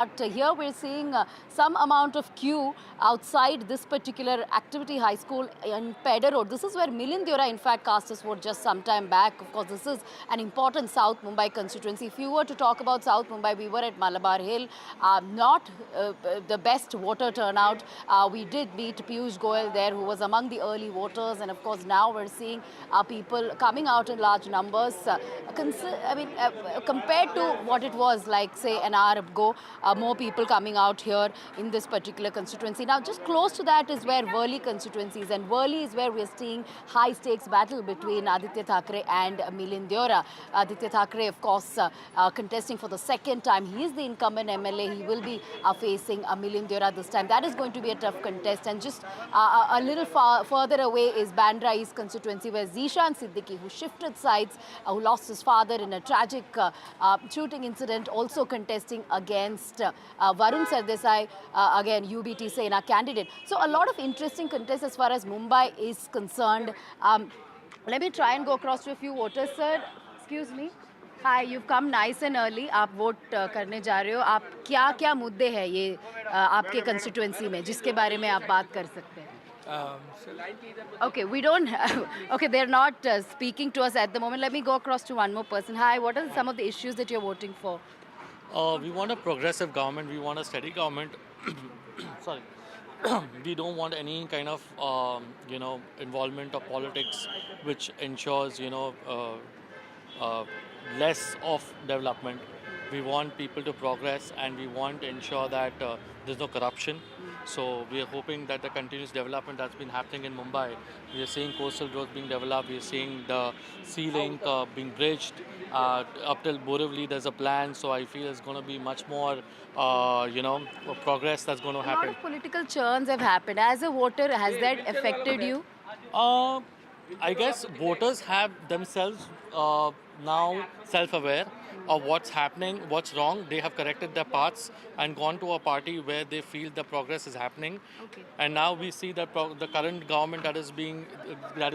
But here we're seeing some amount of queue outside this particular activity high school in Pedder Road. This is where Milind Deora in fact cast his vote just some time back. Of course, this is an important South Mumbai constituency. If you were to talk about South Mumbai, we were at Malabar Hill. Not the best voter turnout. We did meet Piyush Goyal there, who was among the early voters. And of course, now we're seeing people coming out in large numbers. Compared to what it was like, say, an hour ago, more people coming out here in this particular constituency. Now, just close to that is where Worli constituency is, and Worli is where we're seeing high-stakes battle between Aditya Thackeray and Milind Deora. Aditya Thackeray, of course, contesting for the second time. He is the incumbent MLA. He will be facing Milind Deora this time. That is going to be a tough contest. And just a little further away is Bandra East constituency, where Zishan Siddiqui, who shifted sides, who lost his father in a tragic shooting incident, also contesting against Varun Sardesai, again UBT Sena candidate. So a lot of interesting contests as far as Mumbai is concerned. Let me try and go across to a few voters, sir. Excuse me. Hi, you've come nice and early. आप vote करने जा रहे हो. आप क्या मुद्दे हैं ये आपके constituency में जिसके बारे में आप बात कर सकते हैं? Okay, we don't. Okay, they're not speaking to us at the moment. Let me go across to one more person. Hi, what are some of the issues that you're voting for? We want a progressive government. We want a steady government. Sorry. We don't want any kind of, involvement of politics, which ensures, less of development. We want people to progress, and we want to ensure that there's no corruption. So we are hoping that the continuous development that's been happening in Mumbai, we are seeing coastal roads being developed, we are seeing the sea link being bridged up till Borivali. There's a plan, so I feel it's going to be much more, progress that's going to happen. A lot of political churns have happened. As a voter, has that affected you? I guess voters have themselves now self-aware of what's happening, what's wrong. They have corrected their paths and gone to a party where they feel the progress is happening. Okay. And now we see that the current government that is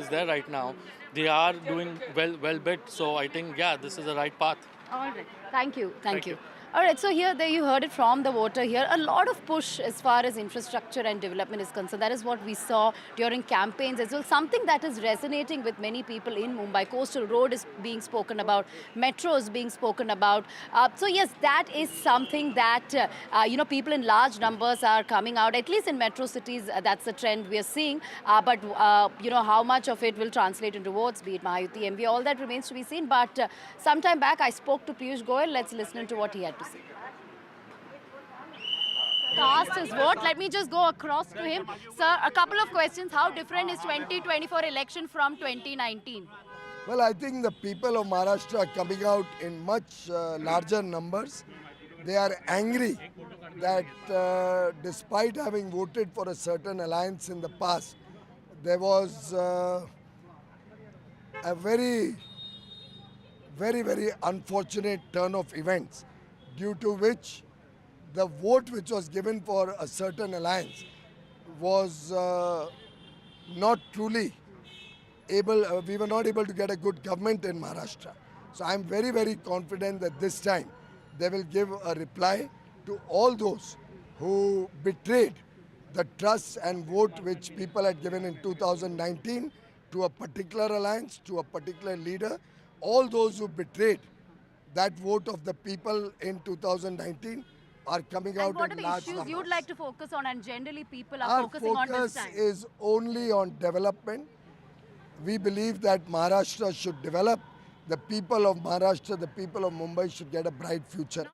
there right now, they are doing well bit. So I think, yeah, this is the right path. All right. Thank you. Thank you. All right, so there you heard it from the voter here. A lot of push as far as infrastructure and development is concerned. That is what we saw during campaigns as well. Something that is resonating with many people in Mumbai. Coastal Road is being spoken about. Metro is being spoken about. So yes, that is something that, people in large numbers are coming out. At least in metro cities, that's the trend we are seeing. But how much of it will translate into votes, be it Maha-Yuti, MV, all that remains to be seen. But sometime back, I spoke to Piyush Goyal. Let's listen to what he had to say. Cast his vote. Let me just go across to him. Sir, a couple of questions. How different is 2024 election from 2019? Well, I think the people of Maharashtra are coming out in much larger numbers. They are angry that despite having voted for a certain alliance in the past, there was a very, very unfortunate turn of events, due to which the vote which was given for a certain alliance was not truly able, we were not able to get a good government in Maharashtra. So I'm very, very confident that this time they will give a reply to all those who betrayed the trust and vote which people had given in 2019 to a particular alliance, to a particular leader. All those who betrayed that vote of the people in 2019 are coming out in large numbers. What are the issues you'd like to focus on, and generally people are focusing on this time? Our focus is only on development. We believe that Maharashtra should develop. The people of Maharashtra, the people of Mumbai should get a bright future.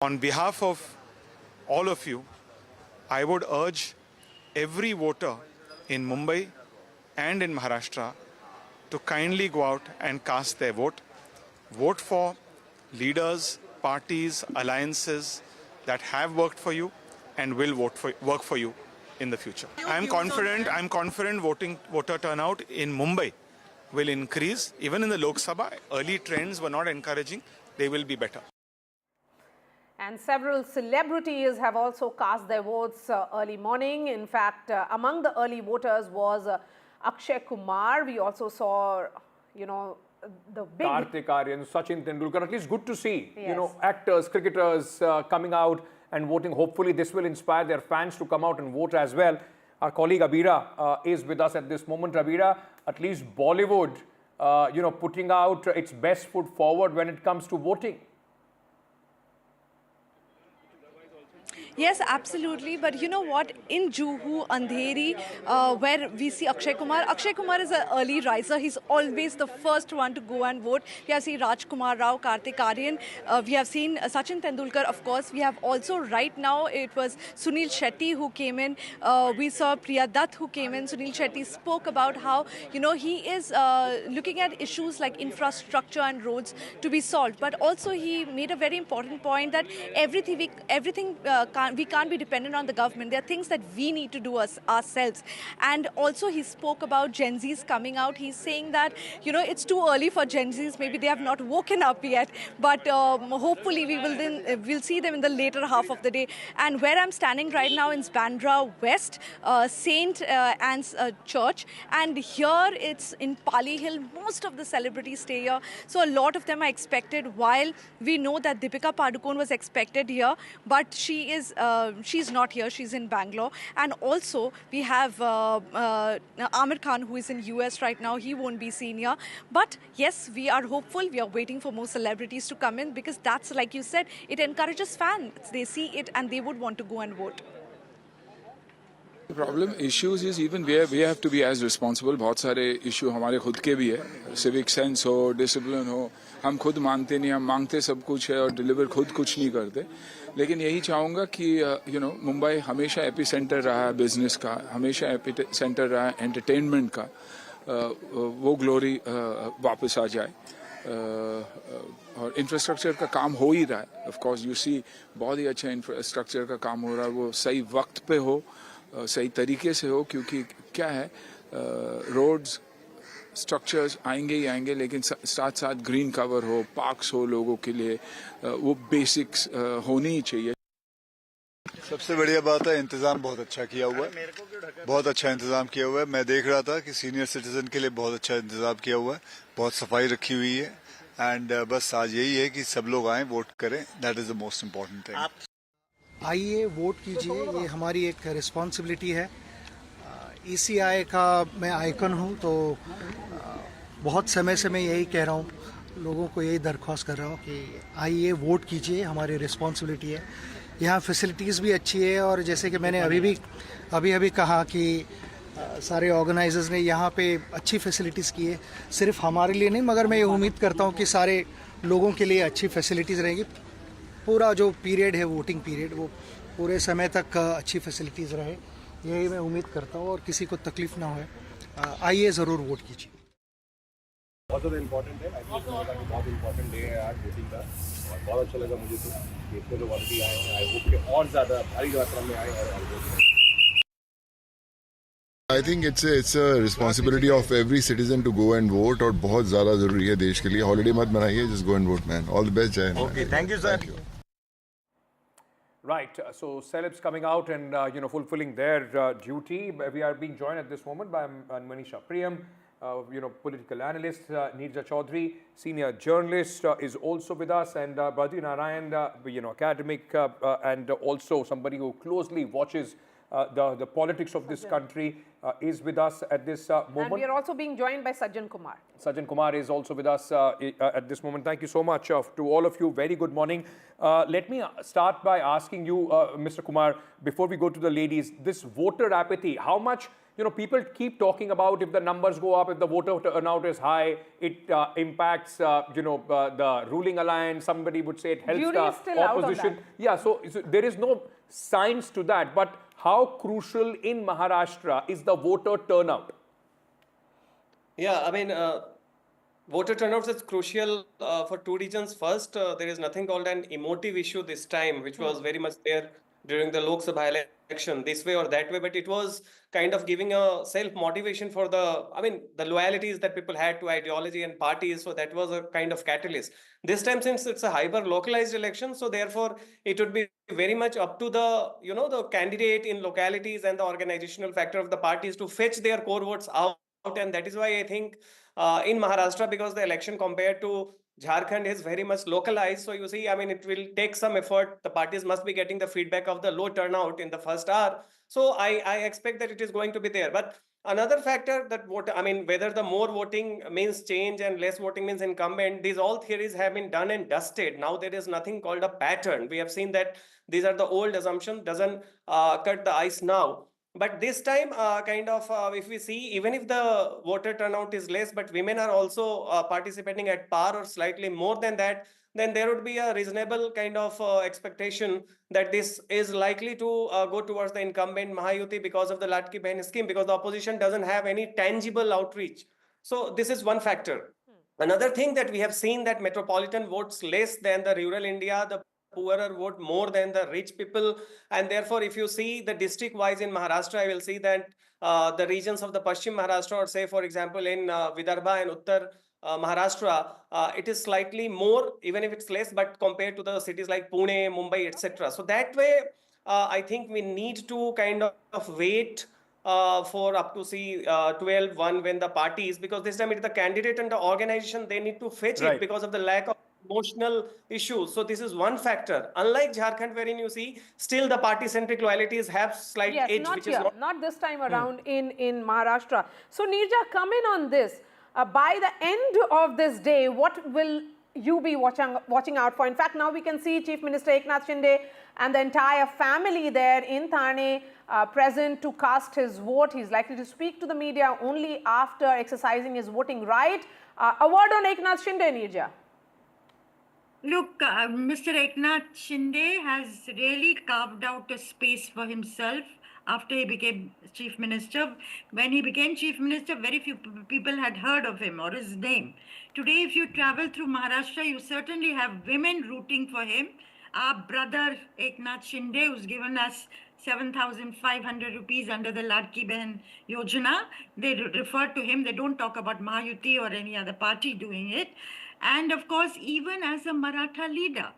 On behalf of all of you, I would urge every voter in Mumbai and in Maharashtra to kindly go out and cast their vote. Vote for leaders, parties, alliances that have worked for you and will work for you in the future. I'm confident voter turnout in Mumbai will increase. Even in the Lok Sabha, early trends were not encouraging. They will be better. And several celebrities have also cast their votes early morning. In fact, among the early voters was Akshay Kumar. We also saw, the big... Kartik Aaryan, Sachin Tendulkar, at least good to see, Yes. you know, actors, cricketers coming out and voting. Hopefully this will inspire their fans to come out and vote as well. Our colleague Abira is with us at this moment. Abira, at least Bollywood, you know, putting out its best foot forward when it comes to voting. Yes, absolutely. But you know what? In Juhu, Andheri, where we see Akshay Kumar is an early riser. He's always the first one to go and vote. We have seen Rajkumar Rao, Kartik Aaryan. We have seen Sachin Tendulkar, of course. We have also, right now, it was Sunil Shetty who came in. We saw Priya Dutt who came in. Sunil Shetty spoke about how, you know, he is looking at issues like infrastructure and roads to be solved. But also he made a very important point that everything we can't be dependent on the government. There are things that we need to do ourselves. And also he spoke about Gen Zs coming out. He's saying that, you know, it's too early for Gen Zs. Maybe they have not woken up yet. But hopefully we'll see them in the later half of the day. And where I'm standing right now is Bandra West, Saint Anne's Church. And here it's in Pali Hill. Most of the celebrities stay here. So a lot of them are expected, while we know that Deepika Padukone was expected here. But she's not here. She's in Bangalore. And also we have Amir Khan, who is in US right now. He won't be seen here. But yes, we are hopeful. We are waiting for more celebrities to come in, because that's, like you said, it encourages fans. They see it and they would want to go and vote. The problem issues is even we have to be as responsible. बहुत सारे issue हमारे खुद के भी है. Civic sense हो, discipline हो. हम खुद मानते नहीं, हम मांगते सब कुछ है और deliver खुद कुछ नहीं करते. लेकिन यही चाहूँगा कि you know, मुंबई हमेशा एपिसेंटर रहा है बिजनेस का, हमेशा एपिसेंटर रहा है एंटरटेनमेंट का. वो ग्लोरी वापस आ जाए. और इंफ्रास्ट्रक्चर का काम हो ही रहा है. ऑफ कोर्स यू सी बहुत ही अच्छा इंफ्रास्ट्रक्चर का काम हो रहा है. वो सही वक्त पे हो, सही तरीके से हो, क्योंकि क्या है, रोड्स स्ट्रक्चर्स आएंगे ही आएंगे, लेकिन साथ साथ ग्रीन कवर हो, पार्क्स हो लोगों के लिए, वो बेसिक्स होनी ही चाहिए. सबसे बढ़िया बात है इंतजाम बहुत अच्छा किया हुआ है. बहुत अच्छा इंतजाम किया हुआ है. मैं देख रहा था कि सीनियर सिटीजन के लिए बहुत अच्छा इंतजाम किया हुआ है. बहुत सफाई रखी हुई है. एंड बस आज यही है कि सब लोग आएं, वोट करें. That is the most important thing. आइए वोट कीजिए, ये हमारी एक रिस्पॉन्सिबिलिटी है. ECI का मैं आइकन हूँ, तो बहुत समय से मैं यही कह रहा हूँ, लोगों को यही दरख्वास्त कर रहा हूँ कि आइए वोट कीजिए, हमारी रिस्पॉन्सिबिलिटी है. यहाँ फैसिलिटीज़ भी अच्छी है, और जैसे कि मैंने अभी कहा कि सारे ऑर्गेनाइजर्स ने यहाँ पे अच्छी फैसिलिटीज़ की है. सिर्फ हमारे लिए नहीं, मगर मैं ये उम्मीद करता हूँ कि सारे लोगों के लिए अच्छी फैसिलिटीज़ रहेंगी. पूरा जो पीरियड है, वोटिंग पीरियड, वो पूरे समय तक अच्छी फैसिलिटीज़ रहे, यही मैं उम्मीद करता हूँ, और किसी को तकलीफ ना हो. आइए ज़रूर वोट कीजिए. बहुत ज़्यादा इम्पोर्टेंट है. बहुत इम्पोर्टेंट डे है आज वोटिंग का, और बहुत अच्छा लगा मुझे तो कि इतने लोग ऑलरेडी आए हैं. आई होप कि और ज़्यादा भारी मात्रा में आए और वोट करें. I think it's a responsibility of every citizen to go and vote, और बहुत ज़्यादा ज़रूरी है देश के लिए. हॉलीडे मत बनाइए, just go and vote, man. All the best, Jai. Okay, thank you, sir. Thank you. Right, so celebs coming out and you know, fulfilling their duty. We are being joined at this moment by Manisha Priyam, you know, political analyst. Neerja Chaudhary, senior journalist, is also with us, and Badri Narayan, you know, academic, and also somebody who closely watches the politics of this country, is with us at this moment. And we are also being joined by Sajjan Kumar. Sajjan Kumar is also with us at this moment. Thank you so much to all of you. Very good morning. Let me start by asking you, Mr. Kumar, before we go to the ladies, this voter apathy, how much, you know, people keep talking about if the numbers go up, if the voter turnout is high, it impacts, you know, the ruling alliance. Somebody would say it helps Jury the is still out on opposition. that. Yeah, so there is no science to that. But how crucial in Maharashtra is the voter turnout? Yeah, I mean, voter turnout is crucial for two reasons. First, there is nothing called an emotive issue this time, which was very much there during the Lok Sabha election, this way or that way, but it was kind of giving a self-motivation for the, I mean, the loyalties that people had to ideology and parties, so that was a kind of catalyst. This time, since it's a hyper-localized election, so therefore, it would be very much up to the, you know, the candidate in localities and the organizational factor of the parties to fetch their core votes out and that is why I think in Maharashtra, because the election compared to Jharkhand is very much localized. So you see, I mean, it will take some effort. The parties must be getting the feedback of the low turnout in the first hour. So I expect that it is going to be there. But another factor that I mean, whether the more voting means change and less voting means incumbent, these all theories have been done and dusted. Now there is nothing called a pattern. We have seen that these are the old assumptions, doesn't cut the ice now. But this time, if we see, even if the voter turnout is less, but women are also participating at par or slightly more than that, then there would be a reasonable kind of expectation that this is likely to go towards the incumbent Mahayuti because of the Latki Behin scheme, because the opposition doesn't have any tangible outreach. So this is one factor. Another thing that we have seen, that metropolitan votes less than the rural India, the poorer vote more than the rich people, and therefore if you see the district wise in Maharashtra, I will see that the regions of the Paschim Maharashtra, or say for example in Vidarbha and Uttar Maharashtra, it is slightly more, even if it's less, but compared to the cities like Pune, Mumbai, etc. So that way I think we need to kind of wait for up to see 12-1 when the parties, because this time it is the candidate and the organization, they need to fetch it because of the lack of emotional issues. So this is one factor. Unlike Jharkhand, wherein you see still the party-centric loyalties have slight edge, not which here, is not this time around in Maharashtra. So Neerja, come in on this. By the end of this day, what will you be watching out for? In fact, now we can see Chief Minister Eknath Shinde and the entire family there in Thane present to cast his vote. He's likely to speak to the media only after exercising his voting right. A word on Eknath Shinde, Neerja. Look, Mr. Eknath Shinde has really carved out a space for himself after he became Chief Minister. When he became Chief Minister, very few people had heard of him or his name. Today, if you travel through Maharashtra, you certainly have women rooting for him. Our brother Eknath Shinde, who's given us 7,500 rupees under the Ladki Behin Yojana, they refer to him. They don't talk about Mahayuti or any other party doing it. And of course, even as a Maratha leader,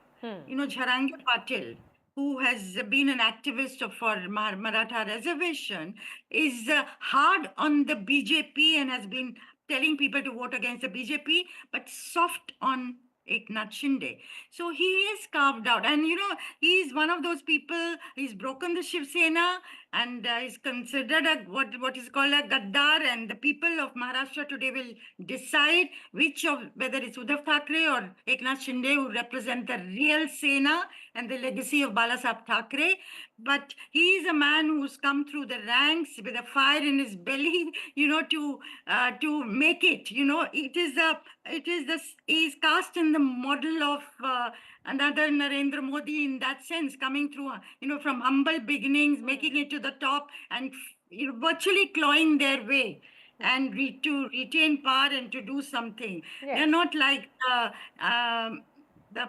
you know, Jharangi Patil, who has been an activist for Maratha reservation, is hard on the BJP and has been telling people to vote against the BJP, but soft on Eknath Shinde. So he is carved out, and you know, he's one of those people. He's broken the Shiv Sena and is considered a what is called a Gaddar, and the people of Maharashtra today will decide which of, whether it's Uddhav Thackeray or Eknath Shinde, who represent the real Sena and the legacy of Balasaheb Thackeray. But he is a man who's come through the ranks with a fire in his belly, you know, to make it. You know, he's cast in the model of another Narendra Modi in that sense, coming through, you know, from humble beginnings, making it to the top, and you know, virtually clawing their way and to retain power and to do something. Yes. They're not like the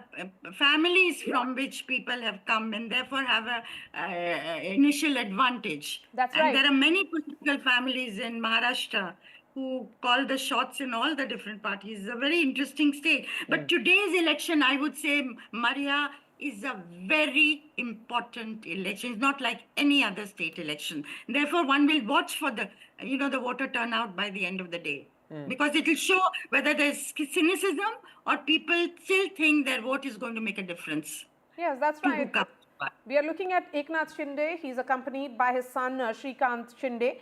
families from which people have come, and therefore have a initial advantage. That's and right. There are many political families in Maharashtra who call the shots in all the different parties. It's a very interesting state. But today's election, I would say, Maria, is a very important election. It's not like any other state election. Therefore, one will watch for the, you know, the voter turnout by the end of the day. Because it will show whether there's cynicism or people still think their vote is going to make a difference. Yes, that's right. We are looking at Eknath Shinde. He's accompanied by his son Shrikant Shinde.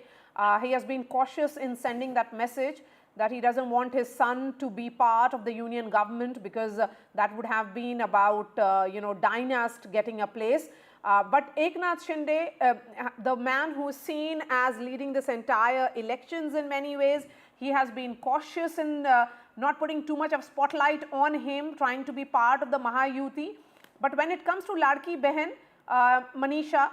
He has been cautious in sending that message that he doesn't want his son to be part of the union government, because that would have been about, you know, dynast getting a place. But Eknath Shinde, the man who is seen as leading this entire elections in many ways, he has been cautious in not putting too much of spotlight on him, trying to be part of the Mahayuti. But when it comes to Ladki Behin, Manisha,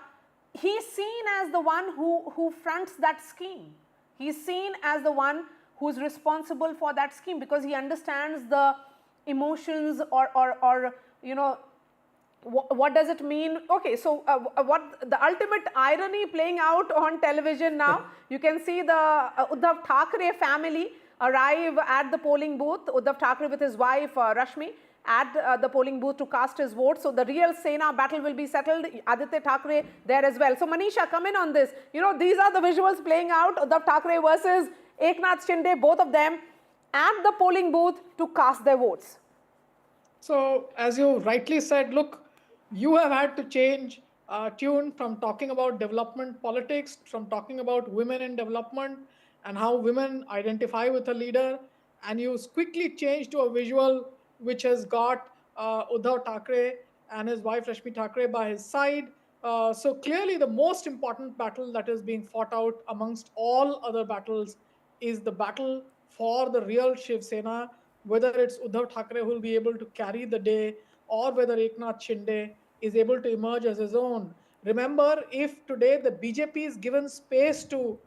he's seen as the one who fronts that scheme. He's seen as the one who's responsible for that scheme, because he understands the emotions or you know, what does it mean? Okay, so what the ultimate irony playing out on television now, you can see the Uddhav Thackeray family arrive at the polling booth, Uddhav Thackeray with his wife Rashmi at the polling booth to cast his vote. So the real Sena battle will be settled. Aditya Thackeray there as well. So Manisha, come in on this. You know, these are the visuals playing out, Uddhav Thackeray versus Eknath Shinde, both of them at the polling booth to cast their votes. So, as you rightly said, look, you have had to change tune from talking about development politics, from talking about women in development and how women identify with a leader, and you quickly change to a visual which has got Uddhav Thackeray and his wife Rashmi Thackeray by his side. So clearly the most important battle that is being fought out amongst all other battles is the battle for the real Shiv Sena, whether it's Uddhav Thackeray who will be able to carry the day or whether Eknath Shinde is able to emerge as his own. Remember, if today the BJP is given space to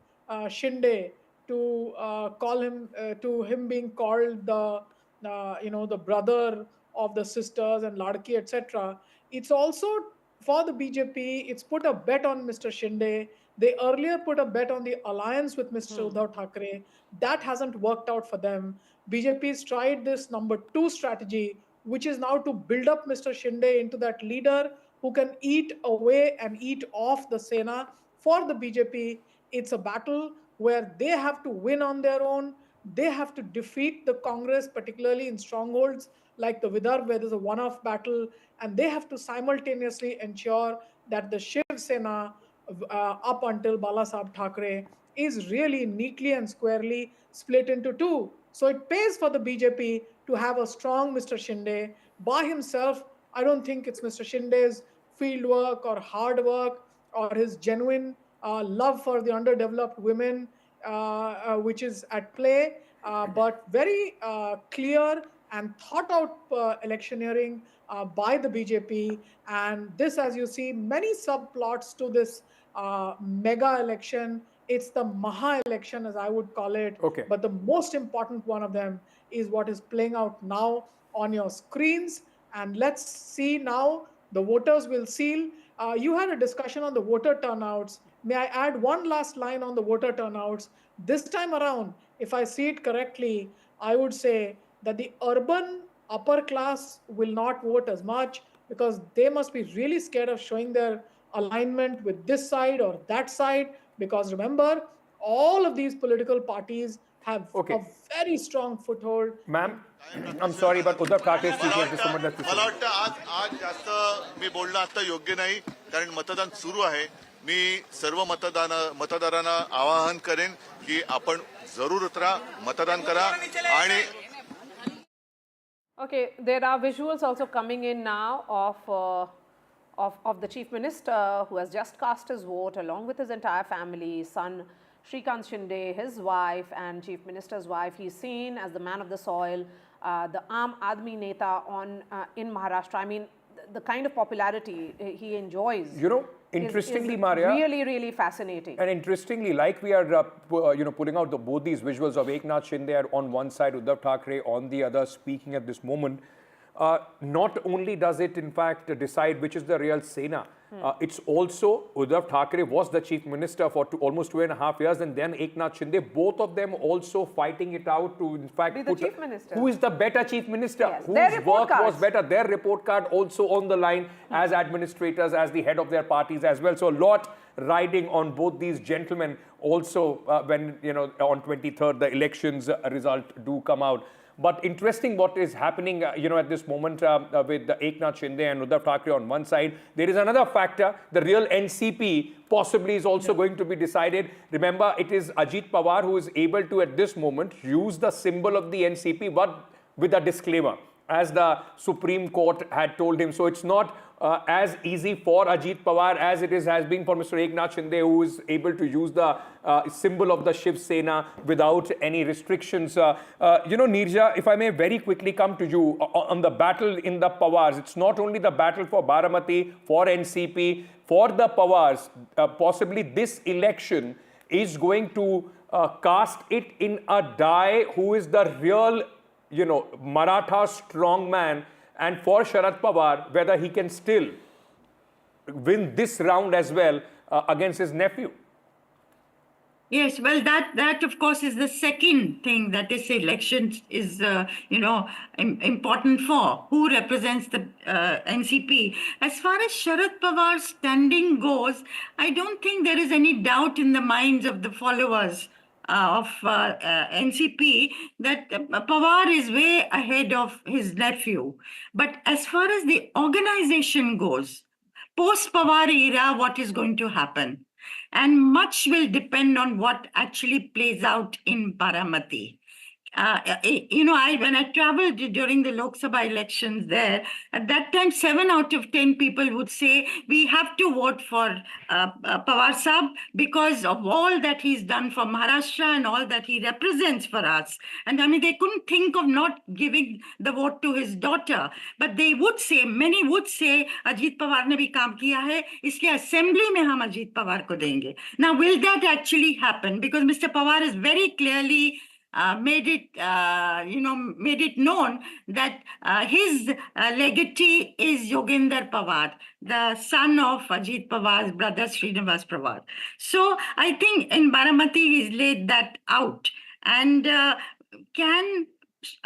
Shinde, to call him, to him being called the, the brother of the sisters and Ladki, etc., it's also for the BJP, it's put a bet on Mr. Shinde. They earlier put a bet on the alliance with Mr. Uddhav Thackeray. That hasn't worked out for them. BJP's tried this number 2 strategy, which is now to build up Mr. Shinde into that leader who can eat away and eat off the Sena. For the BJP, it's a battle where they have to win on their own. They have to defeat the Congress, particularly in strongholds like the Vidarbha, where there's a one-off battle, and they have to simultaneously ensure that the Shiv Sena, up until Balasaheb Thackeray, is really neatly and squarely split into 2. So it pays for the BJP to have a strong Mr. Shinde. By himself, I don't think it's Mr. Shinde's field work or hard work or his genuine love for the underdeveloped women, which is at play, but very clear and thought out electioneering by the BJP. And this, as you see, many subplots to this mega election. It's the Maha election, as I would call it. Okay. But the most important one of them is what is playing out now on your screens. And let's see now, the voters will seal. You had a discussion on the voter turnouts. May I add one last line on the voter turnouts? This time around, if I see it correctly, I would say that the urban upper class will not vote as much because they must be really scared of showing their alignment with this side or that side. Because remember, all of these political parties have a very strong foothold. Ma'am, I'm sorry, but Uddhav Thackeray is speaking at this moment. मला वाटतं आज जास्त मी बोलणं आता योग्य नाही, कारण मतदान सुरू आहे. मी सर्व मतदारांना आवाहन करेन की आपण जरूर उतरा, मतदान करा आणि Okay, there are visuals also coming in now of the Chief Minister who has just cast his vote along with his entire family, son Shrikant Shinde, his wife and Chief Minister's wife. He's seen as the man of the soil, the Aam Aadmi Neta in Maharashtra. I mean, the kind of popularity he enjoys. You know, interestingly, is Maria, really, really fascinating. And interestingly, like we are, pulling out both these visuals of Eknath Shinde on one side, Uddhav Thackeray on the other, speaking at this moment. Not only does it, in fact, decide which is the real Sena, it's also Uddhav Thackeray was the chief minister for almost 2.5 years, and then Eknath Shinde, both of them also fighting it out to, in fact, Be the chief minister. Who is the better chief minister, yes. whose work was better, their report card also on the line as administrators, as the head of their parties as well. So a lot riding on both these gentlemen also when, on 23rd, the elections result do come out. But interesting what is happening, at this moment with the Eknath Shinde and Uddhav Thackeray on one side. There is another factor. The real NCP possibly is also going to be decided. Remember, it is Ajit Pawar who is able to, at this moment, use the symbol of the NCP, but with a disclaimer, as the Supreme Court had told him. So it's not as easy for Ajit Pawar as it has been for Mr. Eknath Shinde, who is able to use the symbol of the Shiv Sena without any restrictions. Neerja, if I may very quickly come to you on the battle in the Pawars. It's not only the battle for Baramati, for NCP, for the Pawars. Possibly this election is going to cast it in a die who is the real, Maratha strongman. And for Sharad Pawar, whether he can still win this round as well against his nephew. Yes, well, that of course is the second thing that this election is, important for. Who represents the NCP? As far as Sharad Pawar's standing goes, I don't think there is any doubt in the minds of the followers of NCP that Pawar is way ahead of his nephew. But as far as the organization goes, post-Pawar era, what is going to happen? And much will depend on what actually plays out in Baramati. When I traveled during the Lok Sabha elections there, at that time, 7 out of 10 people would say, we have to vote for Pawar Saab because of all that he's done for Maharashtra and all that he represents for us. And I mean, they couldn't think of not giving the vote to his daughter. But they would say, many would say, Ajit Pawar ne bhi kaam kiya hai, isliye assembly mein hum Ajit Pawar ko denge. Now, will that actually happen? Because Mr. Pawar is very clearly made it known that his legatee is Yogendra Pawar, the son of Ajit Pawar's brother Srinivas Pawar. So I think in Baramati he's laid that out. And can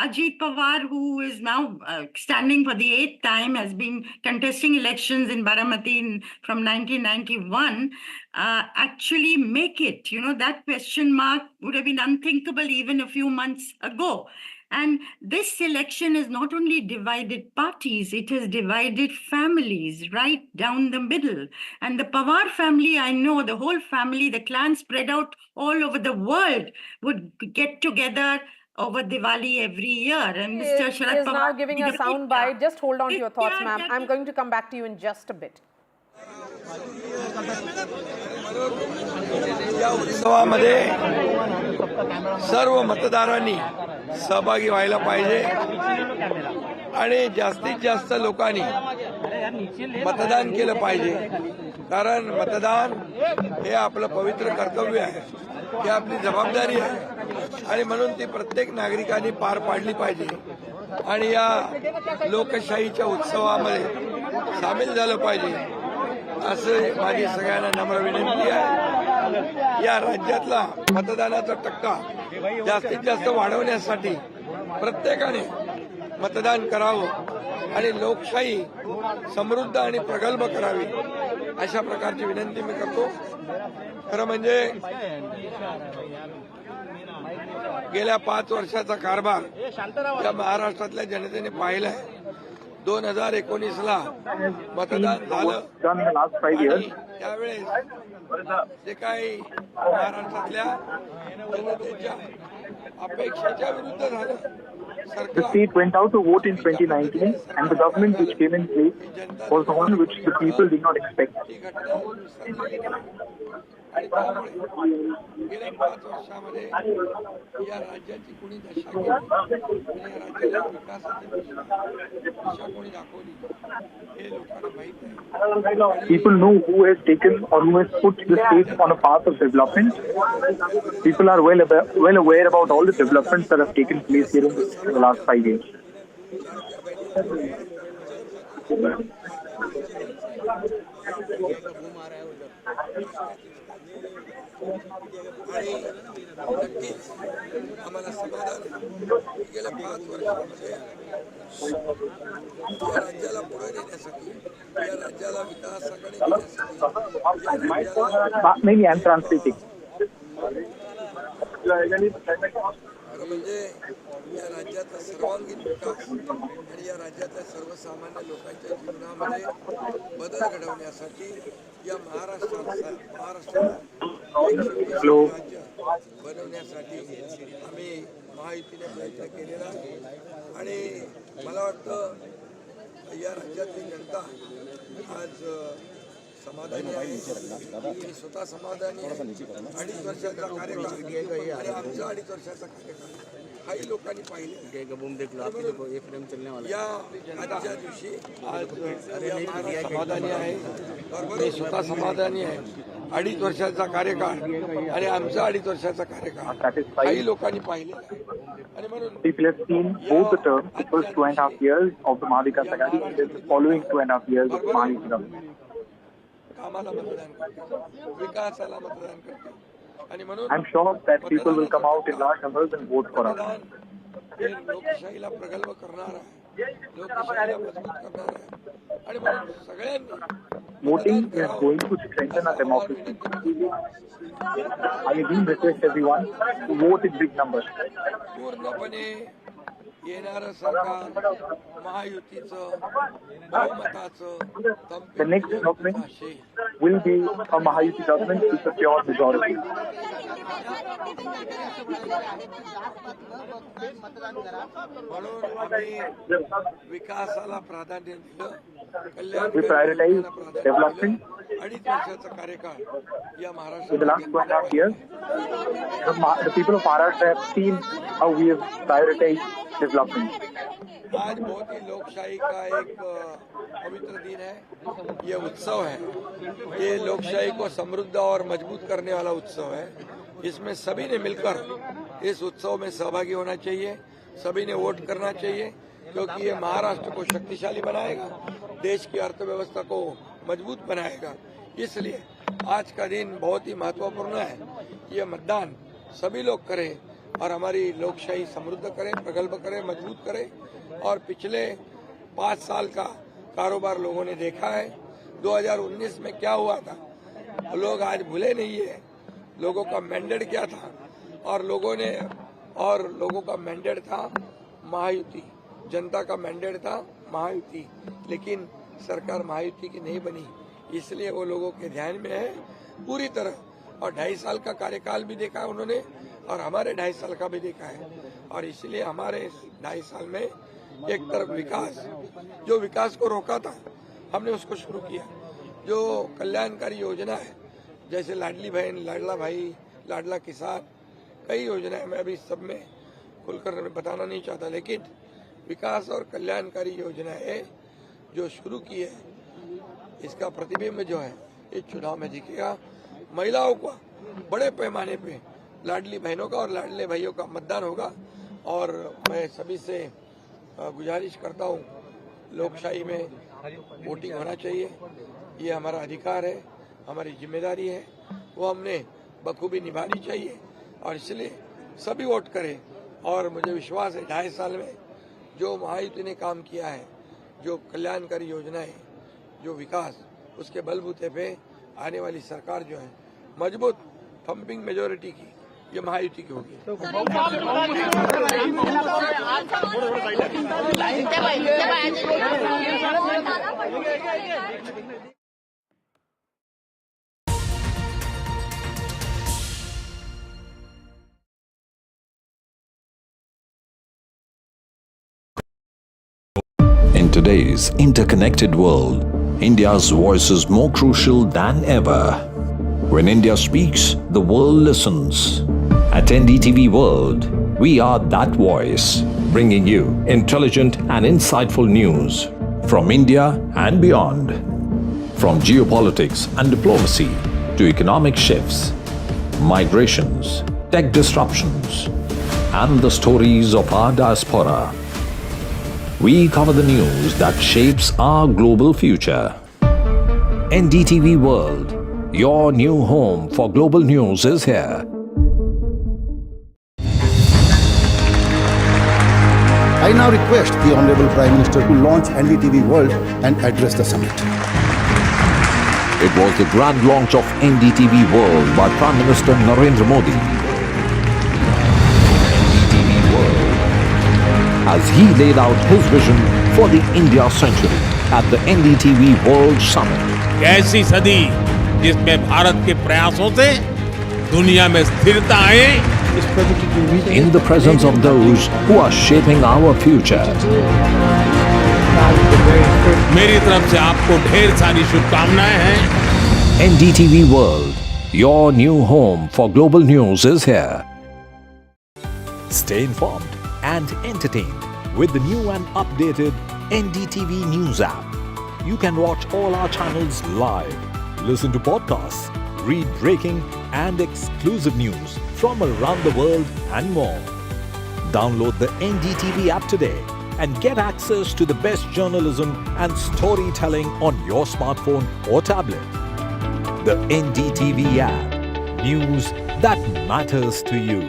Ajit Pawar, who is now standing for the 8th time, has been contesting elections in Baramati from 1991, actually make it? That question mark would have been unthinkable even a few months ago. And this election has not only divided parties, it has divided families right down the middle. And the Pawar family, I know the whole family, the clan spread out all over the world, would get together over Diwali every year. And Mr. Sharad is now giving a sound bite. Just hold on to your thoughts, ma'am. I'm going to come back to you in just a bit. या उत्सवामध्ये सर्व मतदारांनी सहभागी व्हायला पाहिजे आणि जास्तीत जास्त लोकांनी मतदान केलं पाहिजे कारण मतदान हे आपलं पवित्र कर्तव्य आहे ही आपली जबाबदारी आहे आणि म्हणून ती प्रत्येक नागरिकांनी पार पाडली पाहिजे आणि या लोकशाहीच्या उत्सवामध्ये सामील झालं पाहिजे असं माझी सगळ्यांना नम्र विनंती आहे। या राज्यातला मतदानाचा टक्का जास्तीत जास्त वाढवण्यासाठी प्रत्येकाने मतदान करावं आणि लोकशाही समृद्ध आणि प्रगल्भ करावी अशा प्रकारची विनंती मी करतो। खरं म्हणजे गेल्या 5 वर्षाचा कारभार या महाराष्ट्रातल्या जनतेने पाहिला आहे। 2019ला मतदान झालं त्यावेळेस जे काही महाराष्ट्रातल्या जनतेच्या अपेक्षेच्या विरुद्ध झालं The state went out to vote in 2019 and the government which came in place was the one which the people did not expect. गेल्या 5 वर्षामध्ये या राज्याची कोणी दशा केली आणि या राज्याच्या विकासाची दिशा कोणी दाखवली हे लोकांना माहित आहे। People know who has taken or who has put the state on a path of development. People are well aware about all the developments that have taken place here in the last 5 years. आणि नक्कीच आम्हाला समाधान गेल्या 5 वर्षांमध्ये या राज्याला पुढे नेण्यासाठी या राज्याला विकासाकडे Maybe I'm translating. म्हणजे या राज्याचा सर्वांगीण विकास आणि या राज्यातल्या सर्वसामान्य लोकांच्या जीवनामध्ये बदल घडवण्यासाठी या महाराष्ट्राला राज्य बनवण्यासाठी आम्ही महायुतीने प्रयत्न केलेला आणि मला वाटतं या राज्यातली जनता आज समाधानी आहे। मी स्वतः समाधानी आहे। 2.5 वर्षाचा कार्यकाळ आणि आमचा 2.5 वर्षाचा कार्यकाळ काही लोकांनी पाहिले या आजच्या दिवशी आज समाधानी आहे। मी स्वतः समाधानी आहे। 2.5 वर्षाचा कार्यकाळ आणि आमचा 2.5 वर्षाचा कार्यकाळ काही लोकांनी पाहिले आणि म्हणून People have seen both the terms, the first 2.5 years of the Mahavikas Agadi and the following 2.5 years of the Mahavikas Agadi. कामाला मतदान करते विकासाला मतदान करते आणि म्हणून I'm sure that people will come out in large numbers and vote for us. हे लोकशाहीला प्रगल्भ करणार आहे लोकशाहीला मजबूत करणार आहे आणि म्हणून सगळ्यांनी Voting is going to strengthen our democracy. I again request everyone to vote in big numbers. पूर्णपणे येणारं सरकार महायुतीचं बहुमताचं The next government will be a Maha-Yuti government with a pure majority. म्हणून आम्ही विकासाला प्राधान्य दिलं. We prioritize development. अडीच वर्षाचा कार्यकाळ या In महाराष्ट्रात the last 1.5 years, the people of Maharashtra have seen how we have prioritized development. आज बहुत ही लोकशाही का एक पवित्र दिन है, ये उत्सव है। ये लोकशाही को समृद्ध और मजबूत करने वाला उत्सव है। इसमें सभी ने मिलकर इस उत्सव में सहभागी होना चाहिए, सभी ने वोट करना चाहिए, क्योंकि ये महाराष्ट्र को शक्तिशाली बनाएगा, देश की अर्थव्यवस्था को मजबूत बनाएगा। इसलिए आज का दिन बहुत ही महत्वपूर्ण है। ये मतदान सभी लोग करें और हमारी लोकशाही समृद्ध करें, प्रगल्भ करें, मजबूत करें। और पिछले 5 साल का कारोबार लोगों ने देखा है। 2019 में क्या हुआ था लोग आज भूले नहीं है। लोगों का मैंडेट क्या था और लोगों का मैंडेट था महायुति, जनता का मैंडेट था महायुति, लेकिन सरकार महायुति की नहीं बनी। इसलिए वो लोगों के ध्यान में है पूरी तरह। और 2.5 साल का कार्यकाल भी देखा है उन्होंने और हमारे 2.5 साल का भी देखा है। और इसलिए हमारे 2.5 साल में एक तरफ विकास, जो विकास को रोका था हमने उसको शुरू किया। जो कल्याणकारी योजना है जैसे लाडली बहन, लाडला भाई, लाडला किसान, कई योजनाएं मैं अभी सब में खुलकर बताना नहीं चाहता, लेकिन विकास और कल्याणकारी योजनाएं जो शुरू की है इसका प्रतिबिंब जो है इस चुनाव में दिखेगा। महिलाओं को बड़े पैमाने पे लाडली बहनों का और लाडले भाइयों का मतदान होगा। और मैं सभी से गुजारिश करता हूँ, लोकशाही में वोटिंग होना चाहिए, ये हमारा अधिकार है, हमारी जिम्मेदारी है, वो हमने बखूबी निभानी चाहिए। और इसलिए सभी वोट करें। और मुझे विश्वास है 2.5 साल में जो महायुति ने काम किया है, जो कल्याणकारी योजनाएं, जो विकास, उसके बलबूते पे आने वाली सरकार जो है मजबूत थम्पिंग मेजोरिटी की, ये महायुति की होगी। In today's interconnected world, India's voice is more crucial than ever. When India speaks, the world listens. At NDTV World, we are that voice, bringing you intelligent and insightful news from India and beyond. From geopolitics and diplomacy to economic shifts, migrations, tech disruptions, and the stories of our diaspora. We cover the news that shapes our global future. NDTV World, your new home for global news is here. I now request the Honorable Prime Minister to launch NDTV World and address the summit. It was the grand launch of NDTV World by Prime Minister Narendra Modi. NDTV World, as he laid out his vision for the India century at the NDTV World Summit. कैसी सदी जिसमें भारत के प्रयासों से दुनिया में स्थिरता आए। In the presence of those who are shaping our future. मेरी तरफ से आपको ढेर सारी शुभकामनाएं हैं। NDTV World, your new home for global news is here. Stay informed and entertained with the new and updated NDTV News app. You can watch all our channels live, listen to podcasts, read breaking and exclusive news from around the world and more. Download the NDTV app today and get access to the best journalism and storytelling on your smartphone or tablet. The NDTV app, news that matters to you.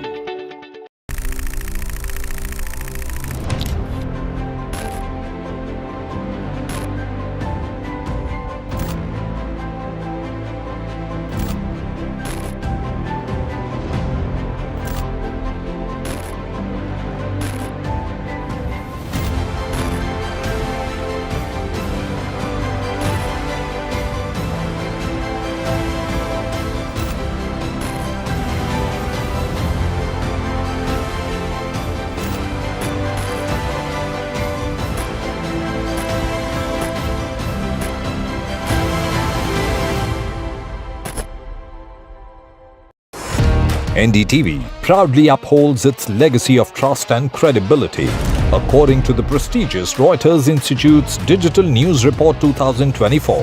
NDTV proudly upholds its legacy of trust and credibility. According to the prestigious Reuters Institute's Digital News Report 2024,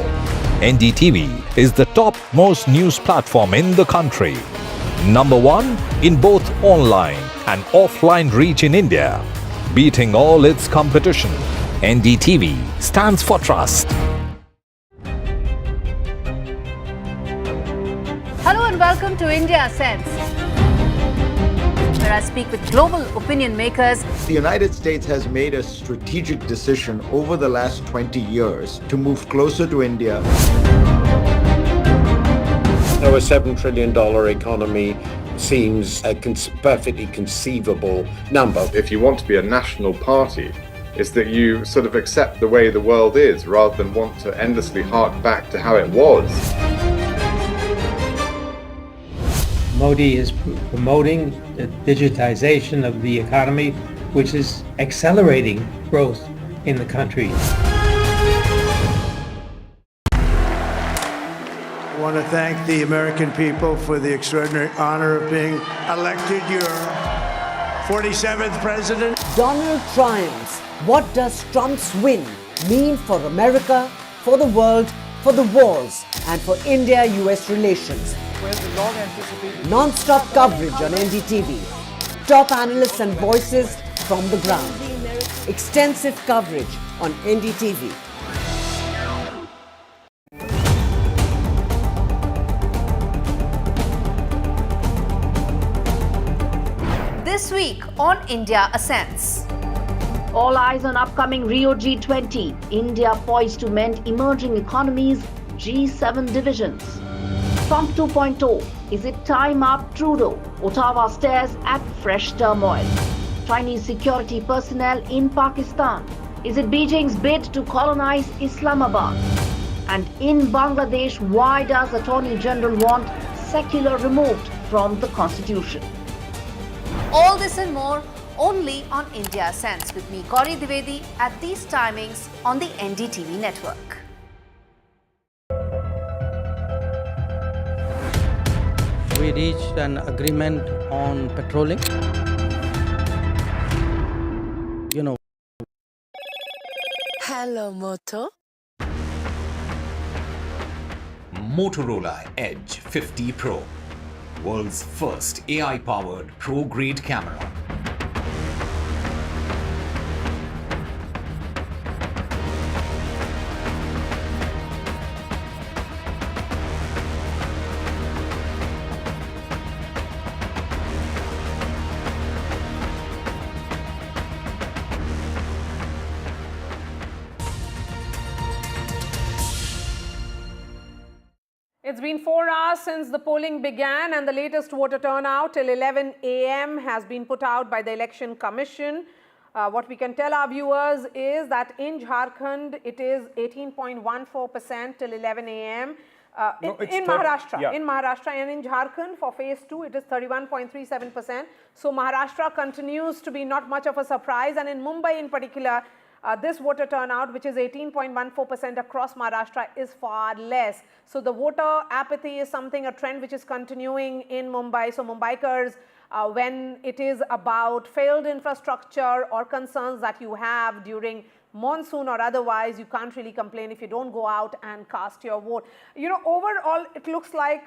NDTV is the top-most news platform in the country. Number 1 in both online and offline reach in India. Beating all its competition, NDTV stands for trust. Hello and welcome to India Sense, where I speak with global opinion makers. The United States has made a strategic decision over the last 20 years to move closer to India. So a $7 trillion economy seems a perfectly conceivable number. If you want to be a national party, it's that you sort of accept the way the world is rather than want to endlessly hark back to how it was. Modi is promoting the digitization of the economy, which is accelerating growth in the country. I want to thank the American people for the extraordinary honor of being elected your 47th president. Donald triumphs. What does Trump's win mean for America, for the world, for the wars, and for India-US relations? Non-stop coverage on NDTV. Top analysts and voices from the ground. Extensive coverage on NDTV. This week on India Ascends. All eyes on upcoming Rio G20. India poised to mend emerging economies, G7 divisions. Trump 2.0. Is it time up Trudeau? Ottawa stares at fresh turmoil. Chinese security personnel in Pakistan. Is it Beijing's bid to colonize Islamabad? And in Bangladesh, why does Attorney General want secular removed from the constitution? All this and more only on India Sense with me, Gauri Dwivedi, at these timings on the NDTV network. We reached an agreement on patrolling. Hello, Moto. Motorola Edge 50 Pro, world's first AI-powered pro-grade camera. It's been 4 hours since the polling began, and the latest voter turnout till 11 a.m. has been put out by the Election Commission. What we can tell our viewers is that in Jharkhand, it is 18.14% till 11 a.m. In Maharashtra, and in Jharkhand for phase 2, it is 31.37%. So Maharashtra continues to be not much of a surprise, and in Mumbai in particular, this voter turnout, which is 18.14% across Maharashtra, is far less. So the voter apathy is a trend which is continuing in Mumbai. So Mumbaikars, when it is about failed infrastructure or concerns that you have during monsoon or otherwise, you can't really complain if you don't go out and cast your vote. Overall, it looks like,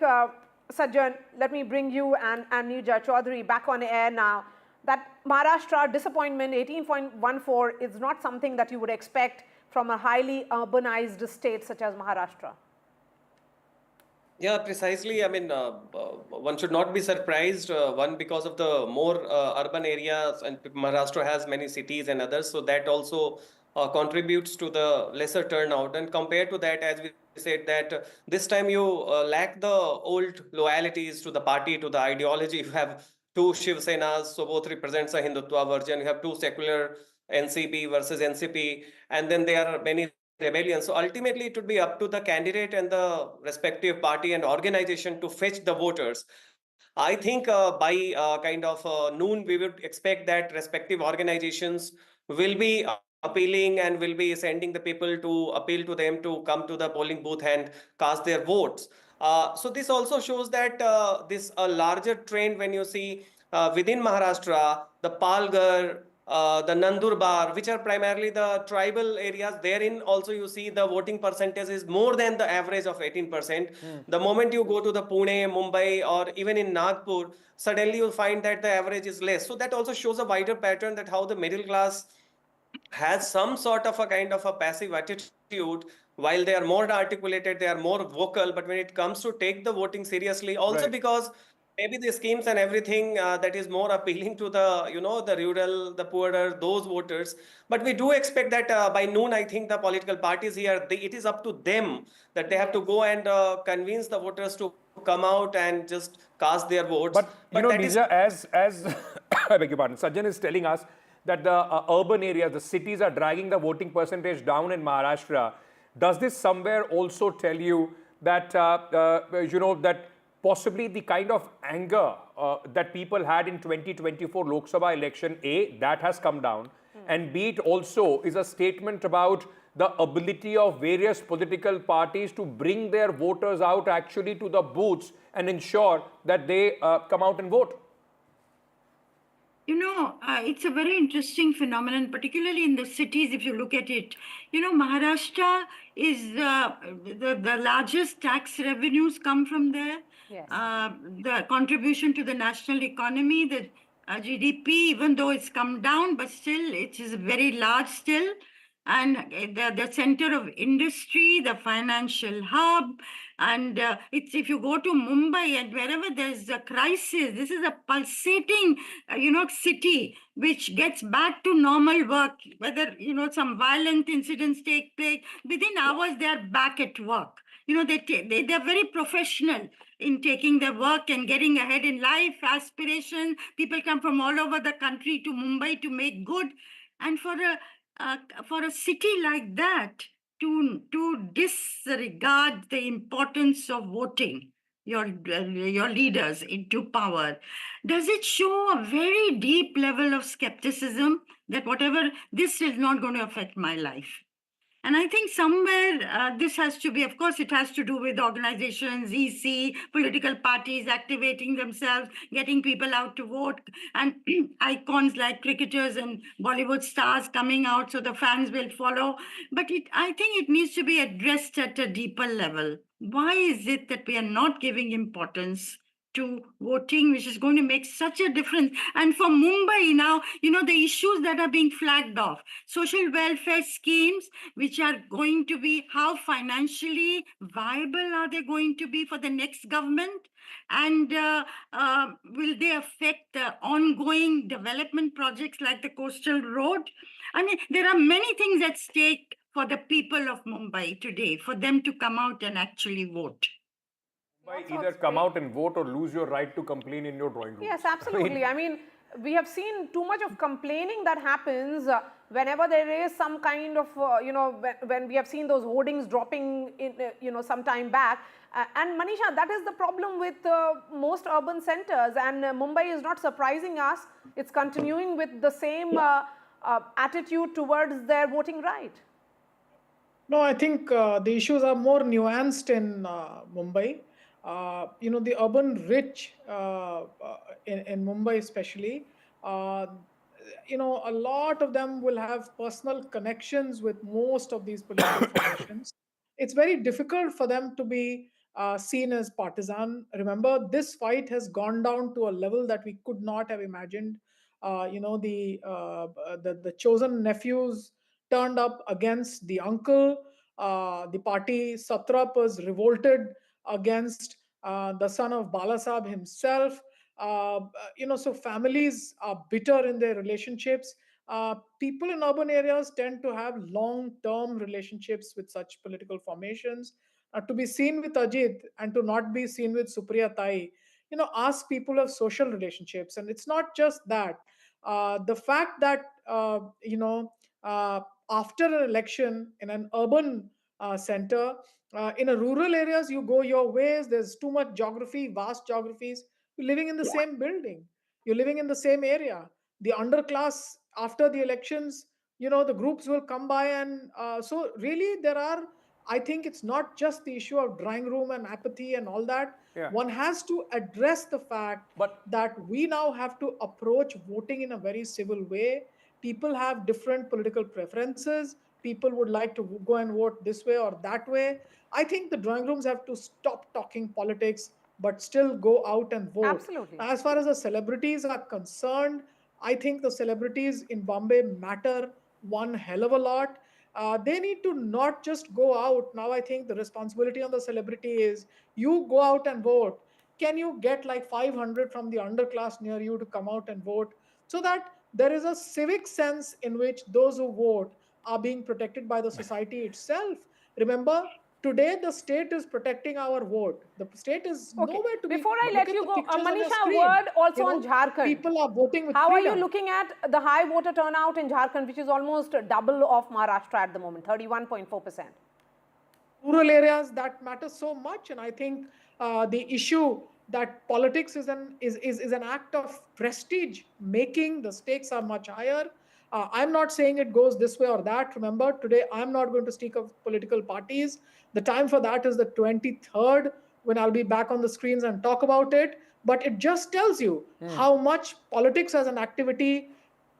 Sajjan, let me bring you and Neerja Chaudhary back on air now. That Maharashtra disappointment, 18.14, is not something that you would expect from a highly urbanized state such as Maharashtra. Yeah, precisely. I mean, one should not be surprised. One, because of the more urban areas, and Maharashtra has many cities and others, so that also contributes to the lesser turnout. And compared to that, as we said, that this time you lack the old loyalties to the party, to the ideology. You have two Shiv Senas, so both represents a Hindutva version. You have two secular NCP versus NCP, and then there are many rebellions. So ultimately, it would be up to the candidate and the respective party and organization to fetch the voters. I think by kind of noon, we would expect that respective organizations will be appealing and will be sending the people to appeal to them to come to the polling booth and cast their votes. So this also shows that this a larger trend when you see within Maharashtra, the Palghar, the Nandurbar, which are primarily the tribal areas, therein also you see the voting percentage is more than the average of 18%. The moment you go to the Pune, Mumbai, or even in Nagpur, suddenly you'll find that the average is less. So that also shows a wider pattern that how the middle class has some sort of a kind of a passive attitude. While they are more articulated, they are more vocal, but when it comes to take the voting seriously, also Right. because maybe the schemes and everything that is more appealing to the, you know, the rural, the poorer, those voters. But we do expect that by noon, I think the political parties here, it is up to them that they have to go and convince the voters to come out and just cast their votes. But you know, that is Nija, as I beg your pardon, Sajjan is telling us that the urban areas, the cities are dragging the voting percentage down in Maharashtra. Does this somewhere also tell you that you know, that possibly the kind of anger that people had in 2024 Lok Sabha election, A, that has come down, and B, it also is a statement about the ability of various political parties to bring their voters out actually to the booths and ensure that they come out and vote? You know, it's a very interesting phenomenon, particularly in the cities, if you look at it. You know, Maharashtra is the largest tax revenues come from there. Yes. The contribution to the national economy, the GDP, even though it's come down, but still it is very large still. And the center of industry, the financial hub, and it's, if you go to Mumbai and wherever there's a crisis, this is a pulsating, city which gets back to normal work. Whether, some violent incidents take place, within hours they are back at work. They're very professional in taking their work and getting ahead in life, aspiration. People come from all over the country to Mumbai to make good. And for a city like that to disregard the importance of voting your leaders into power, does it show a very deep level of skepticism that whatever, this is not going to affect my life? And I think somewhere this has to be, of course, it has to do with organizations, EC, political parties activating themselves, getting people out to vote, and icons like cricketers and Bollywood stars coming out so the fans will follow. But I think it needs to be addressed at a deeper level. Why is it that we are not giving importance to voting, which is going to make such a difference? And for Mumbai now, the issues that are being flagged off, social welfare schemes, which are going to be, how financially viable are they going to be for the next government? And will they affect the ongoing development projects like the coastal road? I mean, there are many things at stake for the people of Mumbai today, for them to come out and actually vote. Either come out and vote or lose your right to complain in your drawing room. Yes, absolutely. I mean, we have seen too much of complaining that happens whenever there is some kind of, when we have seen those hoardings dropping in, some time back. And Manisha, that is the problem with most urban centers, and Mumbai is not surprising us. It's continuing with the same attitude towards their voting right. No, I think the issues are more nuanced in Mumbai. The urban rich in Mumbai especially, a lot of them will have personal connections with most of these political formations. It's very difficult for them to be seen as partisan. Remember, this fight has gone down to a level that we could not have imagined. The chosen nephews turned up against the uncle. The party Satrap was revolted against the son of Balasab himself. So families are bitter in their relationships. People in urban areas tend to have long-term relationships with such political formations. To be seen with Ajit and to not be seen with Supriya Tai, ask people of social relationships. And it's not just that. The fact that, after an election in an urban center, in a rural areas, you go your ways. There's too much geography, vast geographies. You're living in the same building. You're living in the same area. The underclass, after the elections, the groups will come by. And so really there are I think it's not just the issue of drawing room and apathy and all that. Yeah. One has to address the fact that we now have to approach voting in a very civil way. People have different political preferences. People would like to go and vote this way or that way. I think the drawing rooms have to stop talking politics, but still go out and vote. Absolutely. As far as the celebrities are concerned, I think the celebrities in Bombay matter one hell of a lot. They need to not just go out. Now, I think the responsibility on the celebrity is you go out and vote. Can you get like 500 from the underclass near you to come out and vote so that there is a civic sense in which those who vote are being protected by the society itself? Remember, today the state is protecting our vote. The state is nowhere to be. Before I let you go, Manisha, a screen. word also You on know, Jharkhand. People are voting with How freedom. are you looking at the high voter turnout in Jharkhand, which is almost double of Maharashtra at the moment, 31.4%? Rural areas, that matters so much, and I think the issue that politics is an act of prestige making. The stakes are much higher. I'm not saying it goes this way or that. Remember, today I'm not going to speak of political parties. The time for that is the 23rd, when I'll be back on the screens and talk about it. But it just tells you how much politics as an activity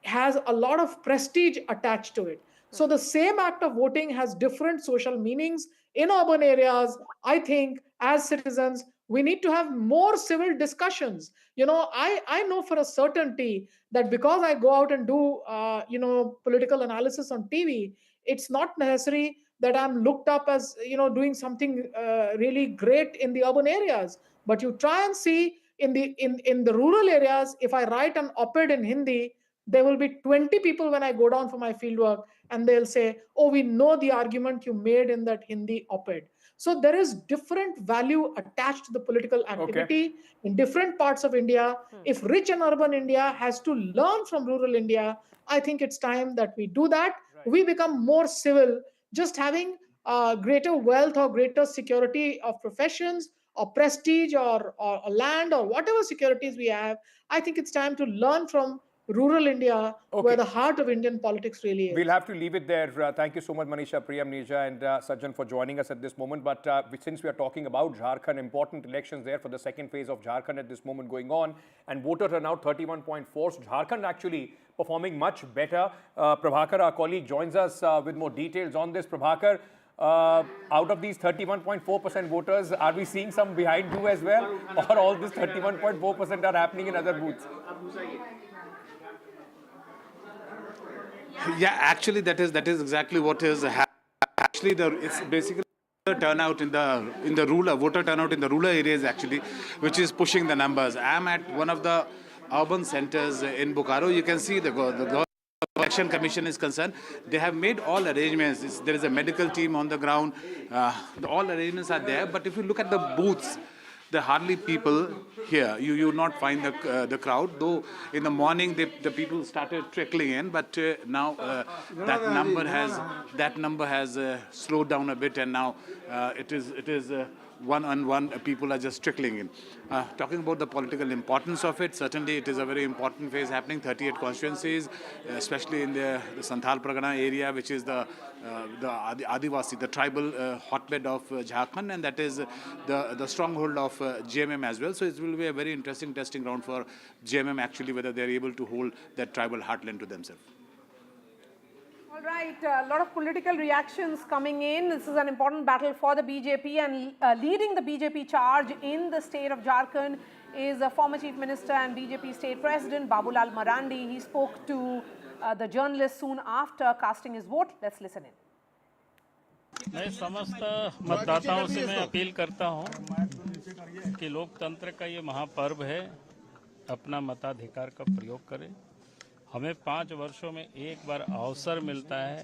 has a lot of prestige attached to it. So the same act of voting has different social meanings in urban areas. I think as citizens, we need to have more civil discussions. You know, I know for a certainty that because I go out and do, political analysis on TV, it's not necessary that I'm looked up as, doing something really great in the urban areas. But you try and see in the rural areas, if I write an op-ed in Hindi, there will be 20 people when I go down for my fieldwork, and they'll say, oh, we know the argument you made in that Hindi op-ed. So there is different value attached to the political activity in different parts of India. If rich and urban India has to learn from rural India, I think it's time that we do that. We become more civil. Just having greater wealth or greater security of professions or prestige or land or whatever securities we have, I think it's time to learn from rural India, where the heart of Indian politics really is. We'll have to leave it there. Thank you so much, Manisha, Priyam, Neerja, and Sajjan for joining us at this moment. But since we are talking about Jharkhand, important elections there for the second phase of Jharkhand at this moment going on, and voter turnout 31.4. So Jharkhand actually performing much better. Prabhakar, our colleague, joins us with more details on this. Prabhakar, out of these 31.4% voters, are we seeing some behind you as well? Or all this 31.4% are happening in other booths? Yeah, actually, that is exactly what is happening. Actually, it's basically the turnout in the rural voter turnout in the rural areas actually, which is pushing the numbers. I'm at one of the urban centers in Bokaro. You can see the Election Commission is concerned. They have made all arrangements. There is a medical team on the ground. All arrangements are there. But if you look at the booths, there are hardly people here. You will not find the crowd. Though in the morning the people started trickling in, but now that number has slowed down a bit, and now it is one-on-one. People are just trickling in. Talking about the political importance of it, certainly it is a very important phase happening. 38 constituencies, especially in the Santhal Pargana area, which is the Adivasi, the tribal hotbed of Jharkhand, and that is the stronghold of JMM as well. So it will be a very interesting testing ground for JMM actually, whether they are able to hold that tribal heartland to themselves. All right, a lot of political reactions coming in. This is an important battle for the BJP, and leading the BJP charge in the state of Jharkhand is a former Chief Minister and BJP State President Babulal Marandi. He spoke to the journalists soon after casting his vote. Let's listen in. मैं समस्त मतदाताओं से मैं appeal करता हूं कि लोकतंत्र का ये महापर्व है, अपना मताधिकार का प्रयोग करें। हमें 5 वर्षों में एक बार अवसर मिलता है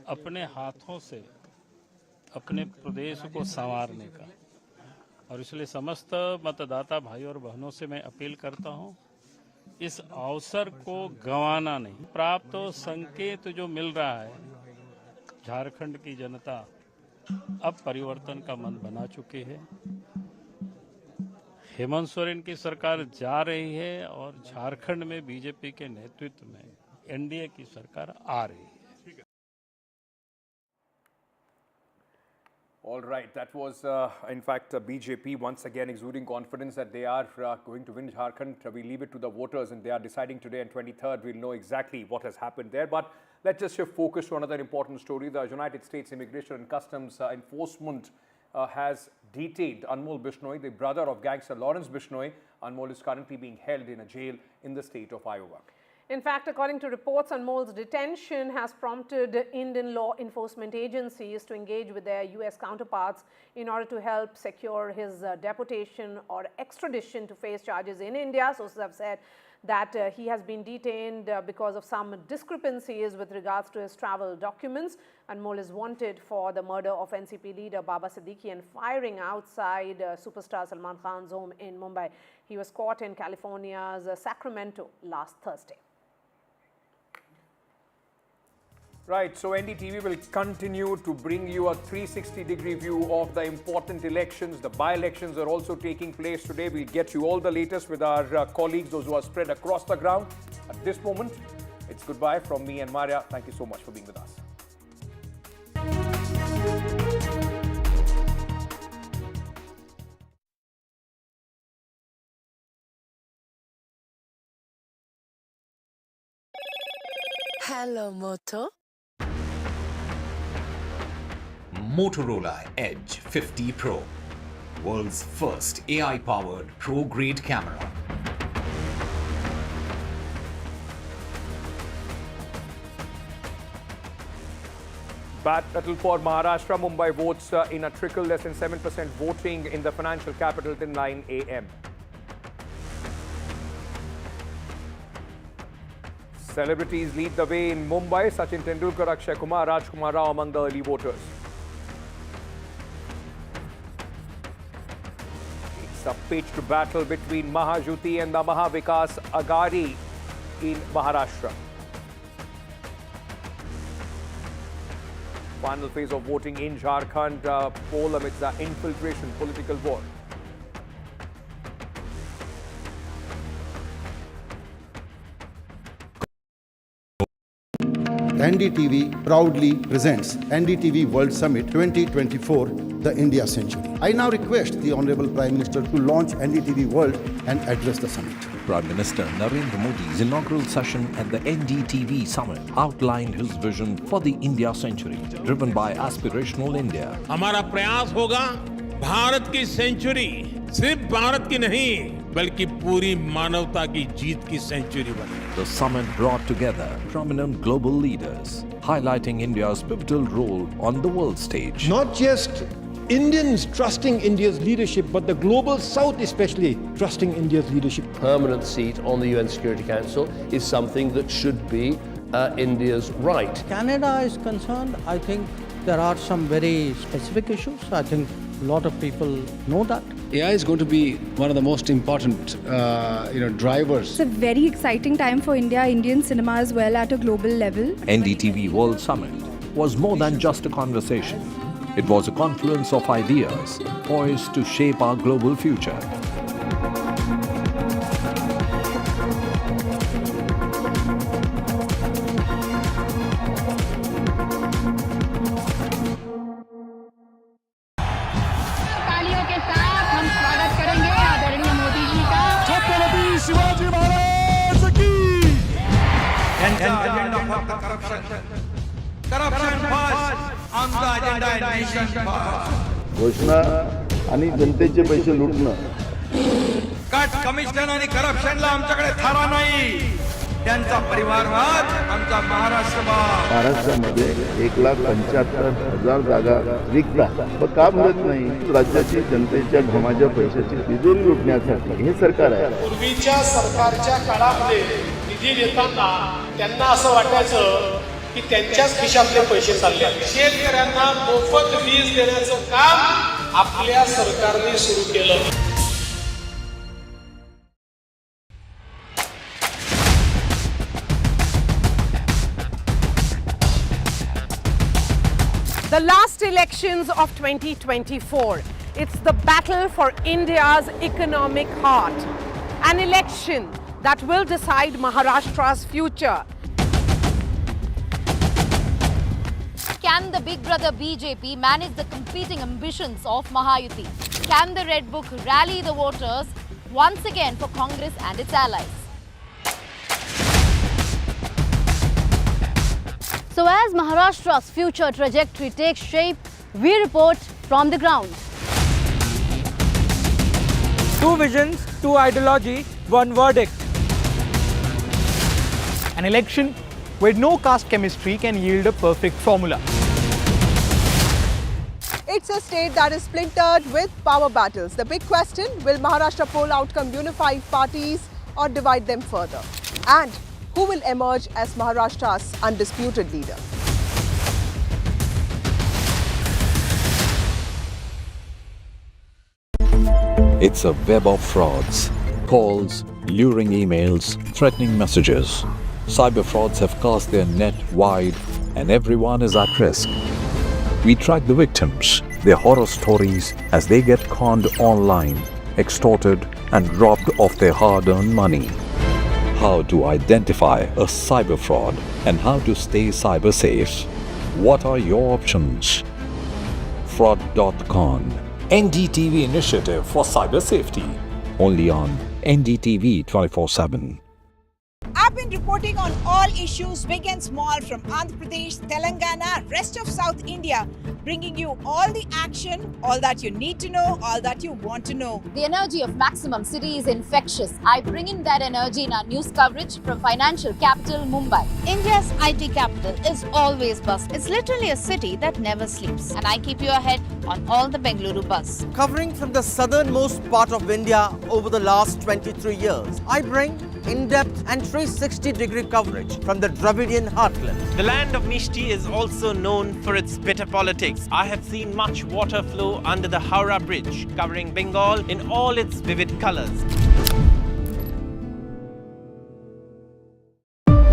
अपने हाथों से अपने प्रदेश को संवारने का, और इसलिए समस्त मतदाता भाई और बहनों से मैं अपील करता हूं, इस अवसर को गंवाना नहीं। प्राप्त संकेत जो मिल रहा है, झारखंड की जनता अब परिवर्तन का मन बना चुकी है। हेमंत सोरेन की सरकार जा रही है और झारखंड में बीजेपी के नेतृत्व में एनडीए की सरकार आ रही है। All right, that was in fact BJP once again exuding confidence that they are going to win Jharkhand. We leave it to the voters and they are deciding today, and 23rd we'll know exactly what has happened there. But let's just shift focus to another important story. The United States Immigration and Customs Enforcement has detained Anmol Bishnoi, the brother of gangster Lawrence Bishnoi. Anmol is currently being held in a jail in the state of Iowa. In fact, according to reports, Anmol's detention has prompted Indian law enforcement agencies to engage with their US counterparts in order to help secure his deportation or extradition to face charges in India. Sources have said that he has been detained because of some discrepancies with regards to his travel documents. Anmol is wanted for the murder of NCP leader Baba Siddiqui and firing outside superstar Salman Khan's home in Mumbai. He was caught in California's Sacramento last Thursday. Right, so NDTV will continue to bring you a 360-degree view of the important elections. The by-elections are also taking place today. We'll get you all the latest with our colleagues, those who are spread across the ground. At this moment, it's goodbye from me and Maria. Thank you so much for being with us. Hello, Moto. Motorola Edge 50 Pro, world's first AI-powered pro-grade camera. Battle for Maharashtra. Mumbai votes in a trickle, less than 7% voting in the financial capital till 9 a.m. Celebrities lead the way in Mumbai. Sachin Tendulkar, Akshay Kumar, Rajkumar Rao among the early voters. It's a pitched battle between Maha-Jharkhand and the Maha-Vikas Aghadi in Maharashtra. Final phase of voting in Jharkhand, poll amidst the infiltration political war. NDTV proudly presents NDTV World Summit 2024, the India Century. I now request the Honorable Prime Minister to launch NDTV World and address the summit. Prime Minister Narendra Modi's inaugural session at the NDTV Summit outlined his vision for the India Century, driven by aspirational India. हमारा प्रयास होगा भारत की century सिर्फ भारत की नहीं बल्कि पूरी मानवता की जीत की सेंचुरी बने. The summit brought together prominent global leaders, highlighting India's pivotal role on the world stage. Not just Indians trusting India's leadership, but the global South especially trusting India's leadership. Permanent seat on the UN Security Council is something that should be India's right. Canada is concerned, I think there are some very specific issues. I think a lot of people know that. AI is going to be one of the most important, drivers. It's a very exciting time for India, Indian cinema as well at a global level. NDTV World Summit was more than just a conversation. It was a confluence of ideas poised to shape our global future. घोषणा आणि जनतेचे पैसे लुटणं. Cut commission आणि करप्शनला आमच्याकडे थारा नाही. त्यांचा परिवारवाद आमचा महाराष्ट्रामध्ये 1,75,000 जागा रिक्त पण का भरत नाही. राज्याची जनतेच्या घमाच्या पैशाची तिजोरी लुटण्यासाठी हे सरकार आहे. पूर्वीच्या सरकारच्या काळामध्ये निधी देताना त्यांना असं वाटायचं की त्यांच्याच खिशातले पैसे चालले. शेतकऱ्यांना मोफत वीज देण्याचं काम आपल्या सरकारने सुरू केलं. The last elections of 2024. It's the battle for India's economic heart. An election that will decide Maharashtra's future. Can the big brother BJP manage the competing ambitions of Mahayuti? Can the Red Book rally the voters once again for Congress and its allies? So as Maharashtra's future trajectory takes shape, we report from the ground. Two visions, two ideology, one verdict. An election where no caste chemistry can yield a perfect formula. It's a state that is splintered with power battles. The big question, will Maharashtra poll outcome unify parties or divide them further? And who will emerge as Maharashtra's undisputed leader? It's a web of frauds, calls, luring emails, threatening messages. Cyber frauds have cast their net wide and everyone is at risk. We track the victims, their horror stories as they get conned online, extorted and robbed of their hard-earned money. How to identify a cyber fraud and how to stay cyber safe. What are your options? Fraud.con, NDTV initiative for cyber safety. Only on NDTV 24/7. I've been reporting on all issues big and small from Andhra Pradesh, Telangana, rest of South India, bringing you all the action, all that you need to know, all that you want to know. The energy of Maximum City is infectious. I bring in that energy in our news coverage from financial capital Mumbai. India's IT capital is always buzz. It's literally a city that never sleeps. And I keep you ahead on all the Bengaluru buzz. Covering from the southernmost part of India over the last 23 years, I bring in-depth and 360-degree coverage from the Dravidian heartland. The land of Mishti is also known for its bitter politics. I have seen much water flow under the Howrah Bridge, covering Bengal in all its vivid colors.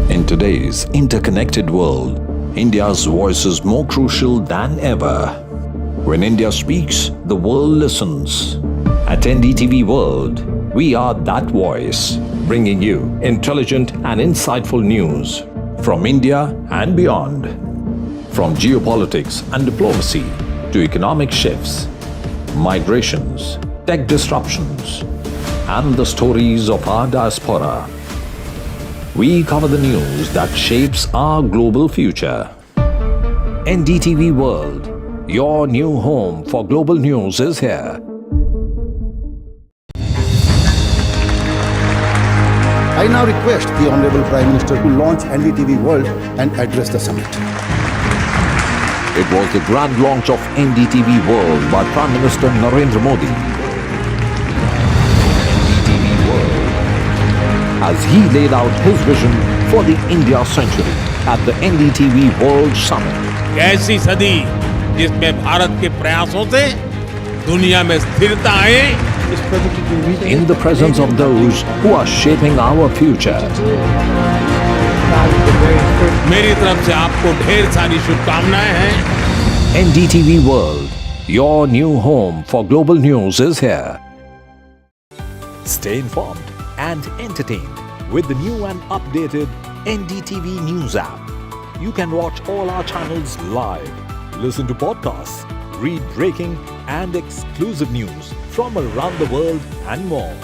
In today's interconnected world, India's voice is more crucial than ever. When India speaks, the world listens. At NDTV World, we are that voice, bringing you intelligent and insightful news from India and beyond. From geopolitics and diplomacy to economic shifts, migrations, tech disruptions, and the stories of our diaspora. We cover the news that shapes our global future. NDTV World, your new home for global news, is here. I now request the Honorable Prime Minister to launch NDTV World and address the summit. It was the grand launch of NDTV World by Prime Minister Narendra Modi. NDTV World, as he laid out his vision for the India century at the NDTV World Summit. ऐसी सदी जिसमें भारत के प्रयासों से दुनिया में स्थिरता आए. In the presence of those who are shaping our future. मेरी तरफ से आपको ढेर सारी शुभकामनाएं हैं. NDTV World, your new home for global news, is here. Stay informed and entertained with the new and updated NDTV News app. You can watch all our channels live, listen to podcasts, read breaking and exclusive news from around the world and more.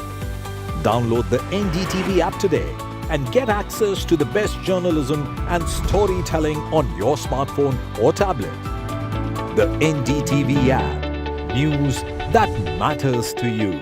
Download the NDTV app today and get access to the best journalism and storytelling on your smartphone or tablet. The NDTV app. News that matters to you.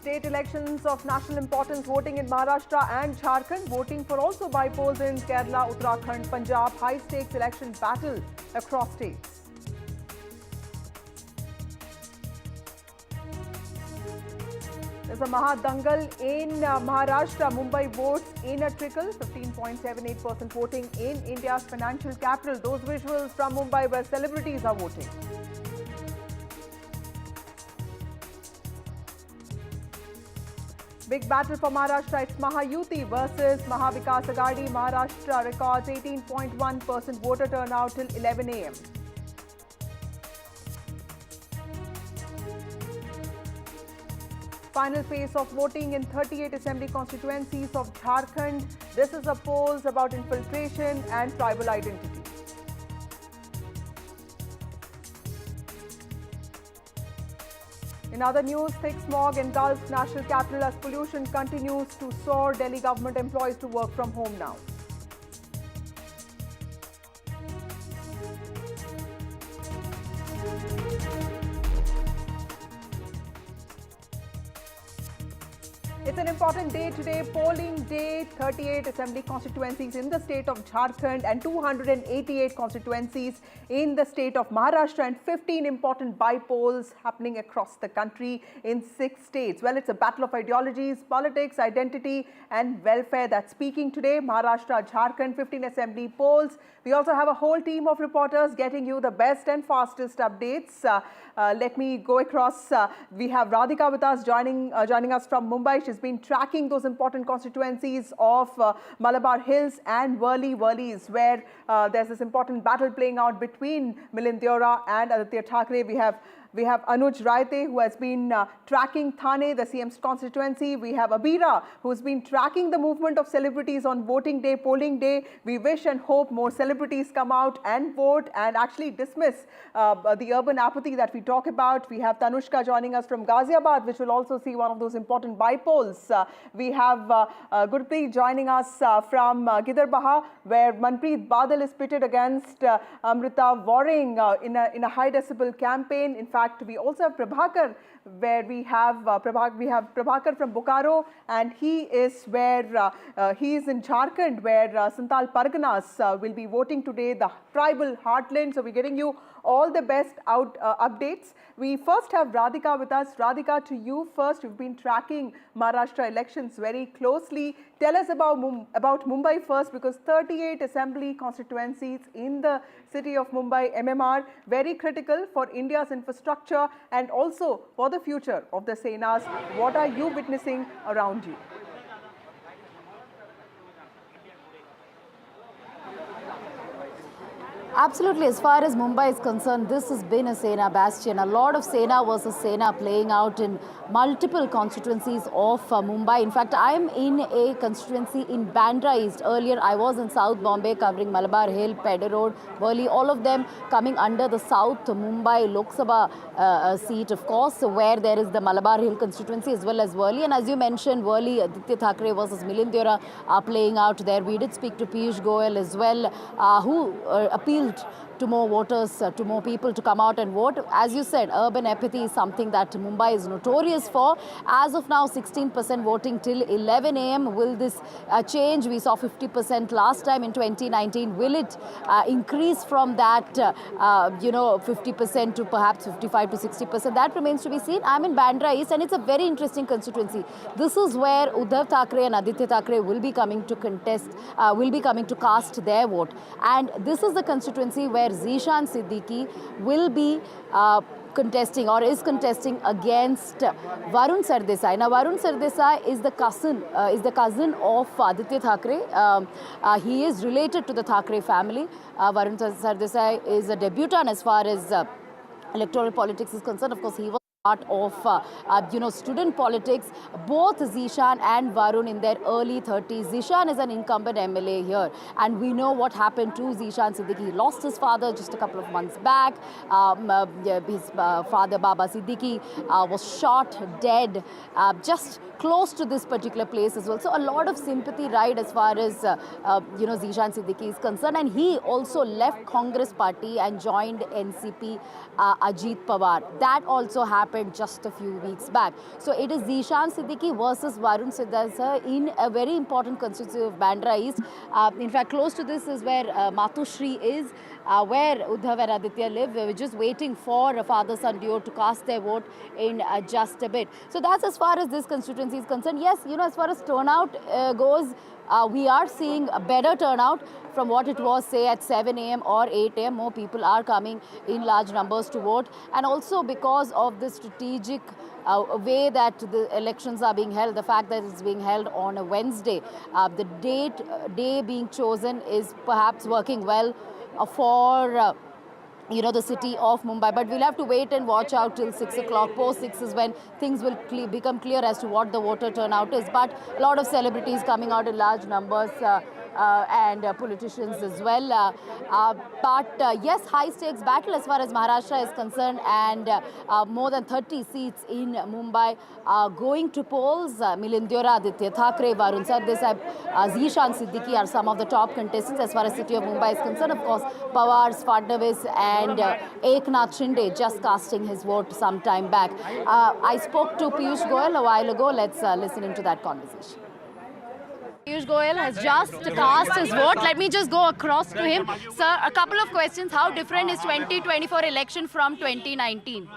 State elections of national importance voting in Maharashtra and Jharkhand. Voting for also bypolls in Kerala, Uttarakhand, Punjab. High-stakes election battle across states. There's a Maha-Dangal in Maharashtra. Mumbai votes in a trickle. 15.78% voting in India's financial capital. Those visuals from Mumbai where celebrities are voting. Big battle for Maharashtra. It's Maha-Yuti versus Maha-Vikas Aghadi. Maharashtra records 18.1% voter turnout till 11 a.m. Final phase of voting in 38 assembly constituencies of Jharkhand. This is a polls about infiltration and tribal identity. In other news, thick smog engulfs national capital as pollution continues to soar. Delhi government employees to work from home now. It's an important day today, polling day, 38 assembly constituencies in the state of Jharkhand and 288 constituencies in the state of Maharashtra and 15 important bypolls happening across the country in 6 states. Well, it's a battle of ideologies, politics, identity and welfare that's speaking today. Maharashtra, Jharkhand, 15 assembly polls. We also have a whole team of reporters getting you the best and fastest updates. Let me go across. We have Radhika with us joining us from Mumbai. She's been tracking those important constituencies of Malabar Hills and Worli. Worli is where there's this important battle playing out between Milind Deora and Aditya Thackeray. We have Anuj Raite, who has been tracking Thane, the CM's constituency. We have Abira, who's been tracking the movement of celebrities on voting day, polling day. We wish and hope more celebrities come out and vote and actually dismiss the urban apathy that we talk about. We have Tanushka joining us from Ghaziabad, which will also see one of those important bypolls. We have Gurpreet joining us from Gidarbaha, where Manpreet Badal is pitted against Amrita Waring in a high decibel campaign. In fact, we also have Prabhakar, where we have Prabhakar from Bokaro, and he is where he is in Jharkhand, where Santal Parganas will be voting today, the tribal heartland. So we're getting you all the best updates. We first have Radhika with us. Radhika, to you first. You've been tracking Maharashtra elections very closely. Tell us about Mumbai first, because 38 assembly constituencies in the city of Mumbai, MMR, very critical for India's infrastructure and also for the future of the Senas. What are you witnessing around you? Absolutely. As far as Mumbai is concerned, this has been a Sena bastion. A lot of Sena versus Sena playing out in multiple constituencies of Mumbai. In fact, I am in a constituency in Bandra East. Earlier, I was in South Bombay covering Malabar Hill, Pedder Road, Worli, all of them coming under the South Mumbai Lok Sabha seat, of course, where there is the Malabar Hill constituency as well as Worli. And as you mentioned, Worli, Aditya Thackeray versus Milind Deora are playing out there. We did speak to Piyush Goyal as well, who appealed to more voters, to more people to come out and vote. As you said, urban apathy is something that Mumbai is notorious for. As of now, 16% voting till 11 a.m. Will this change? We saw 50% last time in 2019. Will it increase from that, 50% to perhaps 55 to 60%? That remains to be seen. I'm in Bandra East, and it's a very interesting constituency. This is where Uddhav Thackeray and Aditya Thackeray will be coming to contest, will be coming to cast their vote. And this is the constituency where Zishan Siddiqui will be contesting or is contesting against Varun Sardesai. Now, Varun Sardesai is the cousin of Aditya Thackeray. He is related to the Thackeray family. Varun Sardesai is a debutant as far as electoral politics is concerned. Of course, he was part of student politics. Both Zishan and Varun in their early 30s. Zishan is an incumbent MLA here, and we know what happened to Zishan Siddiqui. He lost his father just a couple of months back. His father Baba Siddiqui was shot dead just close to this particular place as well. So a lot of sympathy, right, as far as Zishan Siddiqui is concerned. And he also left Congress party and joined NCP Ajit Pawar. That also happened just a few weeks back. So it is Zishan Siddiqui versus Varun Siddhasar in a very important constituency of Bandra East. In fact, close to this is where Matushri is, where Uddhav and Aditya live. We're just waiting for a father-son duo to cast their vote in just a bit. So that's as far as this constituency is concerned. Yes, as far as turnout goes, we are seeing a better turnout from what it was, say, at 7 a.m. or 8 a.m. More people are coming in large numbers to vote. And also because of the strategic way that the elections are being held, the fact that it's being held on a Wednesday, the day being chosen is perhaps working well for the city of Mumbai. But we'll have to wait and watch out till 6 o'clock. Post 6 is when things will become clear as to what the voter turnout is. But a lot of celebrities coming out in large numbers and politicians as well. Yes, high-stakes battle as far as Maharashtra is concerned, and more than 30 seats in Mumbai going to polls. Milindyora Aditya, Thackeray, Varun Siddhasar, Zishan Siddiqui are some of the top contestants as far as city of Mumbai is concerned. Of course, Pawar's Fadnavis and Eknath Shinde just casting his vote some time back. I spoke to Piyush Goyal a while ago. Let's listen into that conversation. Piyush Goyal has just cast his vote. Let me just go across to him. Sir, a couple of questions. How different is 2024 election from 2019?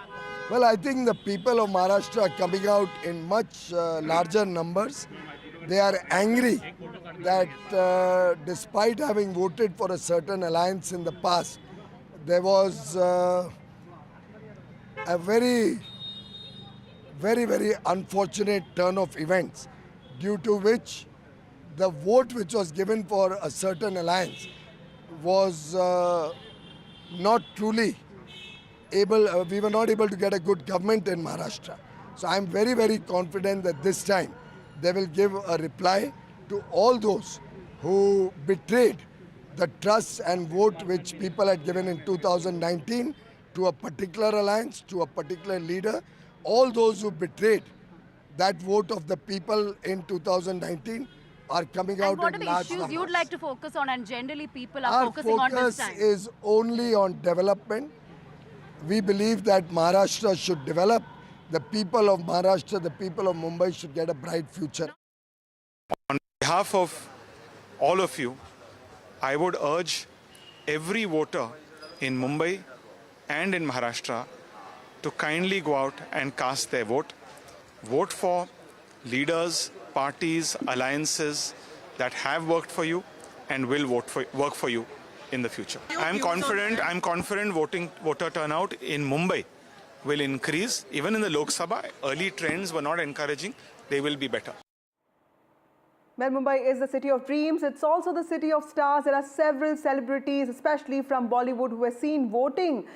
Well, I think the people of Maharashtra are coming out in much larger numbers. They are angry that despite having voted for a certain alliance in the past, there was a very, very unfortunate turn of events, due to which the vote which was given for a certain alliance was not truly able, we were not able to get a good government in Maharashtra. So I'm very, very confident that this time they will give a reply to all those who betrayed the trust and vote which people had given in 2019 to a particular alliance, to a particular leader. All those who betrayed that vote of the people in 2019 are coming out in large numbers. What are the issues you'd like to focus on, and generally people are focusing on this time? Our focus is only on development. We believe that Maharashtra should develop. The people of Maharashtra, the people of Mumbai should get a bright future. On behalf of all of you, I would urge every voter in Mumbai and in Maharashtra to kindly go out and cast their vote. Vote for leaders, parties, alliances that have worked for you and will work for you in the future. I'm confident voter turnout in Mumbai will increase. Even in the Lok Sabha, early trends were not encouraging. They will be better. Well, Mumbai is the city of dreams. It's also the city of stars. There are several celebrities, especially from Bollywood, who were seen voting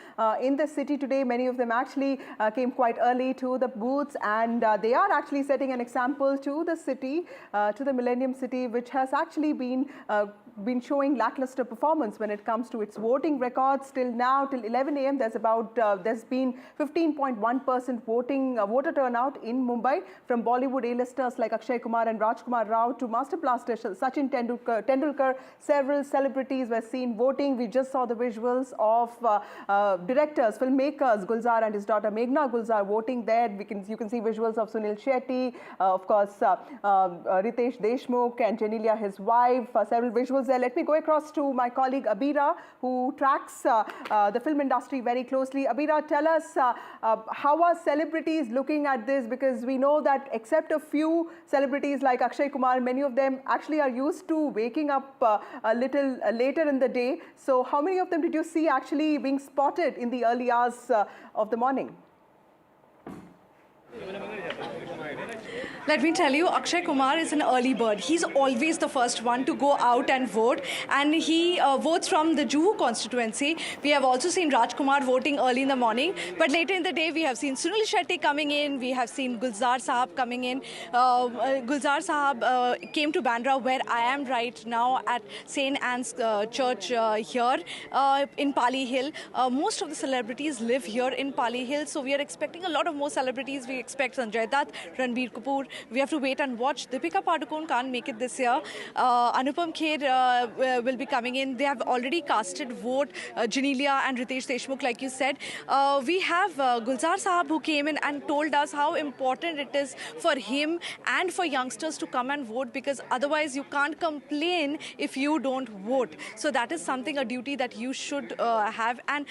in the city today. Many of them actually came quite early to the booths, and they are actually setting an example to the city, to the Millennium City, which has actually been showing lackluster performance when it comes to its voting records. Till now, till 11 a.m., there's been 15.1% voter turnout in Mumbai, from Bollywood A-listers like Akshay Kumar and Rajkumar Rao to Master Blaster Sachin Tendulkar. Several celebrities were seen voting. We just saw the visuals of directors, filmmakers, Gulzar and his daughter Meghna Gulzar voting there. You can see visuals of Sunil Shetty, of course, Ritesh Deshmukh and Genelia, his wife. Several visuals there. Let me go across to my colleague Abira, who tracks the film industry very closely. Abira, tell us, how are celebrities looking at this? Because we know that except a few celebrities like Akshay Kumar, many of them actually are used to waking up a little later in the day. So how many of them did you see actually being spotted in the early hours of the morning? Let me tell you, Akshay Kumar is an early bird. He's always the first one to go out and vote, and he votes from the Juhu constituency. We have also seen Raj Kumar voting early in the morning, but later in the day we have seen Sunil Shetty coming in, we have seen Gulzar Sahab coming in. Gulzar Sahab came to Bandra, where I am right now at St. Anne's Church here in Pali Hill. Most of the celebrities live here in Pali Hill, so we are expecting a lot of more celebrities. We expect Sanjay Dutt, Ranbir Kapoor. We have to wait and watch. Deepika Padukone can't make it this year. Anupam Kher will be coming in. They have already casted vote. Janelia and Ritesh Deshmukh, like you said. We have Gulzar Sahab, who came in and told us how important it is for him and for youngsters to come and vote, because otherwise you can't complain if you don't vote. So that is something, a duty that you should have. And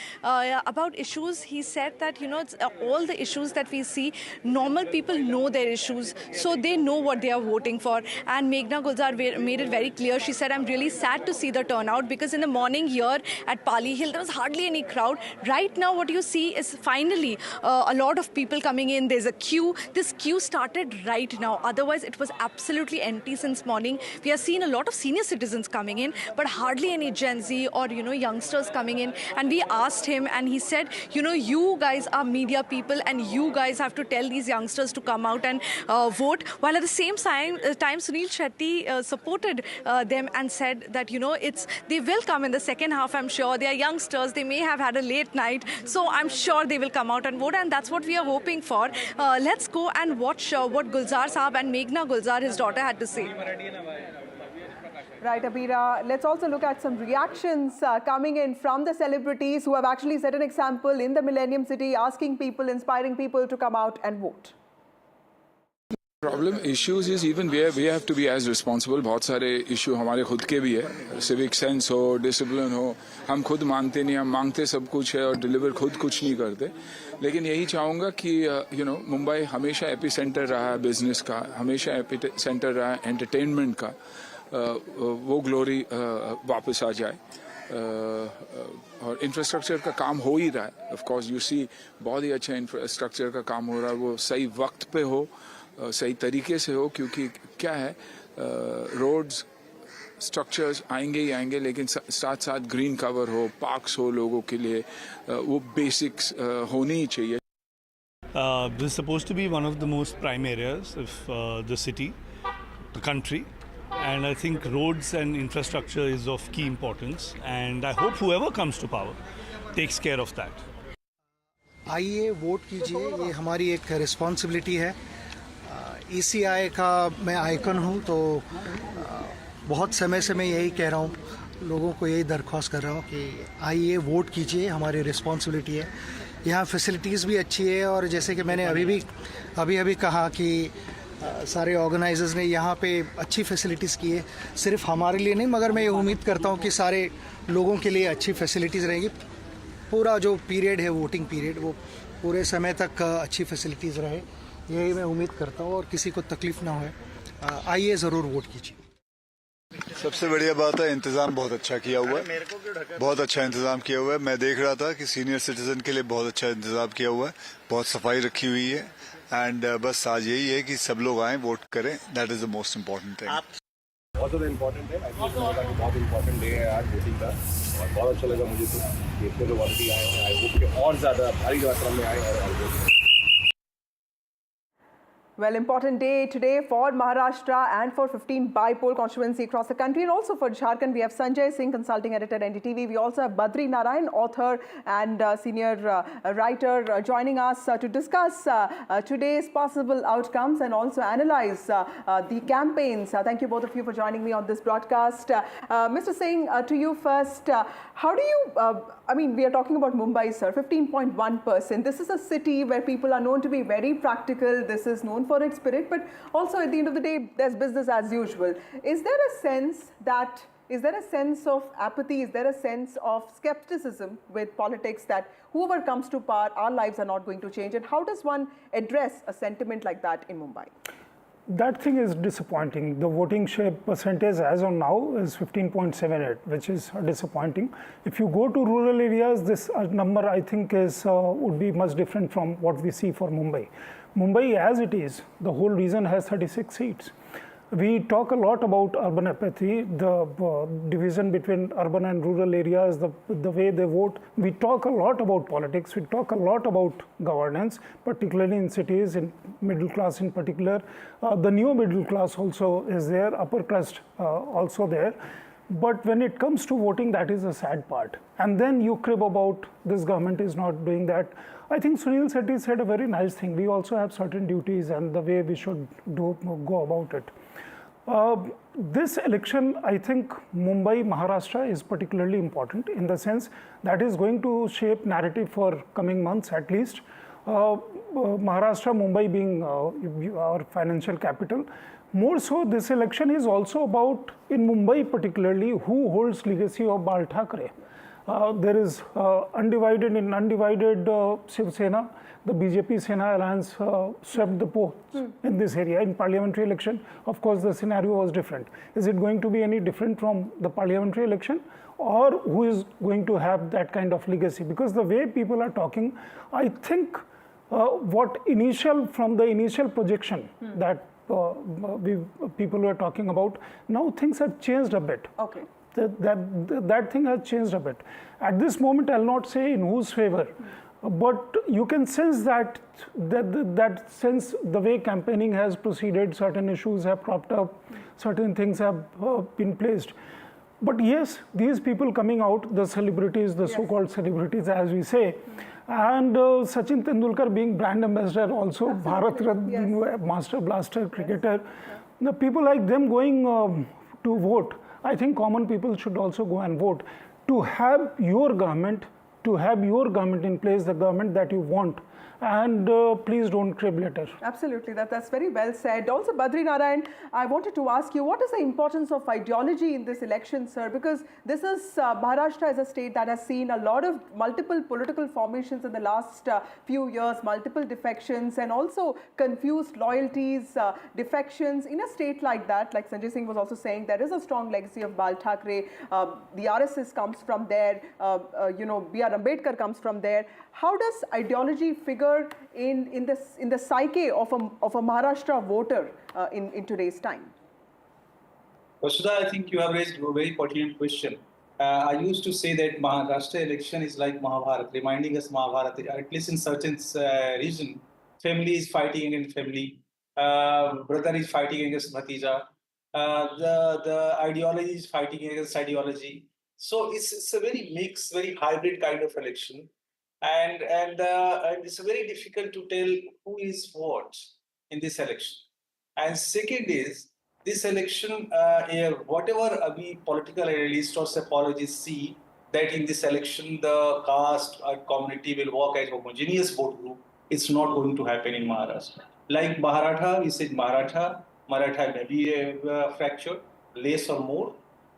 about issues, he said that, you know, it's, all the issues that we see, normal people know their issues. So they know what they are voting for. And Meghna Gulzar made it very clear. She said, I'm really sad to see the turnout, because in the morning here at Pali Hill, there was hardly any crowd. Right now, what you see is finally a lot of people coming in. There's a queue. This queue started right now. Otherwise, it was absolutely empty since morning. We have seen a lot of senior citizens coming in, but hardly any Gen Z or, you know, youngsters coming in. And we asked him, and he said, you know, you guys are media people, and you guys have to tell these youngsters to come out and vote. While at the same time Sunil Shetty supported them and said that, you know, they will come in the second half, I'm sure. They are youngsters. They may have had a late night. So I'm sure they will come out and vote, and that's what we are hoping for. Let's go and watch what Gulzar Sahab and Meghna Gulzar, his daughter, had to say. Right, Abira. Let's also look at some reactions coming in from the celebrities who have actually set an example in the Millennium City, asking people, inspiring people to come out and vote. Problem issues is even we have to be as responsible. बहुत सारे issue हमारे खुद के भी है. Civic sense हो, discipline हो. हम खुद मानते नहीं, हम मांगते सब कुछ है और deliver खुद कुछ नहीं करते. लेकिन यही चाहूँगा कि you know मुंबई हमेशा epicenter रहा है business का, हमेशा epicenter रहा है entertainment का. वो glory वापस आ जाए. और इंफ्रास्ट्रक्चर का काम हो ही रहा है. Of course you see बहुत ही अच्छा इंफ्रास्ट्रक्चर का काम हो रहा है. वो सही वक्त पे हो, सही तरीके से हो, क्योंकि क्या है रोड्स स्ट्रक्चर्स आएंगे ही आएंगे, लेकिन साथ साथ ग्रीन कवर हो, पार्क्स हो लोगों के लिए, वो बेसिक्स होनी ही चाहिए. This is supposed to be one of the most prime areas of the city, the country, and I think roads and infrastructure is of key importance, and I hope whoever comes to power takes care of that. आइए vote कीजिए, ये हमारी एक responsibility है. ECI का मैं icon हूँ, तो बहुत समय से मैं यही कह रहा हूँ, लोगों को यही दरख्वास्त कर रहा हूँ कि आइए वोट कीजिए, हमारी रिस्पॉन्सिबिलिटी है. यहाँ फैसिलिटीज़ भी अच्छी है, और जैसे कि मैंने अभी कहा कि सारे ऑर्गेनाइजर्स ने यहाँ पे अच्छी फैसिलिटीज़ की है. सिर्फ हमारे लिए नहीं, मगर मैं ये उम्मीद करता हूँ कि सारे लोगों के लिए अच्छी फैसिलिटीज़ रहेंगी. पूरा जो पीरियड है, वोटिंग पीरियड, वो पूरे समय तक अच्छी फैसिलिटीज़ रहे, यही मैं उम्मीद करता हूँ, और किसी को तकलीफ ना होए. आइए ज़रूर वोट कीजिए. सबसे बढ़िया बात है, इंतज़ाम बहुत अच्छा किया हुआ है, बहुत अच्छा इंतज़ाम किया हुआ है. मैं देख रहा था कि सीनियर सिटीजन के लिए बहुत अच्छा इंतज़ाम किया हुआ है, बहुत सफाई रखी हुई है. एंड बस आज यही है कि सब लोग आएँ, वोट करें. That is the most important thing. बहुत ज़्यादा इम्पोर्टेंट है. बहुत इम्पोर्टेंट डे है आज वोटिंग का, और बहुत अच्छा लगा मुझे तो देखने को ऑलरेडी आए हैं. आई होप कि और ज़्यादा भारी मात्रा में आए और Well, important day today for Maharashtra and for 15 Bypoll controversy across the country, and also for Jharkhand. We have Sanjay Singh, consulting editor at NDTV. We also have Badri Narayan, author and senior writer, joining us to discuss today's possible outcomes and also analyze the campaigns. Thank you both of you for joining me on this broadcast. Mr. Singh, to you first. How do you, I mean, we are talking about Mumbai, sir, 15.1%. This is a city where people are known to be very practical. This is known for its spirit, but also at the end of the day, there's business as usual. Is there a sense of apathy? Is there a sense of skepticism with politics that whoever comes to power, our lives are not going to change? And how does one address a sentiment like that in Mumbai? That thing is disappointing. The voting share percentage as of now is 15.78, which is disappointing. If you go to rural areas, this number I think is would be much different from what we see for Mumbai. Mumbai as it is, the whole region has 36 seats. We talk a lot about urban apathy, the division between urban and rural areas, the way they vote. We talk a lot about politics. We talk a lot about governance, particularly in cities, in middle class in particular. The new middle class also is there, upper crust also there. But when it comes to voting, that is a sad part. And then you crib about this government is not doing that. I think Sunil Sethi said a very nice thing. We also have certain duties and the way we should go about it. This election, I think Mumbai, Maharashtra is particularly important in the sense that is going to shape narrative for coming months at least. Maharashtra, Mumbai being our financial capital. More so, this election is also about, in Mumbai particularly, who holds legacy of Bal Thackeray. There is undivided Shiv Sena. The BJP-Sena alliance swept the polls in this area. In parliamentary election, of course, the scenario was different. Is it going to be any different from the parliamentary election? Or who is going to have that kind of legacy? Because the way people are talking, I think from the initial projection that people were talking about, now things have changed a bit. Okay. That thing has changed a bit. At this moment, I'll not say in whose favor, but you can sense that sense the way campaigning has proceeded, certain issues have cropped up, certain things have been placed. But yes, these people coming out, the celebrities, the so-called celebrities, as we say, and Sachin Tendulkar being brand ambassador also, Bharat Ratna, master blaster cricketer, the people like them going to vote. I think common people should also go and vote to have your government in place, the government that you want. And please don't crib later. Absolutely, that's very well said. Also, Badri Narayan, I wanted to ask you, what is the importance of ideology in this election, sir? Because this is Maharashtra is a state that has seen a lot of multiple political formations in the last few years, multiple defections, and also confused loyalties, defections. In a state like that, like Sanjay Singh was also saying, there is a strong legacy of Bal Thackeray. The RSS comes from there. B.R. Ambedkar comes from there. How does ideology figure in the psyche of a Maharashtra voter in today's time? Vasudha, I think you have raised a very pertinent question. I used to say that Maharashtra election is like Mahabharata, reminding us Mahabharata. At least in certain region, family is fighting against family, brother is fighting against Bhatija, the ideology is fighting against ideology. So it's a very mixed, very hybrid kind of election. And it's very difficult to tell who is what in this election. And second is, this election, whatever we political analysts or psychologists see, that in this election the caste or community will work as a homogeneous vote group, it's not going to happen in Maharashtra. Like Maratha, we said Maratha may be fractured, less or more.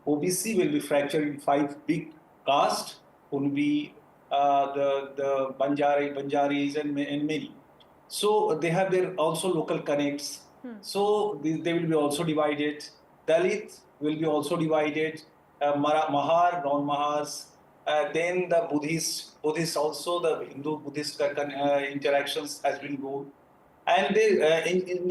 OBC will be fractured in 5 big castes, will be the Banjaris and many. So they have their also local connects. So they will be also divided. Dalit will be also divided. Mahar, non-Mahars. Then the Buddhists also, the Hindu-Buddhist interactions has been good. And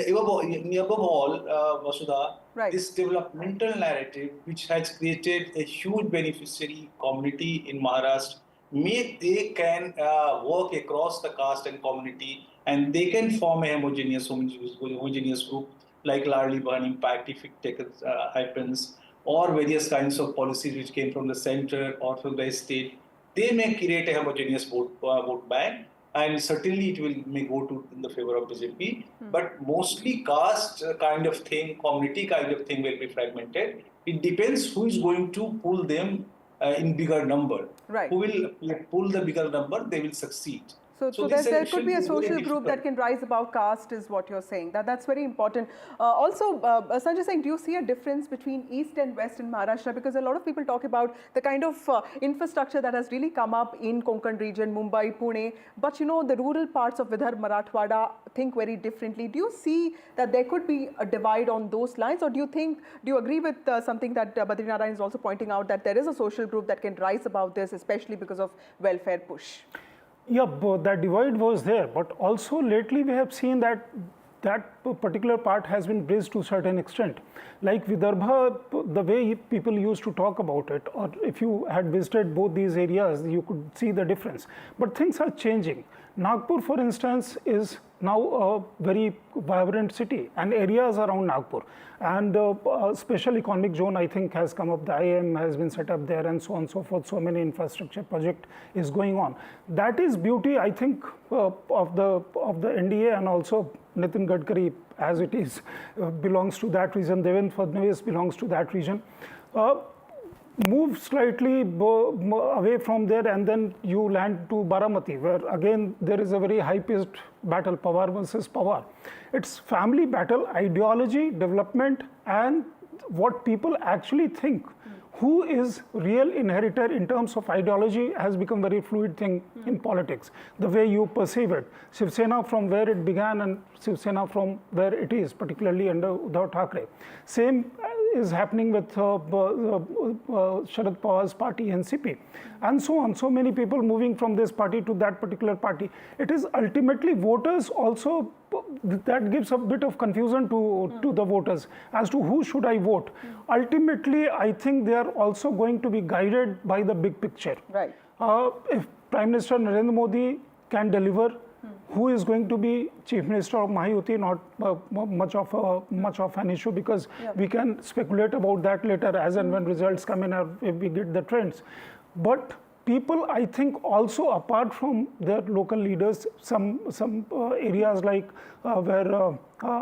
above all, Vasudha, this developmental narrative, which has created a huge beneficiary community in Maharashtra, they can work across the caste and community, and they can form a homogeneous group, like Larli Burn impact, if it happens, or various kinds of policies which came from the center or from the state. They may create a homogeneous vote bank, and certainly it may go in the favor of BJP. But mostly caste kind of thing, community kind of thing will be fragmented. It depends who is going to pull them in bigger number. Right. Who will pull the bigger number, they will succeed. So there could be a social group that can rise above caste, is what you're saying. That's very important. Also, Sanjay Singh, do you see a difference between East and West in Maharashtra? Because a lot of people talk about the kind of infrastructure that has really come up in Konkan region, Mumbai, Pune. But the rural parts of Vidarbha, Marathwada think very differently. Do you see that there could be a divide on those lines? Or do you agree with something that Badri Narayan is also pointing out, that there is a social group that can rise above this, especially because of welfare push? Yeah, but that divide was there, but also lately we have seen that particular part has been bridged to a certain extent. Like Vidarbha, the way people used to talk about it, or if you had visited both these areas, you could see the difference. But things are changing. Nagpur, for instance, is now a very vibrant city, and areas around Nagpur. And a special economic zone, I think, has come up. The IIM has been set up there, and so on and so forth. So many infrastructure project is going on. That is beauty, I think, of the NDA, and also Nitin Gadkari, as it is, belongs to that region. Devendra Fadnavis belongs to that region. Move slightly away from there, and then you land to Baramati, where again there is a very high-paced battle, power versus power. It's family battle, ideology, development, and what people actually think. Who is real inheritor in terms of ideology has become very fluid thing in politics. The way you perceive it. Shiv Sena from where it began and Shiv Sena from where it is, particularly under Uddhav Thackeray. Same is happening with Sharad Pawar's party, NCP, and so on. So many people moving from this party to that particular party. It is ultimately voters also, that gives a bit of confusion to the voters as to who should I vote. Ultimately, I think they are also going to be guided by the big picture. Right. If Prime Minister Narendra Modi can deliver, who is going to be Chief Minister of Maha-Yuti, not much of an issue, because we can speculate about that later as and when results come in, or if we get the trends. But people, I think, also apart from their local leaders, some areas like where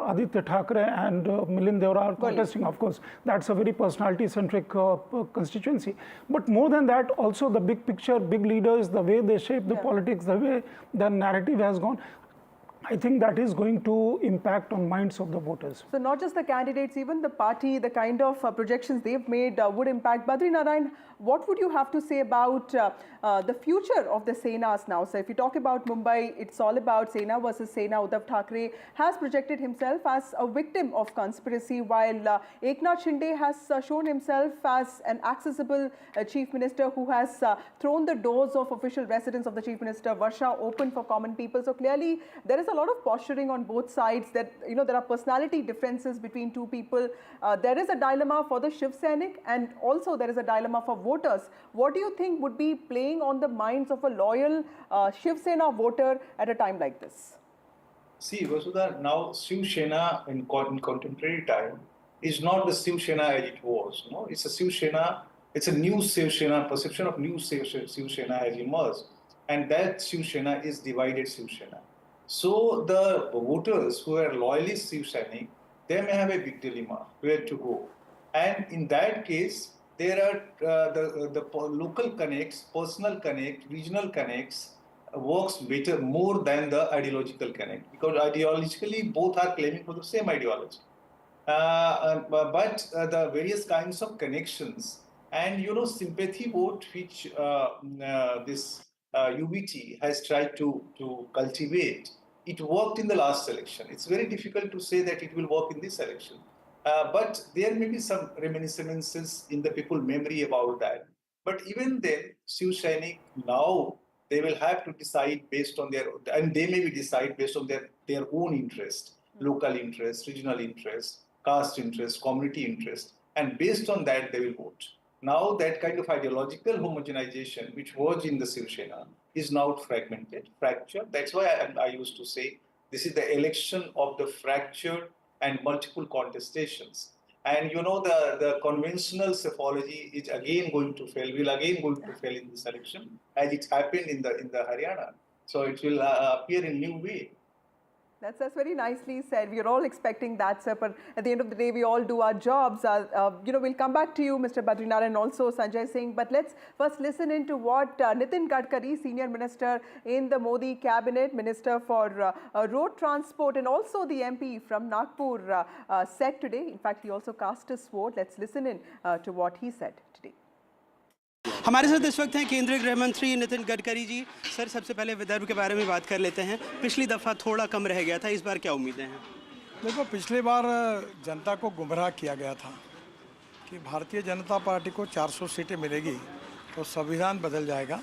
Aditya Thackeray and Milind Deora are contesting, of course, that's a very personality-centric constituency. But more than that, also the big picture, big leaders, the way they shape the politics, the way the narrative has gone, I think that is going to impact on minds of the voters. So not just the candidates, even the party, the kind of projections they've made would impact. Badri Narayan, what would you have to say about the future of the Senas now? So if you talk about Mumbai, it's all about Sena versus Sena. Uddhav Thackeray has projected himself as a victim of conspiracy, while Eknath Shinde has shown himself as an accessible chief minister who has thrown the doors of official residence of the chief minister, Varsha, open for common people. So clearly there is a lot of posturing on both sides, that there are personality differences between two people. There is a dilemma for the Shiv Sainik, and also there is a dilemma for voters. What do you think would be playing on the minds of a loyal Shiv Sena voter at a time like this? See, Vasudha, now Shiv Sena in contemporary time is not the Shiv Sena as it was. No, it's a Shiv Sena. It's a new Shiv Sena, perception of new Shiv Sena has emerged, and that Shiv Sena is divided Shiv Sena. So the voters who are loyalist Shiv Sainik, they may have a big dilemma where to go. And in that case, there are the local connects, personal connect, regional connects works better more than the ideological connect, because ideologically both are claiming for the same ideology. But the various kinds of connections and sympathy vote which this UBT has tried to cultivate, it worked in the last election. It's very difficult to say that it will work in this election. But there may be some reminiscences in the people's memory about that. But even then, Shiv Sainik now, they will have to decide based on their, and they maybe decide based on their own interest, local interest, regional interest, caste interest, community interest, and based on that they will vote. Now that kind of ideological homogenization which was in the Shiv Sena is now fragmented, fractured. That's why I used to say this is the election of the fractured and multiple contestations. And the conventional psephology is again going to fail, will again going to fail in this election, as it happened in the Haryana. So it will appear in new way. That's very nicely said. We are all expecting that, sir. But at the end of the day, we all do our jobs. We'll come back to you, Mr. Badri Narayan, and also Sanjay Singh. But let's first listen into what Nitin Gadkari, Senior Minister in the Modi Cabinet, Minister for Road Transport, and also the MP from Nagpur said today. In fact, he also cast his vote. Let's listen in to what he said today. हमारे साथ इस वक्त हैं केंद्रीय गृह मंत्री Nitin Gadkari ji. Sir, सबसे पहले विदर्भ के बारे में बात कर लेते हैं। पिछली दफ़ा थोड़ा कम रह गया था, इस बार क्या उम्मीदें हैं? देखो, पिछली बार जनता को गुमराह किया गया था कि भारतीय जनता पार्टी को 400 सीटें मिलेगी तो संविधान बदल जाएगा।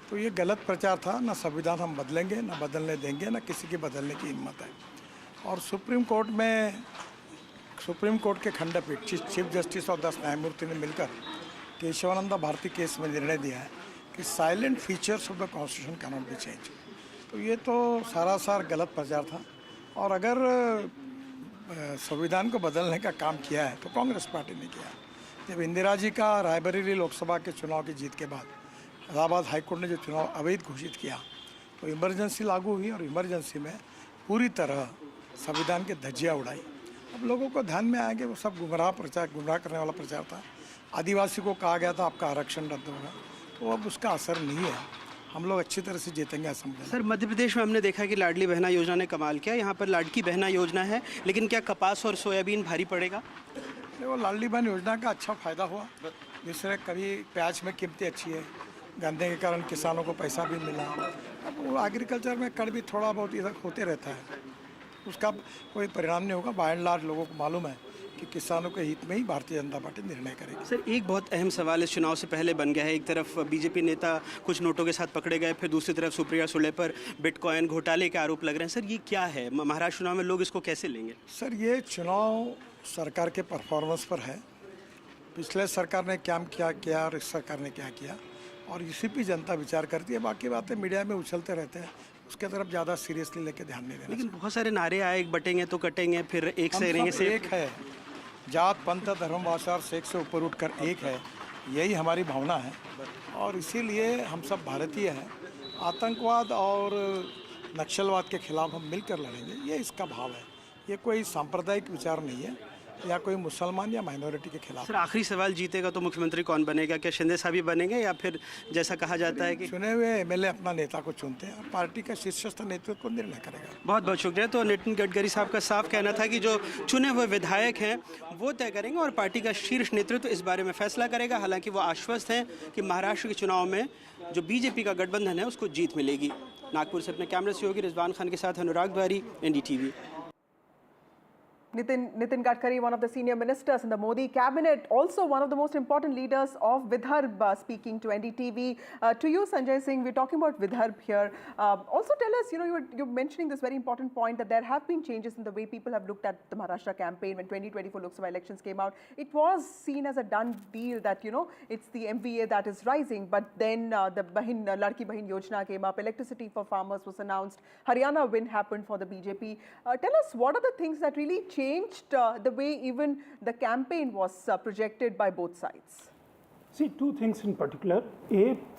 तो ये गलत प्रचार था। ना संविधान हम बदलेंगे, ना बदलने देंगे, ना किसी की बदलने की हिम्मत है। और सुप्रीम कोर्ट के खंडपीठ चीफ जस्टिस और 10 न्यायमूर्ति ने मिलकर केशवानंद भारती केस में निर्णय दिया है कि salient features of the constitution can not be change. तो ये तो सारासार गलत प्रचार था। और अगर संविधान को बदलने का काम किया है तो कांग्रेस पार्टी ने किया। जब इंदिरा जी का रायबरेली लोकसभा के चुनाव की जीत के बाद इलाहाबाद हाईकोर्ट ने जो चुनाव अवैध घोषित किया तो इमरजेंसी लागू हुई और इमरजेंसी में पूरी तरह संविधान की धज्जियाँ उड़ाई। अब लोगों को ध्यान में आया कि वो सब गुमराह करने वाला प्रचार था। आदिवासी को कहा गया था आपका आरक्षण रद्द होगा, तो अब उसका असर नहीं है। हम लोग अच्छी तरह से जीतेंगे असम्बली। सर, मध्य प्रदेश में हमने देखा कि लाडली बहना योजना ने कमाल किया। यहाँ पर लाडकी बहना योजना है, लेकिन क्या कपास और सोयाबीन भारी पड़ेगा? वो लाडली बहन योजना का अच्छा फ़ायदा हुआ, जिससे कभी प्याज में कीमतें अच्छी है, गंदे के कारण किसानों को पैसा भी मिला। अब वो एग्रीकल्चर में कर भी थोड़ा बहुत इधर होते रहता है, उसका कोई परिणाम नहीं होगा। बाय एंड लार्ज लोगों को मालूम है कि किसानों के हित में ही भारतीय जनता पार्टी निर्णय करेगी। सर, एक बहुत अहम सवाल इस चुनाव से पहले बन गया है। एक तरफ बीजेपी नेता कुछ नोटों के साथ पकड़े गए, फिर दूसरी तरफ सुप्रिया सुले पर बिटकॉइन घोटाले के आरोप लग रहे हैं। सर, ये क्या है? महाराष्ट्र चुनाव में लोग इसको कैसे लेंगे? सर, ये चुनाव सरकार के परफॉर्मेंस पर है। पिछले सरकार ने क्या किया और इस सरकार ने क्या किया, और इसी पे जनता विचार करती है। बाकी बातें मीडिया में उछलते रहते हैं, उसके तरफ ज़्यादा सीरियसली लेके ध्यान नहीं देना। लेकिन बहुत सारे नारे आए, बटेंगे तो कटेंगे, फिर एक से रहेंगे से एक है। जात पंथ धर्म भाषा और सेक्स से ऊपर उठकर एक है, यही हमारी भावना है। और इसीलिए हम सब भारतीय हैं। आतंकवाद और नक्सलवाद के खिलाफ हम मिलकर लड़ेंगे, ये इसका भाव है। ये कोई सांप्रदायिक विचार नहीं है या कोई मुसलमान या माइनॉरिटी के खिलाफ। सर, आखिरी सवाल, जीतेगा तो मुख्यमंत्री कौन बनेगा? क्या शिंदे साहब ही बनेंगे या फिर जैसा कहा जाता है कि चुने हुए एमएलए अपना नेता को चुनते हैं और पार्टी का शीर्षस्थ नेतृत्व को निर्णय करेगा? बहुत बहुत शुक्रिया। तो नितिन गडकरी साहब का साफ कहना था कि जो चुने हुए विधायक हैं वो तय करेंगे और पार्टी का शीर्ष नेतृत्व इस बारे में फैसला करेगा। हालांकि वो आश्वस्त हैं कि महाराष्ट्र के चुनाव में जो बीजेपी का गठबंधन है उसको जीत मिलेगी। नागपुर से अपने कैमरे सहयोगी रिजवान खान के साथ अनुराग द्वारी, NDTV। Nitin Gadkari, one of the senior ministers in the Modi cabinet, also one of the most important leaders of Vidarbh, speaking to NDTV. To you, Sanjay Singh, we're talking about Vidarbh here. Also tell us, you're mentioning this very important point that there have been changes in the way people have looked at the Maharashtra campaign. When 2024 Lok Sabha elections came out, it was seen as a done deal that, it's the MVA that is rising. But then the Ladki Bahin Yojana came up, electricity for farmers was announced, Haryana win happened for the BJP. Tell us, what are the things that really changed the way even the campaign was projected by both sides? See, two things in particular.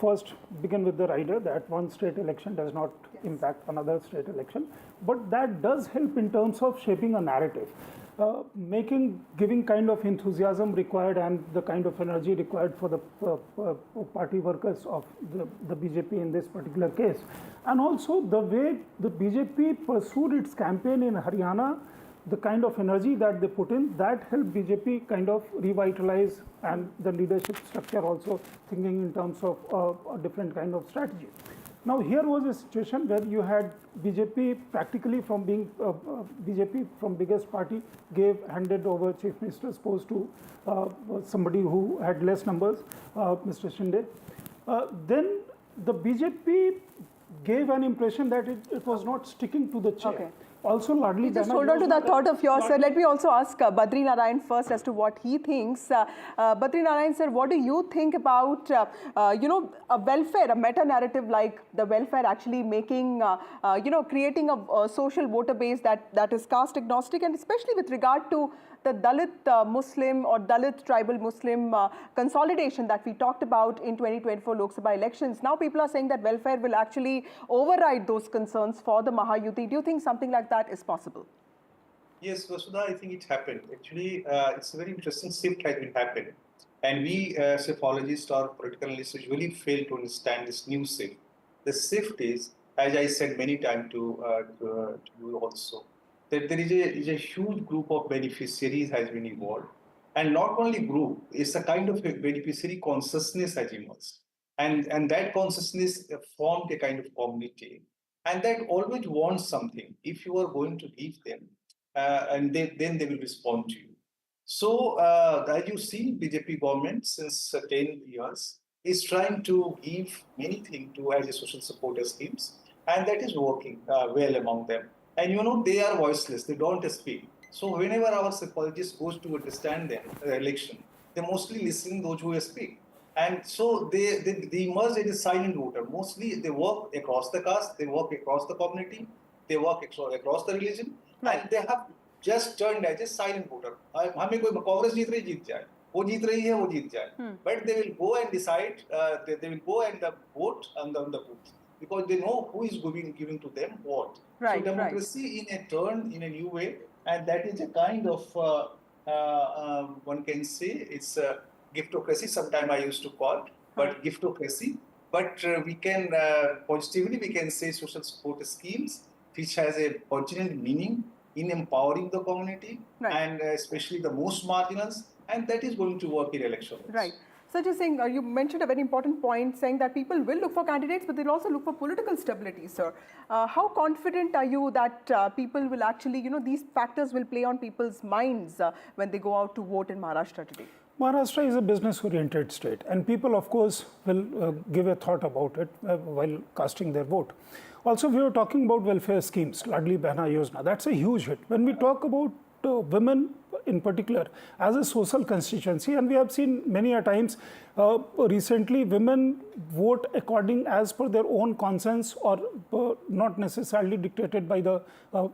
First, begin with the rider that one state election does not impact another state election, but that does help in terms of shaping a narrative, giving kind of enthusiasm required and the kind of energy required for the party workers of the BJP in this particular case. And also the way the BJP pursued its campaign in Haryana, the kind of energy that they put in, that helped BJP kind of revitalize, and the leadership structure also thinking in terms of a different kind of strategy. Now here was a situation where you had BJP practically from being BJP from biggest party handed over chief minister's post to somebody who had less numbers, Mr. Shinde. Then the BJP gave an impression that it was not sticking to the chair. Okay. Also, Ladli just hold on to that thought of yours, sir. Let me also ask Badri Narayan first as to what he thinks. Badri Narayan, sir, what do you think about, a welfare, a meta-narrative like the welfare actually making, creating a social voter base that is caste agnostic, and especially with regard to the Dalit Muslim or Dalit tribal Muslim consolidation that we talked about in 2024 Lok Sabha elections. Now people are saying that welfare will actually override those concerns for the Mahayuti. Do you think something like that is possible? Yes, Vasudha, I think it happened. Actually, it's a very interesting shift has been happened. And we, as apologists or political analysts, usually fail to understand this new shift. The shift is, as I said many times to you also, that there is a huge group of beneficiaries has been evolved. And not only group, it's a kind of a beneficiary consciousness has emerged. And that consciousness formed a kind of community. And that always wants something. If you are going to give them, and then they will respond to you. So, as you see, BJP government since 10 years is trying to give many things to as a social supporter schemes, and that is working well among them. And you know, they are voiceless, they don't speak. So whenever our psychologists goes to understand them, election, they mostly listen those who speak. And so they emerge as a silent voter. Mostly they work across the caste, they work across the community, they work across the religion, and they have just turned as a silent voter. हमें कोई कांग्रेस जीत रही जीत जाए, वो जीत रही है वो जीत जाए. But they will go and decide, they will go and vote on the booth because they know who is giving to them what. Right, so democracy in a turn in a new way, and that is a kind of one can say it's a giftocracy. Sometime I used to call, but giftocracy. But we can positively we can say social support schemes, which has a pertinent meaning in empowering the community and especially the most marginals, and that is going to work in elections. Right. So just saying, you mentioned a very important point, saying that people will look for candidates, but they'll also look for political stability, sir. How confident are you that people will actually, you know, these factors will play on people's minds when they go out to vote in Maharashtra today? Maharashtra is a business-oriented state, and people, of course, will give a thought about it while casting their vote. Also, we were talking about welfare schemes, Ladli Behna Yojana. That's a huge hit. When we talk about women in particular as a social constituency, and we have seen many a times recently women vote according as per their own conscience or not necessarily dictated by the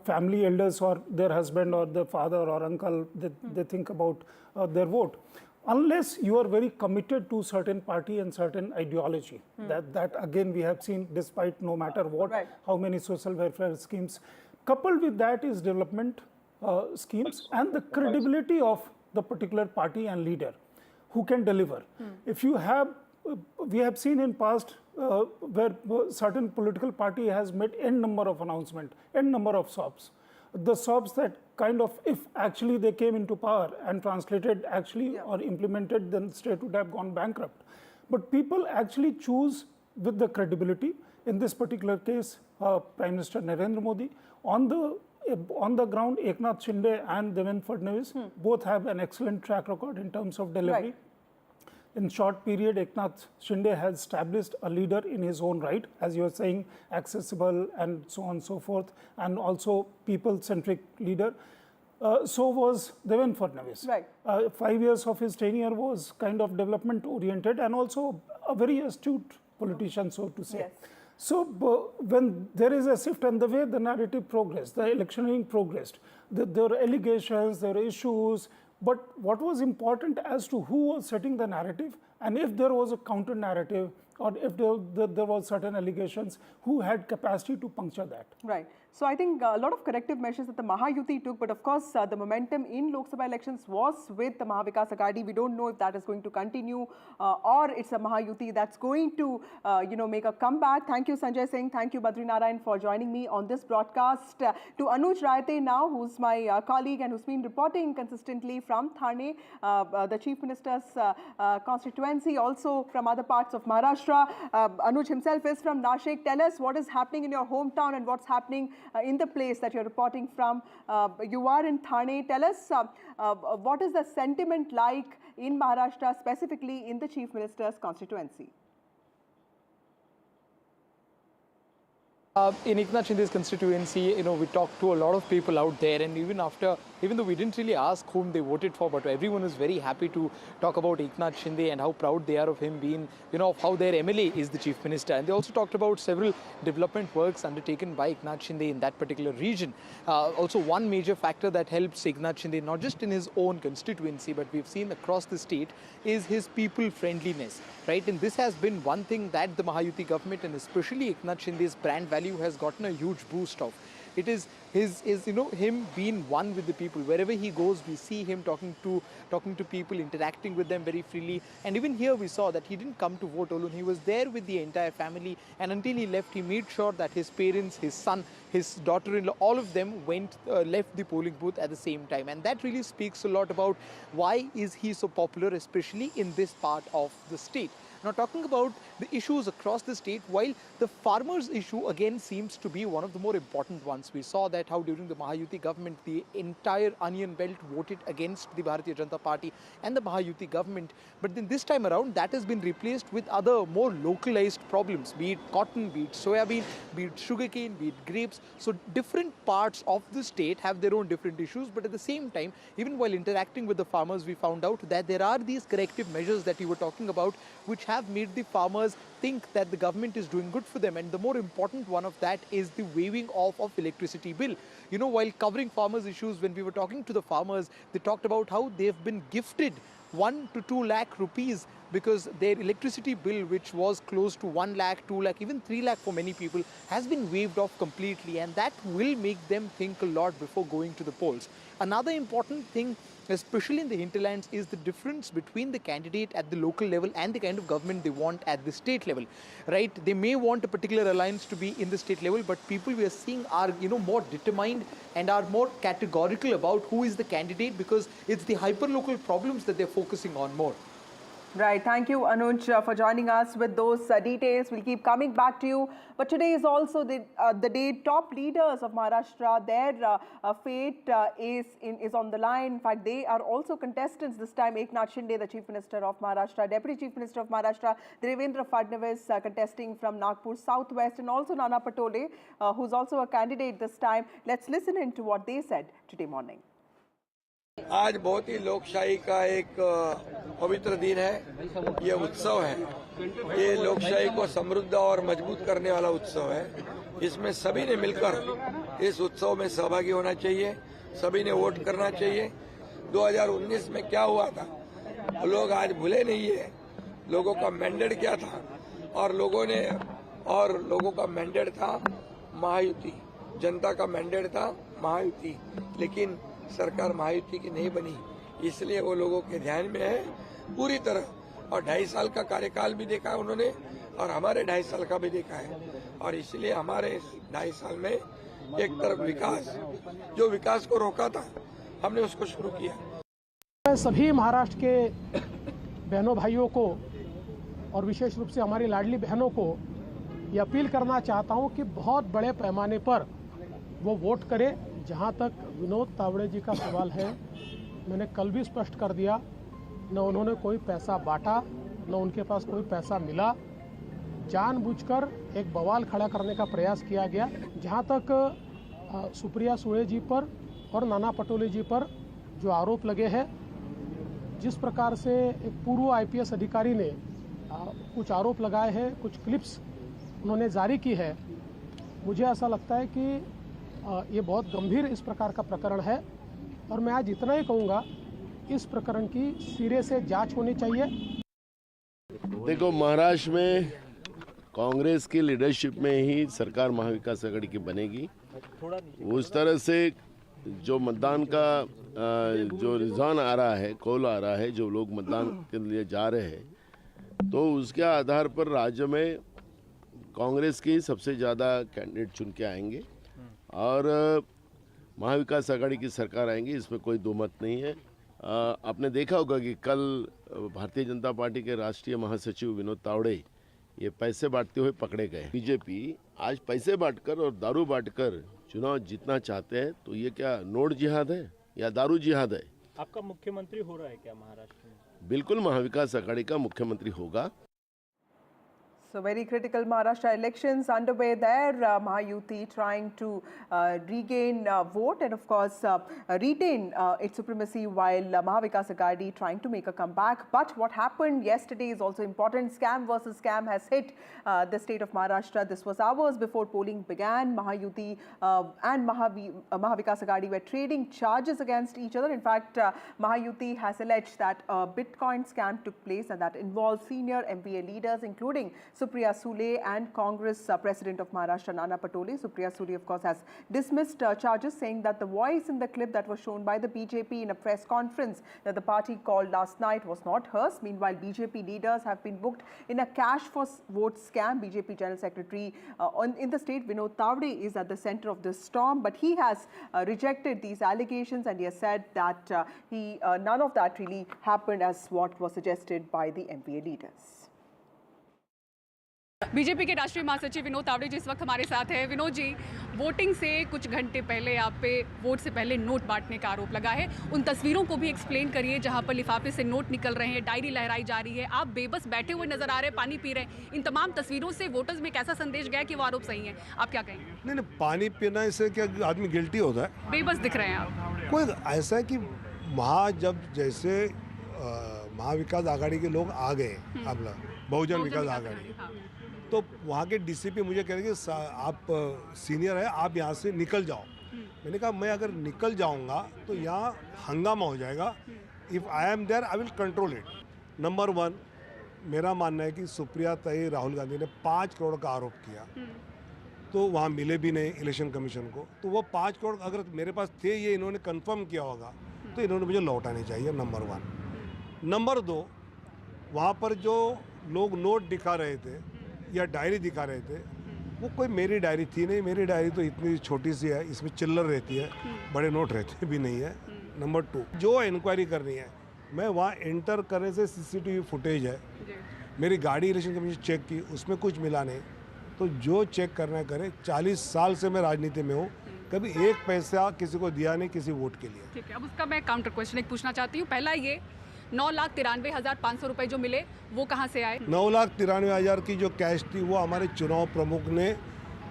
family elders or their husband or their father or uncle. They think about their vote. Unless you are very committed to certain party and certain ideology, that again we have seen, despite no matter what, how many social welfare schemes. Coupled with that is development schemes and the credibility of the particular party and leader who can deliver. If you have, we have seen in past where certain political party has made n number of announcement, n number of SOPs. The SOPs that kind of, if actually they came into power and translated actually or implemented, then state would have gone bankrupt. But people actually choose with the credibility. In this particular case, Prime Minister Narendra Modi, on the ground, Eknath Shinde and Devendra Fadnavis both have an excellent track record in terms of delivery. Right. In short period, Eknath Shinde has established a leader in his own right, as you are saying, accessible and so on and so forth, and also people-centric leader. So was Devendra Fadnavis. Right. 5 years of his tenure was kind of development-oriented and also a very astute politician, so to say. Yes. So when there is a shift and the way the narrative progressed, the electioneering progressed, there were allegations, there were issues, but what was important as to who was setting the narrative, and if there was a counter narrative or if there was certain allegations, who had capacity to puncture that. Right. So I think a lot of corrective measures that the Maha-Yuti took, but of course the momentum in Lok Sabha elections was with the Maha-Vikas Aghadi. We don't know if that is going to continue or it's a Maha-Yuti that's going to make a comeback. Thank you, Sanjay Singh. Thank you, Badri Narayan, for joining me on this broadcast. To Anuj Raite now, who's my colleague and who's been reporting consistently from Thane, the Chief Minister's constituency, also from other parts of Maharashtra. Anuj himself is from Nashik. Tell us what is happening in your hometown and what's happening in the place that you're reporting from. You are in Thane. Tell us what is the sentiment like in Maharashtra, specifically in the Chief Minister's constituency? In Eknath Shinde's constituency, we talked to a lot of people out there, and even though we didn't really ask whom they voted for, but everyone is very happy to talk about Eknath Shinde and how proud they are of him being, of how their MLA is the Chief Minister. And they also talked about several development works undertaken by Eknath Shinde in that particular region. Also, one major factor that helps Eknath Shinde, not just in his own constituency, but we've seen across the state, is his people-friendliness, right? And this has been one thing that the Maha-Yuti government, and especially Eknath Shinde's brand value, has gotten a huge boost of. It is him being one with the people. Wherever he goes, we see him talking to people, interacting with them very freely. And even here we saw that he didn't come to vote alone. He was there with the entire family, and until he left, he made sure that his parents, his son, his daughter-in-law, all of them left the polling booth at the same time. And that really speaks a lot about why is he so popular, especially in this part of the state. Now, talking about the issues across the state, while the farmers' issue again seems to be one of the more important ones. We saw that how during the Maha-Yuti government, the entire onion belt voted against the Bharatiya Janata Party and the Maha-Yuti government. But then this time around, that has been replaced with other more localized problems, be it cotton, be it soybean, be it sugarcane, be it grapes. So different parts of the state have their own different issues, but at the same time, even while interacting with the farmers, we found out that there are these corrective measures that you were talking about, which have made the farmers think that the government is doing good for them. And the more important one of that is the waiving off of electricity bill. You know, while covering farmers' issues, when we were talking to the farmers, they talked about how they've been gifted 1 to 2 lakh rupees because their electricity bill, which was close to 1 lakh, 2 lakh, even 3 lakh for many people, has been waived off completely, and that will make them think a lot before going to the polls. Another important thing, especially in the hinterlands, is the difference between the candidate at the local level and the kind of government they want at the state level, right? They may want a particular alliance to be in the state level, but people we are seeing are, more determined and are more categorical about who is the candidate, because it's the hyper-local problems that they're focusing on more. Right. Thank you, Anuj, for joining us with those details. We'll keep coming back to you. But today is also the day top leaders of Maharashtra, their fate is on the line. In fact, they are also contestants this time. Eknath Shinde, the Chief Minister of Maharashtra, Deputy Chief Minister of Maharashtra, Devendra Fadnavis contesting from Nagpur Southwest, and also Nana Patole, who's also a candidate this time. Let's listen into what they said today morning. आज बहुत ही लोकशाही का एक पवित्र दिन है। ये उत्सव है, ये लोकशाही को समृद्ध और मजबूत करने वाला उत्सव है। इसमें सभी ने मिलकर इस उत्सव में सहभागी होना चाहिए, सभी ने वोट करना चाहिए। 2019 में क्या हुआ था लोग आज भूले नहीं है। लोगों का मैंडेट क्या था, और लोगों का मैंडेट था महायुति, जनता का मैंडेट था महायुति, लेकिन सरकार महायुति की नहीं बनी, इसलिए वो लोगों के ध्यान में है पूरी तरह। और 2.5 साल का कार्यकाल भी देखा है उन्होंने, और हमारे 2.5 साल का भी देखा है, और इसलिए हमारे 2.5 साल में एक तरफ विकास, जो विकास को रोका था, हमने उसको शुरू किया। सभी महाराष्ट्र के बहनों भाइयों को और विशेष रूप से हमारी लाडली बहनों को ये अपील करना चाहता हूँ कि बहुत बड़े पैमाने पर वो वोट करें। जहाँ तक विनोद तावड़े जी का सवाल है, मैंने कल भी स्पष्ट कर दिया, न उन्होंने कोई पैसा बांटा, न उनके पास कोई पैसा मिला। जानबूझकर एक बवाल खड़ा करने का प्रयास किया गया। जहाँ तक सुप्रिया सुळे जी पर और नाना पटोले जी पर जो आरोप लगे हैं, जिस प्रकार से एक पूर्व आईपीएस अधिकारी ने कुछ आरोप लगाए हैं, कुछ क्लिप्स उन्होंने जारी की है, मुझे ऐसा लगता है कि ये बहुत गंभीर इस प्रकार का प्रकरण है। और मैं आज इतना ही कहूँगा, इस प्रकरण की सिरे से जांच होनी चाहिए। देखो, महाराष्ट्र में कांग्रेस की लीडरशिप में ही सरकार महाविकास आघाड़ी की बनेगी। उस तरह से जो मतदान का जो रुझान आ रहा है, कॉल आ रहा है, जो लोग मतदान के लिए जा रहे हैं, तो उसके आधार पर राज्य में कांग्रेस की सबसे ज़्यादा कैंडिडेट चुन के आएंगे और महाविकास आघाड़ी की सरकार आएंगी, इसमें कोई दो मत नहीं है। आपने देखा होगा कि कल भारतीय जनता पार्टी के राष्ट्रीय महासचिव विनोद तावड़े ये पैसे बांटते हुए पकड़े गए। बीजेपी आज पैसे बांटकर और दारू बांटकर चुनाव जीतना चाहते हैं, तो ये क्या नोट जिहाद है या दारू जिहाद है? आपका मुख्यमंत्री हो रहा है क्या महाराष्ट्र में? बिल्कुल महाविकास आघाड़ी का मुख्यमंत्री होगा। So very critical Maharashtra elections underway there. Maha-Yuti trying to regain vote and of course retain its supremacy, while Maha-Vikas Aghadi trying to make a comeback. But what happened yesterday is also important. Scam versus scam has hit the state of Maharashtra. This was hours before polling began. Maha-Yuti and Maha-Vikas Aghadi were trading charges against each other. In fact, Maha-Yuti has alleged that a Bitcoin scam took place and that involved senior MPA leaders, including Supriya Sule and Congress President of Maharashtra Nana Patole. Supriya Sule, of course, has dismissed charges, saying that the voice in the clip that was shown by the BJP in a press conference that the party called last night was not hers. Meanwhile, BJP leaders have been booked in a cash for vote scam. BJP General Secretary in the state, Vinod Tavde, is at the center of this storm, but he has rejected these allegations and he has said that none of that really happened as what was suggested by the MPA leaders. BJP के राष्ट्रीय महासचिव विनोद तावड़े जी इस वक्त हमारे साथ हैं। Vinod ji, voting से कुछ घंटे पहले आप पे वोट से पहले नोट बांटने का आरोप लगा है। उन तस्वीरों को भी एक्सप्लेन करिए जहां पर लिफाफे से नोट निकल रहे हैं, डायरी लहराई जा रही है, आप बेबस बैठे हुए नजर आ रहे हैं, पानी पी रहे हैं। इन तमाम तस्वीरों से वोटर्स में कैसा संदेश गया कि वो आरोप सही है? आप क्या कहेंगे? नहीं, पानी पीना से क्या आदमी गिल्टी होता है? बेबस दिख रहे हैं आप। कोई ऐसा है कि जब जैसे महाविकास आघाड़ी के लोग आ गए, बहुजन विकास आघाड़ी, तो वहाँ के डीसीपी मुझे कह रहे कि आप सीनियर है, आप यहाँ से निकल जाओ। मैंने कहा मैं अगर निकल जाऊँगा तो यहाँ हंगामा हो जाएगा। If I am there I will control it. Number 1, मेरा मानना है कि सुप्रिया ताई राहुल गांधी ने 5 करोड़ का आरोप किया, तो वहाँ मिले भी नहीं इलेक्शन कमीशन को। तो वो 5 करोड़ अगर मेरे पास थे, ये इन्होंने कंफर्म किया होगा, तो इन्होंने मुझे लौटाने चाहिए। नंबर 1। नंबर 2, वहाँ पर जो लोग नोट दिखा रहे थे या डायरी दिखा रहे थे, वो कोई मेरी डायरी थी नहीं। मेरी डायरी तो इतनी छोटी सी है, इसमें चिल्लर रहती है, बड़े नोट रहते भी नहीं है। नंबर 2, जो इंक्वायरी करनी है, मैं वहाँ एंटर करने से सीसीटीवी फुटेज है, मेरी गाड़ी इलेक्शन कमीशन चेक की, उसमें कुछ मिला नहीं। तो जो चेक करना करे। 40 साल से मैं राजनीति में हूँ, कभी एक पैसा किसी को दिया नहीं किसी वोट के लिए। ठीक है, अब उसका मैं काउंटर क्वेश्चन एक पूछना चाहती हूँ। पहला ये 9,93,500 रुपए जो मिले वो कहाँ से आए? 9,93,000 की जो कैश थी वो हमारे चुनाव प्रमुख ने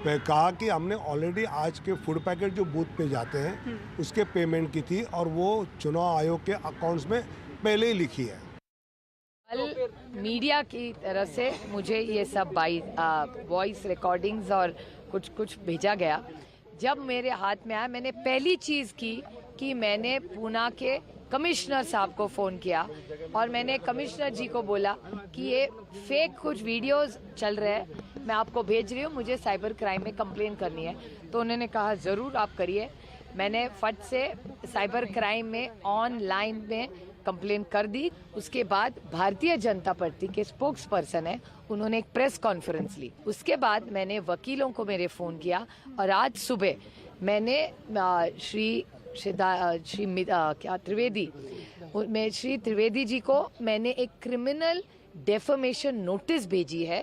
कहा कि हमने ऑलरेडी आज के फूड पैकेट जो बूथ पे जाते हैं उसके पेमेंट की थी, और वो चुनाव आयोग के अकाउंट्स में पहले ही लिखी है। कल मीडिया की तरफ से मुझे ये सब वॉइस रिकॉर्डिंग्स और कुछ भेजा गया। जब मेरे हाथ में आया, मैंने पहली चीज़ की कि मैंने पूना के कमिश्नर साहब को फ़ोन किया और मैंने कमिश्नर जी को बोला कि ये फेक कुछ वीडियोस चल रहे हैं, मैं आपको भेज रही हूँ, मुझे साइबर क्राइम में कंप्लेन करनी है। तो उन्होंने कहा ज़रूर आप करिए। मैंने फट से साइबर क्राइम में ऑनलाइन में कंप्लेन कर दी। उसके बाद भारतीय जनता पार्टी के स्पोक्स पर्सन है, उन्होंने एक प्रेस कॉन्फ्रेंस ली। उसके बाद मैंने वकीलों को मेरे फ़ोन किया और आज सुबह मैंने श्री त्रिवेदी जी को मैंने एक क्रिमिनल डेफमेशन नोटिस भेजी है।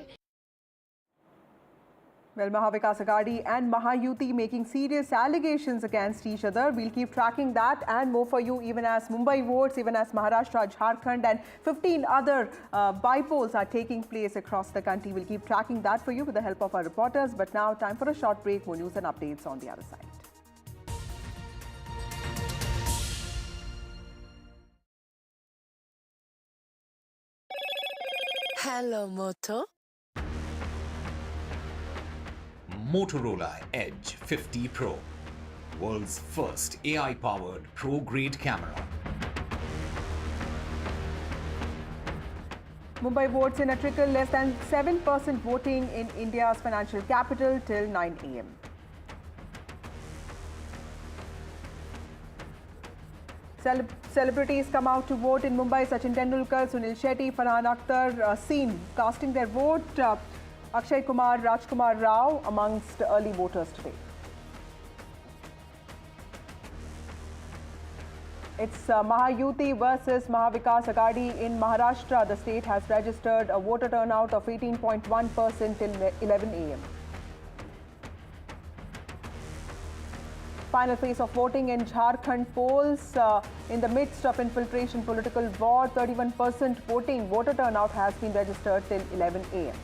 Well, Maha-Vikas Agadi and Maha-Yuti making serious allegations against each other. We'll keep tracking that and more for you, even as Mumbai votes, even as Maharashtra, Jharkhand and 15 other bypolls are taking place across the country. We'll keep tracking that for you with the help of our reporters. But now, time for a short break. More news and updates on the other side. Hello, Moto. Motorola Edge 50 Pro, world's first AI-powered pro-grade camera. Mumbai votes in a trickle, less than 7% voting in India's financial capital till 9 a.m. Celebrities come out to vote in Mumbai. Sachin Tendulkar, Sunil Shetty, Farhan Akhtar seen casting their vote. Akshay Kumar, Rajkumar Rao amongst early voters today. It's Maha-Yuti versus Maha-Vikas Agadi in Maharashtra. The state has registered a voter turnout of 18.1% till 11 a.m. Final phase of voting in Jharkhand polls. In the midst of infiltration political war, 31% voter turnout has been registered till 11 a.m.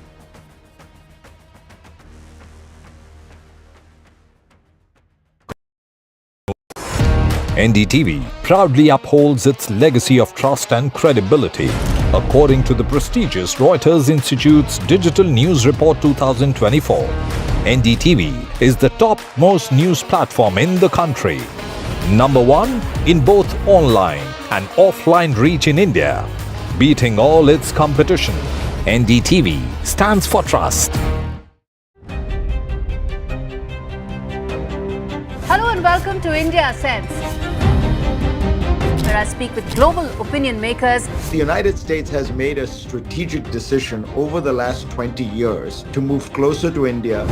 NDTV proudly upholds its legacy of trust and credibility. According to the prestigious Reuters Institute's Digital News Report 2024, NDTV is the top-most news platform in the country. Number 1 in both online and offline reach in India. Beating all its competition, NDTV stands for trust. Hello and welcome to India Sense, where I speak with global opinion makers. The United States has made a strategic decision over the last 20 years to move closer to India.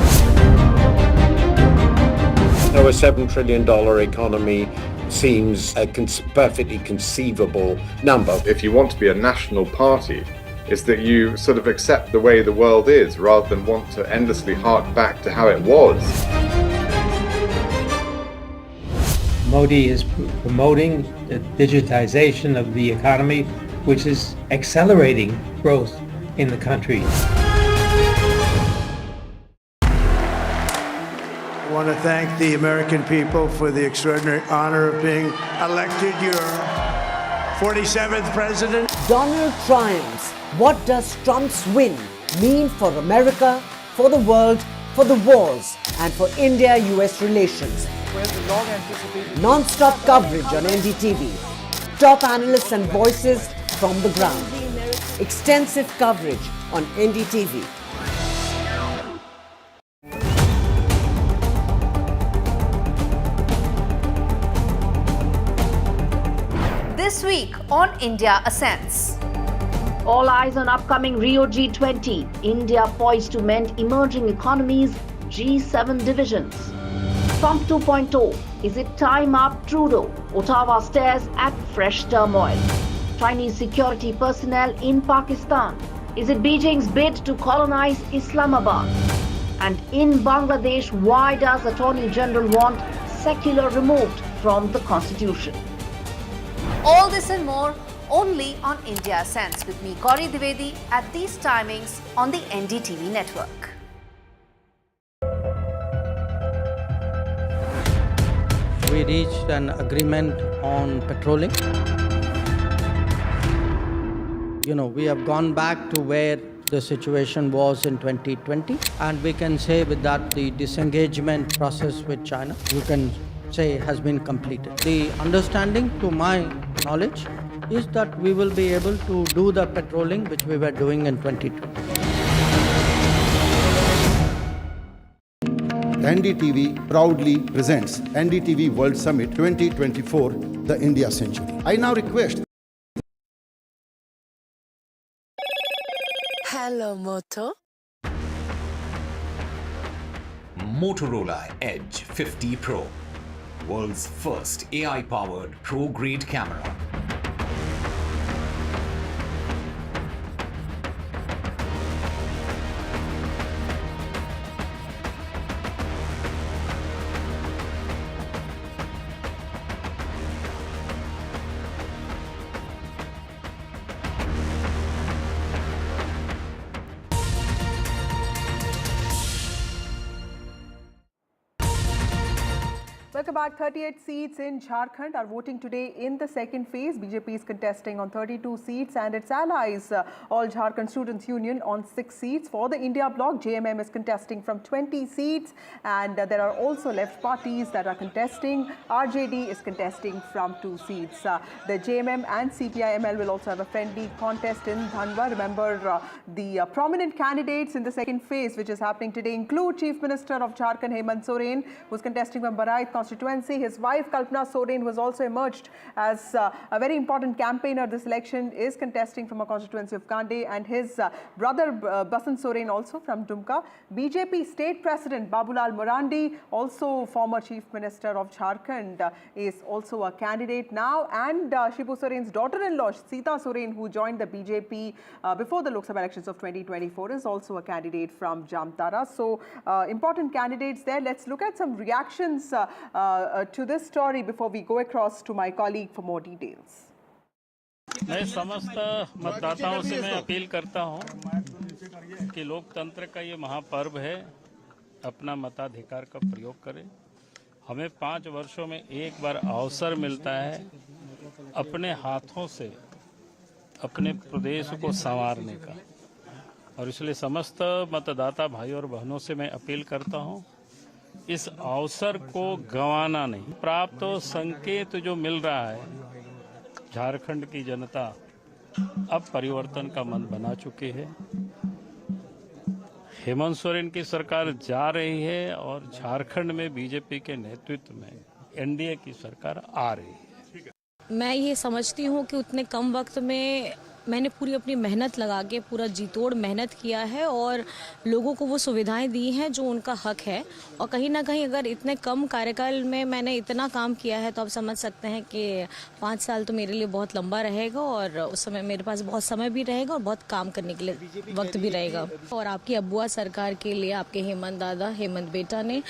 A $7 trillion economy seems a perfectly conceivable number. If you want to be a national party, is that you sort of accept the way the world is rather than want to endlessly hark back to how it was. Modi is promoting the digitization of the economy, which is accelerating growth in the country. I want to thank the American people for the extraordinary honor of being elected your 47th president. Donald triumphs. What does Trump's win mean for America, for the world, for the wars, and for India-US relations? Non-stop coverage on NDTV. Top analysts and voices from the ground. Extensive coverage on NDTV. This week on India Ascends. All eyes on upcoming Rio G20. India poised to mend emerging economies, G7 divisions. Trump 2.0. Is it time up Trudeau? Ottawa stares at fresh turmoil. Chinese security personnel in Pakistan. Is it Beijing's bid to colonize Islamabad? And in Bangladesh, why does Attorney General want secular removed from the constitution? All this and more only on India Ascends with me, Gauri Dwivedi, at these timings on the NDTV network. We reached an agreement on patrolling. We have gone back to where the situation was in 2020, and we can say with that the disengagement process with China, you can say, has been completed. The understanding, to my knowledge, is that we will be able to do the patrolling which we were doing in 2020. NDTV proudly presents NDTV World Summit 2024, the India Century. I now request. Hello, Moto. Motorola Edge 50 Pro, world's first AI-powered pro-grade camera. Welcome back. 38 seats in Jharkhand are voting today in the second phase. BJP is contesting on 32 seats and its allies, All Jharkhand Students Union, on 6 seats. For the India bloc, JMM is contesting from 20 seats, and there are also left parties that are contesting. RJD is contesting from 2 seats. The JMM and CPI-ML will also have a friendly contest in Dhanwa. Remember, the prominent candidates in the second phase, which is happening today, include Chief Minister of Jharkhand, Hemant Soren, who is contesting from Barait constituency. His wife, Kalpana Soren, who has also emerged as a very important campaigner this election, is contesting from a constituency of Kande, and his brother, Basant Soren, also from Dumka. BJP State President Babulal Morandi, also former Chief Minister of Jharkhand, is also a candidate now, and Shibu Soren's daughter-in-law, Sita Soren, who joined the BJP before the Lok Sabha elections of 2024, is also a candidate from Jamtara. So, important candidates there. Let's look at some reactions to this story before we go across to my colleague for more details. मैं समस्त मतदाताओं से मैं appeal करता हूं कि लोकतंत्र का ये महापर्व है, अपना मताधिकार का प्रयोग करें। हमें 5 वर्षों में एक बार अवसर मिलता है अपने हाथों से अपने प्रदेश को संवारने का, और इसलिए समस्त मतदाता भाई और बहनों से मैं अपील करता हूं, इस अवसर को गंवाना नहीं। प्राप्त संकेत जो मिल रहा है, झारखंड की जनता अब परिवर्तन का मन बना चुकी है। हेमंत सोरेन की सरकार जा रही है और झारखंड में बीजेपी के नेतृत्व में एनडीए की सरकार आ रही है। मैं ये समझती हूँ कि उतने कम वक्त में मैंने पूरी अपनी मेहनत लगा के पूरा जी तोड़ मेहनत किया है और लोगों को वो सुविधाएं दी हैं जो उनका हक है। और कहीं ना कहीं अगर इतने कम कार्यकाल में मैंने इतना काम किया है तो आप समझ सकते हैं कि 5 साल तो मेरे लिए बहुत लंबा रहेगा और उस समय मेरे पास बहुत समय भी रहेगा और बहुत काम करने के लिए वक्त भी रहेगा। और आपकी अबुआ सरकार के लिए आपके हेमंत दादा, हेमंत बेटा ने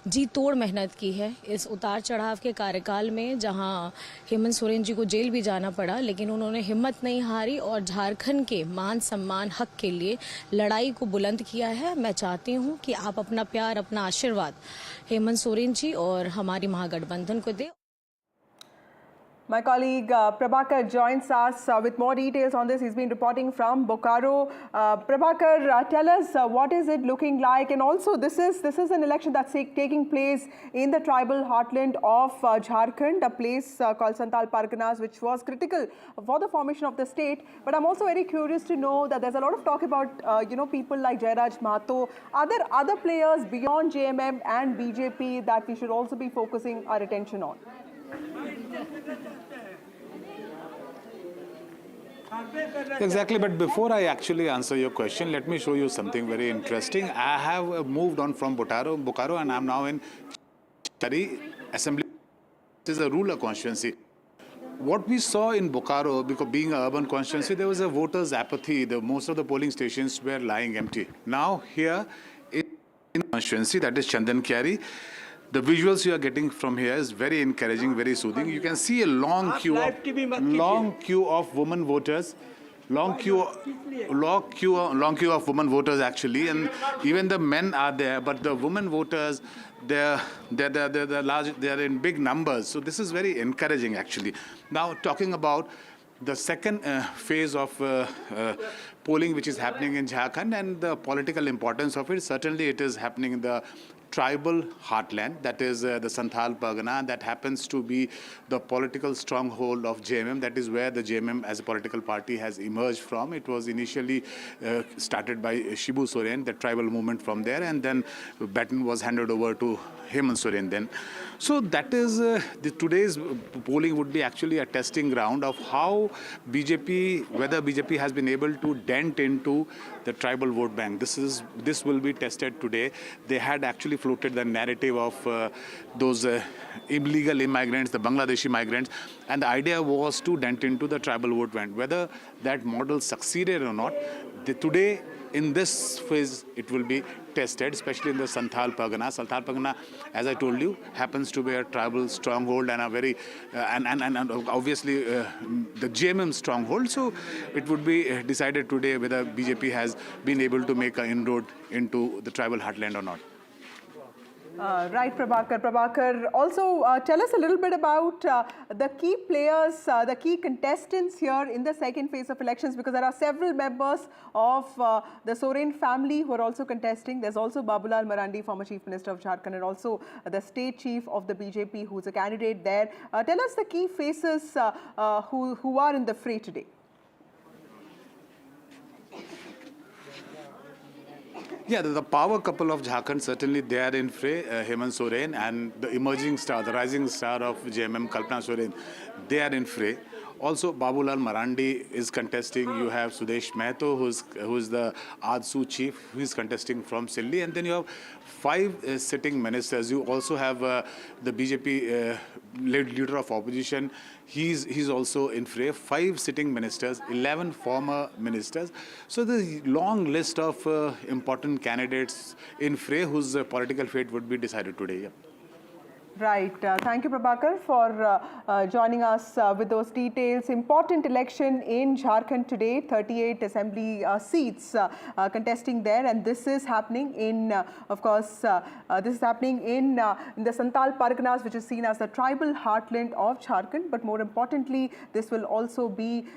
जी तोड़ मेहनत की है इस उतार चढ़ाव के कार्यकाल में, जहां हेमंत सोरेन जी को जेल भी जाना पड़ा, लेकिन उन्होंने हिम्मत नहीं हारी और झारखंड के मान सम्मान हक के लिए लड़ाई को बुलंद किया है। मैं चाहती हूं कि आप अपना प्यार, अपना आशीर्वाद हेमंत सोरेन जी और हमारी महागठबंधन को दें। My colleague Prabhakar joins us with more details on this. He's been reporting from Bokaro. Prabhakar, tell us what is it looking like, and also this is an election that's taking place in the tribal heartland of Jharkhand, a place called Santal Parganas, which was critical for the formation of the state. But I'm also very curious to know that there's a lot of talk about people like Jairaj Mahato. Are there other players beyond JMM and BJP that we should also be focusing our attention on? Exactly, but before I actually answer your question, let me show you something very interesting. I have moved on from Bokaro, and I'm now in Chari Assembly. This is a rural constituency. What we saw in Bokaro, because being an urban constituency, there was a voters' apathy. Most of the polling stations were lying empty. Now here in the constituency, that is Chandan Kyari, the visuals you are getting from here is very encouraging, very soothing. You can see a long queue of women voters, long queue of women voters actually, and even the men are there. But the women voters, they're large. They are in big numbers. So this is very encouraging actually. Now talking about the second phase of polling which is happening in Jharkhand and the political importance of it, certainly it is happening in the tribal heartland, that is the Santhal Pargana, that happens to be the political stronghold of JMM. That is where the JMM as a political party has emerged from. It was initially started by Shibu Soren, the tribal movement from there, and then baton was handed over to Hemant Soren then. So that is, today's polling would be actually a testing ground of how BJP, whether BJP has been able to dent into the tribal vote bank. This will be tested today. They had actually floated the narrative of those illegal immigrants, the Bangladeshi migrants, and the idea was to dent into the tribal vote bank. Whether that model succeeded or not, today in this phase it will be tested, especially in the Santhal Pargana. Santhal Pargana, as I told you, happens to be a tribal stronghold and a very and obviously the JMM stronghold. So it would be decided today whether BJP has been able to make an inroad into the tribal heartland or not. Right, Prabhakar. Prabhakar, also tell us a little bit about the key players, the key contestants here in the second phase of elections, because there are several members of the Soren family who are also contesting. There's also Babulal Marandi, former Chief Minister of Jharkhand, and also the state chief of the BJP, who's a candidate there. Tell us the key faces who are in the fray today. Yeah, the power couple of Jharkhand, certainly they are in fray, Hemant Soren and the emerging star, the rising star of JMM, Kalpana Soren, they are in fray. Also, Babulal Marandi is contesting. You have Sudesh Mehto, who's the ADSU chief, who is contesting from Silli. And then you have 5 sitting ministers. You also have the BJP leader of opposition. He's also in fray. 5 sitting ministers, 11 former ministers. So the long list of important candidates in fray whose political fate would be decided today. Yeah. Right. Thank you, Prabhakar, for joining us with those details. Important election in Jharkhand today, 38 assembly seats contesting there, and this is happening in, of course, this is happening in the Santal Parganas, which is seen as the tribal heartland of Jharkhand. But more importantly, this will also be,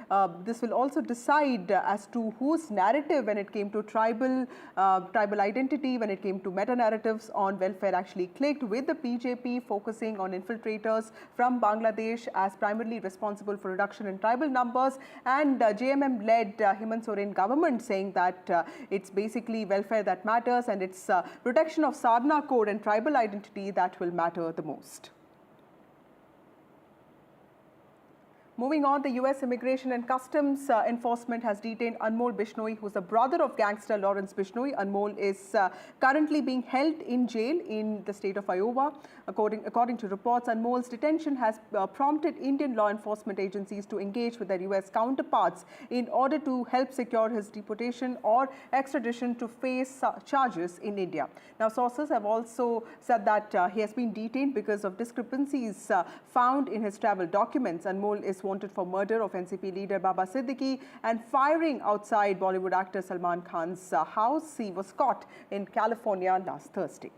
this will also decide as to whose narrative when it came to tribal identity, when it came to meta narratives on welfare actually clicked, with the BJP focusing on infiltrators from Bangladesh as primarily responsible for reduction in tribal numbers, and JMM-led Hemant Soren government saying that it's basically welfare that matters and it's protection of Sadhana code and tribal identity that will matter the most. Moving on, the U.S. Immigration and Customs Enforcement has detained Anmol Bishnoi, who's the brother of gangster Lawrence Bishnoi. Anmol is currently being held in jail in the state of Iowa. According to reports, Anmol's detention has prompted Indian law enforcement agencies to engage with their U.S. counterparts in order to help secure his deportation or extradition to face charges in India. Now, sources have also said that he has been detained because of discrepancies found in his travel documents. Anmol is wanted for murder of NCP leader Baba Siddiqui and firing outside Bollywood actor Salman Khan's house. He was caught in California last Thursday.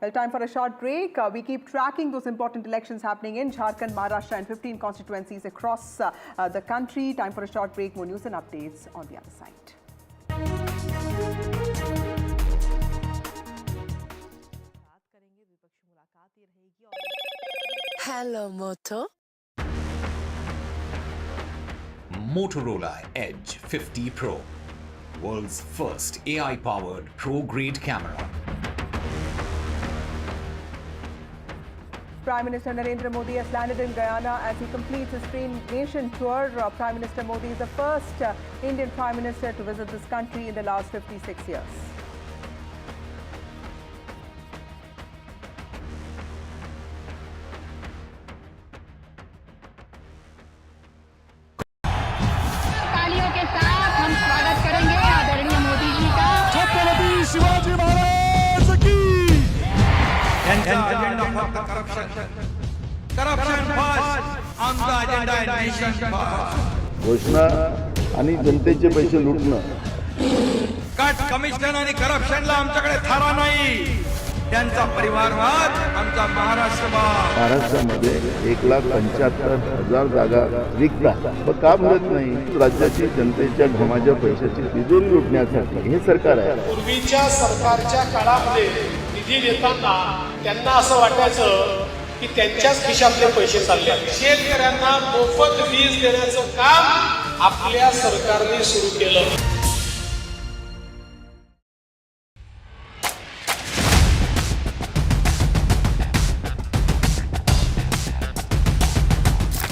Well, time for a short break. We keep tracking those important elections happening in Jharkhand, Maharashtra and 15 constituencies across the country. Time for a short break. More news and updates on the other side. Hello, Moto. Motorola Edge 50 Pro, world's first AI-powered pro-grade camera. Prime Minister Narendra Modi has landed in Guyana as he completes his three-nation tour. Prime Minister Modi is the first Indian Prime Minister to visit this country in the last 56 years. Shivaji Maharaj की त्यांचा agenda फक्त corruption first आमचा agenda आहे nation first घोषणा आणि जनतेचे पैसे लुटणं cut commission आणि करप्शनला आमच्याकडे थारा नाही त्यांचा परिवारवाद आमचा महाराष्ट्रवाद महाराष्ट्रामध्ये 1,75,000 जागा रिक्त पण का भरत नाही राज्याची जनतेच्या घमाच्या पैशाची तिजोरी लुटण्यासाठी हे सरकार आहे पूर्वीच्या सरकारच्या काळामध्ये निधी देताना त्यांना असं वाटायचं की त्यांच्याच खिशातले पैसे चालले शेतकऱ्यांना मोफत वीज देण्याचं काम आपल्या सरकारने सुरू केलं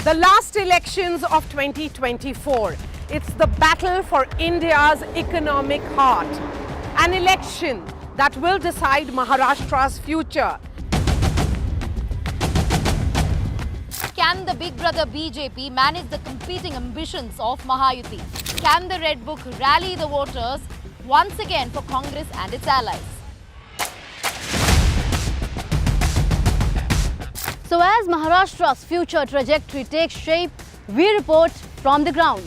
The last elections of 2024. It's the battle for India's economic heart. An election that will decide Maharashtra's future. Can the big brother BJP manage the competing ambitions of Mahayuti? Can the Red Book rally the voters once again for Congress and its allies? So as Maharashtra's future trajectory takes shape, we report from the ground.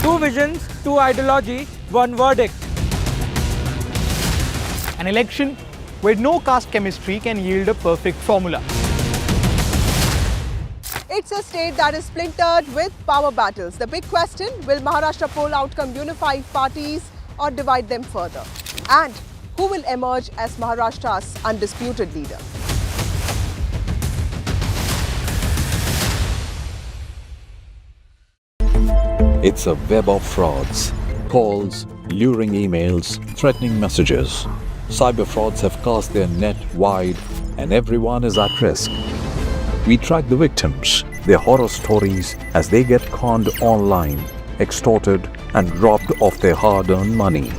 Two visions, two ideology, one verdict. An election where no caste chemistry can yield a perfect formula. It's a state that is splintered with power battles. The big question, will Maharashtra poll outcome unify parties or divide them further? And who will emerge as Maharashtra's undisputed leader? It's a web of frauds, calls, luring emails, threatening messages. Cyber frauds have cast their net wide and everyone is at risk. We track the victims, their horror stories as they get conned online, extorted and robbed of their hard-earned money.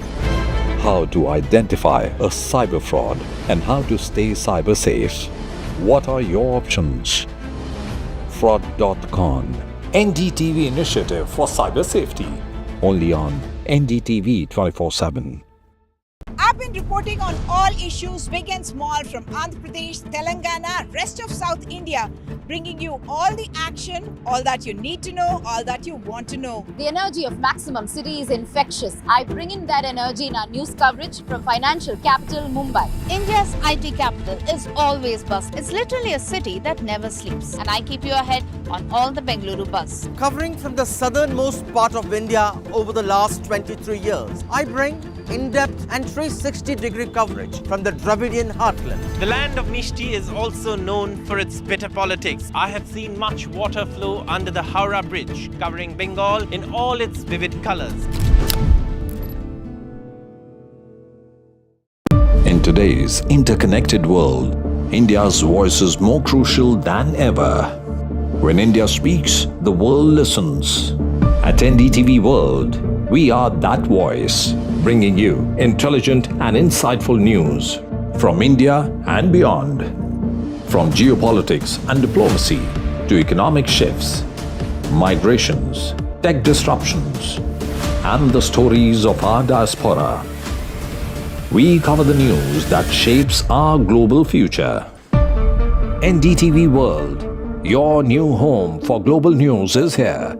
How to identify a cyber fraud and how to stay cyber safe. What are your options? Fraud.con, NDTV initiative for cyber safety. Only on NDTV 24/7. I've been reporting on all issues, big and small, from Andhra Pradesh, Telangana, rest of South India, bringing you all the action, all that you need to know, all that you want to know. The energy of Maximum City is infectious. I bring in that energy in our news coverage from financial capital Mumbai. India's IT capital is always buzz. It's literally a city that never sleeps. And I keep you ahead on all the Bengaluru buzz. Covering from the southernmost part of India over the last 23 years, I bring in-depth and 360-degree coverage from the Dravidian heartland. The land of Mishti is also known for its bitter politics. I have seen much water flow under the Howrah Bridge, covering Bengal in all its vivid colors. In today's interconnected world, India's voice is more crucial than ever. When India speaks, the world listens. At NDTV World, we are that voice, bringing you intelligent and insightful news from India and beyond. From geopolitics and diplomacy to economic shifts, migrations, tech disruptions, and the stories of our diaspora. We cover the news that shapes our global future. NDTV World, your new home for global news, is here.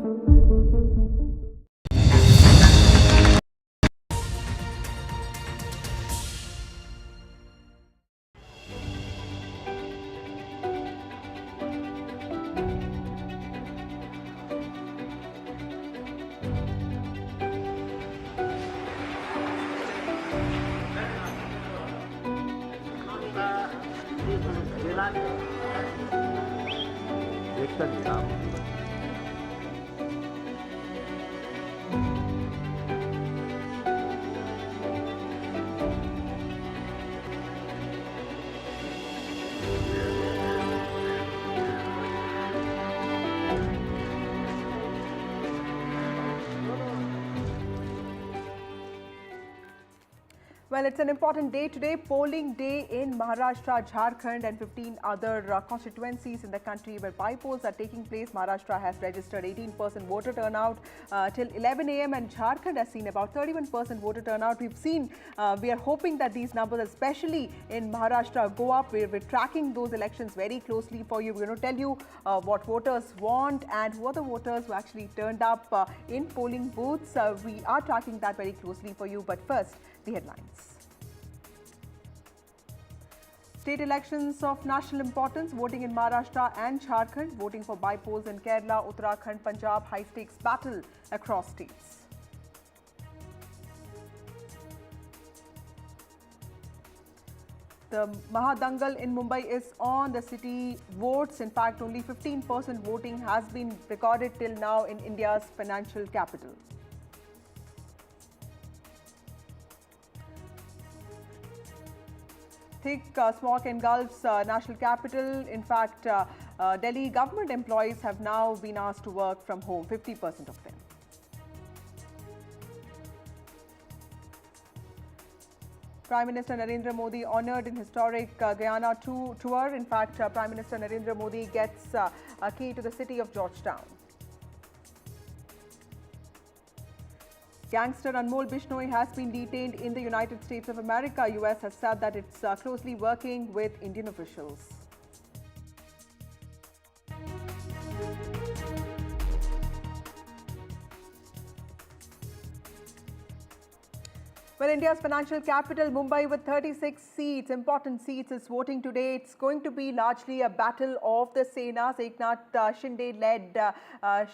Well, it's an important day today, polling day in Maharashtra, Jharkhand and 15 other constituencies in the country where bypolls are taking place. Maharashtra has registered 18% voter turnout till 11 a.m. and Jharkhand has seen about 31% voter turnout. We've seen, we are hoping that these numbers, especially in Maharashtra, go up. We're tracking those elections very closely for you. We're going to tell you what voters want and who are the voters who actually turned up in polling booths. We are tracking that very closely for you. But first, the headlines. State elections of national importance, voting in Maharashtra and Jharkhand, voting for bypolls in Kerala, Uttarakhand, Punjab, high-stakes battle across states. The Maha-Dangal in Mumbai is on. The city votes. In fact, only 15% voting has been recorded till now in India's financial capital. Thick smoke engulfs national capital. In fact, Delhi government employees have now been asked to work from home, 50% of them. Prime Minister Narendra Modi honoured in historic Guyana tour. In fact, Prime Minister Narendra Modi gets a key to the city of Georgetown. Gangster Anmol Bishnoi has been detained in the United States of America. US has said that it's closely working with Indian officials. Well, India's financial capital, Mumbai, with 36 seats, important seats, is voting today. It's going to be largely a battle of the Senas. Eknath Shinde-led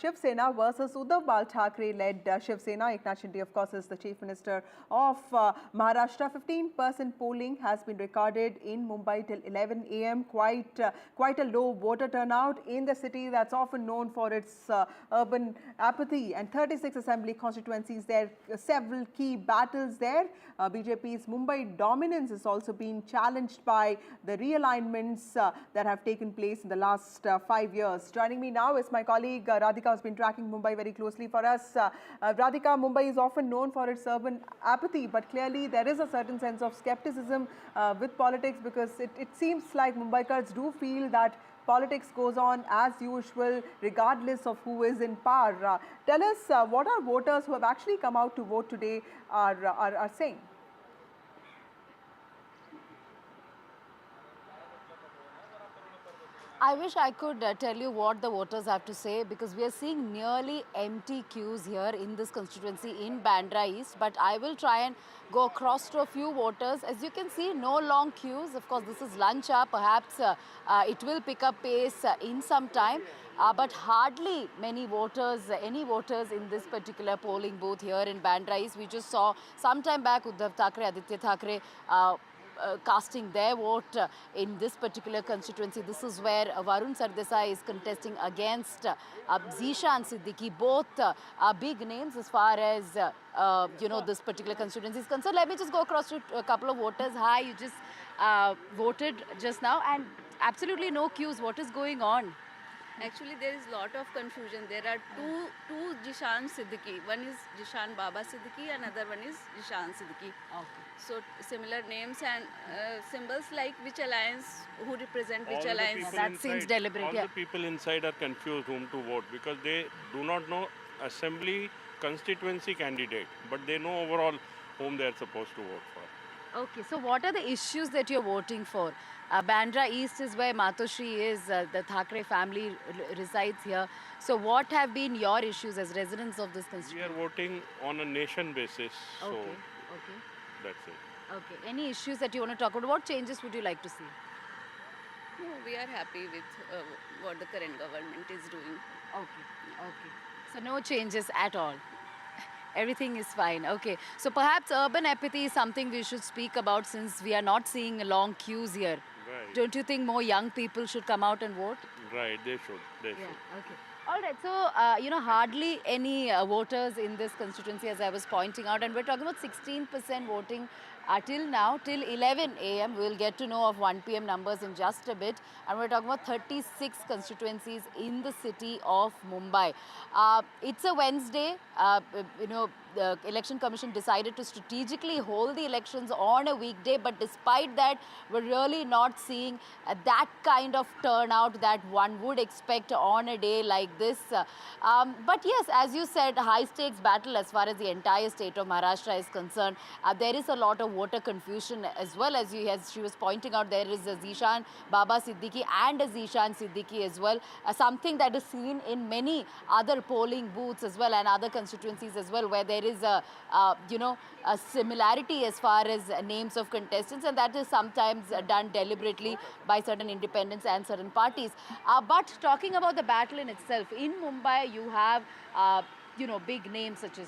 Shiv Sena versus Uddhav Thackeray-led Shiv Sena. Eknath Shinde, of course, is the Chief Minister of Maharashtra. 15% polling has been recorded in Mumbai till 11 a.m. Quite a low voter turnout in the city that's often known for its urban apathy. And 36 assembly constituencies there, several key battles there. BJP's Mumbai dominance is also being challenged by the realignments that have taken place in the last 5 years. Joining me now is my colleague Radhika, who's been tracking Mumbai very closely for us. Radhika, Mumbai is often known for its urban apathy, but clearly there is a certain sense of skepticism with politics, because it seems like Mumbaikars do feel that politics goes on as usual, regardless of who is in power. Tell us what our voters who have actually come out to vote today are saying. I wish I could tell you what the voters have to say, because we are seeing nearly empty queues here in this constituency in Bandra East. But I will try and go across to a few voters. As you can see, no long queues. Of course, this is lunch hour. Perhaps it will pick up pace in some time. But hardly many voters, any voters in this particular polling booth here in Bandra East. We just saw some time back Uddhav Thackeray, Aditya Thackeray, casting their vote in this particular constituency. This is where Varun Sardesai is contesting against Zishan Siddiqui, both big names as far as this particular constituency is concerned. Let me just go across to a couple of voters. Hi, you just voted just now, and absolutely no queues. What is going on? Actually, there is a lot of confusion. There are two Jishan Siddiqui. One is Jishan Baba Siddiqui, another one is Jishan Siddiqui. Okay. So similar names and symbols like which alliance, who represent which alliance. That seems deliberate. All the people inside are confused whom to vote because they do not know assembly constituency candidate, but they know overall whom they are supposed to vote for. Okay, so what are the issues that you're voting for? Bandra East is where Matoshri is, the Thackeray family resides here. So what have been your issues as residents of this constituency? We are voting on a nation basis, so Okay. that's it. Okay, any issues that you want to talk about? What changes would you like to see? No, we are happy with what the current government is doing. Okay. So no changes at all. Everything is fine. Okay. So perhaps urban apathy is something we should speak about since we are not seeing long queues here. Right. Don't you think more young people should come out and vote? Right, they should. should. Okay. All right. So, hardly any voters in this constituency, as I was pointing out, and we're talking about 16% voting till now, till 11 a.m. We'll get to know of 1 p.m. numbers in just a bit. And we're talking about 36 constituencies in the city of Mumbai. It's a Wednesday. The Election Commission decided to strategically hold the elections on a weekday, but despite that, we're really not seeing that kind of turnout that one would expect on a day like this. But yes, as you said, high-stakes battle as far as the entire state of Maharashtra is concerned. There is a lot of voter confusion as well, as she was pointing out. There is a Zishan Baba Siddiqui and a Zishan Siddiqui as well, something that is seen in many other polling booths as well and other constituencies as well, where there is a similarity as far as names of contestants, and that is sometimes done deliberately by certain independents and certain parties. But talking about the battle in itself, in Mumbai you have big names such as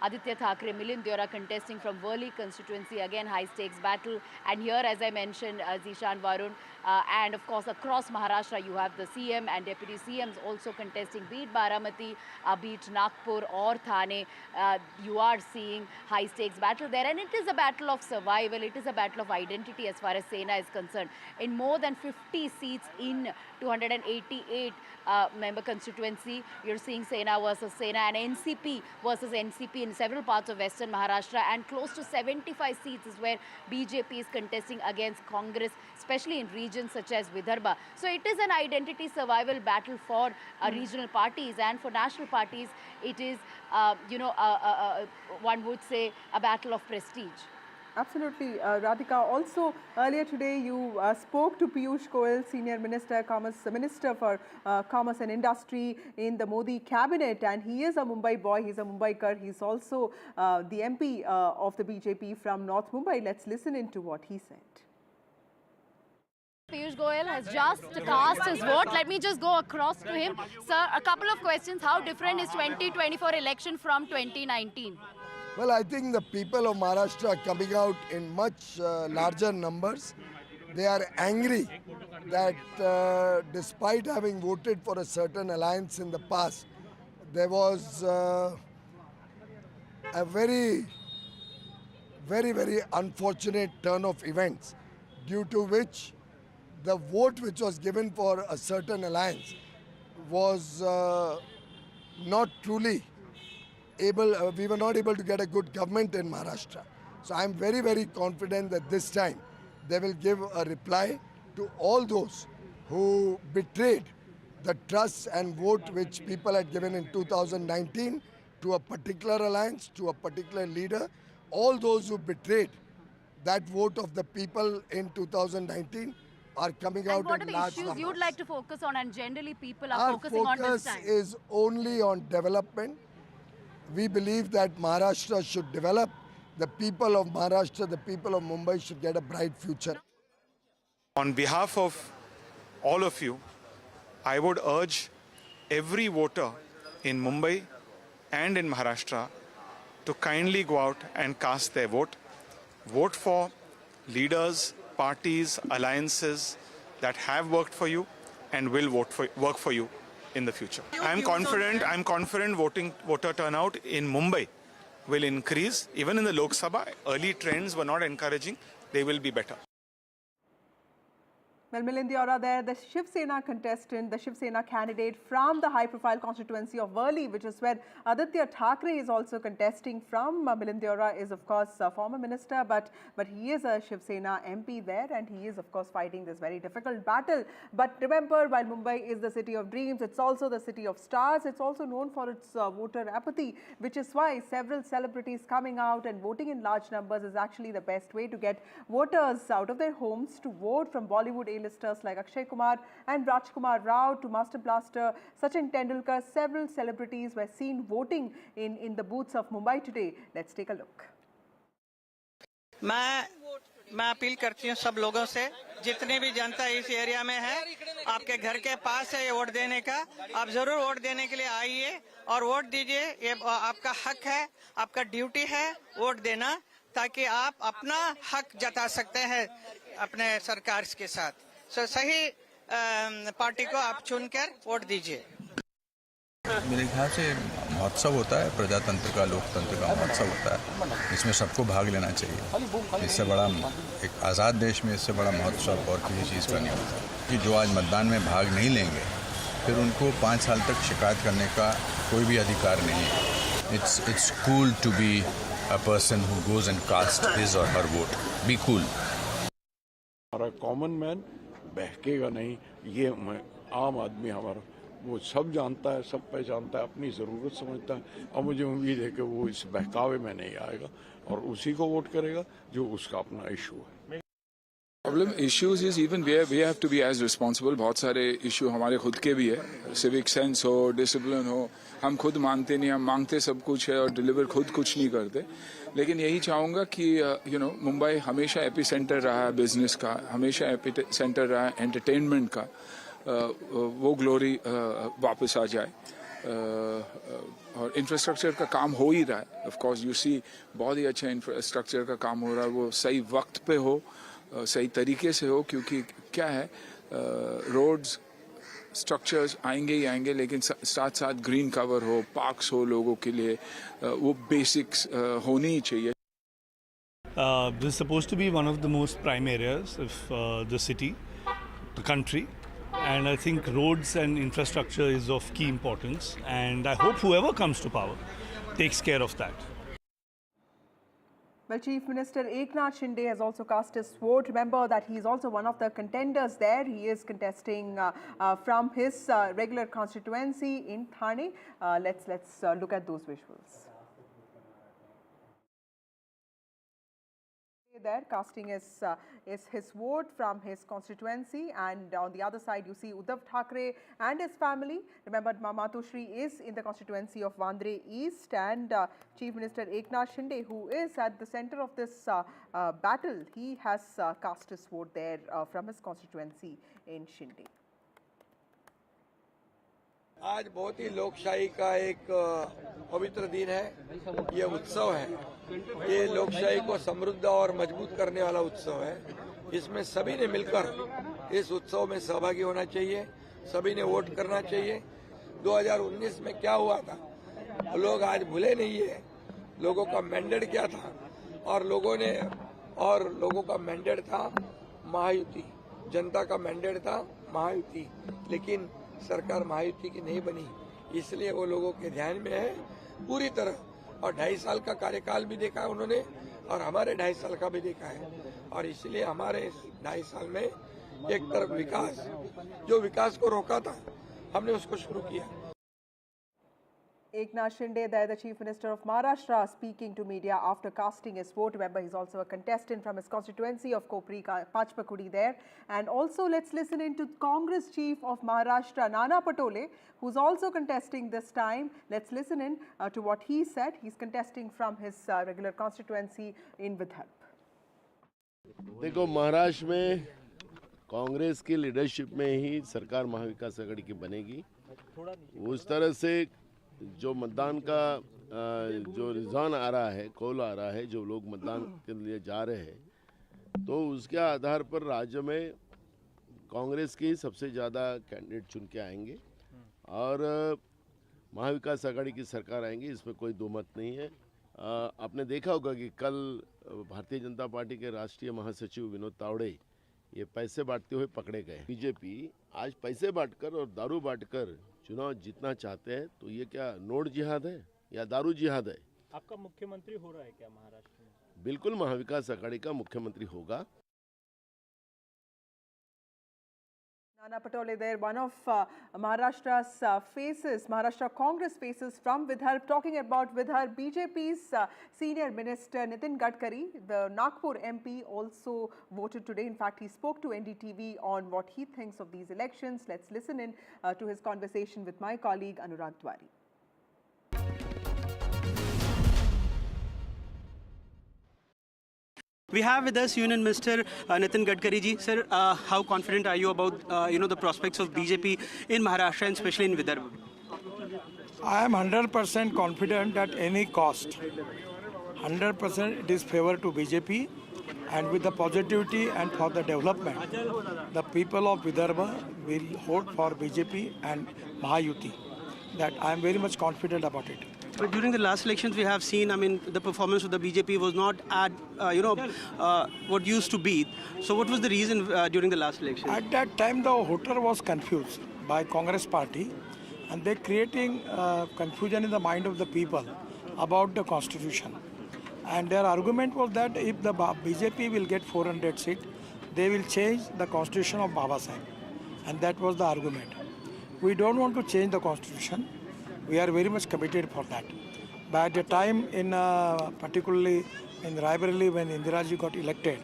Aditya Thackeray, Milind Deora contesting from Worli constituency, again high stakes battle. And here, as I mentioned, Zishan Varun, and of course across Maharashtra you have the CM and deputy CMs also contesting, be it Baramati, be it Nagpur or Thane. You are seeing high stakes battle there, and it is a battle of survival, it is a battle of identity as far as Sena is concerned. In more than 50 seats in 288 member constituency, you're seeing Sena versus Sena and NCP versus NCP in several parts of western Maharashtra, and close to 75 seats is where BJP is contesting against Congress, especially in regions such as Vidarbha. So it is an identity survival battle for regional parties, and for national parties it is, one would say, a battle of prestige. Absolutely, Radhika. Also, earlier today you spoke to Piyush Goyal, Senior Minister for Commerce and Industry in the Modi cabinet, and he is a Mumbai boy, he's a Mumbaikar, he's also the MP of the BJP from North Mumbai. Let's listen into what he said. Piyush Goyal has just cast his vote. Let me just go across to him. Sir, a couple of questions. How different is 2024 election from 2019? Well, I think the people of Maharashtra are coming out in much larger numbers. They are angry that despite having voted for a certain alliance in the past, there was a very, very, very unfortunate turn of events, due to which the vote which was given for a certain alliance was not truly able, we were not able to get a good government in Maharashtra. So I'm very, very confident that this time they will give a reply to all those who betrayed the trust and vote which people had given in 2019 to a particular alliance, to a particular leader. All those who betrayed that vote of the people in 2019 are coming out in large numbers. And what are the issues you'd like to focus on, and generally people are focusing on this time? Our focus is only on development. We believe that Maharashtra should develop. The people of Maharashtra, the people of Mumbai should get a bright future. On behalf of all of you, I would urge every voter in Mumbai and in Maharashtra to kindly go out and cast their vote. Vote for leaders, parties, alliances that have worked for you and will work for you in the future. I'm confident voter turnout in Mumbai will increase. Even in the Lok Sabha, early trends were not encouraging. They will be better. Well, Milind Deora there, the Shiv Sena contestant, the Shiv Sena candidate from the high-profile constituency of Worli, which is where Aditya Thackeray is also contesting from. Milind Deora is, of course, a former minister, but he is a Shiv Sena MP there, and he is, of course, fighting this very difficult battle. But remember, while Mumbai is the city of dreams, it's also the city of stars. It's also known for its voter apathy, which is why several celebrities coming out and voting in large numbers is actually the best way to get voters out of their homes to vote, from Bollywood A-listers like Akshay Kumar and Rajkumar Rao to Master Blaster Sachin Tendulkar. Several celebrities were seen voting in the booths of Mumbai today. Let's take a look. मैं appeal करती हूँ सब लोगों से, जितनी भी जनता इस area में है, आपके घर के पास है ये वोट देने का, आप जरूर वोट देने के लिए आइए और वोट दीजिए। ये आपका हक है, आपका ड्यूटी है वोट देना, ताकि आप अपना हक जता सकते हैं अपने सरकार के साथ। सही पार्टी को आप चुनकर वोट दीजिए। मेरे ख्याल से महोत्सव होता है, प्रजातंत्र का, लोकतंत्र का महोत्सव होता है, इसमें सबको भाग लेना चाहिए। इससे बड़ा, एक आज़ाद देश में इससे बड़ा महोत्सव और किसी चीज़ का नहीं होता। कि जो आज मतदान में भाग नहीं लेंगे, फिर उनको 5 साल तक शिकायत करने का कोई भी अधिकार नहीं है। It's cool to be a person who goes and casts his or her vote. Be cool. हमारा कॉमन मैन बहकेगा नहीं, ये आम आदमी हमारा वो सब जानता है, सब पहचानता है, अपनी ज़रूरत समझता है, और मुझे उम्मीद है कि वो इस बहकावे में नहीं आएगा और उसी को वोट करेगा जो उसका अपना इशू है। Problem issues is even we have to be as responsible. बहुत सारे इशू हमारे खुद के भी है, सिविक सेंस हो, डिसिप्लिन हो, हम खुद मानते नहीं, हम मांगते सब कुछ है और डिलीवर खुद कुछ नहीं करते। लेकिन यही चाहूँगा कि मुंबई हमेशा एपी सेंटर रहा है बिजनेस का, हमेशा एपी सेंटर रहा है एंटरटेनमेंट का, वो ग्लोरी वापस आ जाए। और इंफ्रास्ट्रक्चर का काम हो ही रहा है, ऑफ कोर्स यू सी बहुत ही अच्छा इंफ्रास्ट्रक्चर का काम हो रहा है, वो सही वक्त पे हो, सही तरीके से हो, क्योंकि क्या है रोड्स स्ट्रक्चर्स आएंगे ही आएंगे, लेकिन साथ साथ ग्रीन कवर हो, पार्क्स हो लोगों के लिए, वो बेसिक्स होनी ही चाहिए। This is supposed to be one of the most prime areas of the city, the country, and I think roads and infrastructure is of key importance, and I hope whoever comes to power takes care of that. Well, Chief Minister Eknath Shinde has also cast his vote. Remember that he is also one of the contenders there. He is contesting from his regular constituency in Thane. Let's look at those visuals. There casting his vote from his constituency, and on the other side you see Uddhav Thackeray and his family. Remember, Matushri is in the constituency of Vandre East, and Chief Minister Eknath Shinde, who is at the center of this battle, he has cast his vote there from his constituency in Shinde. आज बहुत ही लोकशाही का एक पवित्र दिन है, ये उत्सव है, ये लोकशाही को समृद्ध और मजबूत करने वाला उत्सव है। इसमें सभी ने मिलकर इस उत्सव में सहभागी होना चाहिए, सभी ने वोट करना चाहिए। 2019 में क्या हुआ था लोग आज भूले नहीं है, लोगों का मैंडेट क्या था, और लोगों का मैंडेट था महायुति, जनता का मैंडेट था महायुति, लेकिन सरकार महायुति की नहीं बनी, इसलिए वो लोगों के ध्यान में है पूरी तरह। और 2.5 साल का कार्यकाल भी देखा है उन्होंने, और हमारे 2.5 साल का भी देखा है, और इसलिए हमारे 2.5 साल में एक तरफ विकास, जो विकास को रोका था हमने उसको शुरू किया। Eknath Shinde there, the Chief Minister of Maharashtra, speaking to media after casting his vote. Remember, he's also a contestant from his constituency of Kopri Pachpakudi there. And also, let's listen in to Congress Chief of Maharashtra, Nana Patole, who's also contesting this time. Let's listen in to what he said. He's contesting from his regular constituency in Vidarbha. देखो, महाराष्ट्र में कांग्रेस की leadership में ही सरकार महाविकास आघाड़ी की बनेगी। उस तरह से जो मतदान का जो रुझान आ रहा है, कॉल आ रहा है, जो लोग मतदान के लिए जा रहे हैं, तो उसके आधार पर राज्य में कांग्रेस के सबसे ज़्यादा कैंडिडेट चुन के आएंगे और महाविकास आघाड़ी की सरकार आएंगी, इसमें कोई दो मत नहीं है। आपने देखा होगा कि कल भारतीय जनता पार्टी के राष्ट्रीय महासचिव विनोद तावड़े ये पैसे बांटते हुए पकड़े गए। बीजेपी आज पैसे बांटकर और दारू बांटकर चुनाव जीतना चाहते हैं, तो ये क्या नोट जिहाद है या दारू जिहाद है? आपका मुख्यमंत्री हो रहा है क्या महाराष्ट्र में? बिल्कुल महाविकास आघाड़ी का मुख्यमंत्री होगा। Nana Patole there, one of Maharashtra's faces, Maharashtra Congress faces from Vidarbha, talking about Vidarbha. BJP's senior minister Nitin Gadkari, the Nagpur MP, also voted today. In fact, he spoke to NDTV on what he thinks of these elections. Let's listen in to his conversation with my colleague Anurag Dwari. We have with us Union Minister Nitin Gadkari ji. Sir, how confident are you about the prospects of BJP in Maharashtra and especially in Vidarbha? I am 100% confident at any cost. 100% it is favor to BJP, and with the positivity and for the development, the people of Vidarbha will vote for BJP and Maha-Yuti. That I am very much confident about it. But during the last elections, we have seen, the performance of the BJP was not at, what used to be. So what was the reason during the last election? At that time, the voter was confused by Congress party, and they creating confusion in the mind of the people about the constitution. And their argument was that if the BJP will get 400 seats, they will change the constitution of Baba Sahib. And that was the argument. We don't want to change the constitution. We are very much committed for that. But at the time, particularly in Raebareli, when Indiraji got elected,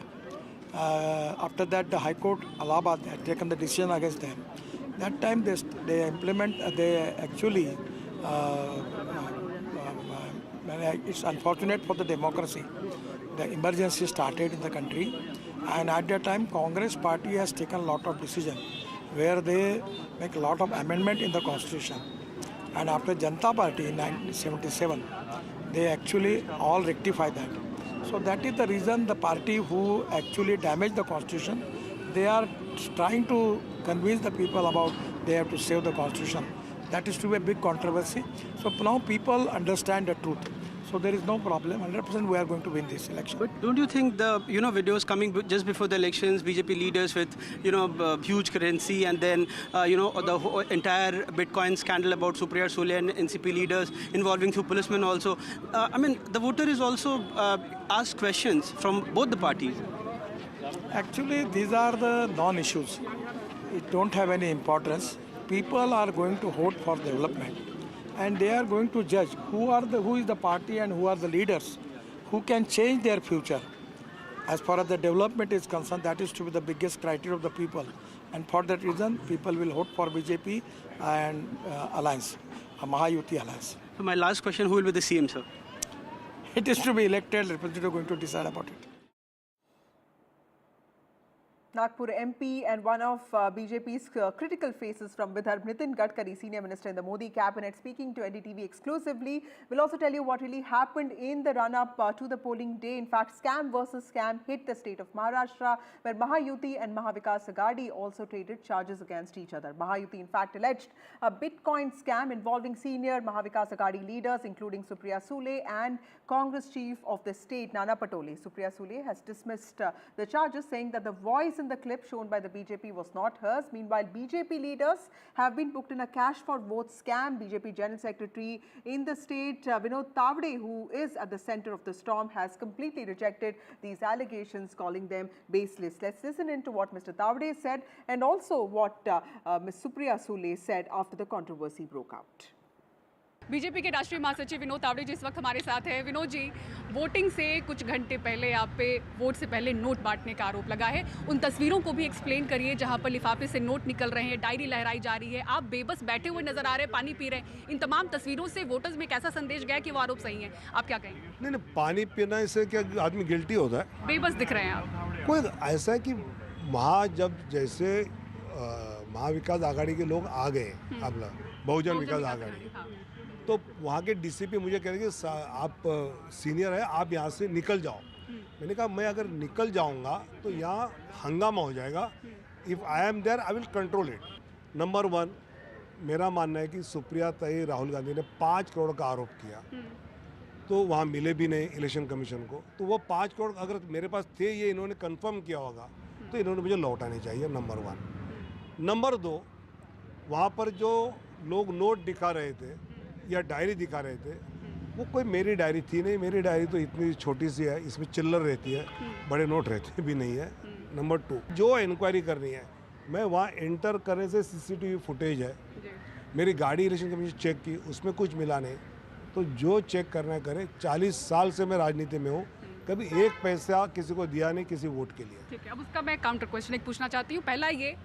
after that the High Court, Allahabad, had taken the decision against them. That time it's unfortunate for the democracy. The emergency started in the country, and at that time, Congress party has taken a lot of decisions where they make a lot of amendment in the constitution. And after Janata Party in 1977, they actually all rectify that. So that is the reason the party who actually damaged the constitution, they are trying to convince the people about they have to save the constitution. That is to be a big controversy. So now people understand the truth. So there is no problem. 100% we are going to win this election. But don't you think the videos coming just before the elections, BJP leaders with huge currency, and then the whole entire Bitcoin scandal about Supriya Sule and NCP leaders involving few policemen also. The voter is also asked questions from both the parties. Actually, these are the non-issues. It don't have any importance. People are going to vote for development, and they are going to judge who is the party and who are the leaders who can change their future. As far as the development is concerned, that is to be the biggest criteria of the people, and for that reason people will vote for BJP and alliance, a Maha-Yuti alliance. So my last question, who will be the CM, sir? It is to be elected, representative going to decide about it. Nagpur MP and one of BJP's critical faces from Vidarbha, Nitin Gadkari, senior minister in the Modi cabinet, speaking to NDTV exclusively. We'll also tell you what really happened in the run-up to the polling day. In fact, scam versus scam hit the state of Maharashtra, where Maha-Yuti and Maha-Vikas Aghadi also traded charges against each other. Maha-Yuti, in fact, alleged a Bitcoin scam involving senior Maha-Vikas Aghadi leaders, including Supriya Sule and Congress chief of the state, Nana Patole. Supriya Sule has dismissed the charges, saying that the voice in the clip shown by the BJP was not hers. Meanwhile, BJP leaders have been booked in a cash for vote scam. BJP General Secretary in the state, Vinod Tavde, who is at the center of the storm, has completely rejected these allegations, calling them baseless. Let's listen into what Mr. Tavde said and also what Ms. Supriya Sule said after the controversy broke out. BJP के राष्ट्रीय महासचिव विनोद तावड़े जी इस वक्त हमारे साथ हैं। Vinod ji, voting से कुछ घंटे पहले आप पे वोट से पहले नोट बांटने का आरोप लगा है। उन तस्वीरों को भी एक्सप्लेन करिए जहां पर लिफाफे से नोट निकल रहे हैं, डायरी लहराई जा रही है, आप बेबस बैठे हुए नजर आ रहे हैं, पानी पी रहे हैं। इन तमाम तस्वीरों से वोटर्स में कैसा संदेश गया कि वो आरोप सही है? आप क्या कहेंगे? नहीं, पानी पीना से क्या आदमी गिल्टी होता है? बेबस दिख रहे हैं आप। कोई ऐसा है कि जैसे महाविकास आघाड़ी के लोग आ गए, अपना बहुजन विकास आघाड़ी, तो वहाँ के डीसीपी मुझे कह रहे कि आप सीनियर है, आप यहाँ से निकल जाओ। मैंने कहा मैं अगर निकल जाऊंगा तो यहाँ हंगामा हो जाएगा. If I am there I will control it. Number 1, मेरा मानना है कि सुप्रिया ताई राहुल गांधी ने 5 करोड़ का आरोप किया, तो वहाँ मिले भी नहीं इलेक्शन कमीशन को. तो वो 5 करोड़ अगर मेरे पास थे, ये इन्होंने कंफर्म किया होगा, तो इन्होंने मुझे लौटाने चाहिए. नंबर 1. नंबर 2, वहाँ पर जो लोग नोट दिखा रहे थे या डायरी दिखा रहे थे, वो कोई मेरी डायरी थी नहीं. मेरी डायरी तो इतनी छोटी सी है, इसमें चिल्लर रहती है, बड़े नोट रहते भी नहीं है. नंबर 2, जो इंक्वायरी करनी है, मैं वहाँ एंटर करने से सीसीटीवी फुटेज है. मेरी गाड़ी इलेक्शन कमीशन चेक की, उसमें कुछ मिला नहीं. तो जो चेक करना करे. 40 साल से मैं राजनीति में हूँ, कभी एक पैसा किसी को दिया नहीं किसी वोट के लिए. ठीक है, अब उसका मैं काउंटर क्वेश्चन एक पूछना चाहती हूँ. पहला ये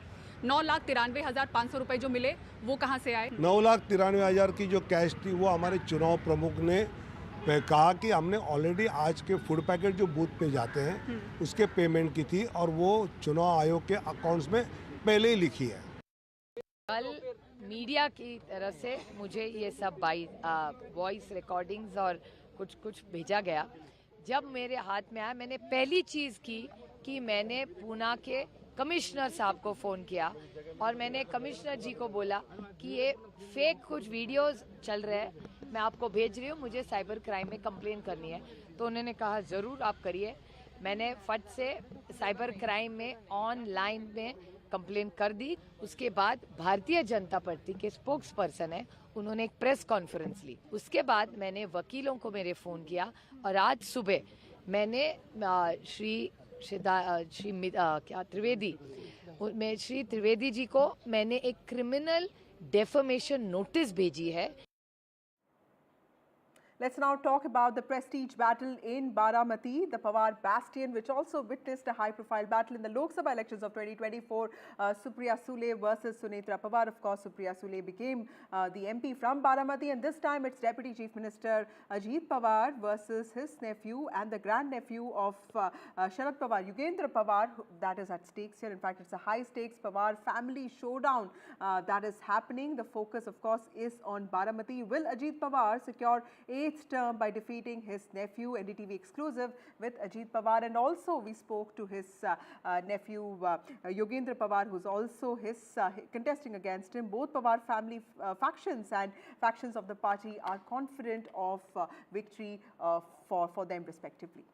9,93,500 रुपए जो मिले वो कहाँ से आए? 9,93,000 की जो कैश थी वो हमारे चुनाव प्रमुख ने कहा कि हमने ऑलरेडी आज के फूड पैकेट जो बूथ पे जाते हैं उसके पेमेंट की थी, और वो चुनाव आयोग के अकाउंट्स में पहले ही लिखी है. कल मीडिया की तरफ से मुझे ये सब वॉइस रिकॉर्डिंग्स और कुछ भेजा गया. जब मेरे हाथ में आया, मैंने पहली चीज़ की कि मैंने पूना के कमिश्नर साहब को फ़ोन किया और मैंने कमिश्नर जी को बोला कि ये फेक कुछ वीडियोस चल रहे हैं, मैं आपको भेज रही हूँ, मुझे साइबर क्राइम में कंप्लेन करनी है. तो उन्होंने कहा ज़रूर आप करिए. मैंने फट से साइबर क्राइम में ऑनलाइन में कंप्लेन कर दी. उसके बाद भारतीय जनता पार्टी के स्पोक्स पर्सन है, उन्होंने एक प्रेस कॉन्फ्रेंस ली. उसके बाद मैंने वकीलों को मेरे फ़ोन किया और आज सुबह मैंने श्री त्रिवेदी जी को मैंने एक क्रिमिनल डेफमेशन नोटिस भेजी है. Let's now talk about the prestige battle in Baramati, the Pawar bastion, which also witnessed a high-profile battle in the Lok Sabha elections of 2024. Supriya Sule versus Sunetra Pawar. Of course, Supriya Sule became the MP from Baramati, and this time it's Deputy Chief Minister Ajit Pawar versus his nephew and the grandnephew of Sharad Pawar, Yugendra Pawar, that is at stakes here. In fact, it's a high-stakes Pawar family showdown that is happening. The focus, of course, is on Baramati. Will Ajit Pawar secure 8th term by defeating his nephew? NDTV exclusive with Ajit Pawar, and also we spoke to his nephew Yugendra Pawar, who's also his contesting against him. Both Pawar family factions and factions of the party are confident of victory for them respectively.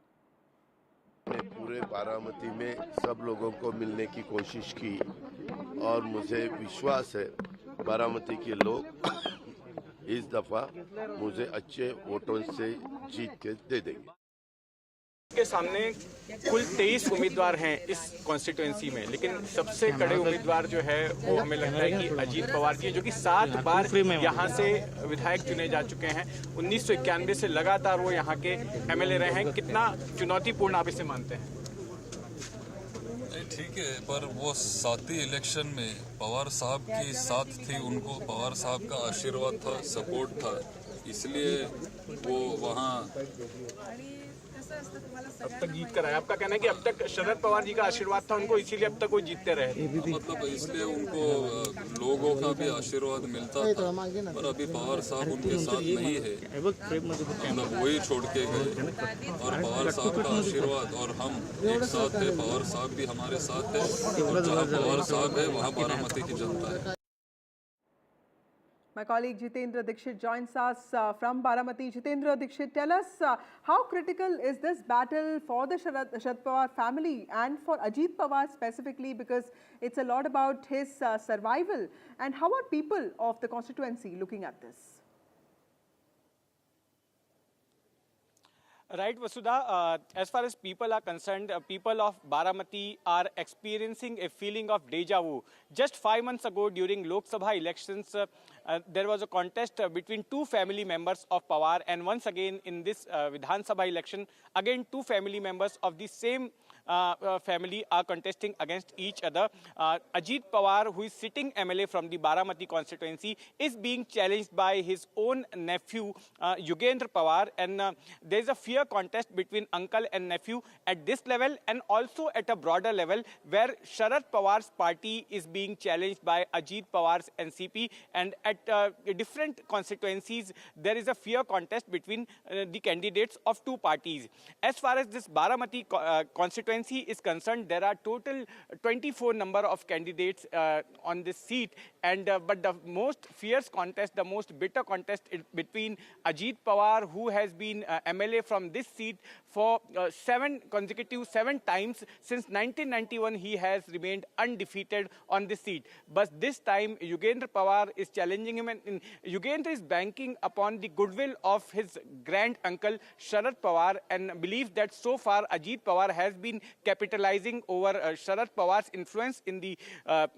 पूरे बारामती में सब लोगों को मिलने की कोशिश की और मुझे विश्वास है बारामती के लोग इस दफा मुझे अच्छे वोटों से जीत के दे देंगे. के सामने कुल 23 उम्मीदवार हैं इस कॉन्स्टिट्यूएंसी में, लेकिन सबसे कड़े उम्मीदवार जो है वो हमें लगता है कि अजीत पवार जी, जो कि 7 बार यहाँ से विधायक चुने जा चुके हैं. 1991 से लगातार वो यहाँ के एमएलए रहे हैं. कितना चुनौतीपूर्ण आप इसे मानते हैं? ठीक है, पर वो 7वीं इलेक्शन में पवार साहब की साथ थी, उनको पवार साहब का आशीर्वाद था, सपोर्ट था, इसलिए वो वहाँ अब तक जीत कर आए. आपका कहना है कि अब तक शरद पवार जी का आशीर्वाद था उनको, इसीलिए अब तक वो जीतते रहे. मतलब इसलिए उनको लोगों का भी आशीर्वाद मिलता था, पर अभी पवार साहब उनके साथ नहीं है, मतलब वही छोड़ के गए. और पवार साहब का आशीर्वाद और हम एक साथ है, पवार साहब भी हमारे साथ है, और जहाँ पवार साहब है वहाँ बारामती की जनता है. My colleague Jitendra Dixit joins us from Baramati. Jitendra Dixit, tell us how critical is this battle for the Sharad Pawar family and for Ajit Pawar specifically, because it's a lot about his survival, and how are people of the constituency looking at this? Right, Vasudha, as far as people are concerned, people of Baramati are experiencing a feeling of deja vu. Just 5 months ago during Lok Sabha elections, there was a contest between 2 family members of Pawar, and once again in this Vidhan Sabha election, again 2 family members of the same family are contesting against each other. Ajit Pawar, who is sitting MLA from the Baramati constituency, is being challenged by his own nephew, Yugendra Pawar, and there is a fair contest between uncle and nephew at this level and also at a broader level where Sharad Pawar's party is being challenged by Ajit Pawar's NCP, and at different constituencies there is a fair contest between the candidates of two parties. As far as this Baramati constituency is concerned, there are total 24 number of candidates on this seat, and but the most fierce contest, the most bitter contest is between Ajit Pawar, who has been MLA from this seat for 7 times. Since 1991, he has remained undefeated on this seat. But this time, Yugendra Pawar is challenging him, and Yugendra is banking upon the goodwill of his grand uncle Sharad Pawar, and believes that so far Ajit Pawar has been capitalizing over Sharad Pawar's influence in the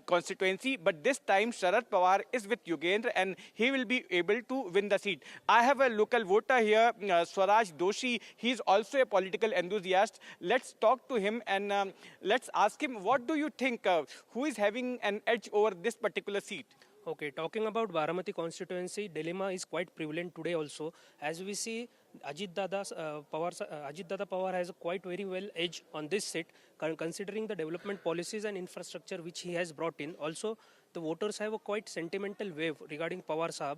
constituency. But this time, Sharad Pawar is with Yugendra, and he will be able to win the seat. I have a local voter here, Swaraj Doshi. He is also a political enthusiast. Let's talk to him and let's ask him, what do you think? Who is having an edge over this particular seat? Okay, talking about Baramati constituency, dilemma is quite prevalent today also. As we see, Ajit Dada Pawar has a quite very well edge on this seat, considering the development policies and infrastructure which he has brought in. Also, the voters have a quite sentimental wave regarding Pawar Sahab.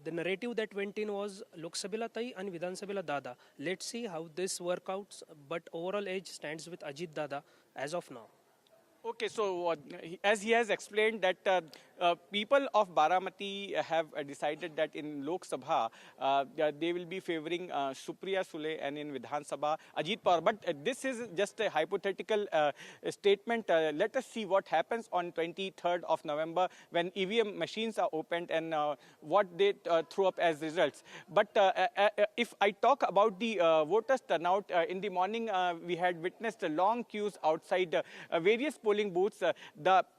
The narrative that went in was Lok Sabhila Tai and Vidhan Sabhila Dada. Let's see how this works out, but overall edge stands with Ajit Dada as of now. Okay, so as he has explained that people of Baramati have decided that in Lok Sabha they will be favoring Supriya Sule, and in Vidhan Sabha Ajit Pawar. But this is just a hypothetical statement. Let us see what happens on 23rd of November when EVM machines are opened and what they throw up as results. But if I talk about the voters turnout, in the morning we had witnessed long queues outside various polling booths.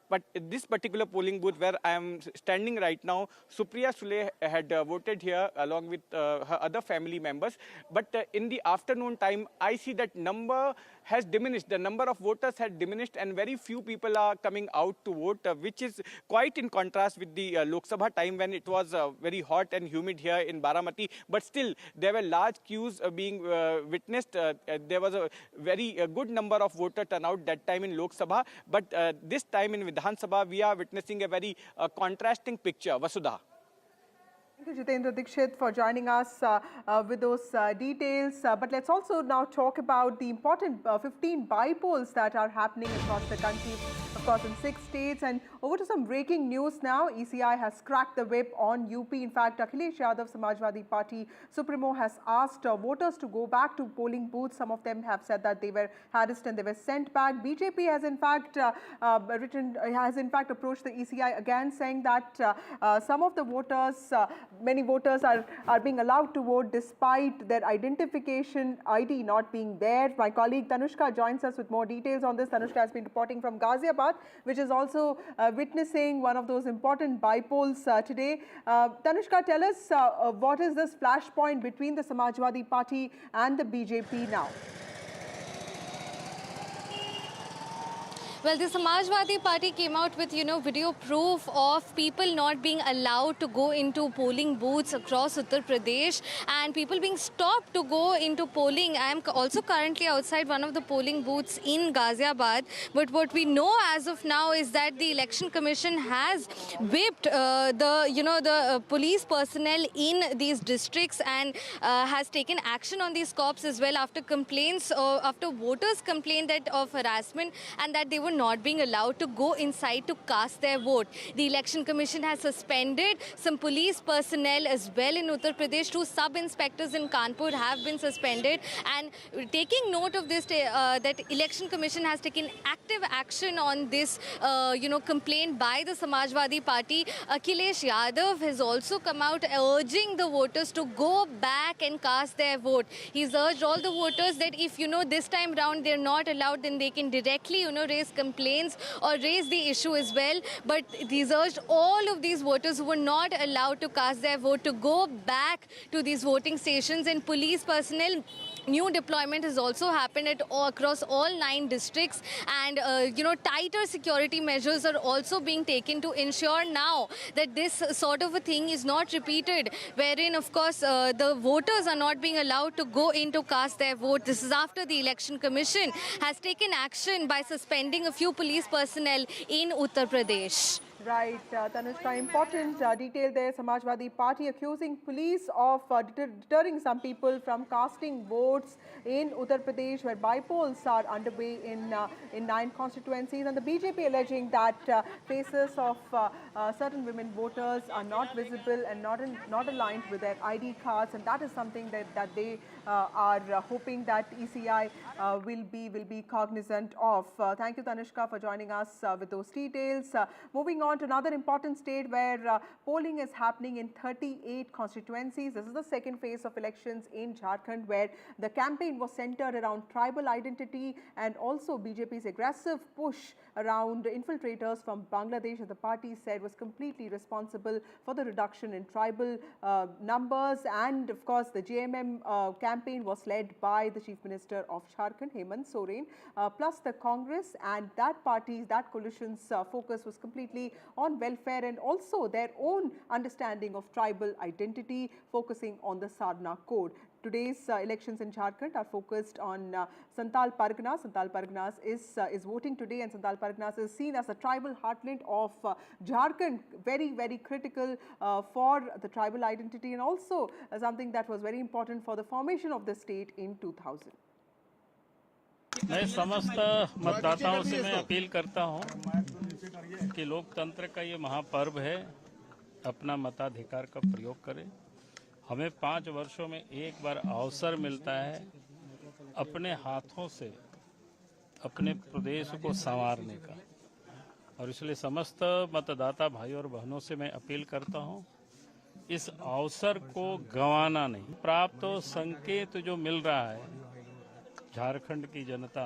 But this particular polling booth where I am standing right now, Supriya Sule had voted here along with her other family members. But in the afternoon time, I see that number has diminished. The number of voters had diminished, and very few people are coming out to vote, which is quite in contrast with the Lok Sabha time when it was very hot and humid here in Baramati. But still, there were large queues being witnessed. There was a very good number of voter turnout that time in Lok Sabha. But this time in Vidhan Sabha, we are witnessing a very contrasting picture. Vasudha. Thank you, Jitendra Dikshit, for joining us with those details. But let's also now talk about the important 15 bypolls that are happening across the country, of course, in 6 states. And over to some breaking news now. ECI has cracked the whip on UP. In fact, Akhilesh Yadav, Samajwadi Party Supremo, has asked voters to go back to polling booths. Some of them have said that they were harassed and they were sent back. BJP has in fact approached the ECI again, saying that some of the voters, many voters are being allowed to vote despite their identification ID not being there. My colleague Tanushka joins us with more details on this. Tanushka has been reporting from Ghaziabad, which is also witnessing one of those important bypolls today. Tanushka, tell us what is this flashpoint between the Samajwadi Party and the BJP now? Well, the Samajwadi Party came out with, video proof of people not being allowed to go into polling booths across Uttar Pradesh and people being stopped to go into polling. I am also currently outside one of the polling booths in Ghaziabad. But what we know as of now is that the Election Commission has whipped the police personnel in these districts and has taken action on these cops as well after complaints, after voters complained of harassment and that they were not being allowed to go inside to cast their vote. The Election Commission has suspended some police personnel as well in Uttar Pradesh. 2 sub-inspectors in Kanpur have been suspended. And taking note of this, that Election Commission has taken active action on this, complaint by the Samajwadi Party. Akhilesh Yadav has also come out urging the voters to go back and cast their vote. He's urged all the voters that if, this time round they're not allowed, then they can directly, raise complaints or raise the issue as well. But these urged all of these voters who were not allowed to cast their vote to go back to these voting stations, and police personnel. New deployment has also happened across all 9 districts, and tighter security measures are also being taken to ensure now that this sort of a thing is not repeated, wherein of course the voters are not being allowed to go in to cast their vote. This is after the Election Commission has taken action by suspending a few police personnel in Uttar Pradesh. Right, Tanushka, important detail there. Samajwadi Party accusing police of deterring some people from casting votes in Uttar Pradesh, where bypolls are underway in 9 constituencies, and the BJP alleging that faces of certain women voters are not visible and not aligned with their ID cards, and that is something that they are hoping that ECI will be cognizant of. Thank you, Tanushka, for joining us with those details. Moving on to another important state where polling is happening in 38 constituencies. This is the second phase of elections in Jharkhand, where the campaign was centered around tribal identity and also BJP's aggressive push around infiltrators from Bangladesh, that the party said was completely responsible for the reduction in tribal numbers. And of course, the JMM campaign was led by the Chief Minister of Jharkhand, Hemant Soren, plus the Congress, and that coalition's focus was completely on welfare and also their own understanding of tribal identity, focusing on the Sadhana code. Today's elections in Jharkhand are focused on Santal Parganas. Santal Parganas is voting today, and Santal Parganas is seen as the tribal heartland of Jharkhand, very, very critical for the tribal identity, and also something that was very important for the formation of the state in 2000. मैं समस्त मतदाताओं से मैं appeal करता हूं कि लोकतंत्र का ये महापर्व है, अपना मताधिकार का प्रयोग करें। हमें 5 वर्षों में एक बार अवसर मिलता है अपने हाथों से अपने प्रदेश को संवारने का, और इसलिए समस्त मतदाता भाई और बहनों से मैं अपील करता हूं, इस अवसर को गंवाना नहीं। प्राप्त संकेत जो मिल रहा है, झारखंड की जनता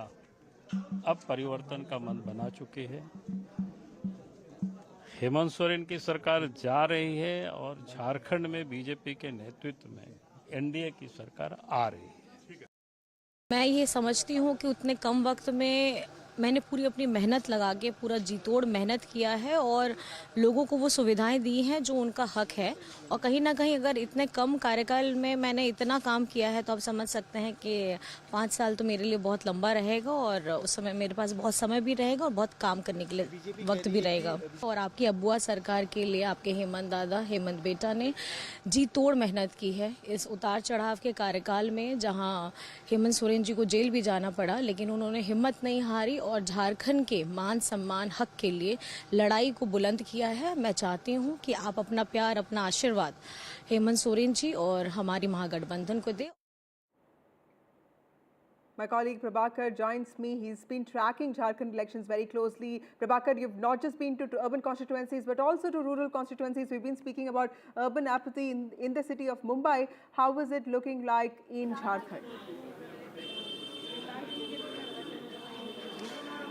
अब परिवर्तन का मन बना चुकी है। हेमंत सोरेन की सरकार जा रही है और झारखंड में बीजेपी के नेतृत्व में एनडीए की सरकार आ रही है। मैं ये समझती हूँ कि उतने कम वक्त में मैंने पूरी अपनी मेहनत लगा के पूरा जी तोड़ मेहनत किया है और लोगों को वो सुविधाएं दी हैं जो उनका हक है। और कहीं ना कहीं अगर इतने कम कार्यकाल में मैंने इतना काम किया है तो आप समझ सकते हैं कि 5 साल तो मेरे लिए बहुत लंबा रहेगा, और उस समय मेरे पास बहुत समय भी रहेगा और बहुत काम करने के लिए वक्त भी रहेगा। और आपकी अबुआ सरकार के लिए आपके हेमंत दादा, हेमंत बेटा ने जी तोड़ मेहनत की है इस उतार चढ़ाव के कार्यकाल में, जहाँ हेमंत सोरेन जी को जेल भी जाना पड़ा, लेकिन उन्होंने हिम्मत नहीं हारी और झारखंड के मान सम्मान हक के लिए लड़ाई को बुलंद किया है। मैं चाहती हूं कि आप अपना प्यार, अपना आशीर्वाद हेमंत सोरेन जी और हमारी महागठबंधन को दें। My colleague Prabhakar joins me. He's been tracking Jharkhand elections very closely. Prabhakar, you've not just been to urban constituencies but also to rural constituencies. We've been speaking about urban apathy in the city of Mumbai. How is it looking like in Jharkhand?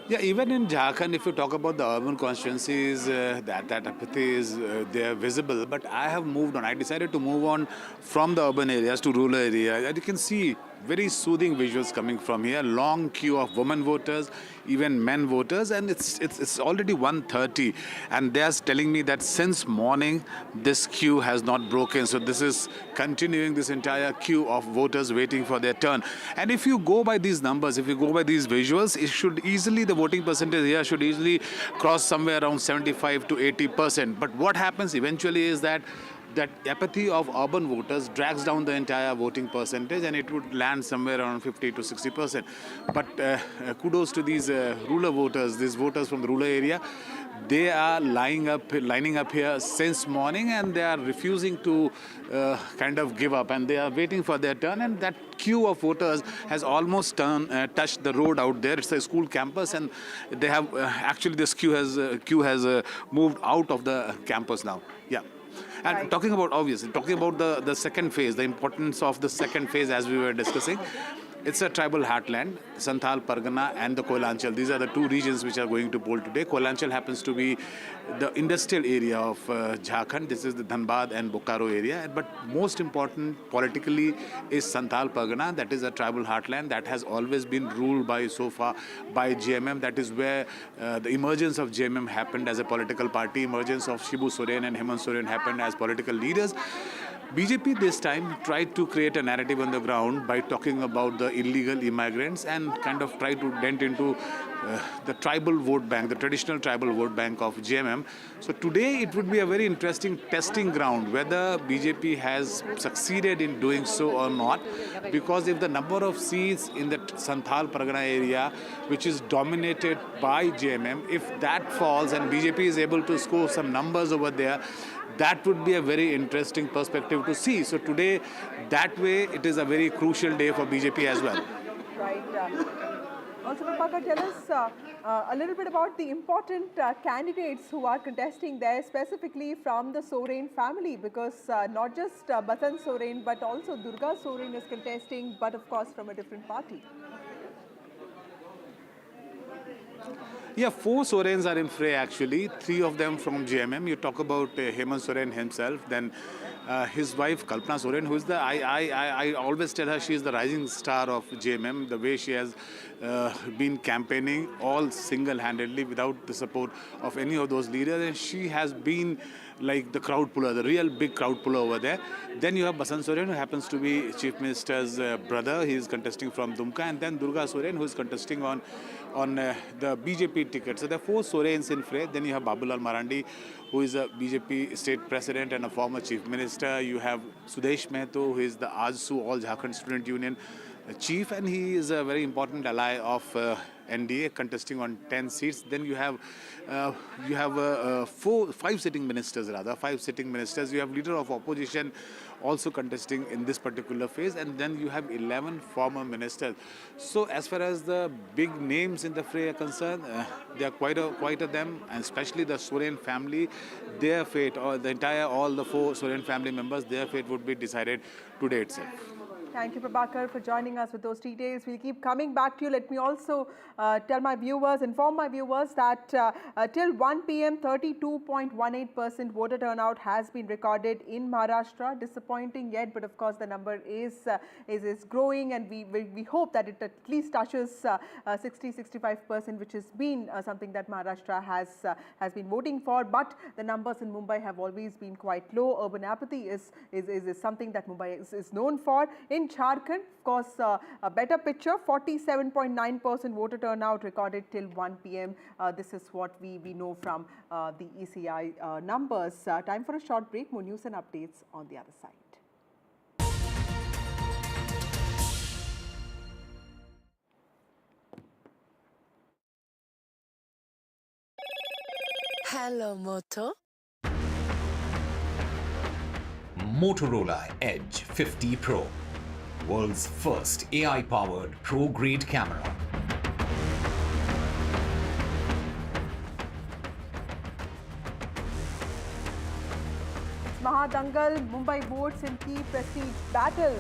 Yeah, even in Jharkhand, if you talk about the urban constituencies, that apathy is there visible. But I have moved on. I decided to move on from the urban areas to rural areas. And you can see very soothing visuals coming from here. Long queue of women voters, even men voters, and it's already 1:30. And they're telling me that since morning, this queue has not broken. So this is continuing, this entire queue of voters waiting for their turn. And if you go by these numbers, if you go by these visuals, it should easily, the voting percentage here should easily cross somewhere around 75 to 80%. But what happens eventually is that apathy of urban voters drags down the entire voting percentage, and it would land somewhere around 50 to 60%. But kudos to these rural voters, these voters from the rural area. They are lining up here since morning, and they are refusing to kind of give up, and they are waiting for their turn. And that queue of voters has almost touched the road out there. It's a school campus, and they have actually this queue has moved out of the campus now. Yeah. And Right. talking about the second phase, the importance of the second phase as we were discussing, it's a tribal heartland, Santhal Pargana and the Koilanchal. These are the two regions which are going to poll today. Koilanchal happens to be the industrial area of Jharkhand. This is the Dhanbad and Bokaro area. But most important politically is Santhal Pargana. That is a tribal heartland that has always been ruled by JMM. That is where the emergence of JMM happened as a political party. Emergence of Shibu Soren and Hemant Soren happened as political leaders. BJP this time tried to create a narrative on the ground by talking about the illegal immigrants and kind of try to dent into the tribal vote bank, the traditional tribal vote bank of JMM. So today it would be a very interesting testing ground whether BJP has succeeded in doing so or not, because if the number of seats in the Santhal Pargana area, which is dominated by JMM, if that falls and BJP is able to score some numbers over there, that would be a very interesting perspective to see. So today, that way, it is a very crucial day for BJP as well. Right. Also, Prabhakar, tell us a little bit about the important candidates who are contesting there, specifically from the Soren family, because not just Basant Soren, but also Durga Soren is contesting, but of course from a different party. Yeah, 4 Sorens are in fray actually, 3 of them from JMM. You talk about Hemant Soren himself, then his wife Kalpana Soren, who is the, I always tell her she is the rising star of JMM, the way she has been campaigning all single-handedly without the support of any of those leaders, and she has been like the crowd puller, the real big crowd puller over there. Then you have Basant Soren, who happens to be Chief Minister's brother. He is contesting from Dumka, and then Durga Soren, who is contesting on the BJP ticket. So there are 4 Sorens in fray. Then you have Babulal Marandi, who is a BJP state president and a former chief minister. You have Sudesh Mehto, who is the AJSU, All Jharkhand Student Union chief, and he is a very important ally of NDA, contesting on 10 seats. Then you have 5 sitting ministers rather, 5 sitting ministers. You have leader of opposition also contesting in this particular phase, and then you have 11 former ministers. So as far as the big names in the fray are concerned, there are quite a them, and especially the Soren family, their fate, or all the 4 Soren family members, their fate would be decided today itself. Thank you, Prabhakar, for joining us with those details. We'll keep coming back to you. Let me also inform my viewers that till 1 p.m., 32.18% voter turnout has been recorded in Maharashtra. Disappointing yet, but of course the number is growing, and we hope that it at least touches 60-65%, which has been something that Maharashtra has been voting for. But the numbers in Mumbai have always been quite low. Urban apathy is something that Mumbai is known for. In Jharkhand, of course, a better picture, 47.9% voter turnout recorded till 1 p.m. This is what we know from the ECI numbers. Time for a short break. More news and updates on the other side. Hello, Moto. Motorola Edge 50 Pro. World's first AI-powered pro-grade camera. Mahadangal, Mumbai votes in key prestige battle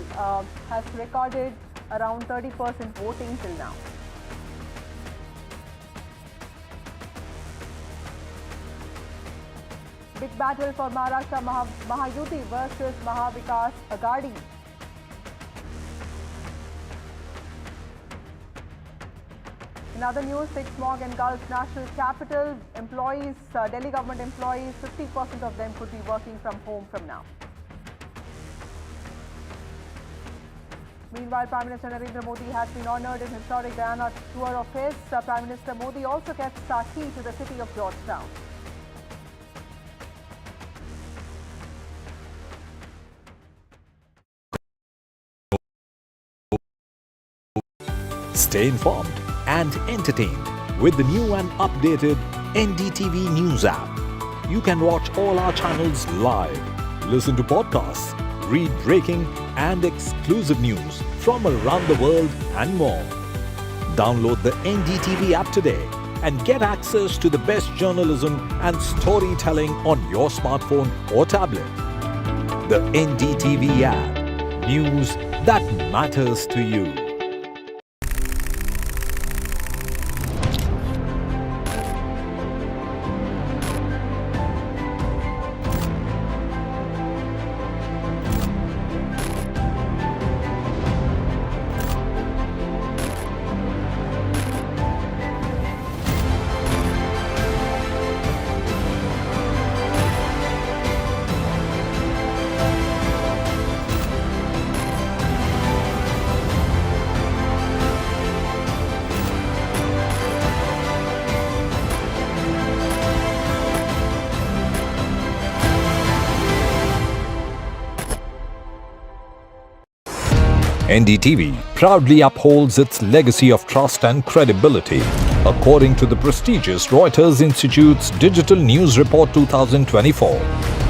has recorded around 30% voting till now. Big battle for Maharashtra Mahayuti versus Mahavikas Agadi. In other news, thick smog engulfs national capital. Employees, Delhi government employees, 50% of them could be working from home from now. Meanwhile, Prime Minister Narendra Modi has been honoured in historic Guyana tour of his. Prime Minister Modi also gets key to the city of Georgetown. Stay informed and entertained with the new and updated NDTV News app. You can watch all our channels live, listen to podcasts, read breaking and exclusive news from around the world and more. Download the NDTV app today and get access to the best journalism and storytelling on your smartphone or tablet. The NDTV app. News that matters to you. NDTV proudly upholds its legacy of trust and credibility. According to the prestigious Reuters Institute's Digital News Report 2024,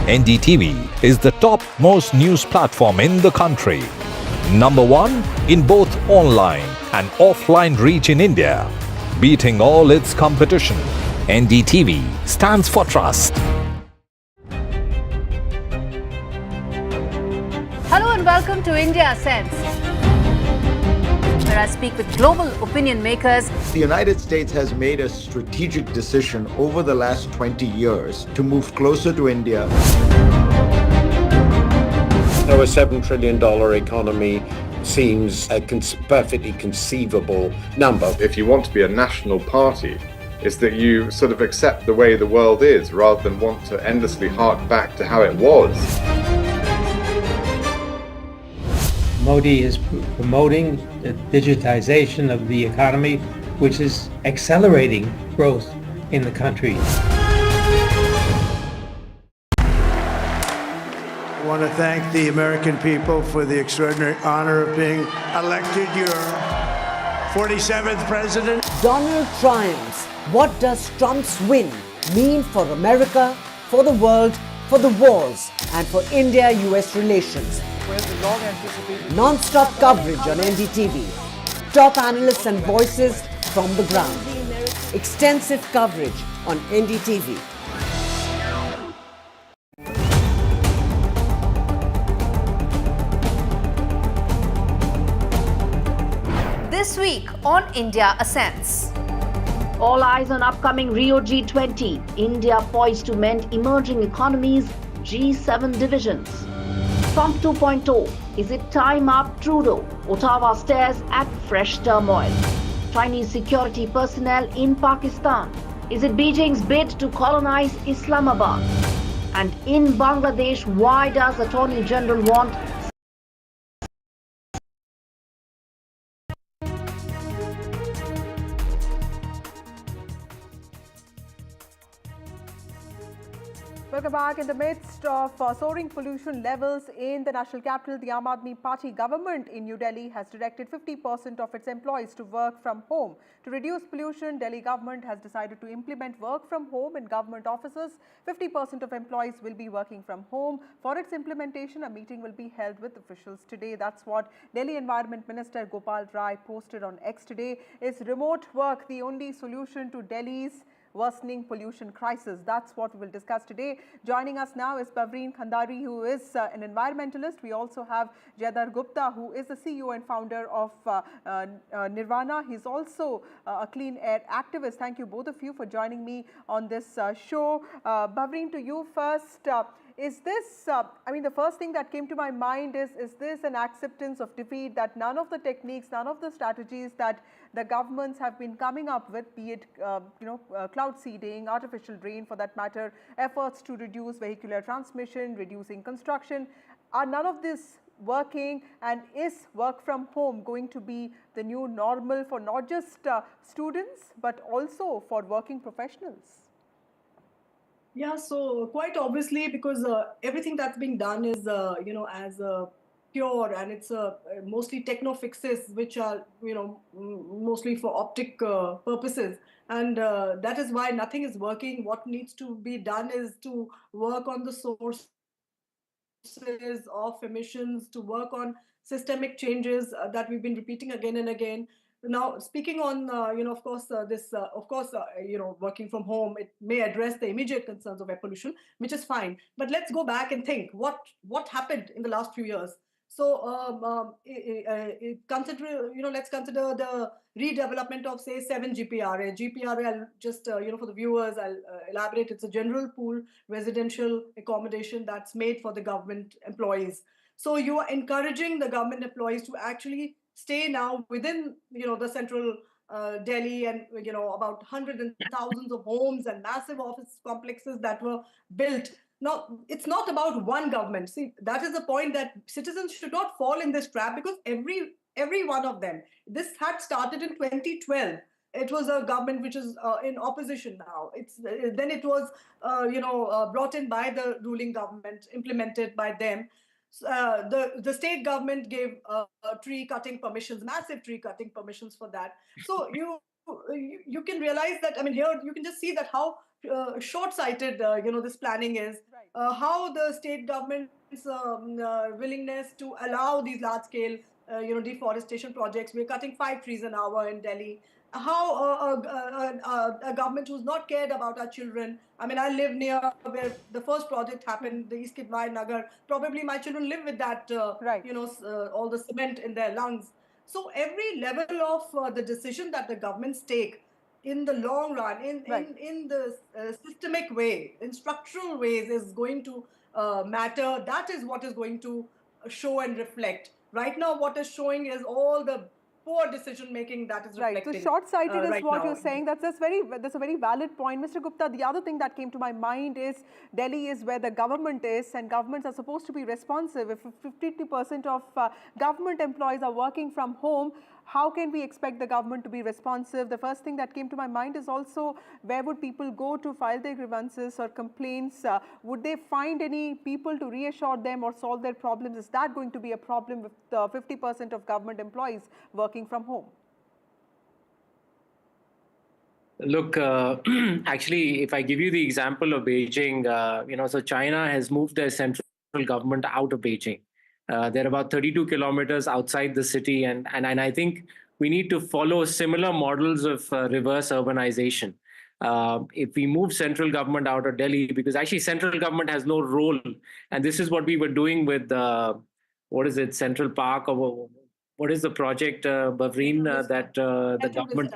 NDTV is the top-most news platform in the country. Number 1 in both online and offline reach in India. Beating all its competition, NDTV stands for trust. Hello and welcome to India Sense, where I speak with global opinion makers. The United States has made a strategic decision over the last 20 years to move closer to India. A $7 trillion economy seems a perfectly conceivable number. If you want to be a national party, it's that you sort of accept the way the world is rather than want to endlessly hark back to how it was. Modi is promoting the digitization of the economy, which is accelerating growth in the country. I want to thank the American people for the extraordinary honor of being elected your 47th president. Donald triumphs. What does Trump's win mean for America, for the world, for the wars, and for India-US relations? Non-stop coverage on NDTV. Top analysts and voices from the ground. Extensive coverage on NDTV. This week on India Ascends. All eyes on upcoming Rio G20. India poised to mend emerging economies, G7 divisions. Trump 2.0. Is it time up Trudeau? Ottawa stares at fresh turmoil. Chinese security personnel in Pakistan. Is it Beijing's bid to colonize Islamabad? And in Bangladesh, why does Attorney General want Welcome back. In the midst of soaring pollution levels in the national capital, the Aam Aadmi Party government in New Delhi has directed 50% of its employees to work from home. To reduce pollution, Delhi government has decided to implement work from home in government offices. 50% of employees will be working from home. For its implementation, a meeting will be held with officials today. That's what Delhi Environment Minister Gopal Rai posted on X today. Is remote work the only solution to Delhi's worsening pollution crisis? That's what we will discuss today. Joining us now is Pavleen Khandari, who is an environmentalist. We also have Jayadhar Gupta, who is the CEO and founder of Nirvana. He's also a clean air activist. Thank you both of you for joining me on this show. Pavleen, to you first. Is this, I mean, the first thing that came to my mind is this an acceptance of defeat, that none of the techniques, none of the strategies that the governments have been coming up with, be it, cloud seeding, artificial rain for that matter, efforts to reduce vehicular transmission, reducing construction, are none of this working? And is work from home going to be the new normal for not just students, but also for working professionals? Yeah, so quite obviously, because everything that's being done is, as pure, and it's mostly techno fixes, which are, mostly for optic purposes. And that is why nothing is working. What needs to be done is to work on the sources of emissions, to work on systemic changes that we've been repeating again and again. Now, speaking on, working from home, it may address the immediate concerns of air pollution, which is fine. But let's go back and think what happened in the last few years. So let's consider the redevelopment of, say, 7 GPRA. GPRA, I'll just, for the viewers, I'll elaborate. It's a general pool residential accommodation that's made for the government employees. So you are encouraging the government employees to actually stay now within, the central Delhi, and, about hundreds and thousands of homes and massive office complexes that were built. Now, it's not about one government. See, that is the point, that citizens should not fall in this trap, because every one of them, this had started in 2012. It was a government which is in opposition now. Then it was, brought in by the ruling government, implemented by them. the state government gave tree cutting permissions, massive tree cutting permissions for that. So you can realize that, I mean, here you can just see that how short-sighted this planning is. How the state government's willingness to allow these large-scale deforestation projects. We're cutting 5 trees an hour in Delhi. How a government who's not cared about our children. I mean, I live near where the first project happened, the East Kidwai Nagar. Probably my children live with that, all the cement in their lungs. So every level of the decision that the governments take in the long run, in the systemic way, in structural ways, is going to matter. That is what is going to show and reflect. Right now, what is showing is all the poor decision making that is reflecting. So short-sighted is right what now. you're saying. That's a very valid point, Mr. Gupta. The other thing that came to my mind is Delhi is where the government is, and governments are supposed to be responsive. If 52% of government employees are working from home, how can we expect the government to be responsive? The first thing that came to my mind is also where would people go to file their grievances or complaints? Would they find any people to reassure them or solve their problems? Is that going to be a problem with 50% of government employees working from home? Look, actually, if I give you the example of Beijing, so China has moved their central government out of Beijing. They're about 32 kilometers outside the city, and I think we need to follow similar models of reverse urbanization. If we move central government out of Delhi, because actually central government has no role, and this is what we were doing with, Central Park, or what is the project, Bavreen, that the government...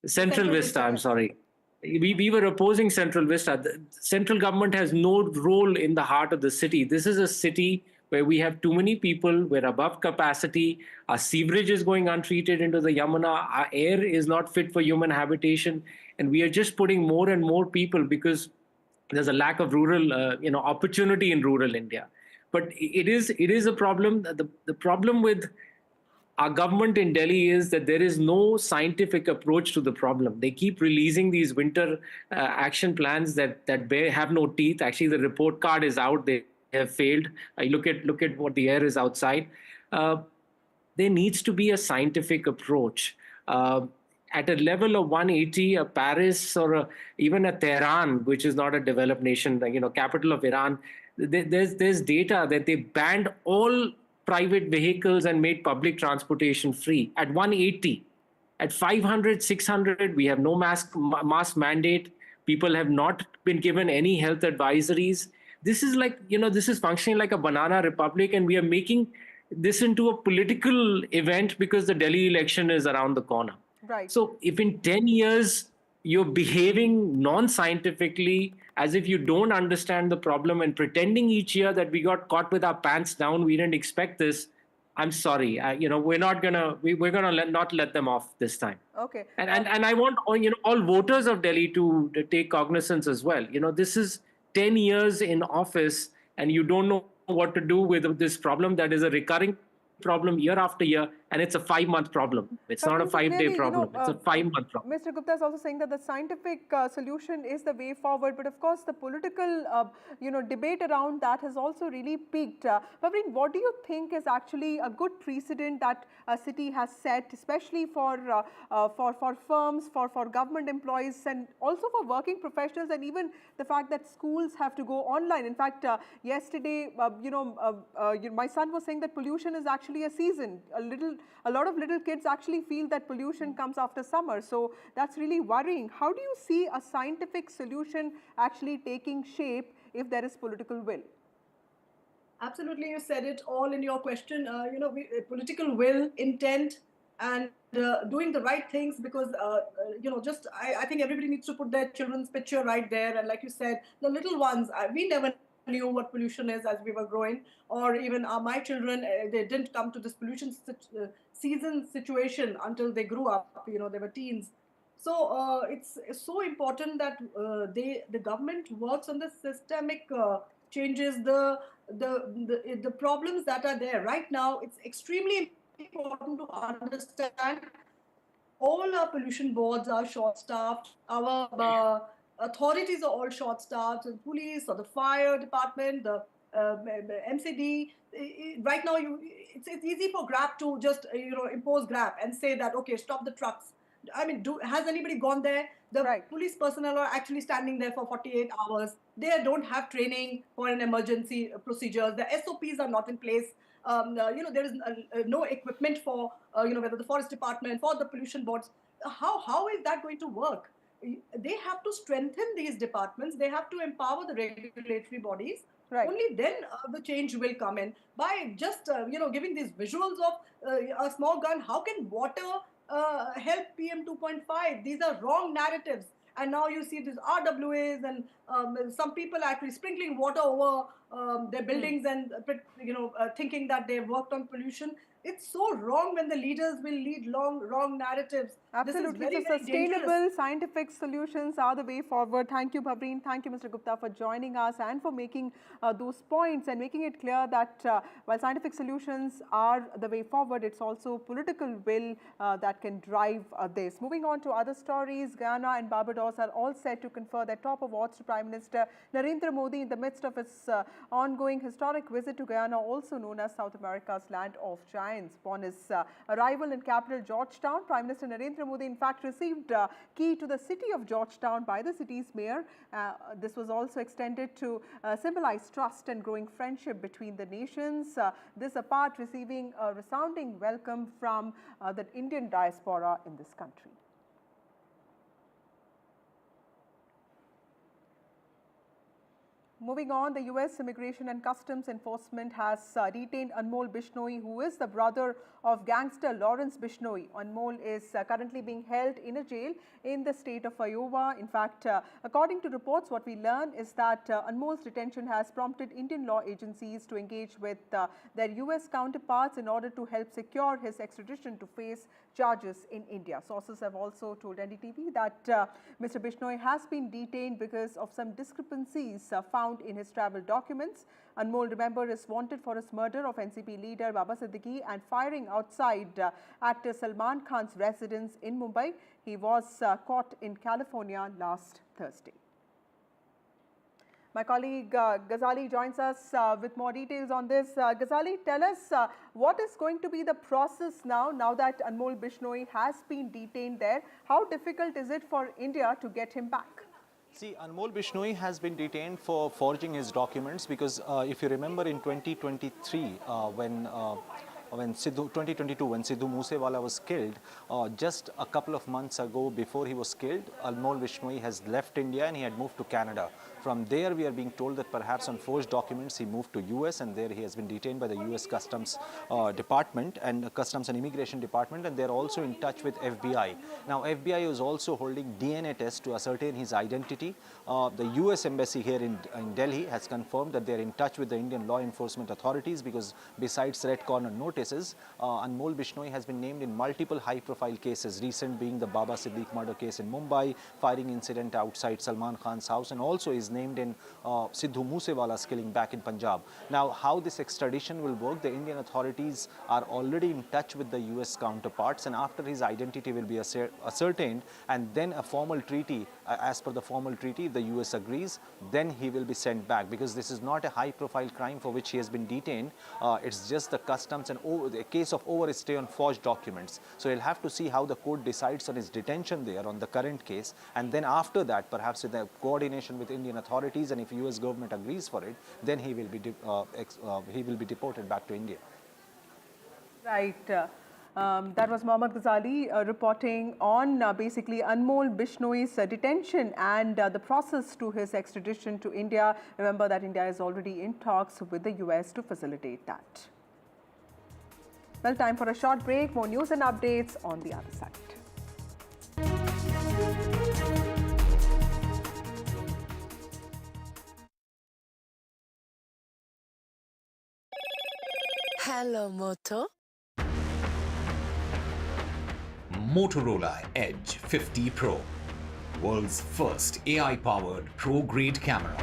Central Vista, I'm sorry. We were opposing Central Vista. The central government has no role in the heart of the city. This is a city where we have too many people, we're above capacity, our sewerage is going untreated into the Yamuna, our air is not fit for human habitation, and we are just putting more and more people because there's a lack of rural, opportunity in rural India. But it is a problem. The problem with our government in Delhi is that there is no scientific approach to the problem. They keep releasing these winter action plans that have no teeth. Actually, the report card is out. They have failed. Look at what the air is outside. There needs to be a scientific approach. At a level of 180, a Paris or even a Tehran, which is not a developed nation, capital of Iran, there's data that they banned all private vehicles and made public transportation free. At 180, at 500, 600, we have no mask mandate. People have not been given any health advisories. This is this is functioning like a banana republic, and we are making this into a political event because the Delhi election is around the corner. Right. So if in 10 years you're behaving non-scientifically, as if you don't understand the problem and pretending each year that we got caught with our pants down, we didn't expect this, I'm sorry. We're not not let them off this time. Okay. And I want all voters of Delhi to take cognizance as well. This is 10 years in office, and you don't know what to do with this problem that is a recurring problem year after year, and it's a 5-month problem. It's not a 5-day problem. It's a 5-month problem. Mr. Gupta is also saying that the scientific solution is the way forward, but of course the political debate around that has also really peaked. Bavreen, what do you think is actually a good precedent that a city has set, especially for firms, for government employees, and also for working professionals, and even the fact that schools have to go online? In fact, yesterday, my son was saying that pollution is actually a season. A lot of little kids actually feel that pollution comes after summer. So that's really worrying. How do you see a scientific solution actually taking shape if there is political will? Absolutely, you said it all in your question. Political will, intent, and doing the right things, because I think everybody needs to put their children's picture right there. And like you said, the little ones, we never knew what pollution is as we were growing, or even my children, they didn't come to this pollution season situation until they grew up. They were teens. So it's so important that the government works on the systemic changes, the problems that are there right now. It's extremely important to understand all our pollution boards are short-staffed. Our authorities are all short-staffed, the police or the fire department, the MCD. Right now, it's easy for Grab to just impose Grab and say that okay, stop the trucks. I mean, has anybody gone there? The police personnel are actually standing there for 48 hours. They don't have training for an emergency procedures. The SOPs are not in place. There is no equipment for whether the forest department, for the pollution boards. How is that going to work? They have to strengthen these departments. They have to empower the regulatory bodies. Only then the change will come in. By just giving these visuals of a small gun, how can water help PM 2.5? These are wrong narratives. And now you see these RWAs and some people actually sprinkling water over their buildings and thinking that they've worked on pollution. It's so wrong when the leaders will lead wrong narratives. Absolutely. This is very, So very sustainable dangerous. scientific solutions are the way forward. Thank you, Bhabreen. Thank you, Mr. Gupta, for joining us and for making those points and making it clear that while scientific solutions are the way forward, it's also political will that can drive this. Moving on to other stories, Guyana and Barbados are all set to confer their top awards to Prime Minister Narendra Modi in the midst of his ongoing historic visit to Guyana, also known as South America's land of giants. Upon his arrival in capital Georgetown, Prime Minister Narendra Modi in fact received key to the city of Georgetown by the city's mayor. This was also extended to symbolize trust and growing friendship between the nations. This apart receiving a resounding welcome from the Indian diaspora in this country. Moving on, the U.S. Immigration and Customs Enforcement has detained Anmol Bishnoi, who is the brother of gangster Lawrence Bishnoi. Anmol is currently being held in a jail in the state of Iowa. In fact, according to reports, what we learn is that Anmol's detention has prompted Indian law agencies to engage with their U.S. counterparts in order to help secure his extradition to face charges in India. Sources have also told NDTV that Mr. Bishnoi has been detained because of some discrepancies found in his travel documents. Anmol, remember, is wanted for his murder of NCP leader Baba Siddiqui and firing outside actor Salman Khan's residence in Mumbai. He was caught in California last Thursday. My colleague Ghazali joins us with more details on this. Ghazali, tell us what is going to be the process now that Anmol Bishnoi has been detained there. How difficult is it for India to get him back? See, Anmol Bishnoi has been detained for forging his documents because if you remember in 2023 when 2022 when Sidhu Moosewala was killed, just a couple of months ago before he was killed, Anmol Bishnoi has left India and he had moved to Canada. From there, we are being told that perhaps on forged documents, he moved to US and there he has been detained by the US Customs Department and Customs and Immigration Department, and they're also in touch with FBI. Now, FBI is also holding DNA tests to ascertain his identity. The US Embassy here in Delhi has confirmed that they're in touch with the Indian law enforcement authorities because besides red corner notices, Anmol Bishnoi has been named in multiple high-profile cases, recent being the Baba Siddiq murder case in Mumbai, firing incident outside Salman Khan's house, and also is named in Sidhu Moosewala's killing back in Punjab. Now, how this extradition will work, the Indian authorities are already in touch with the US counterparts, and after his identity will be ascertained, and then a formal treaty, as per the formal treaty, if the US agrees, then he will be sent back, because this is not a high-profile crime for which he has been detained. It's just the customs and a case of overstay on forged documents. So he'll have to see how the court decides on his detention there on the current case, and then after that, perhaps with the coordination with Indian authorities, and if US government agrees for it, then he will be deported back to India. Right. That was Mohammad Ghazali reporting on basically Anmol Bishnoi's detention and the process to his extradition to India. Remember that India is already in talks with the US to facilitate that. Well, time for a short break. More news and updates on the other side. Hello, Moto. Motorola Edge 50 Pro, world's first AI-powered pro-grade camera.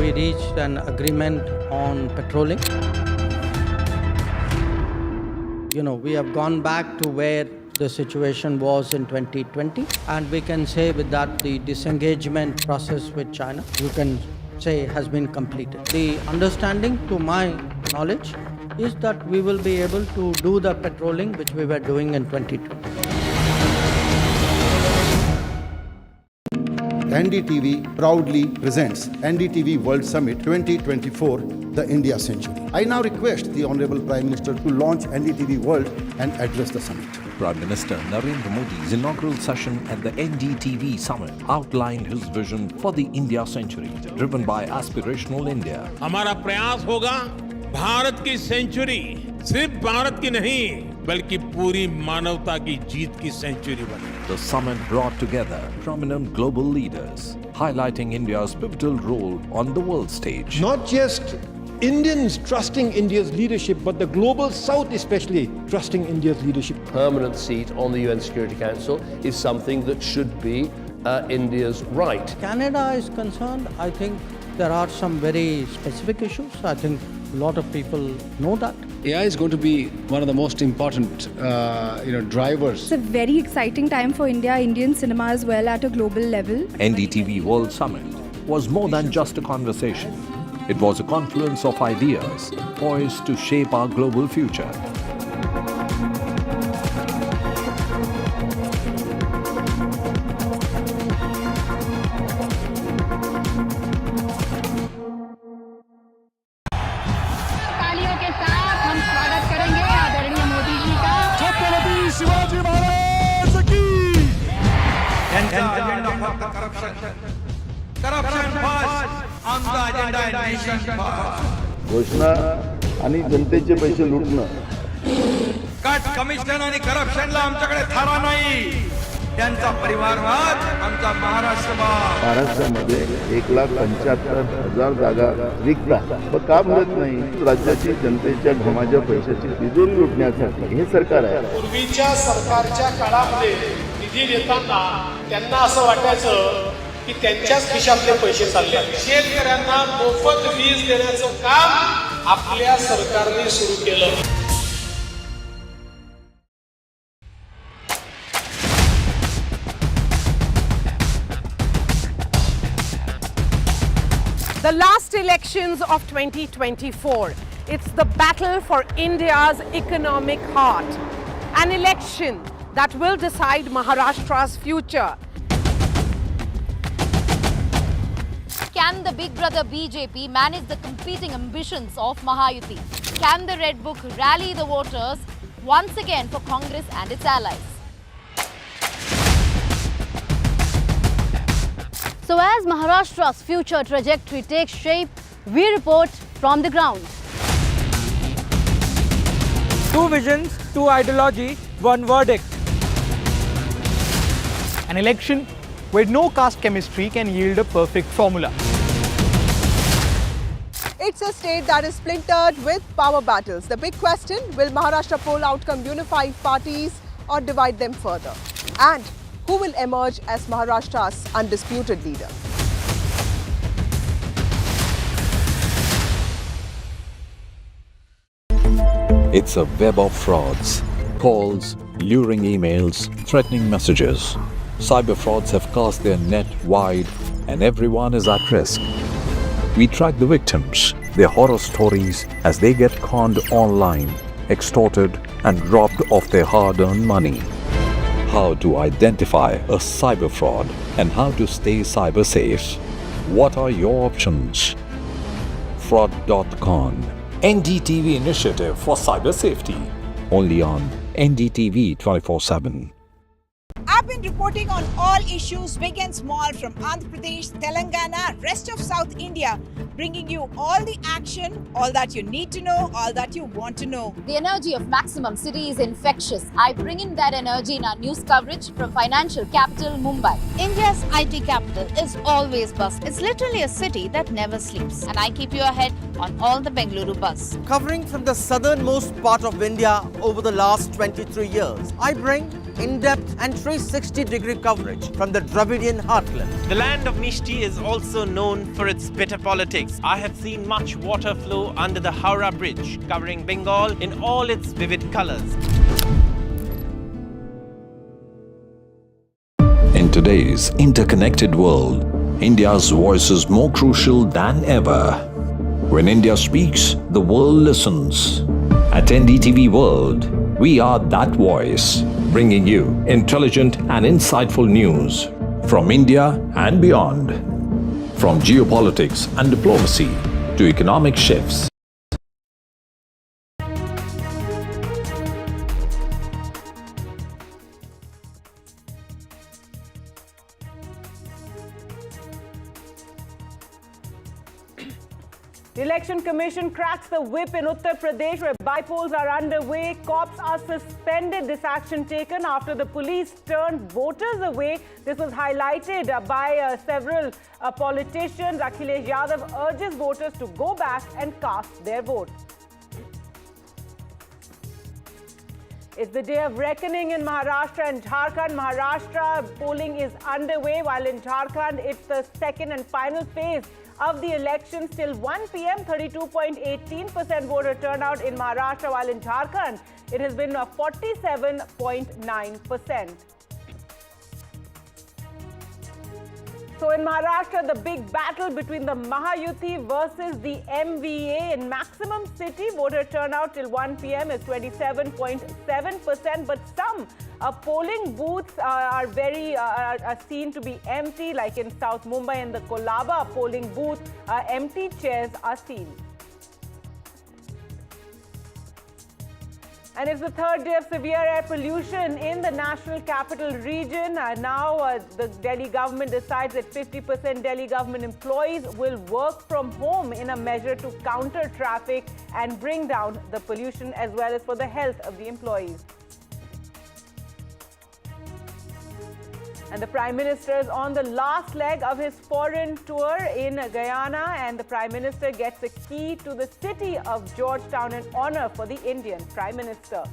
we reached an agreement on patrolling. We have gone back to where the situation was in 2020, and we can say with that the disengagement process with China, you can say, has been completed. The understanding, to my knowledge, is that we will be able to do the patrolling which we were doing in 2020. NDTV proudly presents NDTV World Summit 2024, the India Century. I now request the Honorable Prime Minister to launch NDTV World and address the summit. Prime Minister Narendra Modi's inaugural session at the NDTV Summit outlined his vision for the India Century, driven by aspirational India. हमारा प्रयास होगा भारत की century सिर्फ भारत की नहीं बल्कि पूरी मानवता की जीत की सेंचुरी बने. The summit brought together prominent global leaders, highlighting India's pivotal role on the world stage. Not just Indians trusting India's leadership, but the global South especially trusting India's leadership. Permanent seat on the UN Security Council is something that should be India's right. Canada is concerned, I think there are some very specific issues. I think a lot of people know that. AI is going to be one of the most important, drivers. It's a very exciting time for India, Indian cinema as well at a global level. NDTV World Summit was more than just a conversation. It was a confluence of ideas poised to shape our global future. घोषणा आणि जनतेचे पैसे लुटणं. Cut commission आणि करप्शनला आमच्याकडे थारा नाही. त्यांचा परिवारवाद आमचा महाराष्ट्रवाद. महाराष्ट्रामध्ये 1,75,000 जागा रिक्त पण का भरत नाही? राज्याची जनतेच्या घमाच्या पैशाची तिजोरी लुटण्यासाठी हे सरकार आहे. पूर्वीच्या सरकारच्या काळामध्ये निधी देताना त्यांना असं वाटायचं की त्यांच्याच खिशातले पैसे चालले. शेतकऱ्यांना मोफत वीज देण्याचं काम आपल्या सरकारने सुरू केलं. The last elections of 2024. It's the battle for India's economic heart. An election that will decide Maharashtra's future. Can the big brother BJP manage the competing ambitions of Mahayuti? Can the Red Book rally the voters once again for Congress and its allies? So as Maharashtra's future trajectory takes shape, we report from the ground. Two visions, two ideology, one verdict. An election where no caste chemistry can yield a perfect formula. It's a state that is splintered with power battles. The big question, will Maharashtra poll outcome unify parties or divide them further? And who will emerge as Maharashtra's undisputed leader? It's a web of frauds, calls, luring emails, threatening messages. Cyber frauds have cast their net wide and everyone is at risk. We track the victims, their horror stories as they get conned online, extorted and robbed of their hard-earned money. How to identify a cyber fraud and how to stay cyber safe. What are your options? Fraud.con, NDTV initiative for cyber safety. Only on NDTV 24/7. I've been reporting on all issues big and small from Andhra Pradesh, Telangana, rest of South India, bringing you all the action, all that you need to know, all that you want to know. The energy of Maximum City is infectious. I bring in that energy in our news coverage from financial capital Mumbai. India's IT capital is always buzz. It's literally a city that never sleeps. And I keep you ahead on all the Bengaluru buzz. Covering from the southernmost part of India over the last 23 years, I bring in-depth and 360-degree coverage from the Dravidian heartland. The land of Mishti is also known for its bitter politics. I have seen much water flow under the Howrah Bridge, covering Bengal in all its vivid colors. In today's interconnected world, India's voice is more crucial than ever. When India speaks, the world listens. At NDTV World, we are that voice, bringing you intelligent and insightful news from India and beyond. From geopolitics and diplomacy to economic shifts. The Election Commission cracks the whip in Uttar Pradesh where bypolls are underway. Cops are suspended. This action taken after the police turned voters away. This was highlighted by several politicians. Akhilesh Yadav urges voters to go back and cast their vote. It's the day of reckoning in Maharashtra and Jharkhand. Maharashtra polling is underway, while in Jharkhand it's the second and final phase of the elections till 1 p.m. 32.18% voter turnout in Maharashtra, while in Jharkhand it has been 47.9%. So in Maharashtra, the big battle between the Mahayuti versus the MVA in maximum city voter turnout till 1 p.m. is 27.7%, but some polling booths are seen to be empty, like in South Mumbai and the Kolaba polling booth, empty chairs are seen. And it's the third day of severe air pollution in the national capital region. Now the Delhi government decides that 50% Delhi government employees will work from home in a measure to counter traffic and bring down the pollution as well as for the health of the employees. And the Prime Minister is on the last leg of his foreign tour in Guyana, and the Prime Minister gets a key to the city of Georgetown in honor for the Indian Prime Minister.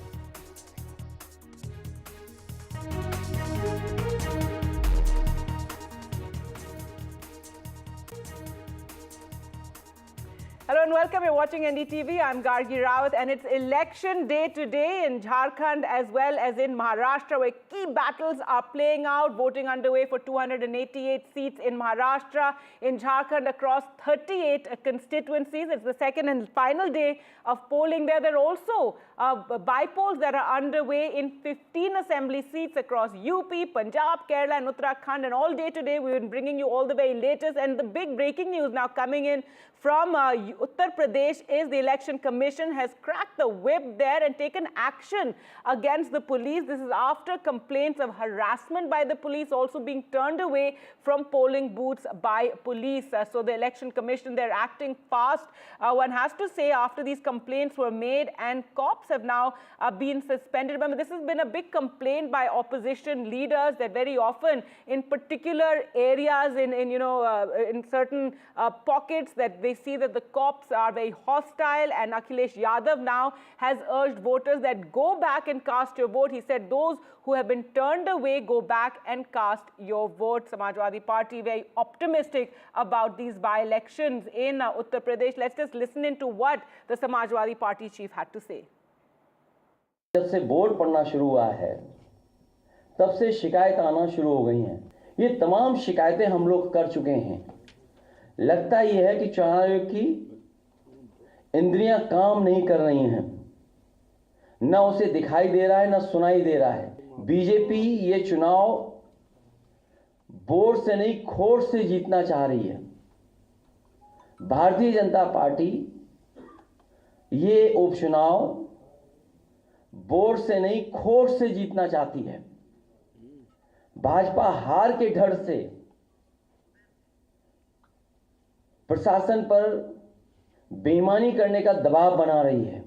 Hello and welcome. You're watching NDTV. I'm Gargi Rawat, and it's election day today in Jharkhand as well as in Maharashtra, where key battles are playing out. Voting underway for 288 seats in Maharashtra, in Jharkhand across 38 constituencies. It's the second and final day of polling there. There are also bypolls that are underway in 15 assembly seats across UP, Punjab, Kerala and Uttarakhand. And all day today, we've been bringing you all the very latest. And the big breaking news now coming in from Uttar Pradesh is the Election Commission has cracked the whip there and taken action against the police. This is after complaints of harassment by the police also being turned away from polling booths by police. So the Election Commission, they're acting fast. One has to say, after these complaints were made and cops have now been suspended. Remember, this has been a big complaint by opposition leaders that very often in particular areas in certain pockets that they see that the cops are very hostile, and Akhilesh Yadav now has urged voters that go back and cast your vote. He said those who have been turned away, go back and cast your vote. Samajwadi Party very optimistic about these by-elections in Uttar Pradesh. Let's just listen into what the Samajwadi Party chief had to say. जब से vote पड़ना शुरू हुआ है तब से शिकायत आना शुरू हो गई हैं। ये तमाम शिकायतें हम लोग कर चुके हैं। लगता ये है कि चुनाव आयोग की इंद्रियां काम नहीं कर रही हैं, न उसे दिखाई दे रहा है न सुनाई दे रहा है। बीजेपी ये चुनाव वोट से नहीं खोट से जीतना चाह रही है। भारतीय जनता पार्टी ये उपचुनाव वोट से नहीं खोट से जीतना चाहती है। भाजपा हार के डर से प्रशासन पर बेईमानी करने का दबाव बना रही है।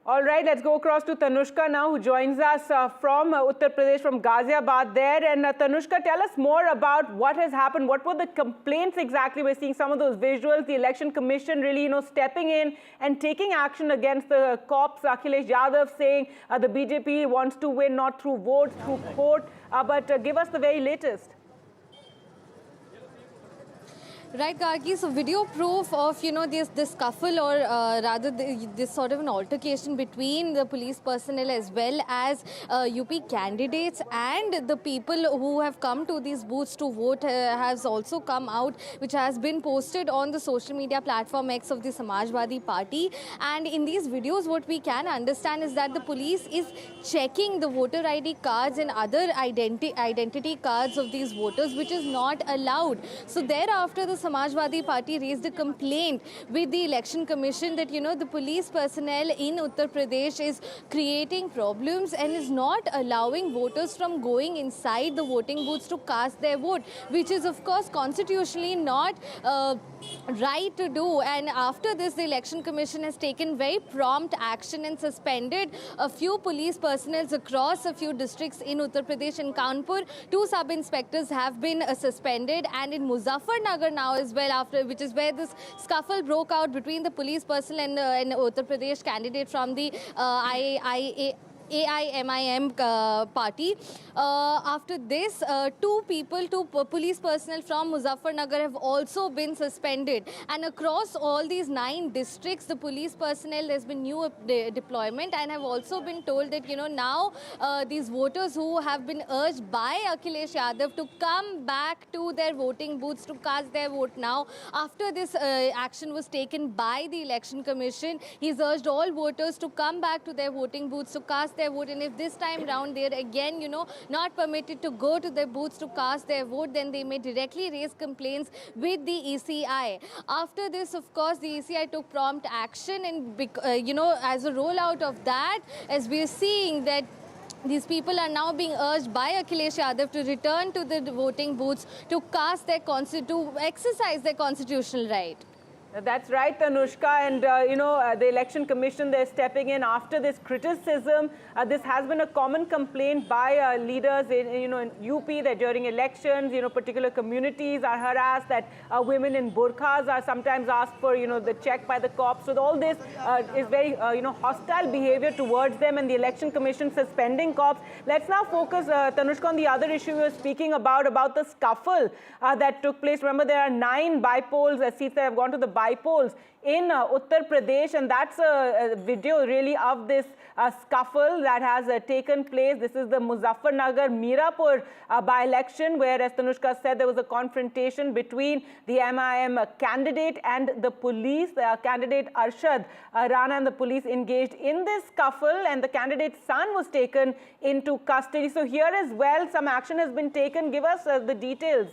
All right, let's go across to Tanushka now, who joins us from Uttar Pradesh, from Ghaziabad there. And Tanushka, tell us more about what has happened. What were the complaints exactly? We're seeing some of those visuals, the Election Commission really, stepping in and taking action against the cops. Akhilesh Yadav saying the BJP wants to win not through votes, through court. But give us the very latest. Right, Gargi. So video proof of, this scuffle, or rather this sort of an altercation between the police personnel as well as UP candidates and the people who have come to these booths to vote has also come out, which has been posted on the social media platform X of the Samajwadi Party. And in these videos, what we can understand is that the police is checking the voter ID cards and other identity cards of these voters, which is not allowed. So thereafter, the Samajwadi Party raised a complaint with the Election Commission that, the police personnel in Uttar Pradesh is creating problems and is not allowing voters from going inside the voting booths to cast their vote, which is, of course, constitutionally not right to do. And after this, the Election Commission has taken very prompt action and suspended a few police personnel across a few districts in Uttar Pradesh. In Kanpur, 2 sub-inspectors have been suspended, and in Muzaffarnagar now as well, which is where this scuffle broke out between the police personnel and Uttar Pradesh candidate from the AIMIM party. After this, 2 police personnel from Muzaffarnagar have also been suspended. And across all these 9 districts, the police personnel, there's been new deployment, and have also been told that, now these voters who have been urged by Akhilesh Yadav to come back to their voting booths to cast their vote now. After this action was taken by the Election Commission, he's urged all voters to come back to their voting booths to cast their vote, and if this time round they're again, not permitted to go to their booths to cast their vote, then they may directly raise complaints with the ECI. After this, of course, the ECI took prompt action, and, as a rollout of that, as we're seeing that these people are now being urged by Akhilesh Yadav to return to the voting booths to cast their to exercise their constitutional right. That's right, Tanushka, and the Election Commission, they're stepping in after this criticism. This has been a common complaint by leaders in UP that during elections, particular communities are harassed, that women in burqas are sometimes asked for, the check by the cops. So all this is very, hostile behavior towards them, and the Election Commission suspending cops. Let's now focus, Tanushka, on the other issue we were speaking about the scuffle that took place. Remember, there are 9 bypolls seats that have gone to the bypolls in Uttar Pradesh, and that's a video really of this scuffle that has taken place. This is the Muzaffarnagar Mirapur by-election, where, as Tanushka said, there was a confrontation between the MIM candidate and the police. Candidate Arshad Rana and the police engaged in this scuffle, and the candidate's son was taken into custody. So here as well, some action has been taken. Give us the details.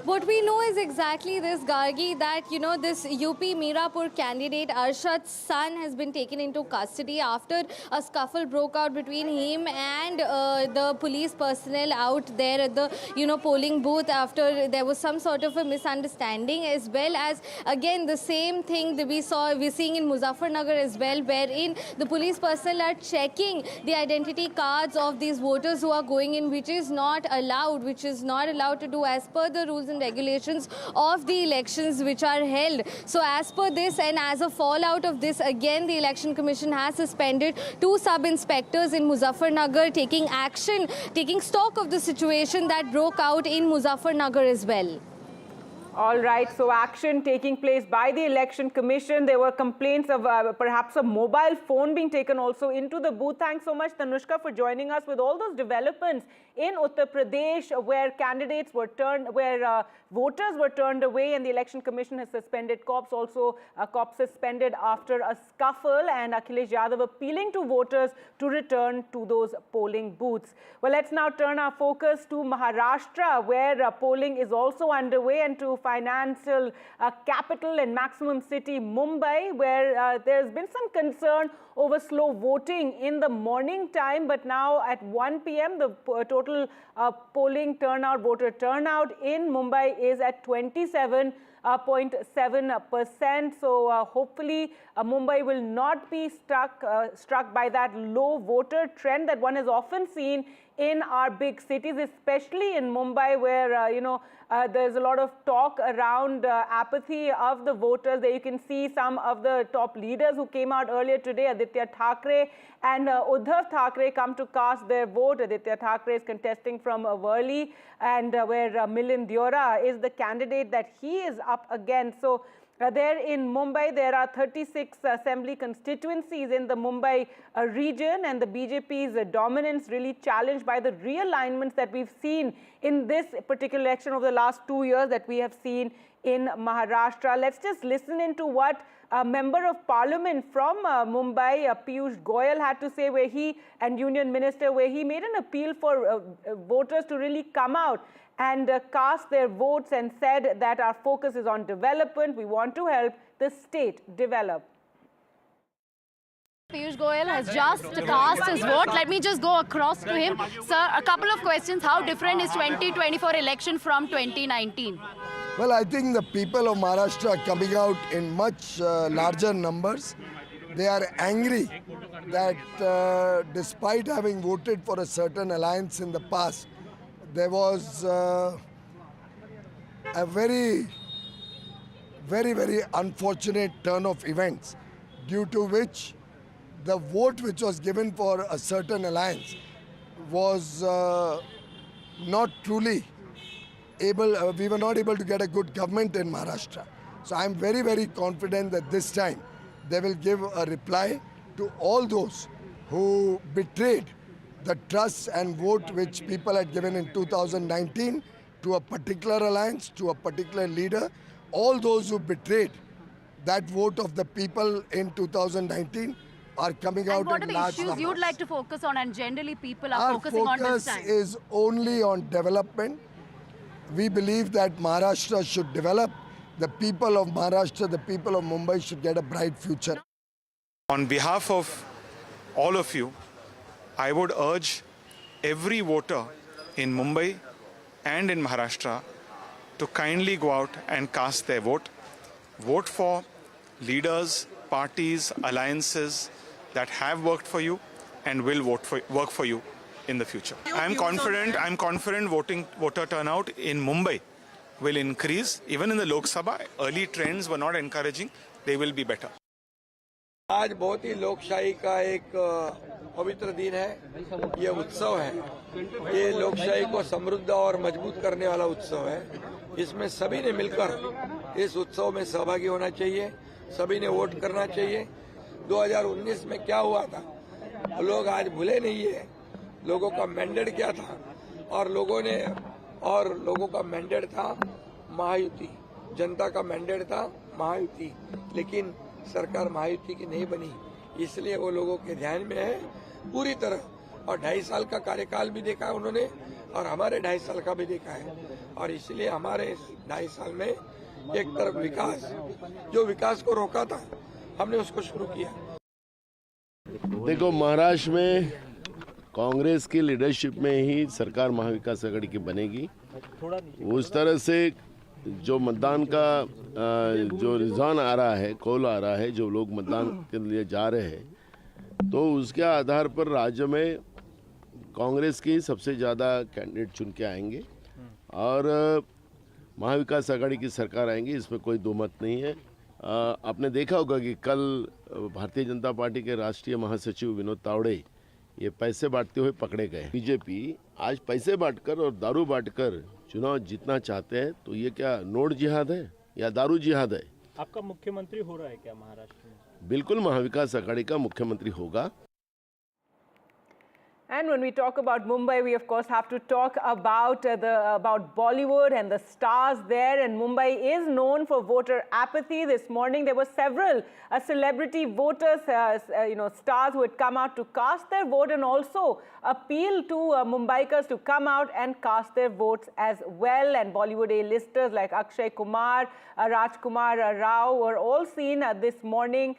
What we know is exactly this, Gargi, that, this UP Mirapur candidate, Arshad's son, has been taken into custody after a scuffle broke out between him and the police personnel out there at the, polling booth, after there was some sort of a misunderstanding, as well as, again, the same thing that we're seeing in Muzaffarnagar as well, wherein the police personnel are checking the identity cards of these voters who are going in, which is not allowed to do as per the rules and regulations of the elections which are held. So as per this, and as a fallout of this, again the Election Commission has suspended 2 sub-inspectors in Muzaffarnagar, taking action, taking stock of the situation that broke out in Muzaffarnagar as well. All right, so action taking place by the Election Commission. There were complaints of perhaps a mobile phone being taken also into the booth. Thanks so much, Tanushka, for joining us with all those developments in Uttar Pradesh, where voters were turned away, and the Election Commission has suspended cops. Also, cops suspended after a scuffle, and Akhilesh Yadav appealing to voters to return to those polling booths. Well, let's now turn our focus to Maharashtra, where polling is also underway, and to financial capital and maximum city Mumbai, where there's been some concern over slow voting in the morning time, but now at 1 p.m. the total polling turnout, voter turnout in Mumbai is at 27.7%. So hopefully Mumbai will not be struck by that low voter trend that one has often seen in our big cities, especially in Mumbai, where there's a lot of talk around apathy of the voters. There you can see some of the top leaders who came out earlier today. Aditya Thackeray and Uddhav Thackeray come to cast their vote. Aditya Thackeray is contesting from Worli, and where Milind Deora is the candidate that he is up against. So there in Mumbai, there are 36 assembly constituencies in the Mumbai region, and the BJP's dominance really challenged by the realignments that we've seen in this particular election over the last 2 years that we have seen in Maharashtra. Let's just listen into what a member of parliament from Mumbai, Piyush Goyal, had to say, where he, and Union Minister, where he made an appeal for voters to really come out and cast their votes, and said that our focus is on development. We want to help the state develop. Piyush Goyal has just cast his vote. Let me just go across to him. Sir, a couple of questions. How different is 2024 election from 2019? Well, I think the people of Maharashtra are coming out in much larger numbers. They are angry that despite having voted for a certain alliance in the past, there was a very unfortunate turn of events, due to which the vote which was given for a certain alliance was not truly able, we were not able to get a good government in Maharashtra. So I'm very confident that this time they will give a reply to all those who betrayed the trust and vote which people had given in 2019 to a particular alliance, to a particular leader. All those who betrayed that vote of the people in 2019 are coming out in large numbers. And what are the issues you'd like to focus on, and generally people are focusing on this time? Our focus is only on development. We believe that Maharashtra should develop. The people of Maharashtra, the people of Mumbai should get a bright future. On behalf of all of you, I would urge every voter in Mumbai and in Maharashtra to kindly go out and cast their vote. Vote for leaders, parties, alliances that have worked for you and will work for you in the future. I'm confident voter turnout in Mumbai will increase. Even in the Lok Sabha, early trends were not encouraging. They will be better. आज बहुत ही लोकशाही का एक पवित्र दिन है। ये उत्सव है, ये लोकशाही को समृद्ध और मजबूत करने वाला उत्सव है। इसमें सभी ने मिलकर इस उत्सव में सहभागी होना चाहिए, सभी ने वोट करना चाहिए। 2019 में क्या हुआ था लोग आज भूले नहीं है। लोगों का मैंडेट क्या था, और लोगों का मैंडेट था महायुति, जनता का मैंडेट था महायुति, लेकिन सरकार महायुति की नहीं बनी, इसलिए वो लोगों के ध्यान में है पूरी तरह। और 2.5 साल का कार्यकाल भी देखा है उन्होंने, और हमारे 2.5 साल का भी देखा है, और इसलिए हमारे 2.5 साल में एक तरफ विकास, जो विकास को रोका था, हमने उसको शुरू किया। देखो, महाराष्ट्र में कांग्रेस की लीडरशिप में ही सरकार महाविकास आघाड़ी की बनेगी। उस तरह से जो मतदान का जो रुझान आ रहा है, कॉल आ रहा है, जो लोग मतदान के लिए जा रहे हैं, तो उसके आधार पर राज्य में कांग्रेस की सबसे ज़्यादा कैंडिडेट चुन के आएंगे और महाविकास आघाड़ी की सरकार आएंगी, इसमें कोई दो मत नहीं है। आपने देखा होगा कि कल भारतीय जनता पार्टी के राष्ट्रीय महासचिव विनोद तावड़े ये पैसे बांटते हुए पकड़े गए। बीजेपी आज पैसे बांटकर और दारू बांटकर चुनाव जीतना चाहते हैं, तो ये क्या नोट जिहाद है या दारू जिहाद है? आपका मुख्यमंत्री हो रहा है क्या महाराष्ट्र में? बिल्कुल महाविकास आघाड़ी का मुख्यमंत्री होगा। And when we talk about Mumbai, we of course have to talk about about Bollywood and the stars there. And Mumbai is known for voter apathy. This morning there were several celebrity voters, stars who had come out to cast their vote and also appeal to Mumbaikars to come out and cast their votes as well. And Bollywood A-listers like Akshay Kumar, Rajkumar Rao were all seen this morning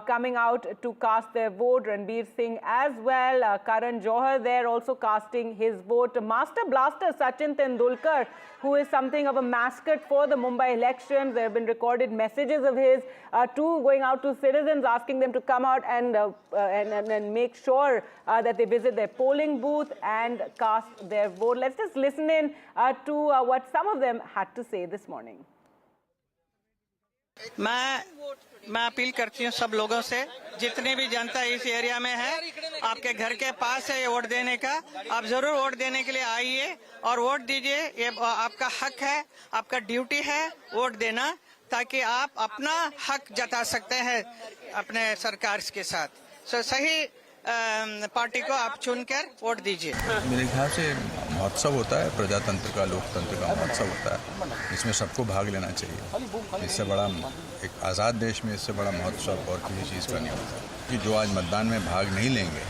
coming out to cast their vote. Ranveer Singh as well, Karan Johar there also casting his vote. Master Blaster Sachin Tendulkar, who is something of a mascot for the Mumbai elections. There have been recorded messages of his going out to citizens, asking them to come out and make sure that they visit their polling booth and cast their vote. Let's just listen in to what some of them had to say this morning. मैं appeal करती हूँ सब लोगों से, जितनी भी जनता इस area में है, आपके घर के पास है ये वोट देने का, आप जरूर वोट देने के लिए आइए और वोट दीजिए। ये आपका हक है, आपका ड्यूटी है वोट देना, ताकि आप अपना हक जता सकते हैं अपने सरकार के साथ। सही पार्टी को आप चुनकर वोट दीजिए। मेरे ख्याल से महोत्सव होता है, प्रजातंत्र का, लोकतंत्र का महोत्सव होता है, इसमें सबको भाग लेना चाहिए। इससे बड़ा एक आज़ाद देश में इससे बड़ा महोत्सव और किसी चीज़ का नहीं होता कि जो आज मतदान में भाग नहीं लेंगे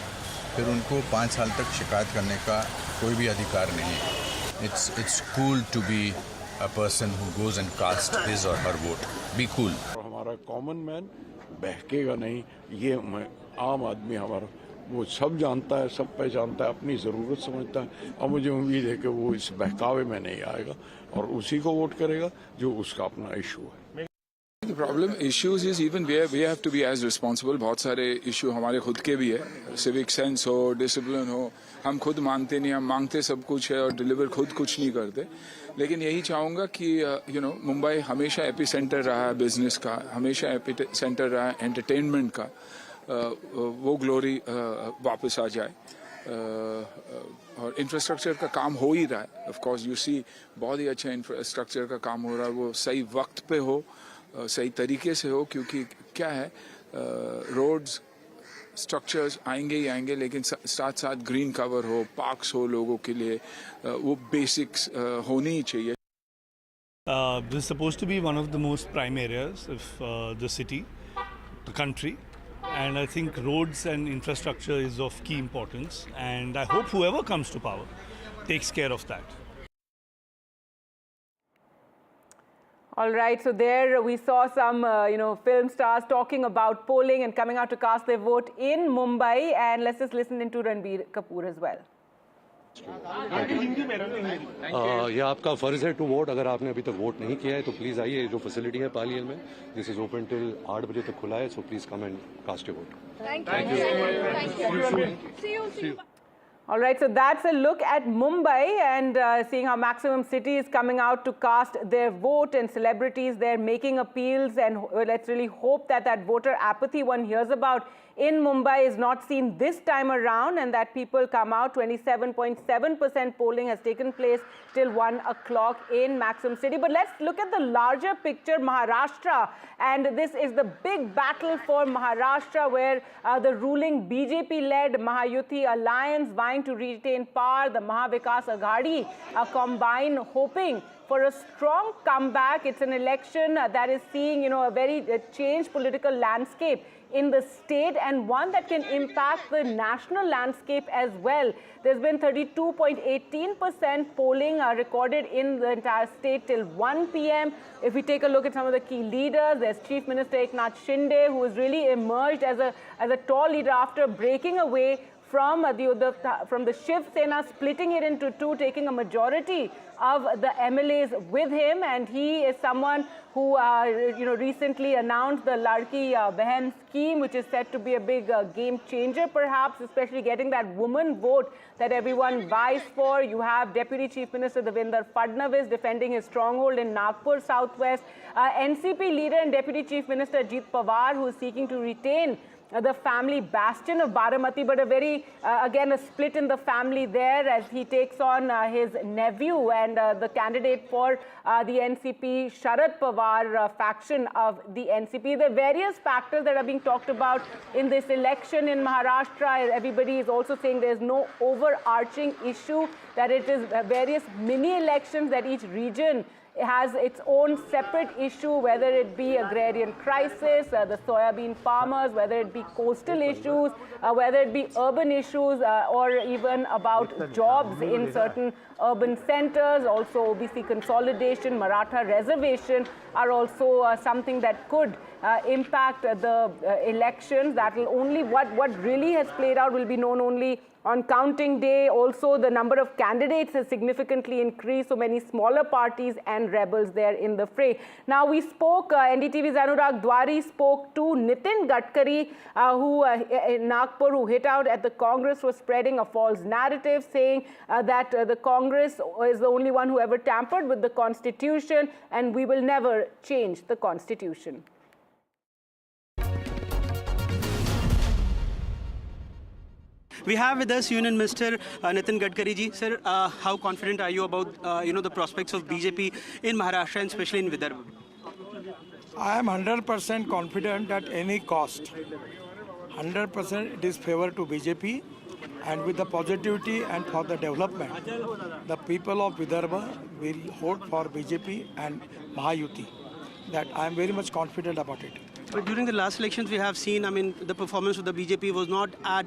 फिर उनको 5 साल तक शिकायत करने का कोई भी अधिकार नहीं है। It's cool to be a person who goes and cast his or her vote. Be cool. हमारा कॉमन मैन बहकेगा नहीं, ये आम आदमी हमारा वो सब जानता है, सब पहचानता है, अपनी ज़रूरत समझता है और मुझे उम्मीद है कि वो इस बहकावे में नहीं आएगा और उसी को वोट करेगा जो उसका अपना इशू है। The problem issues is even we have to be as responsible। बहुत सारे इशू हमारे खुद के भी है, सिविक सेंस हो, डिसिप्लिन हो। हम खुद मानते नहीं, हम मांगते सब कुछ है और डिलीवर खुद कुछ नहीं करते। लेकिन यही चाहूँगा कि मुंबई हमेशा एपी सेंटर रहा है बिजनेस का, हमेशा एपी सेंटर रहा है एंटरटेनमेंट का। वो ग्लोरी वापस आ जाए और इंफ्रास्ट्रक्चर का काम हो ही रहा है। ऑफ कोर्स यू सी बहुत ही अच्छा इंफ्रास्ट्रक्चर का काम हो रहा है, वो सही वक्त पे हो, सही तरीके से हो, क्योंकि क्या है रोड्स स्ट्रक्चर्स आएंगे ही आएंगे, लेकिन साथ साथ ग्रीन कवर हो, पार्क्स हो लोगों के लिए, वो बेसिक्स होनी ही चाहिए। This is supposed to be one of the most prime areas of the city, the country. And I think roads and infrastructure is of key importance, and I hope whoever comes to power takes care of that. All right, so there we saw some film stars talking about polling and coming out to cast their vote in Mumbai, and let's just listen into Ranbir Kapoor as well. यह आपका फ़र्ज़ है to vote. अगर आपने अभी तक vote नहीं किया है तो प्लीज़ आइए, जो फैसिलिटी है पार्लियन में, दिस इज़ ओपन टिल 8 बजे तक खुला है, so please come and cast your vote. Thank you. All right, so that's a look at Mumbai and seeing how Maximum City is coming out to cast their vote, and celebrities there making appeals, and let's really hope that that voter apathy one hears about in Mumbai is not seen this time around, and that people come out. 27.7% polling has taken place till 1 o'clock in Maximum City. But let's look at the larger picture, Maharashtra, and this is the big battle for Maharashtra, where the ruling BJP-led Mahayuti alliance vying to retain power, the Mahavikas Aghadi combine, hoping for a strong comeback. It's an election that is seeing, a very changed political landscape in the state, and one that can impact the national landscape as well. There's been 32.18% polling recorded in the entire state till 1 p.m. If we take a look at some of the key leaders, there's Chief Minister Eknath Shinde, who has really emerged as a tall leader after breaking away from the Shiv Sena, splitting it into two, taking a majority of the MLAs with him. And he is someone who recently announced the Ladki Behan scheme, which is said to be a big game changer, perhaps, especially getting that woman vote that everyone vies for. You have Deputy Chief Minister Devinder Fadnavis defending his stronghold in Nagpur Southwest. NCP leader and Deputy Chief Minister Ajit Pawar, who is seeking to retain the family bastion of Baramati, but a very, again, a split in the family there as he takes on his nephew and the candidate for the NCP, Sharad Pawar faction of the NCP. There are various factors that are being talked about in this election in Maharashtra. Everybody is also saying there's no overarching issue, that it is various mini elections, that each region has its own separate issue, whether it be agrarian crisis, the soybean farmers, whether it be coastal issues, whether it be urban issues, or even about jobs in certain urban centers. Also OBC consolidation, Maratha reservation are also something that could impact the elections. That will only, what really has played out will be known only on counting day. Also, the number of candidates has significantly increased, so many smaller parties and rebels there in the fray. Now, we spoke, NDTV's Anurag Dwari spoke to Nitin Gadkari, who in Nagpur, who hit out at the Congress for spreading a false narrative, saying that the Congress is the only one who ever tampered with the Constitution, and we will never change the Constitution. We have with us Union Minister Nitin Gadkari ji. Sir, how confident are you about the prospects of BJP in Maharashtra and especially in Vidarbha? I am 100% confident at any cost. 100% it is favor to BJP, and with the positivity and for the development, the people of Vidarbha will vote for BJP and Maha-Yuti. That I am very much confident about it. But during the last elections, we have seen, the performance of the BJP was not at,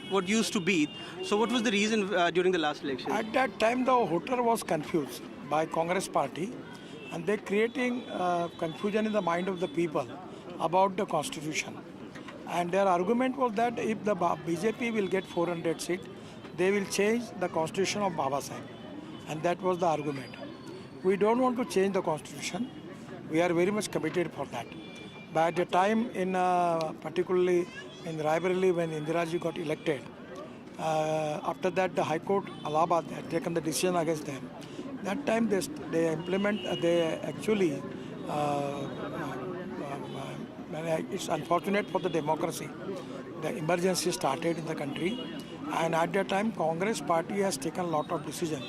what used to be. So what was the reason during the last election? At that time, the voter was confused by Congress party, and they creating confusion in the mind of the people about the Constitution. And their argument was that if the BJP will get 400 seats, they will change the Constitution of Baba Sahib. And that was the argument. We don't want to change the Constitution. We are very much committed for that. By the time, particularly in Raebareli, when Indiraji got elected, after that the High Court, Allahabad, had taken the decision against them. That time it's unfortunate for the democracy. The emergency started in the country, and at that time Congress party has taken a lot of decisions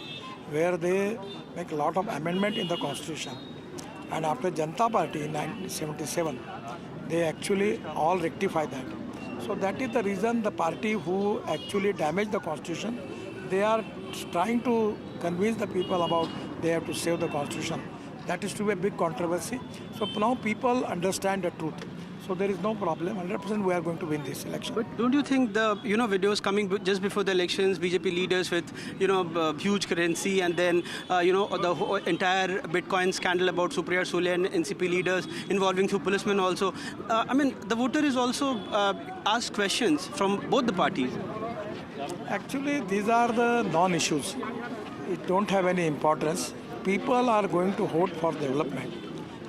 where they make a lot of amendment in the Constitution. And after Janata Party in 1977, they actually all rectified that. So that is the reason the party who actually damaged the Constitution, they are trying to convince the people about they have to save the Constitution. That is to be a big controversy. So now people understand the truth. So there is no problem. 100% we are going to win this election. But don't you think the videos coming just before the elections, BJP leaders with huge currency, and then the whole entire Bitcoin scandal about Supriya Sule and NCP leaders involving few policemen also. The voter is also asked questions from both the parties. Actually, these are the non-issues. It don't have any importance. People are going to vote for development,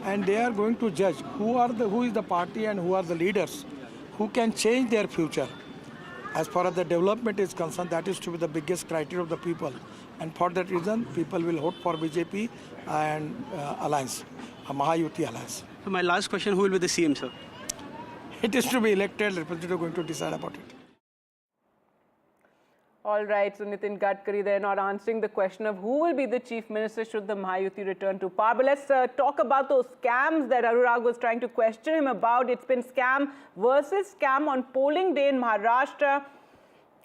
and they are going to judge who is the party and who are the leaders who can change their future. As far as the development is concerned, that is to be the biggest criteria of the people, and for that reason people will vote for BJP and alliance, a Maha-Yuti alliance. So my last question, who will be the CM, sir? It is to be elected, representative going to decide about it. All right, so Nitin Gadkari, they're not answering the question of who will be the chief minister should the Maha-Yuti return to power. But let's talk about those scams that Anurag was trying to question him about. It's been scam versus scam on polling day in Maharashtra.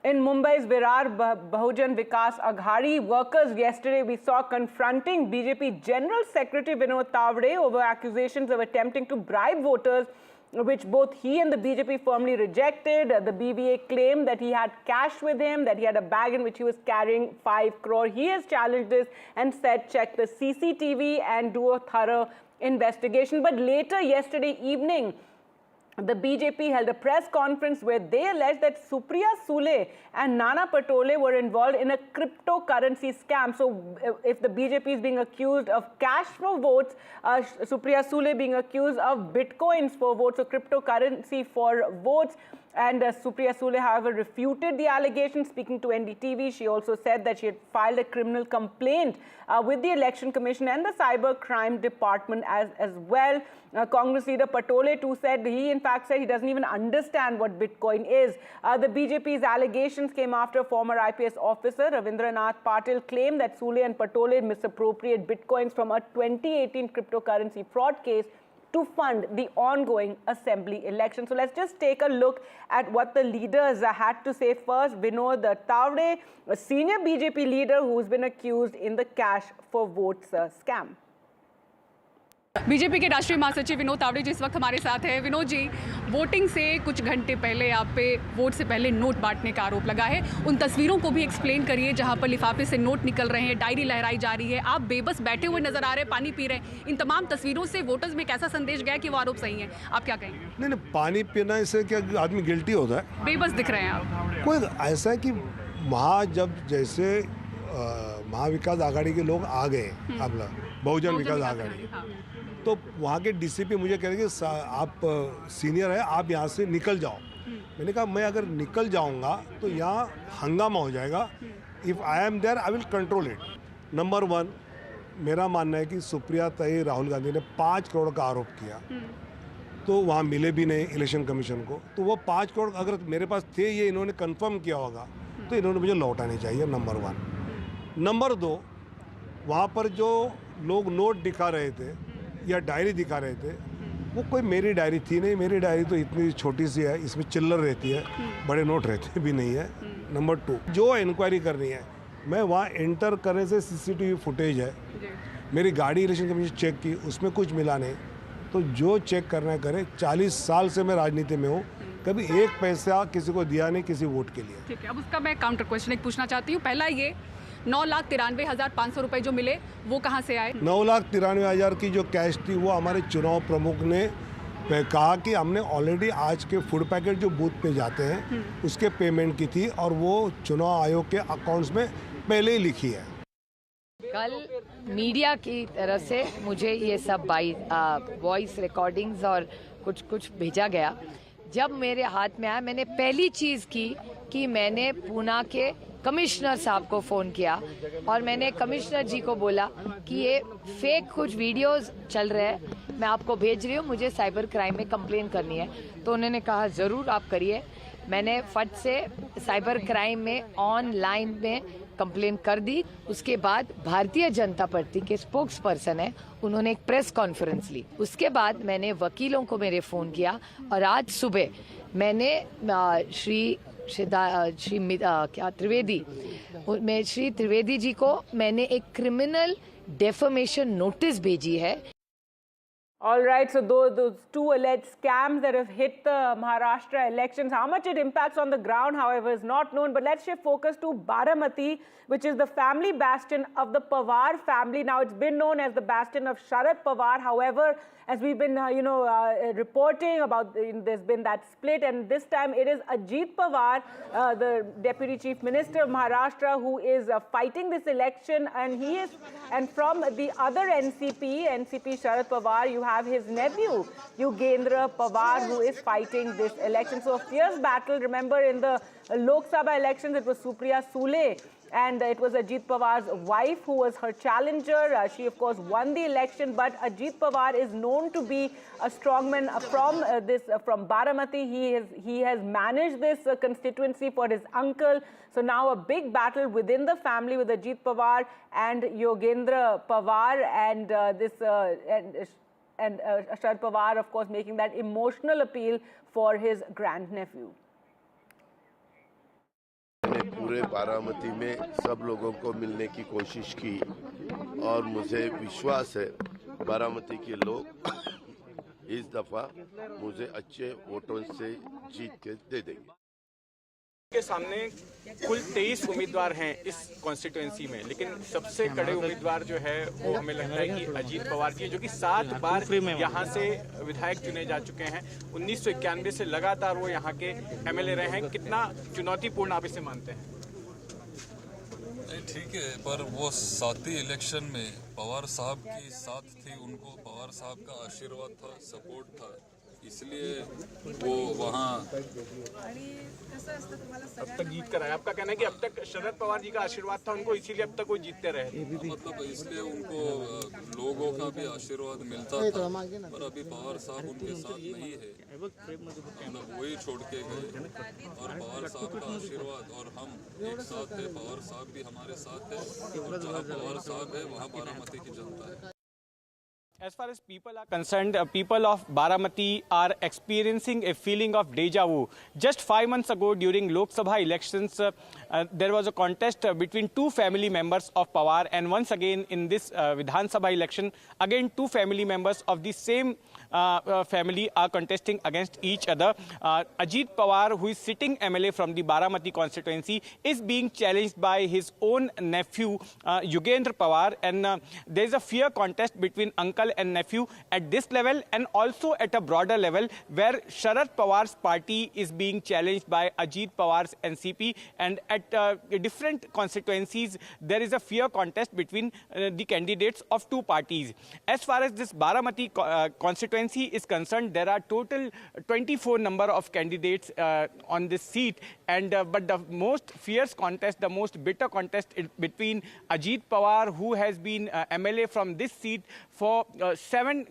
In Mumbai's Virar Bahujan Vikas Aghadi, workers yesterday we saw confronting BJP General Secretary Vinod Tavade over accusations of attempting to bribe voters, which both he and the BJP firmly rejected. The BVA claimed that he had cash with him, that he had a bag in which he was carrying 5 crore. He has challenged this and said check the CCTV and do a thorough investigation. But later yesterday evening, the BJP held a press conference where they alleged that Supriya Sule and Nana Patole were involved in a cryptocurrency scam. So if the BJP is being accused of cash for votes, Supriya Sule being accused of bitcoins for votes, so cryptocurrency for votes. And Supriya Sule, however, refuted the allegations. Speaking to NDTV, she also said that she had filed a criminal complaint with the Election Commission and the Cyber Crime Department as well. Congress leader Patole too said he doesn't even understand what Bitcoin is. The BJP's allegations came after former IPS officer Ravindranath Patil claimed that Sule and Patole misappropriated Bitcoins from a 2018 cryptocurrency fraud case to fund the ongoing assembly election. So let's just take a look at what the leaders had to say first. Vinod Thavre, a senior BJP leader who's been accused in the cash for votes scam. BJP के राष्ट्रीय महासचिव विनोद तावड़े जी इस वक्त हमारे साथ हैं। Vinod ji, voting से कुछ घंटे पहले आप पे वोट से पहले नोट बांटने का आरोप लगा है। उन तस्वीरों को भी एक्सप्लेन करिए जहां पर लिफाफे से नोट निकल रहे हैं, डायरी लहराई जा रही है, आप बेबस बैठे हुए नजर आ रहे हैं, पानी पी रहे हैं। इन तमाम तस्वीरों से वोटर्स में कैसा संदेश गया कि वो आरोप सही है? आप क्या कहेंगे? नहीं, पानी पीना से क्या आदमी गिल्टी होता है? बेबस दिख रहे हैं आप। कोई ऐसा है कि जैसे महाविकास आघाड़ी के लोग आ गए, अपना बहुजन विकास आघाड़ी, तो वहाँ के डीसीपी मुझे कह रहे कि आप सीनियर है, आप यहाँ से निकल जाओ। मैंने कहा मैं अगर निकल जाऊँगा तो यहाँ हंगामा हो जाएगा। If I am there I will control it. Number 1, मेरा मानना है कि सुप्रिया ताई राहुल गांधी ने 5 करोड़ का आरोप किया, तो वहाँ मिले भी नहीं इलेक्शन कमीशन को। तो वो 5 करोड़ अगर मेरे पास थे, ये इन्होंने कंफर्म किया होगा, तो इन्होंने मुझे लौटाने चाहिए। नंबर 1। नंबर 2, वहाँ पर जो लोग नोट दिखा रहे थे या डायरी दिखा रहे थे, वो कोई मेरी डायरी थी नहीं। मेरी डायरी तो इतनी छोटी सी है, इसमें चिल्लर रहती है, बड़े नोट रहते भी नहीं है। नंबर 2, जो इंक्वायरी करनी है, मैं वहाँ एंटर करने से सीसीटीवी फुटेज है, मेरी गाड़ी इलेक्शन कमीशन चेक की, उसमें कुछ मिला नहीं। तो जो चेक करना है करे। 40 साल से मैं राजनीति में हूँ, कभी एक पैसा किसी को दिया नहीं किसी वोट के लिए। ठीक है, अब उसका मैं काउंटर क्वेश्चन एक पूछना चाहती हूँ। पहला ये 9,93,500 रुपए जो मिले वो कहाँ से आए? 9,93,000 की जो कैश थी वो हमारे चुनाव प्रमुख ने कहा कि हमने ऑलरेडी आज के फूड पैकेट जो बूथ पे जाते हैं उसके पेमेंट की थी, और वो चुनाव आयोग के अकाउंट्स में पहले ही लिखी है। कल मीडिया की तरफ से मुझे ये सब वॉइस रिकॉर्डिंग्स और कुछ भेजा गया। जब मेरे हाथ में आया, मैंने पहली चीज़ की कि मैंने पूना के कमिश्नर साहब को फ़ोन किया और मैंने कमिश्नर जी को बोला कि ये फेक कुछ वीडियोस चल रहे हैं, मैं आपको भेज रही हूँ, मुझे साइबर क्राइम में कंप्लेन करनी है। तो उन्होंने कहा ज़रूर आप करिए। मैंने फट से साइबर क्राइम में ऑनलाइन में कंप्लेन कर दी। उसके बाद भारतीय जनता पार्टी के स्पोक्स पर्सन है, उन्होंने एक प्रेस कॉन्फ्रेंस ली। उसके बाद मैंने वकीलों को मेरे फ़ोन किया और आज सुबह मैंने श्री त्रिवेदी जी को मैंने एक क्रिमिनल डेफमेशन नोटिस भेजी है। All right, so those 2 alleged scams that have hit the Maharashtra elections, how much it impacts on the ground, however, is not known. But let's shift focus to Baramati, which is the family bastion of the Pawar family. Now, it's been known as the bastion of Sharad Pawar. However, as we've been, reporting about, there's been that split, and this time it is Ajit Pawar, the Deputy Chief Minister of Maharashtra, who is fighting this election, and from the other NCP Sharad Pawar, you have his nephew, Yogendra Pawar, who is fighting this election. So a fierce battle. Remember, in the Lok Sabha elections, it was Supriya Sule, and it was Ajit Pawar's wife who was her challenger. She, of course, won the election, but Ajit Pawar is known to be a strongman from Baramati. He has managed this constituency for his uncle. So now a big battle within the family with Ajit Pawar and Yogendra Pawar, and Sharad Pawar, of course, making that emotional appeal for his grandnephew. मैंने पूरे बारामती में सब लोगों को मिलने की कोशिश की और मुझे विश्वास है बारामती के लोग इस दफा मुझे अच्छे वोटों से जीत के दे देंगे। के सामने कुल 23 उम्मीदवार हैं इस कॉन्स्टिट्यूएंसी में, लेकिन सबसे कड़े उम्मीदवार जो है वो हमें लगता है कि अजीत पवार जी, जो कि 7 बार यहाँ से विधायक चुने जा चुके हैं। 1991 से लगातार वो यहाँ के एमएलए रहे हैं। कितना चुनौतीपूर्ण आप इसे मानते हैं? नहीं, ठीक है, पर वो 7वीं इलेक्शन में पवार साहब की साथ थी, उनको पवार साहब का आशीर्वाद था, सपोर्ट था। इसलिए वो वहाँ अब तक जीत कर आए। आपका कहना है कि अब तक शरद पवार जी का आशीर्वाद था उनको, इसीलिए अब तक वो जीतते रहे। मतलब इसलिए उनको लोगों का भी आशीर्वाद मिलता था, पर अभी पवार साहब उनके साथ नहीं है, मतलब वही छोड़ के गए। और पवार साहब का आशीर्वाद और हम एक साथ है, पवार साहब भी हमारे साथ है, और जहाँ पवार साहब है वहाँ बारामती की जनता है। As far as people are concerned, people of Baramati are experiencing a feeling of deja vu. Just 5 months ago, during Lok Sabha elections, there was a contest between two family members of Pawar, and once again in this Vidhan Sabha election, again two family members of the same family are contesting against each other. Ajit Pawar, who is sitting MLA from the Baramati constituency, is being challenged by his own nephew, Yugendra Pawar, and there is a fair contest between uncle and nephew at this level and also at a broader level where Sharad Pawar's party is being challenged by Ajit Pawar's NCP, and at different constituencies there is a fair contest between the candidates of two parties. As far as this Baramati constituency is concerned, there are total 24 number of candidates on this seat, and but the most fierce contest, the most bitter contest is between Ajit Pawar, who has been MLA from this seat for 7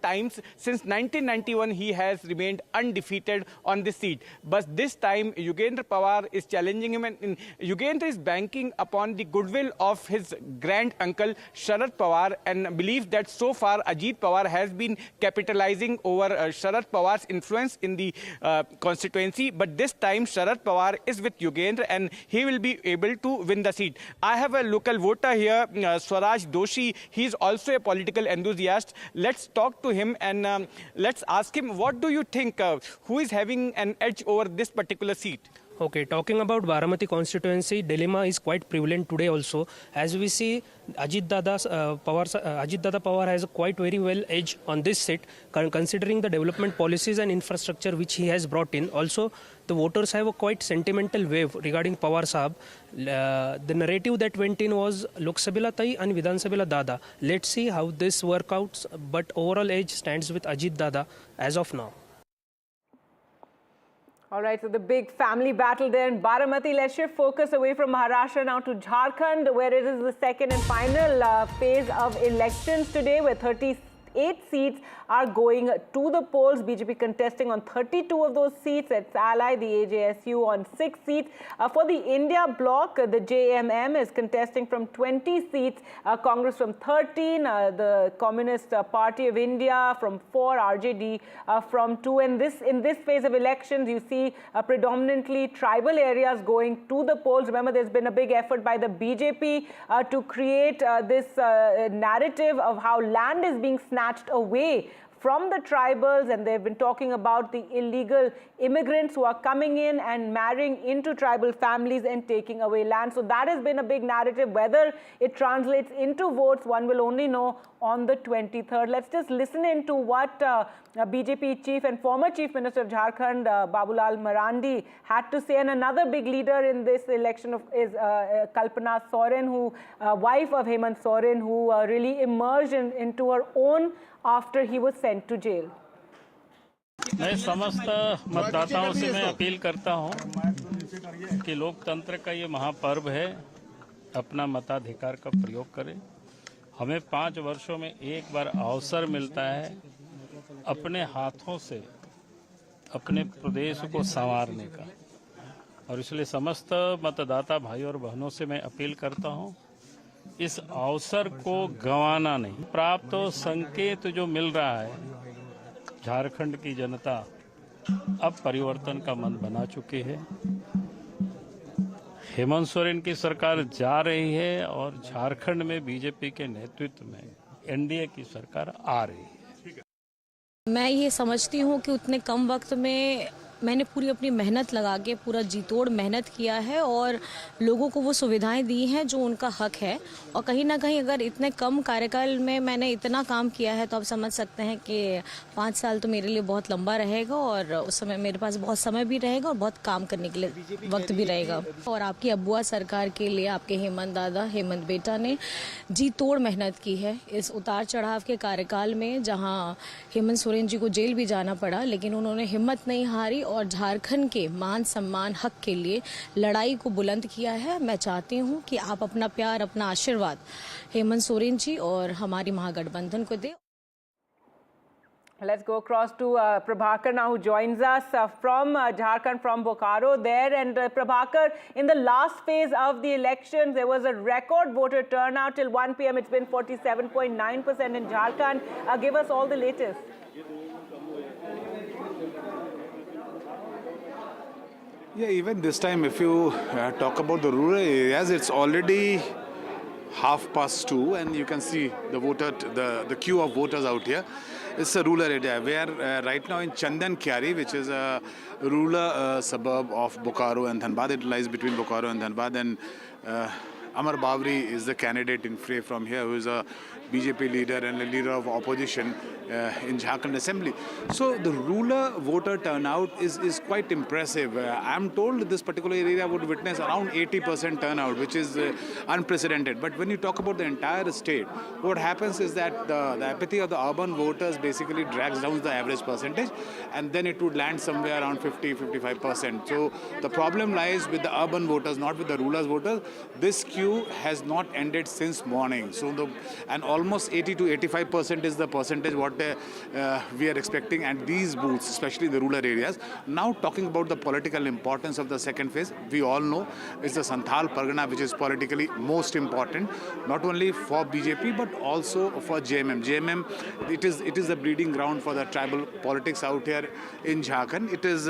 times. Since 1991, he has remained undefeated on this seat. But this time, Yugendra Pawar is challenging him, and Yugendra is banking upon the goodwill of his grand uncle Sharad Pawar, and believes that so far Ajit Pawar has been capitalizing over Sharad Pawar's influence in the constituency. But this time, Sharad Pawar is with Yugendra, and he will be able to win the seat. I have a local voter here, Swaraj Doshi. He is also a political enthusiast. Let's talk to him and let's ask him, what do you think, who is having an edge over this particular seat? Okay, talking about Baramati constituency, dilemma is quite prevalent today also. As we see, Ajit Dada Pawar has a quite very well edge on this seat, considering the development policies and infrastructure which he has brought in. Also, the voters have a quite sentimental wave regarding Pawar Sahab. The narrative that went in was Lok Sabhila Tai and Vidhan Sabhila Dada. Let's see how this works out, but overall edge stands with Ajit Dada as of now. All right, so the big family battle there in Baramati. Let's shift focus away from Maharashtra now to Jharkhand, where it is the second and final phase of elections today, where 38 seats are going to the polls. BJP contesting on 32 of those seats. Its ally, the AJSU, on 6 seats. For the India bloc, the JMM is contesting from 20 seats. Congress from 13. The Communist Party of India from 4. RJD from 2. And in this phase of elections, you see predominantly tribal areas going to the polls. Remember, there's been a big effort by the BJP to create this narrative of how land is being snatched away from the tribals, and they've been talking about the illegal immigrants who are coming in and marrying into tribal families and taking away land. So that has been a big narrative. Whether it translates into votes, one will only know on the 23rd. Let's just listen in to what BJP chief and former chief minister of Jharkhand, Babulal Marandi, had to say. And another big leader in this election is Kalpana Soren, who wife of Hemant Soren, who really emerged into her own after he was sent to jail. मैं समस्त मतदाताओं से मैं appeal करता हूं कि लोकतंत्र का ये महापर्व है, अपना मताधिकार का प्रयोग करें। हमें 5 वर्षों में एक बार अवसर मिलता है अपने हाथों से अपने प्रदेश को संवारने का, और इसलिए समस्त मतदाता भाई और बहनों से मैं अपील करता हूं, इस अवसर को गंवाना नहीं। प्राप्त संकेत जो मिल रहा है, झारखंड की जनता अब परिवर्तन का मन बना चुकी है। हेमंत सोरेन की सरकार जा रही है और झारखंड में बीजेपी के नेतृत्व में एनडीए की सरकार आ रही है। मैं ये समझती हूँ कि उतने कम वक्त में मैंने पूरी अपनी मेहनत लगा के पूरा जी तोड़ मेहनत किया है और लोगों को वो सुविधाएं दी हैं जो उनका हक है। और कहीं ना कहीं अगर इतने कम कार्यकाल में मैंने इतना काम किया है तो आप समझ सकते हैं कि 5 साल तो मेरे लिए बहुत लंबा रहेगा और उस समय मेरे पास बहुत समय भी रहेगा और बहुत काम करने के लिए वक्त भी रहेगा। और आपकी अबुआ सरकार के लिए आपके हेमंत दादा, हेमंत बेटा ने जी तोड़ मेहनत की है इस उतार चढ़ाव के कार्यकाल में, जहां हेमंत सोरेन जी को जेल भी जाना पड़ा, लेकिन उन्होंने हिम्मत नहीं हारी और झारखंड के मान सम्मान हक के लिए लड़ाई को बुलंद किया है। मैं चाहती हूं कि आप अपना प्यार, अपना आशीर्वाद हेमंत सोरेन जी और हमारी महागठबंधन को दें। Let's go across to Prabhakar now, who joins us from Jharkhand, from Bokaro there. And Prabhakar, in the last phase of the elections, there was a record voter turnout. Till 1 p.m. it's been 47.9% in Jharkhand. Give us all the latest. Yeah, even this time, if you talk about the rural areas, it's already 2:30, and you can see the queue of voters out here. It's a rural area. We are right now in Chandan Kyari, which is a rural suburb of Bokaro and Dhanbad. It lies between Bokaro and Dhanbad, and Amar Bavri is the candidate in fray from here, who is a BJP leader and a leader of opposition in Jharkhand Assembly. So the rural voter turnout is quite impressive. I'm told this particular area would witness around 80% turnout, which is unprecedented. But when you talk about the entire state, what happens is that the apathy of the urban voters basically drags down the average percentage, and then it would land somewhere around 50-55%. So the problem lies with the urban voters, not with the rural voters. This queue has not ended since morning. So and almost 80 to 85% is the percentage what we are expecting, and these booths, especially in the rural areas. Now talking about the political importance of the second phase, we all know it's the Santhal Pargana which is politically most important, not only for BJP but also for JMM. JMM, it is the breeding ground for the tribal politics out here in Jharkhand. It is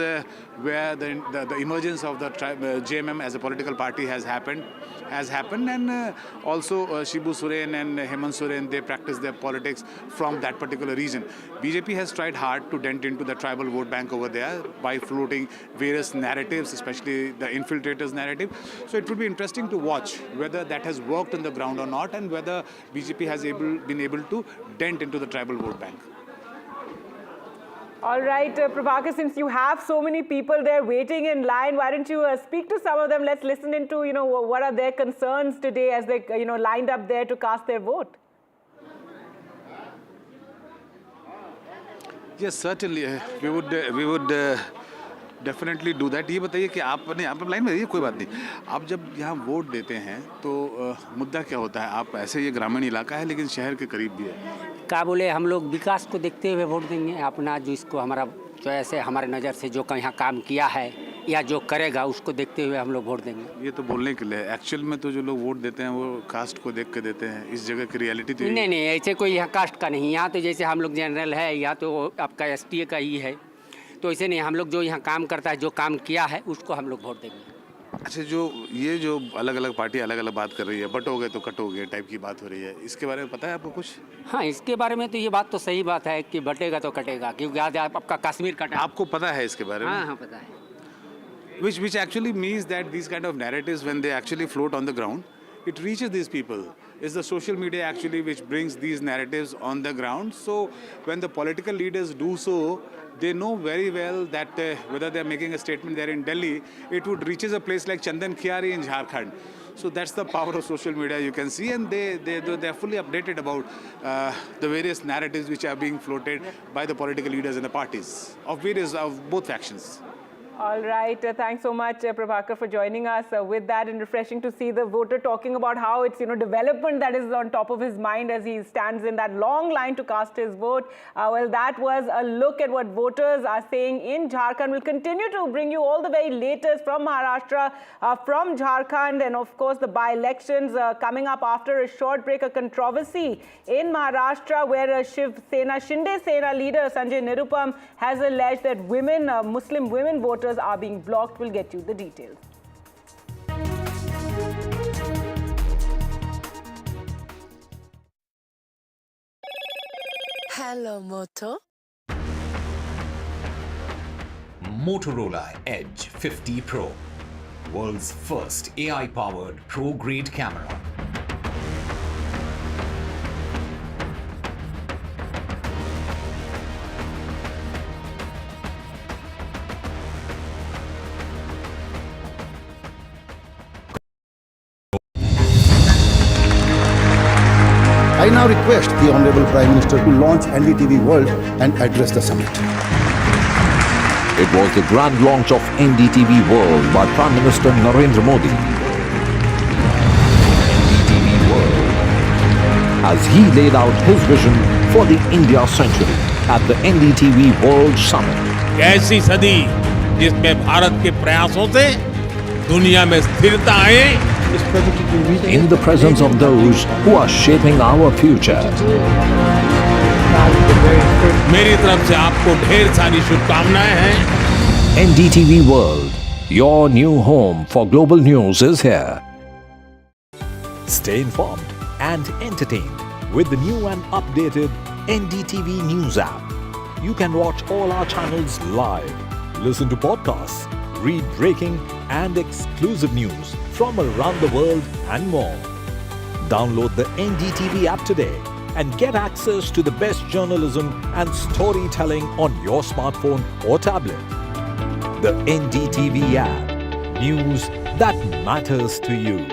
where the emergence of the JMM as a political party has happened, and also Shibu Soren and Hemant Soren, they practice their politics from that particular region. BJP has tried hard to dent into the tribal vote bank over there by floating various narratives, especially the infiltrators narrative. So it would be interesting to watch whether that has worked on the ground or not, and whether BJP has been able to dent into the tribal vote bank. All right, Prabhakar, since you have so many people there waiting in line, why don't you speak to some of them? Let's listen into, what are their concerns today as they, lined up there to cast their vote. Yes, certainly. We would definitely do that. ये बताइए कि आप line में रहिए, कोई बात नहीं. आप जब यहाँ वोट देते हैं तो मुद्दा क्या होता है? आप ऐसे ये ग्रामीण इलाका है लेकिन शहर के करीब भी है. क्या बोले, हम लोग विकास को देखते हुए वोट देंगे. अपना जो इसको हमारा चॉइस है, हमारे नज़र से जो यहाँ काम किया है या जो करेगा उसको देखते हुए हम लोग वोट देंगे. ये तो बोलने के लिए, एक्चुअल में तो जो लोग वोट देते हैं वो कास्ट को देख के देते हैं. इस जगह की रियलिटी तो नहीं, ऐसे कोई यहाँ कास्ट का नहीं. यहाँ तो जैसे हम लोग जनरल है, यहाँ तो आपका STA का ही है, तो ऐसे नहीं. हम लोग जो यहाँ काम करता है, जो काम किया है, उसको हम लोग वोट देंगे. अच्छा, जो अलग अलग पार्टी अलग अलग बात कर रही है, बटोगे तो कटोगे टाइप की बात हो रही है, इसके बारे में पता है आपको कुछ? हाँ, इसके बारे में तो ये बात तो सही बात है कि बटेगा तो कटेगा, क्योंकि आज आपका कश्मीर कटा. आपको पता है इसके बारे में? हाँ, पता है. Which actually means that these kind of narratives, when they actually float on the ground, it reaches these people. It's the social media actually which brings these narratives on the ground. So when the political leaders do so, they know very well that whether they're making a statement there in Delhi, it would reaches a place like Chandan Kyari in Jharkhand. So that's the power of social media, you can see, and they're fully updated about the various narratives which are being floated by the political leaders and the parties of both factions. All right. Thanks so much, Prabhakar, for joining us with that, and refreshing to see the voter talking about how it's, development that is on top of his mind as he stands in that long line to cast his vote. Well, that was a look at what voters are saying in Jharkhand. We'll continue to bring you all the very latest from Maharashtra, from Jharkhand, and of course the by-elections coming up after a short break. A controversy in Maharashtra where Shiv Sena, Shinde Sena leader Sanjay Nirupam has alleged that Muslim women voters are being blocked. We'll get you the details. Hello, Moto. Motorola Edge 50 Pro, world's first AI-powered pro-grade camera. I now request the Honorable Prime Minister to launch NDTV World and address the summit. It was the grand launch of NDTV World by Prime Minister Narendra Modi. NDTV World, as he laid out his vision for the India century at the NDTV World Summit. ऐसी सदी जिसमें भारत के प्रयासों से दुनिया में स्थिरता आए, in the presence of those who are shaping our future. मेरी तरफ से आपको ढेर सारी शुभकामनाएं हैं। NDTV World, your new home for global news is here. Stay informed and entertained with the new and updated NDTV News app. You can watch all our channels live, listen to podcasts, read breaking and exclusive news from around the world and more. Download the NDTV app today and get access to the best journalism and storytelling on your smartphone or tablet. The NDTV app, news that matters to you.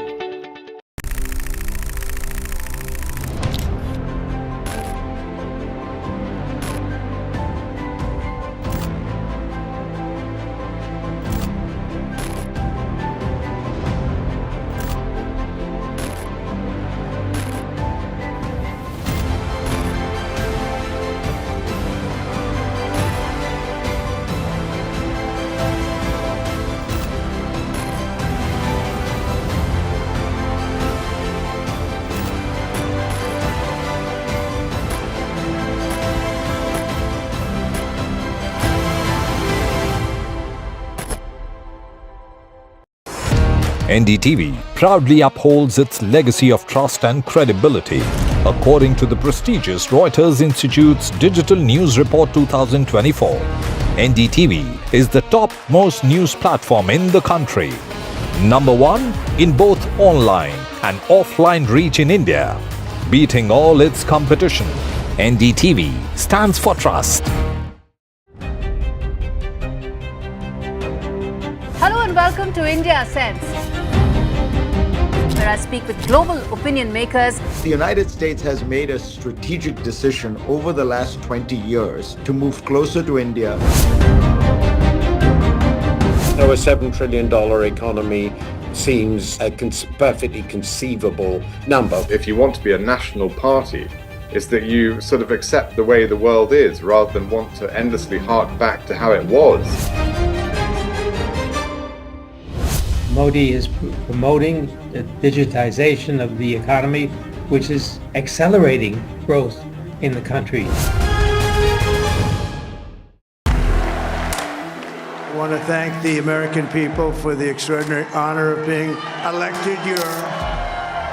NDTV proudly upholds its legacy of trust and credibility. According to the prestigious Reuters Institute's Digital News Report 2024, NDTV is the topmost news platform in the country. Number 1 in both online and offline reach in India. Beating all its competition, NDTV stands for trust. Hello and welcome to India Sense, where I speak with global opinion makers. The United States has made a strategic decision over the last 20 years to move closer to India. So a $7 trillion economy seems a perfectly conceivable number. If you want to be a national party, it's that you sort of accept the way the world is rather than want to endlessly hark back to how it was. Modi is promoting the digitization of the economy, which is accelerating growth in the country. I want to thank the American people for the extraordinary honor of being elected your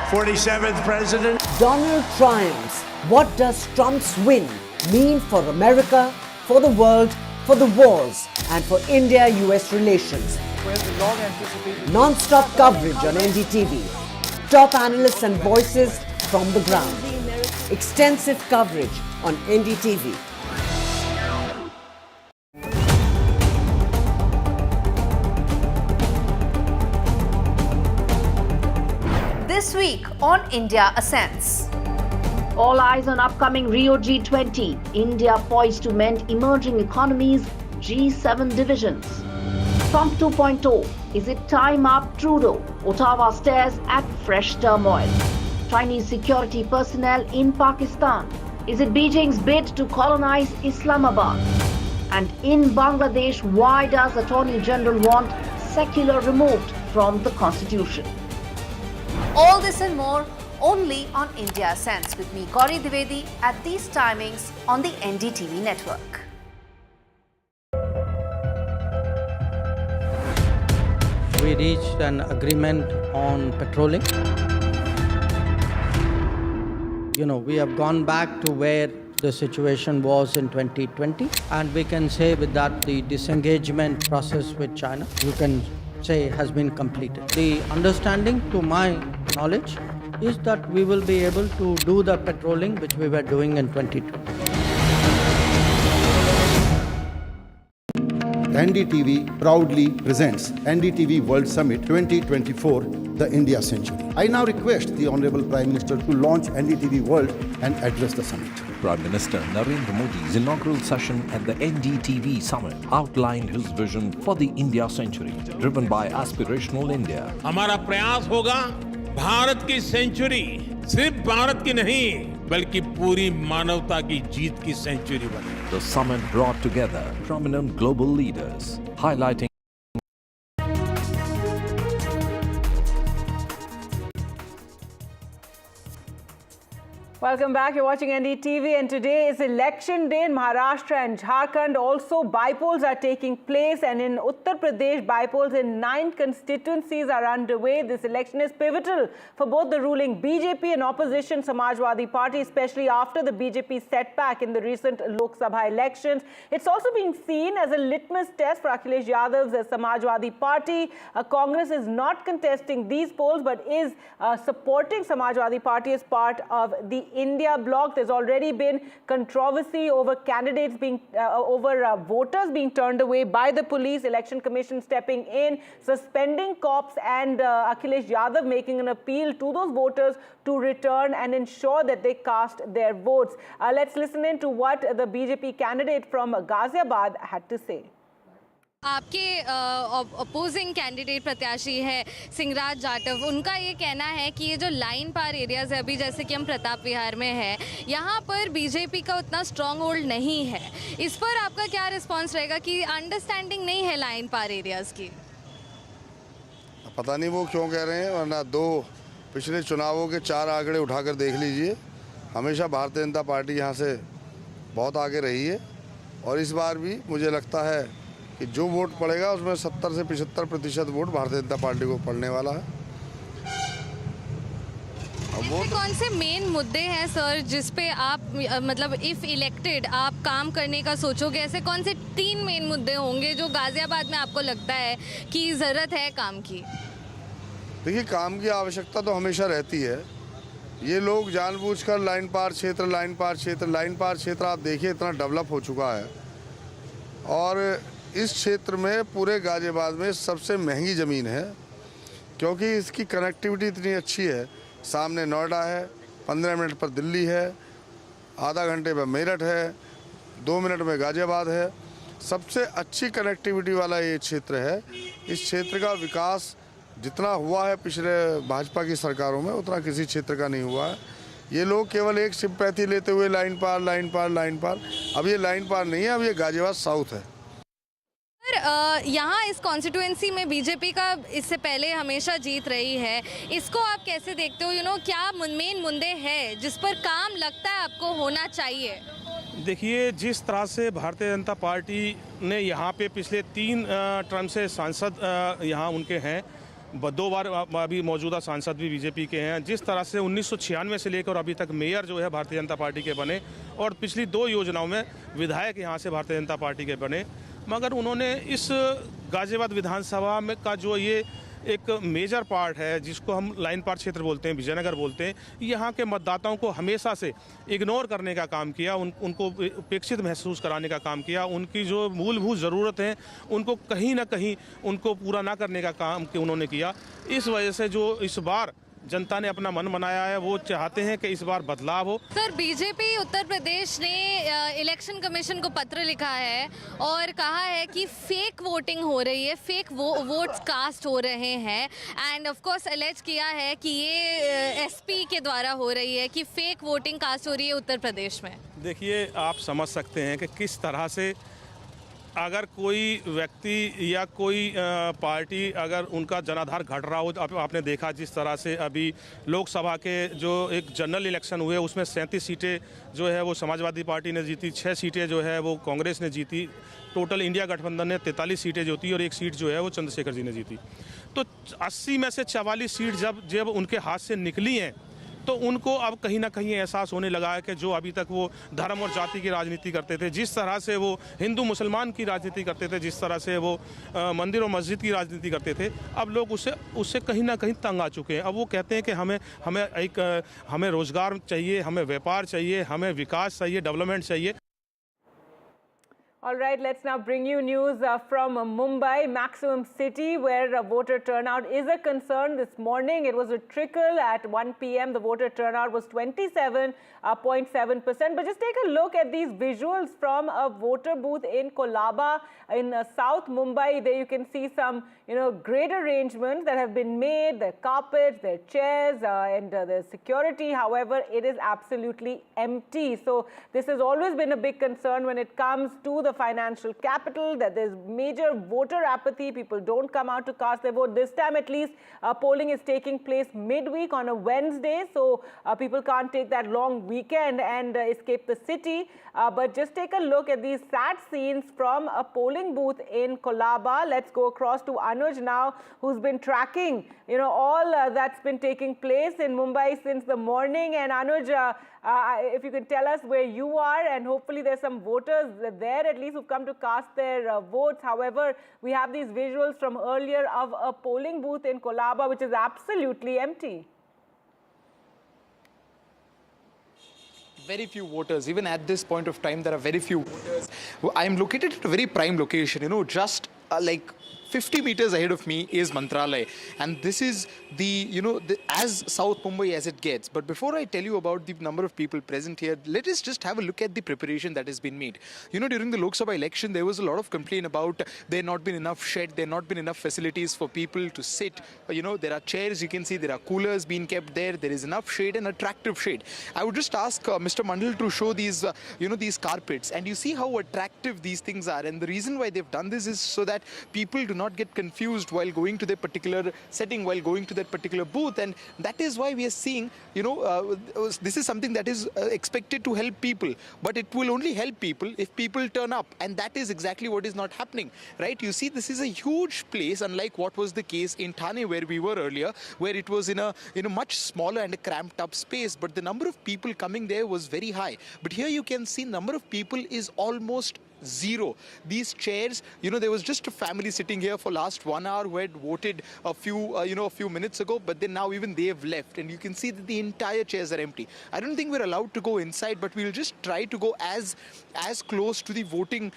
47th president. Donald triumphs. What does Trump's win mean for America, for the world, for the wars, and for India-US relations? Non-stop coverage on NDTV. Top analysts and voices from the ground. Extensive coverage on NDTV. This week on India Ascends. All eyes on upcoming Rio G20. India poised to mend emerging economies, G7 divisions. Trump 2.0. Is it time up Trudeau? Ottawa stares at fresh turmoil. Chinese security personnel in Pakistan. Is it Beijing's bid to colonize Islamabad? And in Bangladesh, why does Attorney General want secular removed from the constitution? All this and more only on India Sense with me, Gauri Dwivedi, at these timings on the NDTV network. We reached an agreement on patrolling. We have gone back to where the situation was in 2020, and we can say with that the disengagement process with China, you can say, has been completed. The understanding, to my knowledge, is that we will be able to do the patrolling which we were doing in 2020. NDTV proudly presents NDTV World Summit 2024, the India Century. I now request the Honorable Prime Minister to launch NDTV World and address the summit. Prime Minister Narendra Modi's inaugural session at the NDTV Summit outlined his vision for the India Century, driven by aspirational India. हमारा प्रयास होगा भारत की century सिर्फ भारत की नहीं बल्कि पूरी मानवता की जीत की सेंचुरी बने. The summit brought together prominent global leaders, highlighting Welcome back. You're watching NDTV, and today is election day in Maharashtra and Jharkhand. Also, bypolls are taking place, and in Uttar Pradesh, bypolls in 9 constituencies are underway. This election is pivotal for both the ruling BJP and opposition Samajwadi Party, especially after the BJP setback in the recent Lok Sabha elections. It's also being seen as a litmus test for Akhilesh Yadav's Samajwadi Party. Congress is not contesting these polls, but is supporting Samajwadi Party as part of the India bloc. There's already been controversy over candidates being, voters being turned away by the police, Election Commission stepping in, suspending cops, and Akhilesh Yadav making an appeal to those voters to return and ensure that they cast their votes. Let's listen in to what the BJP candidate from Ghaziabad had to say. आपके opposing candidate प्रत्याशी है सिंगराज जाटव, उनका ये कहना है कि ये जो लाइन पार एरियाज़ है, अभी जैसे कि हम प्रताप विहार में है, यहाँ पर बीजेपी का उतना स्ट्रॉन्ग होल्ड नहीं है. इस पर आपका क्या रिस्पांस रहेगा कि अंडरस्टैंडिंग नहीं है लाइन पार एरियाज़ की? पता नहीं वो क्यों कह रहे हैं, वरना पिछले चुनावों के 4 आंकड़े उठाकर देख लीजिए. हमेशा भारतीय जनता पार्टी यहाँ से बहुत आगे रही है, और इस बार भी मुझे लगता है कि जो वोट पड़ेगा उसमें 70 से 75% वोट भारतीय जनता पार्टी को पड़ने वाला है. ऐसे कौन से मेन मुद्दे हैं सर जिस पे आप मतलब इफ इलेक्टेड आप काम करने का सोचोगे? ऐसे कौन से 3 मेन मुद्दे होंगे जो गाजियाबाद में आपको लगता है कि ज़रूरत है काम की? देखिए, काम की आवश्यकता तो हमेशा रहती है. ये लोग जानबूझकर लाइन पार क्षेत्र आप देखिए इतना डेवलप हो चुका है, और इस क्षेत्र में पूरे गाजियाबाद में सबसे महंगी ज़मीन है, क्योंकि इसकी कनेक्टिविटी इतनी अच्छी है. सामने नोएडा है, 15 मिनट पर दिल्ली है, आधा घंटे पर मेरठ है, 2 मिनट में गाजियाबाद है. सबसे अच्छी कनेक्टिविटी वाला ये क्षेत्र है. इस क्षेत्र का विकास जितना हुआ है पिछले भाजपा की सरकारों में, उतना किसी क्षेत्र का नहीं हुआ है. ये लोग केवल एक सिंपैथी लेते हुए लाइन पार. अब ये लाइन पार नहीं है, अब ये गाजियाबाद साउथ है. यहाँ इस कॉन्स्टिट्यूएंसी में बीजेपी का इससे पहले हमेशा जीत रही है, इसको आप कैसे देखते हो? क्या मेन मुद्दे हैं जिस पर काम लगता है आपको होना चाहिए? देखिए, जिस तरह से भारतीय जनता पार्टी ने यहाँ पे पिछले 3 टर्म से सांसद यहाँ उनके हैं, 2 बार अभी मौजूदा सांसद भी बीजेपी के हैं, जिस तरह से 1996 से लेकर अभी तक मेयर जो है भारतीय जनता पार्टी के बने, और पिछली 2 योजनाओं में विधायक यहाँ से भारतीय जनता पार्टी के बने, मगर उन्होंने इस गाजियाबाद विधानसभा में का जो ये एक मेजर पार्ट है जिसको हम लाइन पार क्षेत्र बोलते हैं, विजयनगर बोलते हैं, यहाँ के मतदाताओं को हमेशा से इग्नोर करने का काम किया, उनको उपेक्षित महसूस कराने का काम किया. उनकी जो मूलभूत ज़रूरत हैं उनको कहीं ना कहीं उनको पूरा ना करने का काम उन्होंने किया. इस वजह से जो इस बार जनता ने अपना मन बनाया है, वो चाहते हैं कि इस बार बदलाव हो. सर, बीजेपी उत्तर प्रदेश ने इलेक्शन कमीशन को पत्र लिखा है और कहा है कि फेक वोटिंग हो रही है, फेक वोट्स कास्ट हो रहे हैं, एंड ऑफ कोर्स एलेज किया है कि ये एसपी के द्वारा हो रही है, कि फेक वोटिंग कास्ट हो रही है उत्तर प्रदेश में. देखिए, आप समझ सकते हैं कि किस तरह से अगर कोई व्यक्ति या कोई पार्टी अगर उनका जनाधार घट रहा हो. आपने देखा जिस तरह से अभी लोकसभा के जो एक जनरल इलेक्शन हुए उसमें 37 सीटें जो है वो समाजवादी पार्टी ने जीती, 6 सीटें जो है वो कांग्रेस ने जीती, टोटल इंडिया गठबंधन ने 43 सीटें जीती और 1 सीट जो है वो चंद्रशेखर जी ने जीती. तो 80 में से 44 सीट जब उनके हाथ से निकली हैं तो उनको अब कहीं ना कहीं एहसास होने लगा है कि जो अभी तक वो धर्म और जाति की राजनीति करते थे, जिस तरह से वो हिंदू मुसलमान की राजनीति करते थे, जिस तरह से वो मंदिर और मस्जिद की राजनीति करते थे, अब लोग उससे कहीं ना कहीं तंग आ चुके हैं। अब वो कहते हैं कि हमें रोजगार चाहिए, हमें व्यापार चाहिए, हमें विकास चाहिए, डेवलपमेंट चाहिए। All right, let's now bring you news from Mumbai, maximum city, where voter turnout is a concern. This morning, it was a trickle at 1 p.m. The voter turnout was 27.7%. But just take a look at these visuals from a voter booth in Kolaba in South Mumbai. There you can see some, great arrangements that have been made. There are carpets, there are chairs, and there's security. However, it is absolutely empty. So this has always been a big concern when it comes to the financial capital, that there's major voter apathy. People don't come out to cast their vote. This time at least polling is taking place midweek on a Wednesday, so people can't take that long weekend and escape the city. But just take a look at these sad scenes from a polling booth in Kolaba. Let's go across to Anuj now, who's been tracking all that's been taking place in Mumbai since the morning. And Anuj, if you can tell us where you are, and hopefully there's some voters there at least who've come to cast their votes. However, we have these visuals from earlier of a polling booth in Kolaba which is absolutely empty. Very few voters. Even at this point of time, there are very few voters. I am located at a very prime location, just like 50 meters ahead of me is Mantralaya, and this is as South Mumbai as it gets. But before I tell you about the number of people present here, let us just have a look at the preparation that has been made. During the Lok Sabha election, there was a lot of complaint about there not been enough shed, there not been enough facilities for people to sit. There are chairs, you can see there are coolers being kept there. There is enough shade and attractive shade. I would just ask Mr. Mandal to show these, these carpets, and you see how attractive these things are. And the reason why they've done this is so that people do not get confused while going to their particular setting, while going to that particular booth. And that is why we are seeing, this is something that is expected to help people, but it will only help people if people turn up, and that is exactly what is not happening, right? You see, this is a huge place, unlike what was the case in Thane where we were earlier, where it was in a much smaller and a cramped up space, but the number of people coming there was very high. But here you can see number of people is almost zero. These chairs, there was just a family sitting here for last 1 hour who had voted a few minutes ago, but then now even they have left, and you can see that the entire chairs are empty. I don't think we're allowed to go inside, but we'll just try to go as close to the voting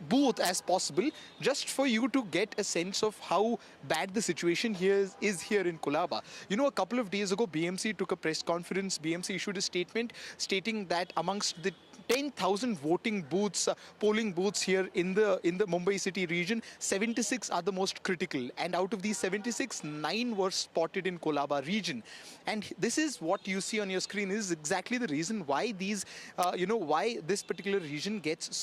booth as possible, just for you to get a sense of how bad the situation here is here in Kolaba. A couple of days ago, BMC took a press conference. BMC issued a statement stating that amongst the 10,000 voting booths, polling booths here in the Mumbai city region, 76 are the most critical, and out of these 76, 9 were spotted in Kolaba region. And this is what you see on your screen is exactly the reason why these, why this particular region gets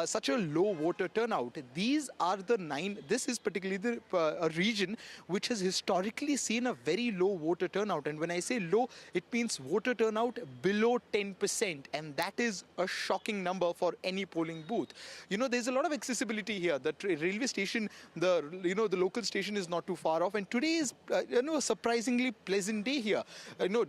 such a low voter turnout. These are the 9. This is particularly a region which has historically seen a very low voter turnout, and when I say low, it means voter turnout below 10%, and that is a shocking number for any polling booth. There's a lot of accessibility here. The railway station, the local station is not too far off, and today is a surprisingly pleasant day here.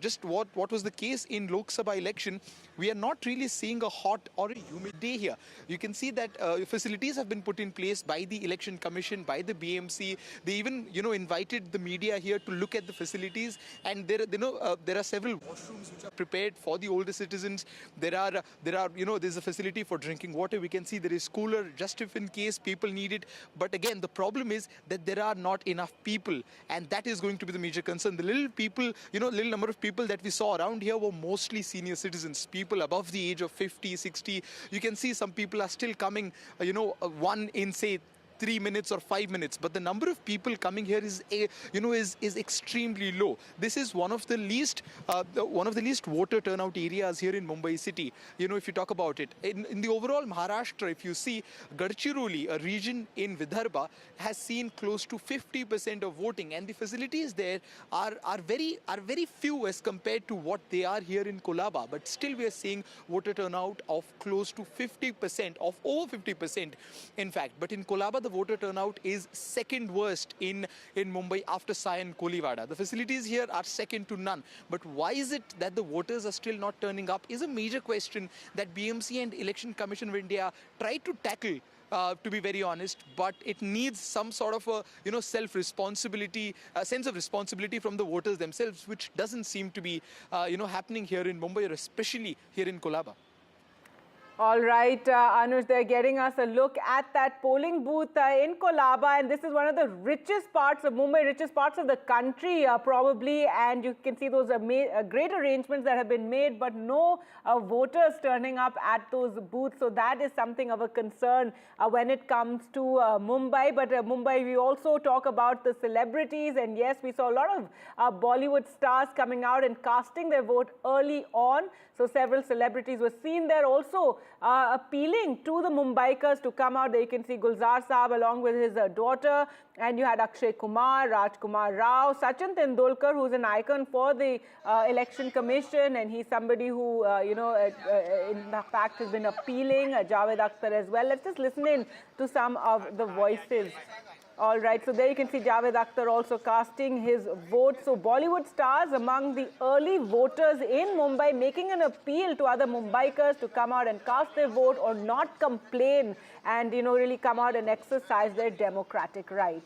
Just what was the case in Lok Sabha election, we are not really seeing a hot or a humid day here. You can see that facilities have been put in place by the Election Commission, by the BMC. They even invited the media here to look at the facilities, and there are several washrooms which are prepared for the older citizens. There's a facility for drinking water. We can see there is cooler just if in case people need it. But again, the problem is that there are not enough people, and that is going to be the major concern. The little number of people that we saw around here were mostly senior citizens, people above the age of 50, 60. You can see some people are still coming, one in say 3 minutes or 5 minutes, but the number of people coming here is extremely low. This is one of the least voter turnout areas here in Mumbai city. If you talk about it in the overall Maharashtra, if you see Gadchiroli, a region in Vidarbha, has seen close to 50% of voting, and the facilities there are very few as compared to what they are here in Kolaba. But still, we are seeing voter turnout of close to 50%, of over 50%, in fact. But in Kolaba, the voter turnout is second worst in Mumbai after Sai and Koliwada. The facilities here are second to none. But why is it that the voters are still not turning up is a major question that BMC and Election Commission of India tried to tackle. To be very honest, but it needs some sort of a self-responsibility, sense of responsibility from the voters themselves, which doesn't seem to be happening here in Mumbai, or especially here in Colaba. All right, Anush, they're getting us a look at that polling booth in Colaba, and this is one of the richest parts of Mumbai, richest parts of the country probably, and you can see those great arrangements that have been made, but no voters turning up at those booths, so that is something of a concern when it comes to Mumbai. But Mumbai, we also talk about the celebrities, and yes, we saw a lot of Bollywood stars coming out and casting their vote early on, so several celebrities were seen there also appealing to the Mumbaikars to come out. There you can see Gulzar Saab along with his daughter, and you had Akshay Kumar, Rajkumar Rao, Sachin Tendulkar, who's an icon for the Election Commission, and he's somebody who, in fact has been appealing, Javed Akhtar as well. Let's just listen in to some of the voices. All right, so there you can see Javed Akhtar also casting his vote. So Bollywood stars among the early voters in Mumbai, making an appeal to other Mumbaikars to come out and cast their vote or not complain and, really come out and exercise their democratic right.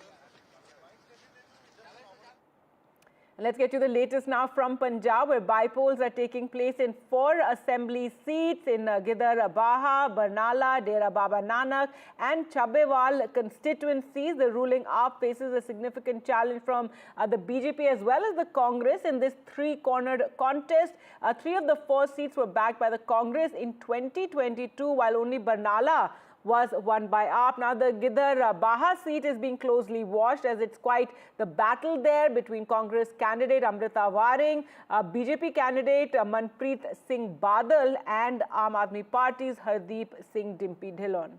Let's get to the latest now from Punjab, where bypolls are taking place in 4 assembly seats in Gidar Baha, Barnala, Dera Baba Nanak and Chabbewal constituencies. The ruling AAP faces a significant challenge from the BJP as well as the Congress in this three-cornered contest. 3 of the 4 seats were backed by the Congress in 2022, while only Barnala was won by AAP. Now, the Gidar Baha seat is being closely watched as it's quite the battle there between Congress candidate Amrita Waring, BJP candidate Manpreet Singh Badal and Aam Aadmi Party's Hardeep Singh Dimpy Dhillon.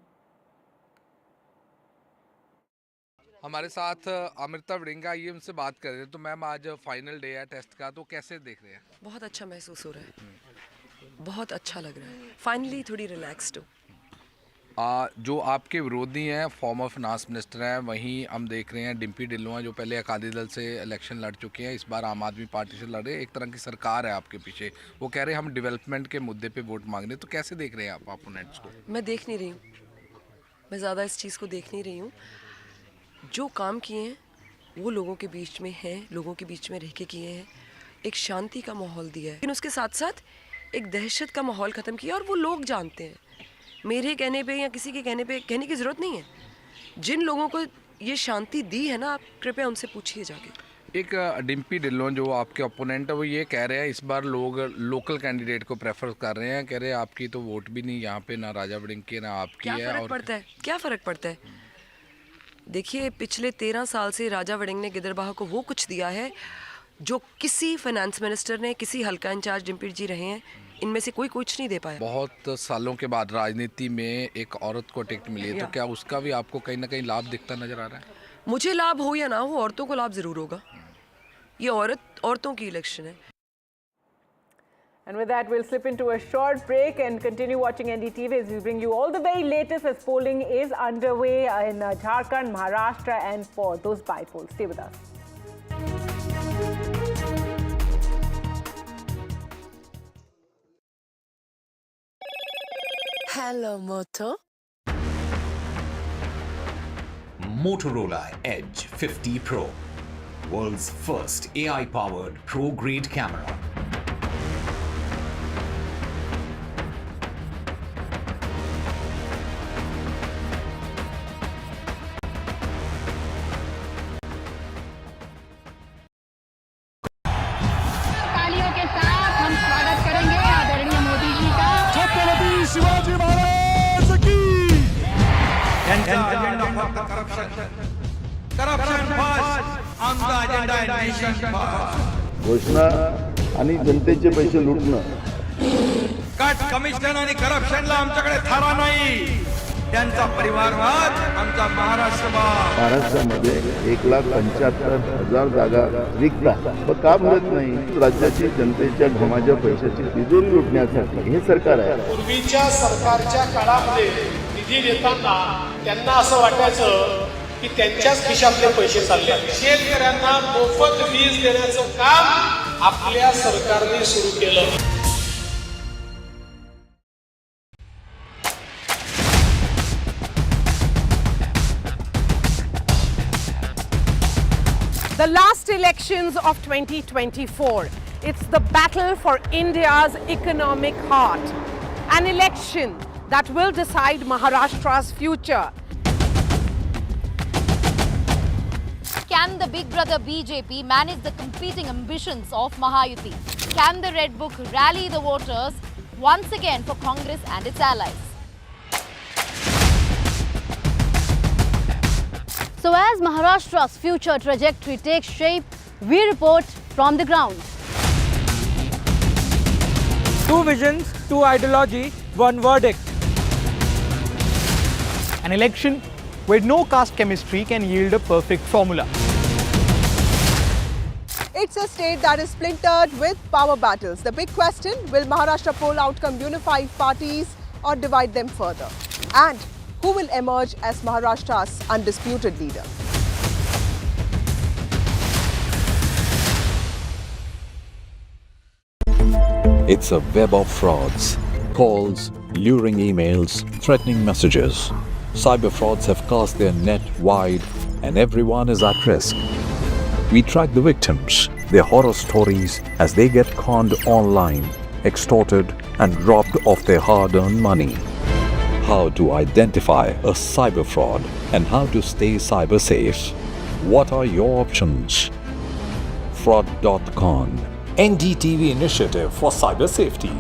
हमारे साथ अमृता वड़िंगा ये उनसे बात कर रहे हैं। तो ma'am आज फाइनल डे है टेस्ट का, तो कैसे देख रहे हैं? बहुत अच्छा महसूस हो रहा है, बहुत अच्छा लग रहा है। फाइनली थोड़ी रिलैक्स्ड हूँ। जो आपके विरोधी हैं, फॉर्मर फाइनेंस मिनिस्टर हैं, वहीं हम देख रहे हैं डिम्पी ढिल्लों जो पहले अकाली दल से इलेक्शन लड़ चुके हैं, इस बार आम आदमी पार्टी से लड़ रहे हैं। एक तरह की सरकार है आपके पीछे, वो कह रहे हैं हम डेवलपमेंट के मुद्दे पे वोट मांग रहे हैं। तो कैसे देख रहे हैं आप अपोनेंट्स को? मैं देख नहीं रही हूँ, मैं ज़्यादा इस चीज़ को देख नहीं रही हूँ। जो काम किए हैं वो लोगों के बीच में हैं, लोगों के बीच में रह के किए हैं, एक शांति का माहौल दिया है, लेकिन उसके साथ साथ एक दहशत का माहौल ख़त्म किया। और वो लोग जानते हैं, मेरे कहने पे या किसी के कहने पे कहने की ज़रूरत नहीं है। जिन लोगों को ये शांति दी है ना, आप कृपया उनसे पूछिए जाके। एक डिम्पी ढिल्लों जो आपके ओपोनेंट है, वो ये कह रहे हैं इस बार लोग लोकल कैंडिडेट को प्रेफर कर रहे हैं, कह रहे हैं आपकी तो वोट भी नहीं यहाँ पे, ना राजा वड़िंग की ना आपकी है। क्या फ़र्क पड़ता है? क्या फ़र्क पड़ता है? देखिए, पिछले 13 साल से राजा वड़िंग ने गिदरबाहा को वो कुछ दिया है जो किसी फाइनेंस मिनिस्टर ने, किसी हल्का इंचार्ज डिम्पी जी रहे हैं, इनमें से कोई कुछ नहीं दे पाया। बहुत सालों के बाद राजनीति में एक औरत को टिकट मिली है, तो क्या उसका भी आपको कहीं ना कहीं लाभ दिखता नजर आ रहा है? मुझे लाभ हो या ना हो, औरतों को लाभ जरूर होगा। ये औरतों की इलेक्शन है। And with that, we'll slip into a short break and continue watching NDTV as we bring you all the very latest as polling is underway in Jharkhand, Maharashtra and for those bypolls. Stay with us. Hello, Moto. Motorola Edge 50 Pro, world's first AI-powered pro-grade camera. तालियों के साथ हम स्वागत करेंगे आदरणीय मोदी जी का। छत्रपति शिवाजी महाराज की। घोषणा आणि जनतेचे पैसे लुटणं, कट कमिशन आणि करप्शनला आमच्याकडे थारा नाही, त्यांचा परिवारवाद आमचा महाराष्ट्रवाद। महाराष्ट्रामध्ये 1,75,000 जागा रिक्त आहेत, पण का भरत नाही? राज्याची जनतेच्या घमाच्या पैशाची तिजोरी लुटण्यासाठी हे सरकार आहे। पूर्वीच्या सरकारच्या काळामध्ये निधी देताना त्यांना असं वाटायचं की त्यांच्याच खिशातले पैसे चालले. शेतकऱ्यांना मोफत वीज देण्याचं काम आपल्या सरकारने सुरू केलं. The last elections of 2024. It's the battle for India's economic heart. An election that will decide Maharashtra's future. Can the big brother BJP manage the competing ambitions of Mahayuti? Can the Red Book rally the voters once again for Congress and its allies? So as Maharashtra's future trajectory takes shape, we report from the ground. Two visions, two ideology, one verdict. An election where no caste chemistry can yield a perfect formula. It's a state that is splintered with power battles. The big question, will Maharashtra poll outcome unify parties or divide them further? And who will emerge as Maharashtra's undisputed leader? It's a web of frauds, calls, luring emails, threatening messages. Cyber frauds have cast their net wide and everyone is at risk. We track the victims, their horror stories as they get conned online, extorted and robbed of their hard-earned money. How to identify a cyber fraud and how to stay cyber safe. What are your options? Fraud.con, NDTV initiative for cyber safety.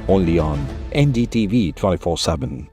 Only on NDTV 24/7.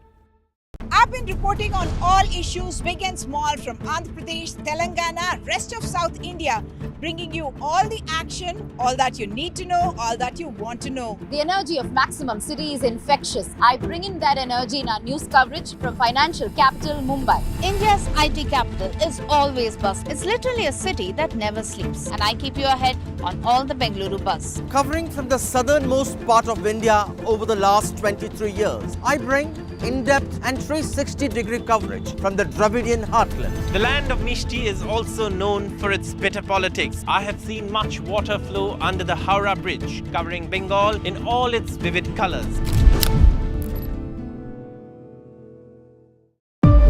I've been reporting on all issues, big and small, from Andhra Pradesh, Telangana, rest of South India, bringing you all the action, all that you need to know, all that you want to know. The energy of Maximum City is infectious. I bring in that energy in our news coverage from financial capital Mumbai. India's IT capital is always buzz. It's literally a city that never sleeps. And I keep you ahead on all the Bengaluru buzz. Covering from the southernmost part of India over the last 23 years, I bring in-depth and 360-degree coverage from the Dravidian heartland. The land of Mishti is also known for its bitter politics. I have seen much water flow under the Howrah Bridge, covering Bengal in all its vivid colors.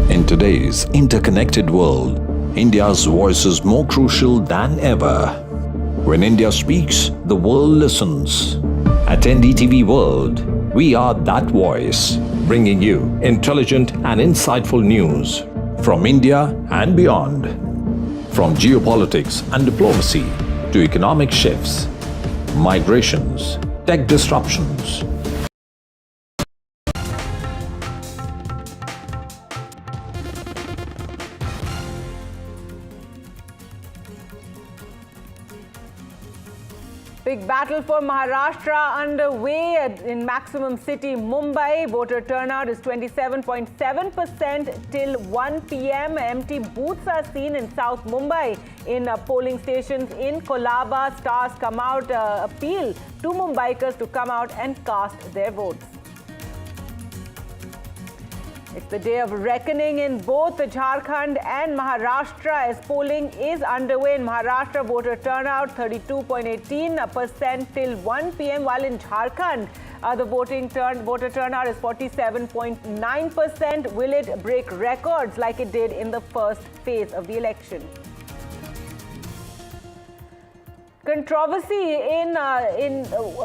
In today's interconnected world, India's voice is more crucial than ever. When India speaks, the world listens. At NDTV World, we are that voice, bringing you intelligent and insightful news from India and beyond. From geopolitics and diplomacy to economic shifts, migrations, tech disruptions. Big battle for Maharashtra underway in Maximum City, Mumbai. Voter turnout is 27.7% till 1 p.m. Empty booths are seen in South Mumbai. In polling stations in Kolaba, stars come out, appeal to Mumbaikars to come out and cast their votes. It's the day of reckoning in both Jharkhand and Maharashtra as polling is underway. In Maharashtra, voter turnout 32.18% till 1 p.m. while in Jharkhand, the voter turnout is 47.9%. Will it break records like it did in the first phase of the election? Controversy in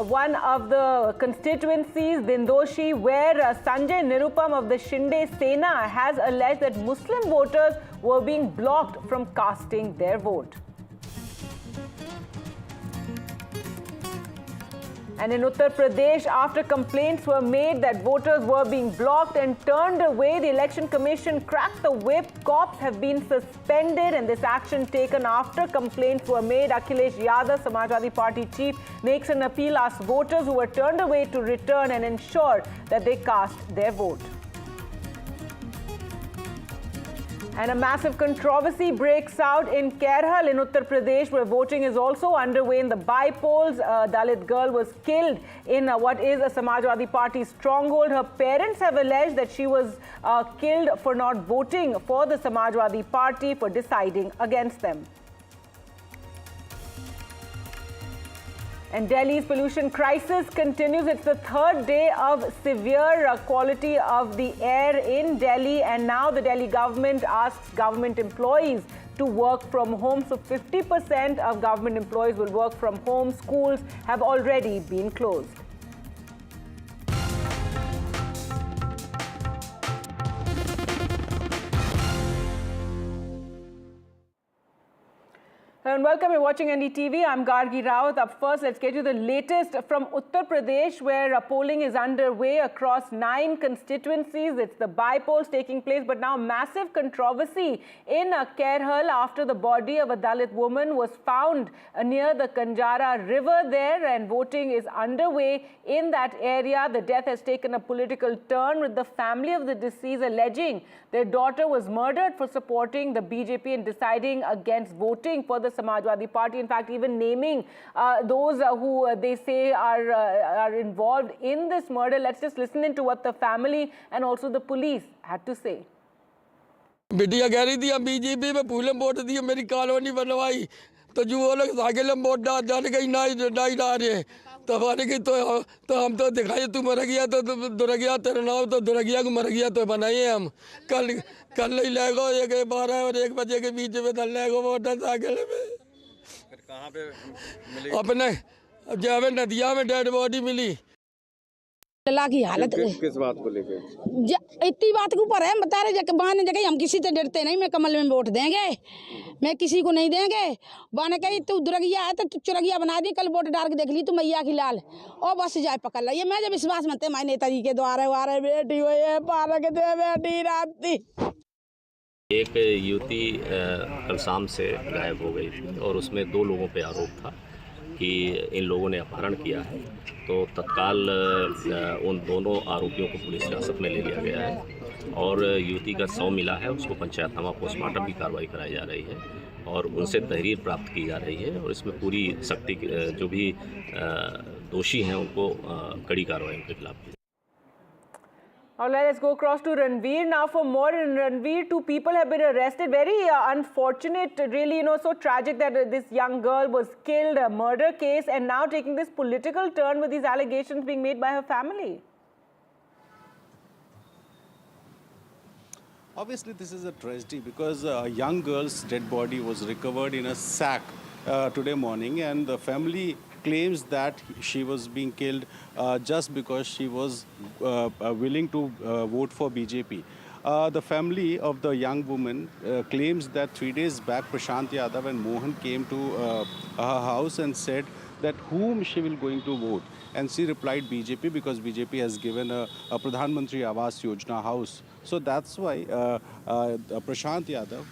one of the constituencies, Dindoshi, where Sanjay Nirupam of the Shinde Sena has alleged that Muslim voters were being blocked from casting their vote. And in Uttar Pradesh, after complaints were made that voters were being blocked and turned away, the Election Commission cracked the whip. Cops have been suspended, and this action taken after complaints were made. Akhilesh Yadav, Samajwadi Party chief, makes an appeal, asks voters who were turned away to return and ensure that they cast their vote. And a massive controversy breaks out in Karhal in Uttar Pradesh, where voting is also underway in the bypolls. A Dalit girl was killed in what is a Samajwadi Party stronghold. Her parents have alleged that she was killed for not voting for the Samajwadi Party, for deciding against them. And Delhi's pollution crisis continues. It's the third day of severe quality of the air in Delhi, and now the Delhi government asks government employees to work from home. So 50% of government employees will work from home. Schools have already been closed. And welcome, you're watching NDTV. I'm Gargi Rawat. Up first, let's get you the latest from Uttar Pradesh, where polling is underway across 9 constituencies. It's the bypolls taking place, but now massive controversy in Karhal after the body of a Dalit woman was found near the Kanjara River there, and voting is underway in that area. The death has taken a political turn, with the family of the deceased alleging their daughter was murdered for supporting the BJP and deciding against voting for the Samajwadi Party. In fact, even naming those who they say are involved in this murder. Let's just listen into what the family and also the police had to say. बिटिया कह रही थी हम BJP में फूले vote दिए, मेरी colony बनवाई, तो जो वो लोग साइकिल में वोट डाल के नहीं डाल रहे, तो हमारे की तो हम तो दिखाई तू मर गया तो दुर्गिया तेरा नाम तो दुर्गिया को मर गया तो बनाइए हम कल ही लेगो 12 और 1 बजे के बीच में डल लेगो वोट साइकिल में। कहाँ पे मिली? अपने जब नदिया में डेड बॉडी मिली। अल्लाह की हालत किस बात को लेके? इतनी बात के ऊपर है, बता रहे जगह बहाने जगह हम किसी से डरते नहीं, मैं कमल में वोट देंगे, मैं किसी को नहीं देंगे। बहाने कही तू दुर्गिया है तो तू चुरगिया बना दी, कल वोट डाल के देख ली तू मैया की लाल और बस जाए पकड़ ला। ये मैं जब विश्वास मनते माय नेताजी के द्वारा वारे बेटी हुई है पालक दे बेटी राती। एक युवती कल शाम से गायब हो गई थी और उसमें 2 लोगों पे आरोप था कि इन लोगों ने अपहरण किया है, तो तत्काल उन दोनों आरोपियों को पुलिस हिरासत में ले लिया गया है और युवती का शव मिला है, उसको पंचायतनामा पोस्टमार्टम की कार्रवाई कराई जा रही है और उनसे तहरीर प्राप्त की जा रही है और इसमें पूरी सख्ती जो भी दोषी हैं उनको कड़ी कार्रवाई के खिलाफ की। All right, let's go across to Ranveer now for more. In Ranveer, 2 people have been arrested. Very unfortunate, really, so tragic that this young girl was killed, a murder case, and now taking this political turn with these allegations being made by her family. Obviously, this is a tragedy because a young girl's dead body was recovered in a sack today morning, and the family claims that she was being killed just because she was willing to vote for BJP. The family of the young woman claims that 3 days back Prashant Yadav and Mohan came to her house and said that whom she will going to vote. And she replied BJP because BJP has given a Pradhan Mantri Awas Yojana house. So that's why Prashant Yadav,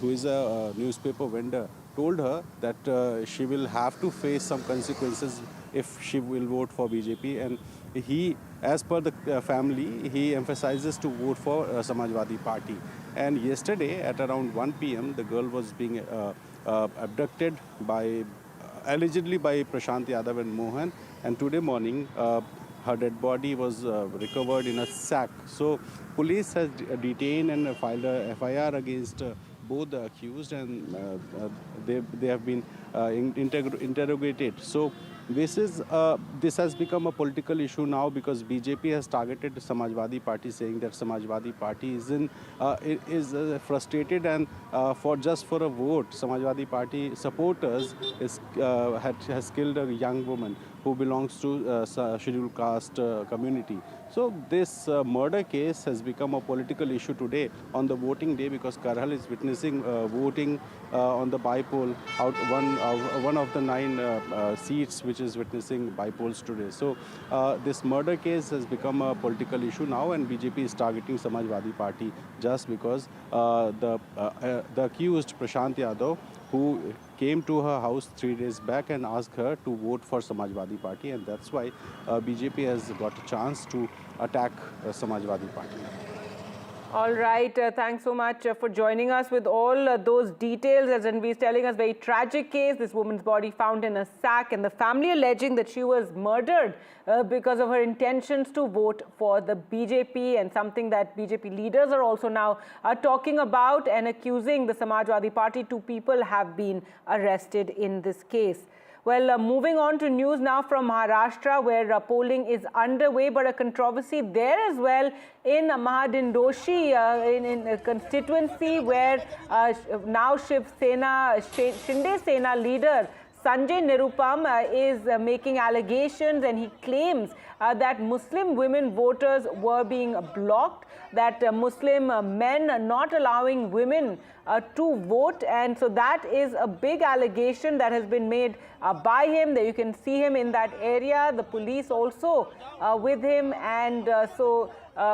who is a newspaper vendor, told her that she will have to face some consequences if she will vote for BJP. And he, as per the family, he emphasizes to vote for Samajwadi Party. And yesterday at around 1 p.m. the girl was being abducted by, allegedly by Prashant Yadav and Mohan. And today morning her dead body was recovered in a sack. So police has detained and filed a FIR against both the accused, and they have been interrogated. So this has become a political issue now because BJP has targeted the Samajwadi Party, saying that Samajwadi Party is frustrated and just for a vote, Samajwadi Party supporters has killed a young woman who belongs to scheduled caste community. So this murder case has become a political issue today on the voting day because Karhal is witnessing voting on the bypoll, one of the 9 seats which is witnessing bypolls today. So this murder case has become a political issue now, and BJP is targeting Samajwadi Party just because the accused Prashant Yadav, who came to her house 3 days back and asked her to vote for Samajwadi Party, and that's why BJP has got a chance to attack Samajwadi Party. All right, thanks so much for joining us with all those details. As Ranveer is telling us, very tragic case. This woman's body found in a sack, and the family alleging that she was murdered because of her intentions to vote for the BJP, and something that BJP leaders are also now talking about and accusing the Samajwadi Party. 2 people have been arrested in this case. Well, moving on to news now from Maharashtra, where polling is underway, but a controversy there as well in Maha-Jharkhand, in a constituency where now Shiv Sena, Shinde Sena leader Sanjay Nirupam is making allegations, and he claims that Muslim women voters were being blocked, that Muslim men are not allowing women to vote, and so that is a big allegation that has been made by him. That you can see him in that area, the police also with him, and so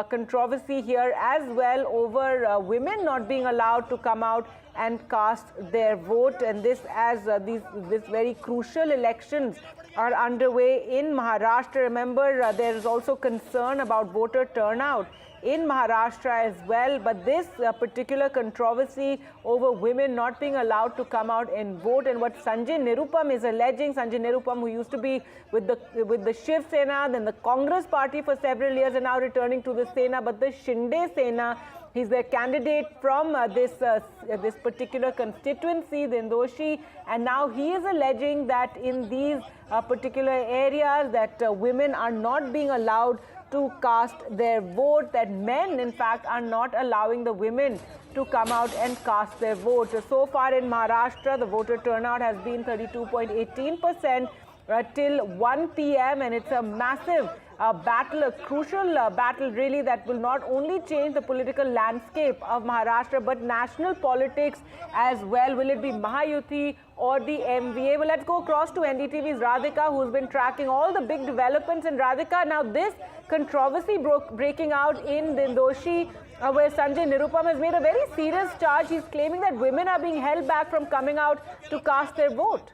controversy here as well over women not being allowed to come out and cast their vote, and this as this very crucial elections are underway in Maharashtra. Remember, there is also concern about voter turnout in Maharashtra as well, but this particular controversy over women not being allowed to come out and vote, and what Sanjay Nirupam is alleging, Sanjay Nirupam, who used to be with the Shiv Sena, then the Congress party for several years, and now returning to the Sena, but the Shinde Sena. He's the candidate from this particular constituency, the Indoshi, and now he is alleging that in these particular areas that women are not being allowed to cast their vote, that men in fact are not allowing the women to come out and cast their vote. So far in Maharashtra, the voter turnout has been 32.18% till 1 p.m. and it's a massive battle, a crucial battle really, that will not only change the political landscape of Maharashtra but national politics as well. Will it be Maha-Yuti or the MVA? Well, let's go across to NDTV's Radhika, who's been tracking all the big developments. And Radhika, now this controversy breaking out in Dindoshi, where Sanjay Nirupam has made a very serious charge. He's claiming that women are being held back from coming out to cast their vote.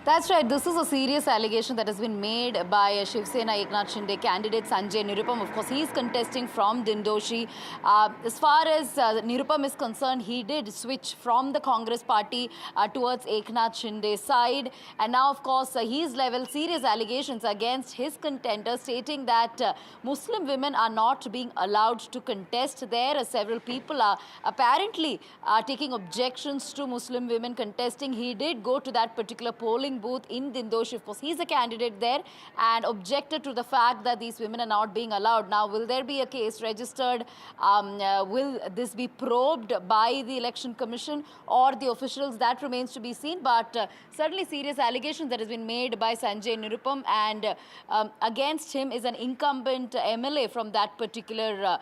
That's right. This is a serious allegation that has been made by Shiv Sena Eknath Shinde candidate Sanjay Nirupam. Of course, he is contesting from Dindoshi. As far as Nirupam is concerned, he did switch from the Congress party towards Eknath Shinde's side. And now, of course, he's leveled serious allegations against his contender, stating that Muslim women are not being allowed to contest there. Several people are apparently taking objections to Muslim women contesting. He did go to that particular polling booth in Dindoshi. Of course, he's a candidate there, and objected to the fact that these women are not being allowed. Now, will there be a case registered? Will this be probed by the Election Commission or the officials? That remains to be seen. But certainly serious allegations that has been made by Sanjay Nirupam, and against him is an incumbent MLA from that particular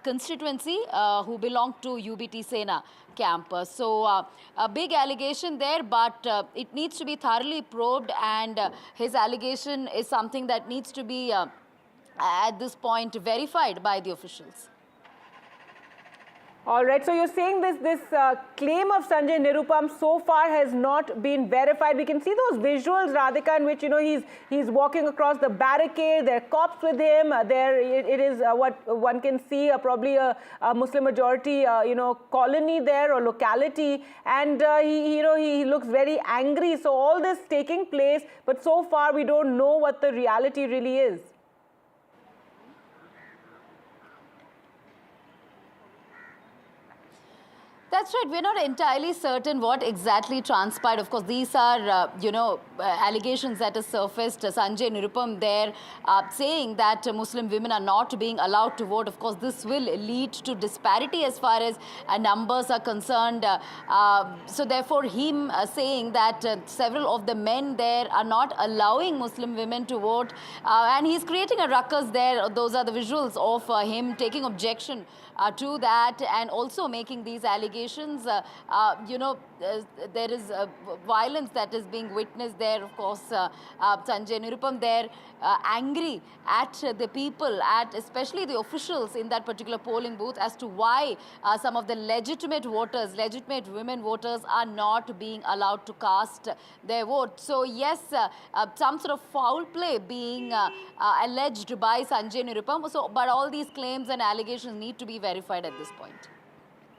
constituency who belonged to UBT Sena camp. So a big allegation there, but it needs to be thoroughly probed, and his allegation is something that needs to be at this point verified by the officials. All right, so you're saying this claim of Sanjay Nirupam so far has not been verified. We can see those visuals, Radhika, in which, you know, he's walking across the barricade. There are cops with him. It is what one can see, probably a Muslim majority, colony there or locality, and he looks very angry. So all this taking place, but so far we don't know what the reality really is. That's right. We're not entirely certain what exactly transpired. Of course, these are, allegations that have surfaced. Sanjay Nirupam there saying that Muslim women are not being allowed to vote. Of course, this will lead to disparity as far as numbers are concerned. So therefore, him saying that several of the men there are not allowing Muslim women to vote. And he's creating a ruckus there. Those are the visuals of him taking objection to that, and also making these allegations allegations. There is violence that is being witnessed there. Of course, Sanjay Nirupam there, angry at the people, at especially the officials in that particular polling booth as to why some of the legitimate voters, legitimate women voters are not being allowed to cast their vote. So yes, some sort of foul play being alleged by Sanjay Nirupam. So, but all these claims and allegations need to be verified at this point.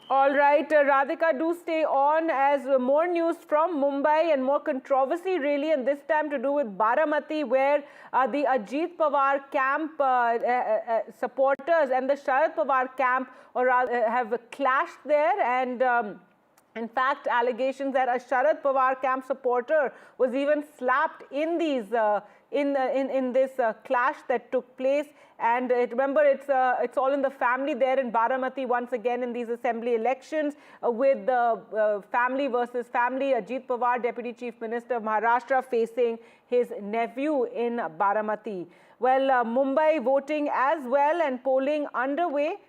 All right, Radhika, do stay on as more news from Mumbai and more controversy really, and this time to do with Baramati, where the Ajit Pawar camp supporters and the Sharad Pawar camp have clashed there, and in fact, allegations that a Sharad Pawar camp supporter was even slapped in these in this clash that took place. And remember, it's all in the family there in Baramati once again in these assembly elections with the family versus family. Ajit Pawar, Deputy Chief Minister of Maharashtra, facing his nephew in Baramati. Well, Mumbai voting as well and polling underway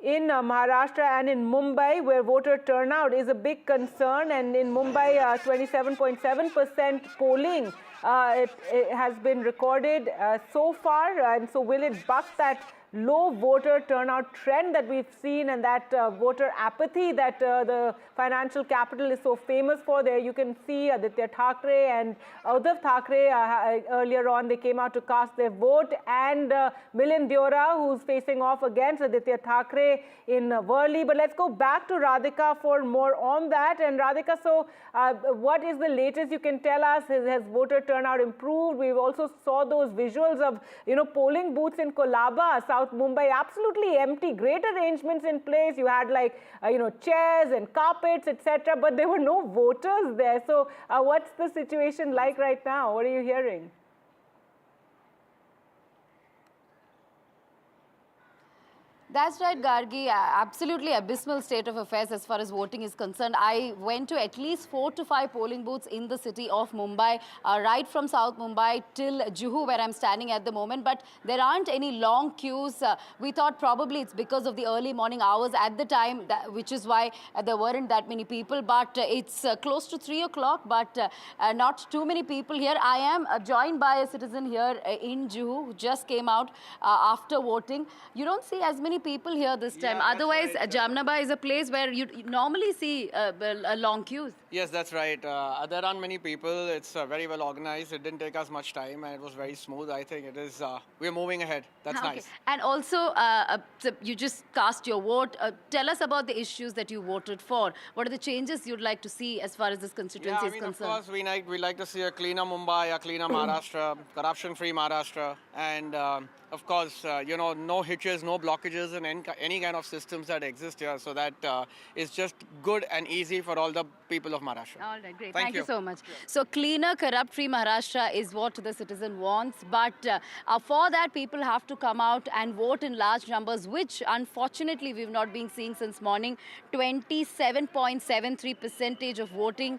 in Maharashtra and in Mumbai, where voter turnout is a big concern, and in Mumbai 27.7% polling it has been recorded so far, and so will it buck that low voter turnout trend that we've seen and that voter apathy that the financial capital is so famous for? There you can see Aditya Thackeray and Uddhav Thackeray earlier on, they came out to cast their vote, and Milind Deora, who's facing off against Aditya Thackeray in Worli. But let's go back to Radhika for more on that. And Radhika, so what is the latest you can tell us? Has voter turnout improved? We've also saw those visuals of, polling booths in Kolaba, South Mumbai, absolutely empty, great arrangements in place. You had chairs and carpets, etc., but there were no voters there. So what's the situation like right now? What are you hearing? That's right, Gargi. Absolutely abysmal state of affairs as far as voting is concerned. I went to at least 4 to 5 polling booths in the city of Mumbai, right from South Mumbai till Juhu, where I'm standing at the moment. But there aren't any long queues. We thought probably it's because of the early morning hours at the time, which is why there weren't that many people. But it's close to 3 o'clock, but not too many people here. I am joined by a citizen here in Juhu who just came out after voting. You don't see as many people here this time. Otherwise, right. Jamnaba is a place where you normally see long queues. Yes, that's right. There aren't many people. It's very well organized. It didn't take us much time and it was very smooth. I think it is, we're moving ahead. That's nice. And also, so you just cast your vote. Tell us about the issues that you voted for. What are the changes you'd like to see as far as this constituency is concerned? Of course, we like to see a cleaner Mumbai, a cleaner Maharashtra, corruption-free Maharashtra, and of course, no hitches, no blockages in any kind of systems that exist here. So that is just good and easy for all the people of Maharashtra. All right, great. Thank you so much. So cleaner, corrupt-free Maharashtra is what the citizen wants. But for that, people have to come out and vote in large numbers, which unfortunately we've not been seeing since morning. 27.73% of voting,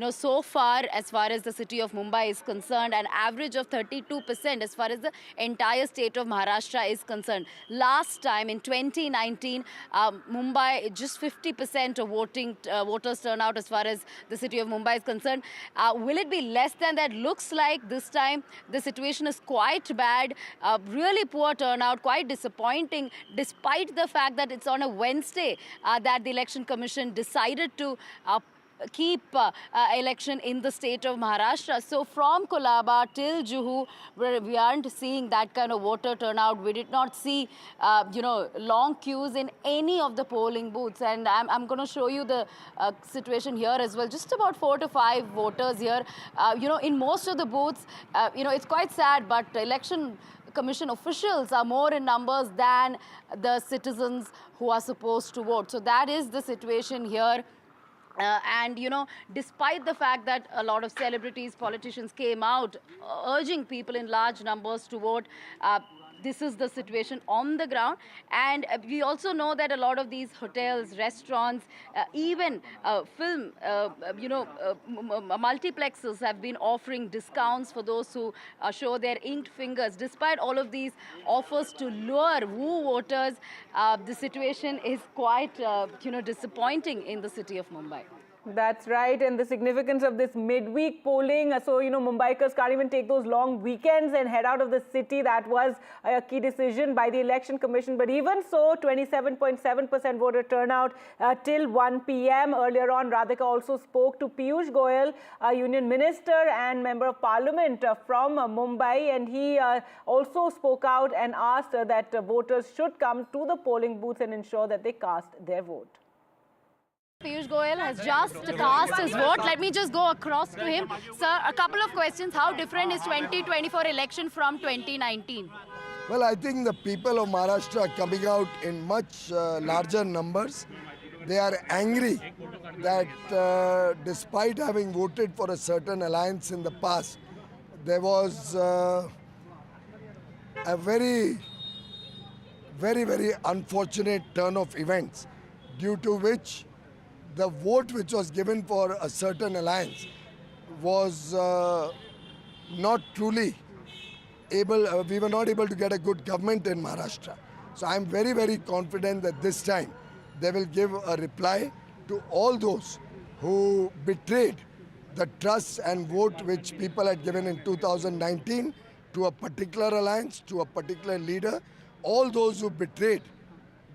so far as the city of Mumbai is concerned, an average of 32% as far as the entire state of Maharashtra is concerned. Last time in 2019, Mumbai, just 50% of voters turn out as far as the city of Mumbai is concerned. Will it be less than that? Looks like this time the situation is quite bad. Really poor turnout, quite disappointing, despite the fact that it's on a Wednesday that the Election Commission decided to keep election in the state of Maharashtra. So from Kolaba till Juhu, we aren't seeing that kind of voter turnout. We did not see, long queues in any of the polling booths. And I'm going to show you the situation here as well. Just about 4 to 5 voters here. In most of the booths, it's quite sad, but Election Commission officials are more in numbers than the citizens who are supposed to vote. So that is the situation here. And, despite the fact that a lot of celebrities, politicians came out urging people in large numbers to vote, this is the situation on the ground. And we also know that a lot of these hotels, restaurants, even film, multiplexes have been offering discounts for those who show their inked fingers. Despite all of these offers to woo voters, the situation is quite, disappointing in the city of Mumbai. That's right, and the significance of this midweek polling. So, Mumbaikars can't even take those long weekends and head out of the city. That was a key decision by the Election Commission. But even so, 27.7% voter turnout till 1 p.m. Earlier on, Radhika also spoke to Piyush Goyal, a Union Minister and Member of Parliament from Mumbai. And he also spoke out and asked that voters should come to the polling booths and ensure that they cast their vote. Piyush Goyal has just cast his vote. Let me just go across to him. Sir, a couple of questions. How different is 2024 election from 2019? Well, I think the people of Maharashtra are coming out in much larger numbers. They are angry that despite having voted for a certain alliance in the past, there was a very, very, very unfortunate turn of events, due to which the vote which was given for a certain alliance was not truly able, we were not able to get a good government in Maharashtra. So I'm very, very confident that this time they will give a reply to all those who betrayed the trust and vote which people had given in 2019 to a particular alliance, to a particular leader. All those who betrayed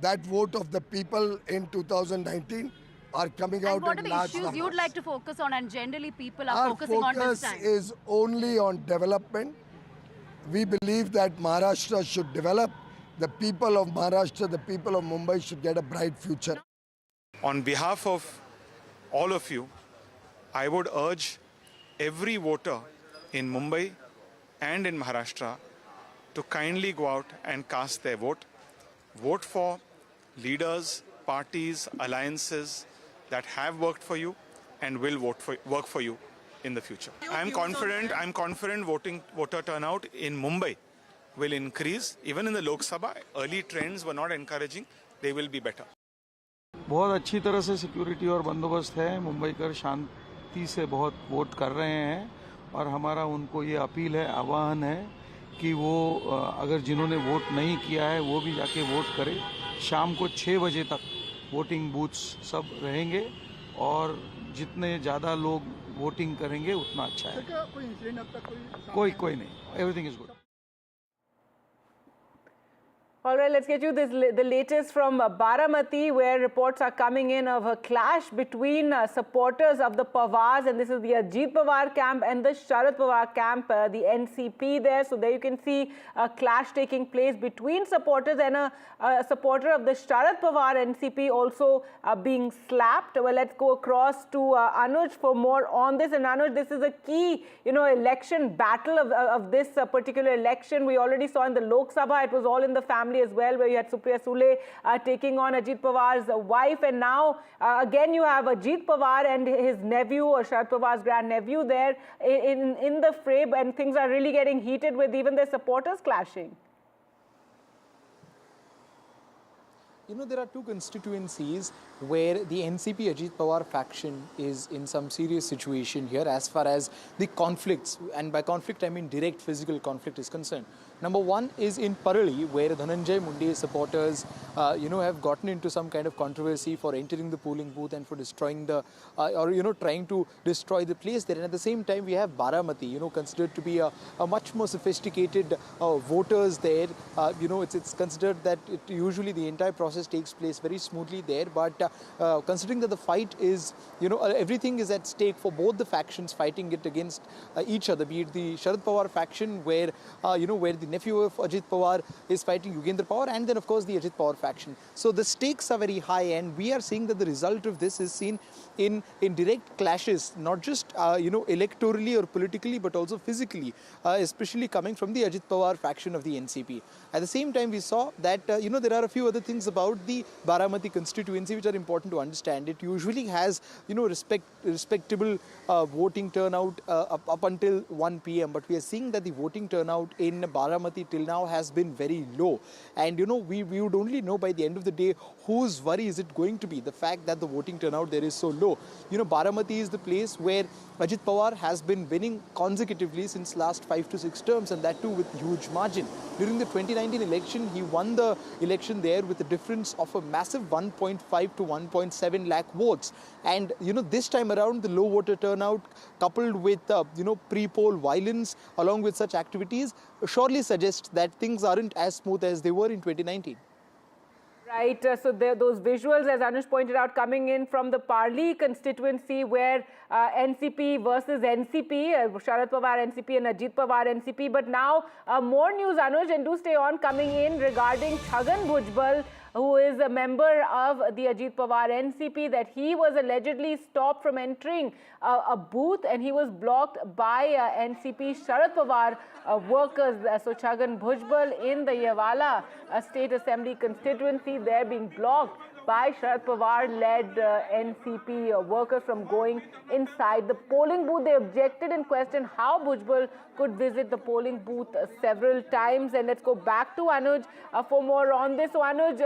that vote of the people in 2019 are coming out in large numbers. And what are the issues you'd like to focus on, and generally people are focusing on this time? Our focus is only on development. We believe that Maharashtra should develop. The people of Maharashtra, the people of Mumbai should get a bright future. On behalf of all of you, I would urge every voter in Mumbai and in Maharashtra to kindly go out and cast their vote. Vote for leaders, parties, alliances that have worked for you and will work for you in the future. I'm confident voter turnout in Mumbai will increase. Even in the Lok Sabha, early trends were not encouraging. They will be better. बहुत अच्छी तरह से security और बंदोबस्त है। मुंबईकर शांति से बहुत vote कर रहे हैं और हमारा उनको ये अपील है, आह्वान है कि वो अगर जिन्होंने वोट नहीं किया है वो भी जाके वोट करें। शाम को 6 बजे तक वोटिंग बूथ्स सब रहेंगे और जितने ज़्यादा लोग वोटिंग करेंगे उतना अच्छा है। कोई इंसिडेंट अब तक कोई नहीं, everything is good. All right, let's get you the latest from Baramati, where reports are coming in of a clash between supporters of the Pawars, and this is the Ajit Pawar camp and the Sharad Pawar camp, the NCP there. So there you can see a clash taking place between supporters, and a supporter of the Sharad Pawar NCP also being slapped. Well, let's go across to Anuj for more on this. And Anuj, this is a key, election battle of this particular election. We already saw in the Lok Sabha, it was all in the family as well, where you had Supriya Sule taking on Ajit Pawar's wife, and now again you have Ajit Pawar and his nephew, or Sharad Pawar's grandnephew there in the fray, and things are really getting heated with even their supporters clashing. There are two constituencies where the NCP Ajit Pawar faction is in some serious situation here as far as the conflicts, and by conflict I mean direct physical conflict, is concerned. Number one is in Parali, where Dhananjay Munde's supporters, have gotten into some kind of controversy for entering the polling booth and for destroying the, trying to destroy the place there. And at the same time, we have Baramati, considered to be a much more sophisticated voters there. It's considered that usually the entire process takes place very smoothly there. But considering that the fight is, everything is at stake for both the factions fighting it against each other, be it the Sharad Pawar faction, where, where the nephew of Ajit Pawar is fighting Yogendra Pawar, and then of course the Ajit Pawar faction. So the stakes are very high, and we are seeing that the result of this is seen in direct clashes, not just electorally or politically, but also physically, especially coming from the Ajit Pawar faction of the NCP. At the same time, we saw that there are a few other things about the Baramati constituency which are important to understand. It usually has respectable voting turnout up until 1 p.m. But we are seeing that the voting turnout in Baramati Baramati till now has been very low. And we would only know by the end of the day whose worry is it going to be. The fact that the voting turnout there is so low. Baramati is the place where Ajit Pawar has been winning consecutively since last 5 to 6 terms, and that too with huge margin. During the 2019 election, he won the election there with a difference of a massive 1.5 to 1.7 lakh votes. And this time around, the low voter turnout coupled with pre-poll violence along with such activities surely suggests that things aren't as smooth as they were in 2019. Right, so those visuals, as Anush pointed out, coming in from the Parli constituency where NCP versus NCP, Sharad Pawar NCP and Ajit Pawar NCP. But now more news, Anush, and do stay on, coming in regarding Chhagan Bhujbal, who is a member of the Ajit Pawar NCP, that he was allegedly stopped from entering a booth and he was blocked by NCP Sharad Pawar workers. So Chhagan Bhujbal in the Yevala State Assembly constituency, they're being blocked by Sharad Pawar-led NCP workers from going inside the polling booth. They objected and questioned how Bhujbal could visit the polling booth several times. And let's go back to Anuj for more on this. So Anuj,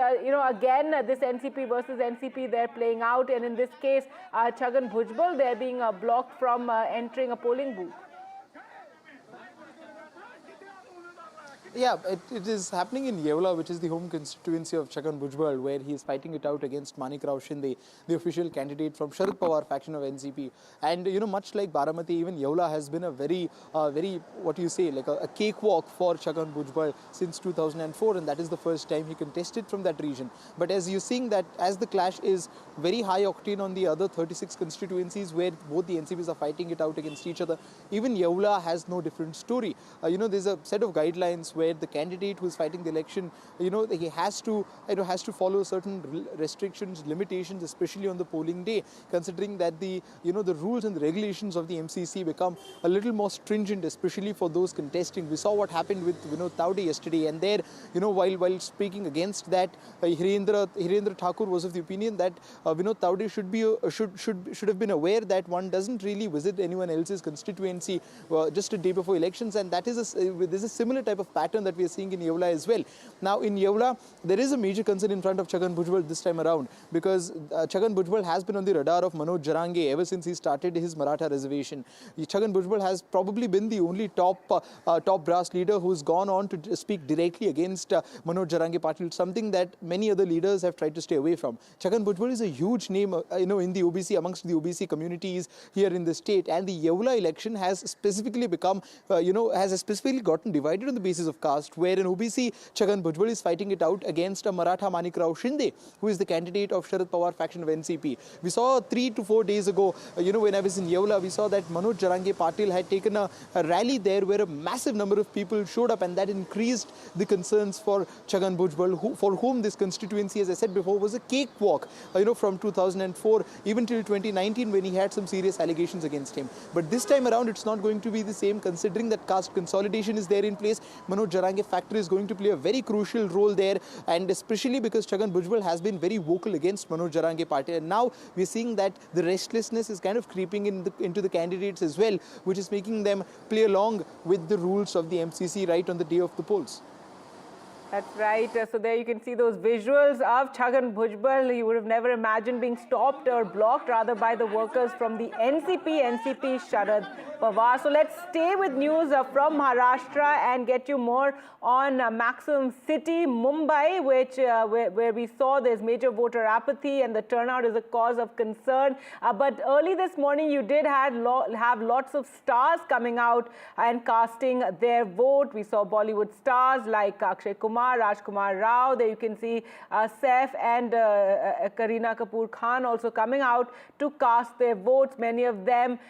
again, this NCP versus NCP, they're playing out. And in this case, Chhagan Bhujbal, they're being blocked from entering a polling booth. Yeah, it is happening in Yevala, which is the home constituency of Chhagan Bhujbal, where he is fighting it out against Manikrao Shinde, the official candidate from Sharad Pawar faction of NCP. And, much like Baramati, even Yevala has been a very, what do you say, like a cakewalk for Chhagan Bhujbal since 2004, and that is the first time he contested from that region. But as you're seeing that, as the clash is very high octane on the other 36 constituencies where both the NCPs are fighting it out against each other, even Yevala has no different story. There's a set of guidelines where the candidate who is fighting the election, he has to follow certain restrictions, limitations, especially on the polling day, considering that the rules and the regulations of the MCC become a little more stringent, especially for those contesting. We saw what happened with Taude yesterday, and there, while speaking against that, Hirendra Thakur was of the opinion that Taude should have been aware that one doesn't really visit anyone else's constituency just a day before elections, and that is there's a similar type of pattern that we are seeing in Yevala as well. Now in Yevala, there is a major concern in front of Chhagan Bhujbal this time around, because Chhagan Bhujbal has been on the radar of Maha-Jharkhand ever since he started his Maratha reservation. Chhagan Bhujbal has probably been the only top brass leader who's gone on to speak directly against Maha-Jharkhand party, something that many other leaders have tried to stay away from. Chhagan Bhujbal is a huge name in the OBC, amongst the OBC communities here in the state, and the Yevala election has specifically become has specifically gotten divided on the basis of caste, where in OBC, Chhagan Bhujbal is fighting it out against a Maratha Manikrao Shinde, who is the candidate of Sharad Pawar faction of NCP. We saw 3 to 4 days ago, when I was in Yevala, we saw that Maha-Jharkhand Patil had taken a rally there where a massive number of people showed up, and that increased the concerns for Chhagan Bhujbal, for whom this constituency, as I said before, was a cakewalk, from 2004 even till 2019, when he had some serious allegations against him. But this time around, it's not going to be the same, considering that caste consolidation is there in place. Maha-Jharkhand factor is going to play a very crucial role there, and especially because Chhagan Bhujbal has been very vocal against Maha-Jharkhand party, and now we're seeing that the restlessness is kind of creeping into the candidates as well, which is making them play along with the rules of the MCC right on the day of the polls. That's right. So there you can see those visuals of Chhagan Bhujbal. You would have never imagined being stopped or blocked, rather, by the workers from the NCP Sharad Pawar. So let's stay with news from Maharashtra and get you more on Maximum City, Mumbai, where we saw there's major voter apathy and the turnout is a cause of concern. But early this morning, you did have lots of stars coming out and casting their vote. We saw Bollywood stars like Akshay Kumar, Rajkumar Rao. There you can see Saif and Kareena Kapoor Khan also coming out to cast their votes. Many of them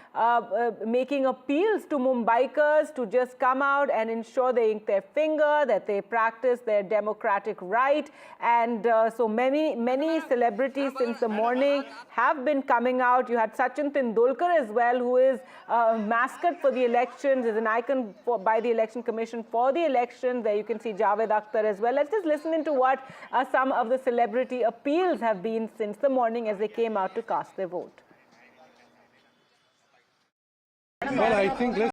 making appeals to Mumbaikars to just come out and ensure they ink their finger, that they practice their democratic right. And so many celebrities since the morning have been coming out. You had Sachin Tendulkar as well, who is a mascot for the elections, is an icon by the Election Commission for the elections. There you can see Javed Akhtar as well. Let's just listen into what some of the celebrity appeals have been since the morning as they came out to cast their vote. Well, I think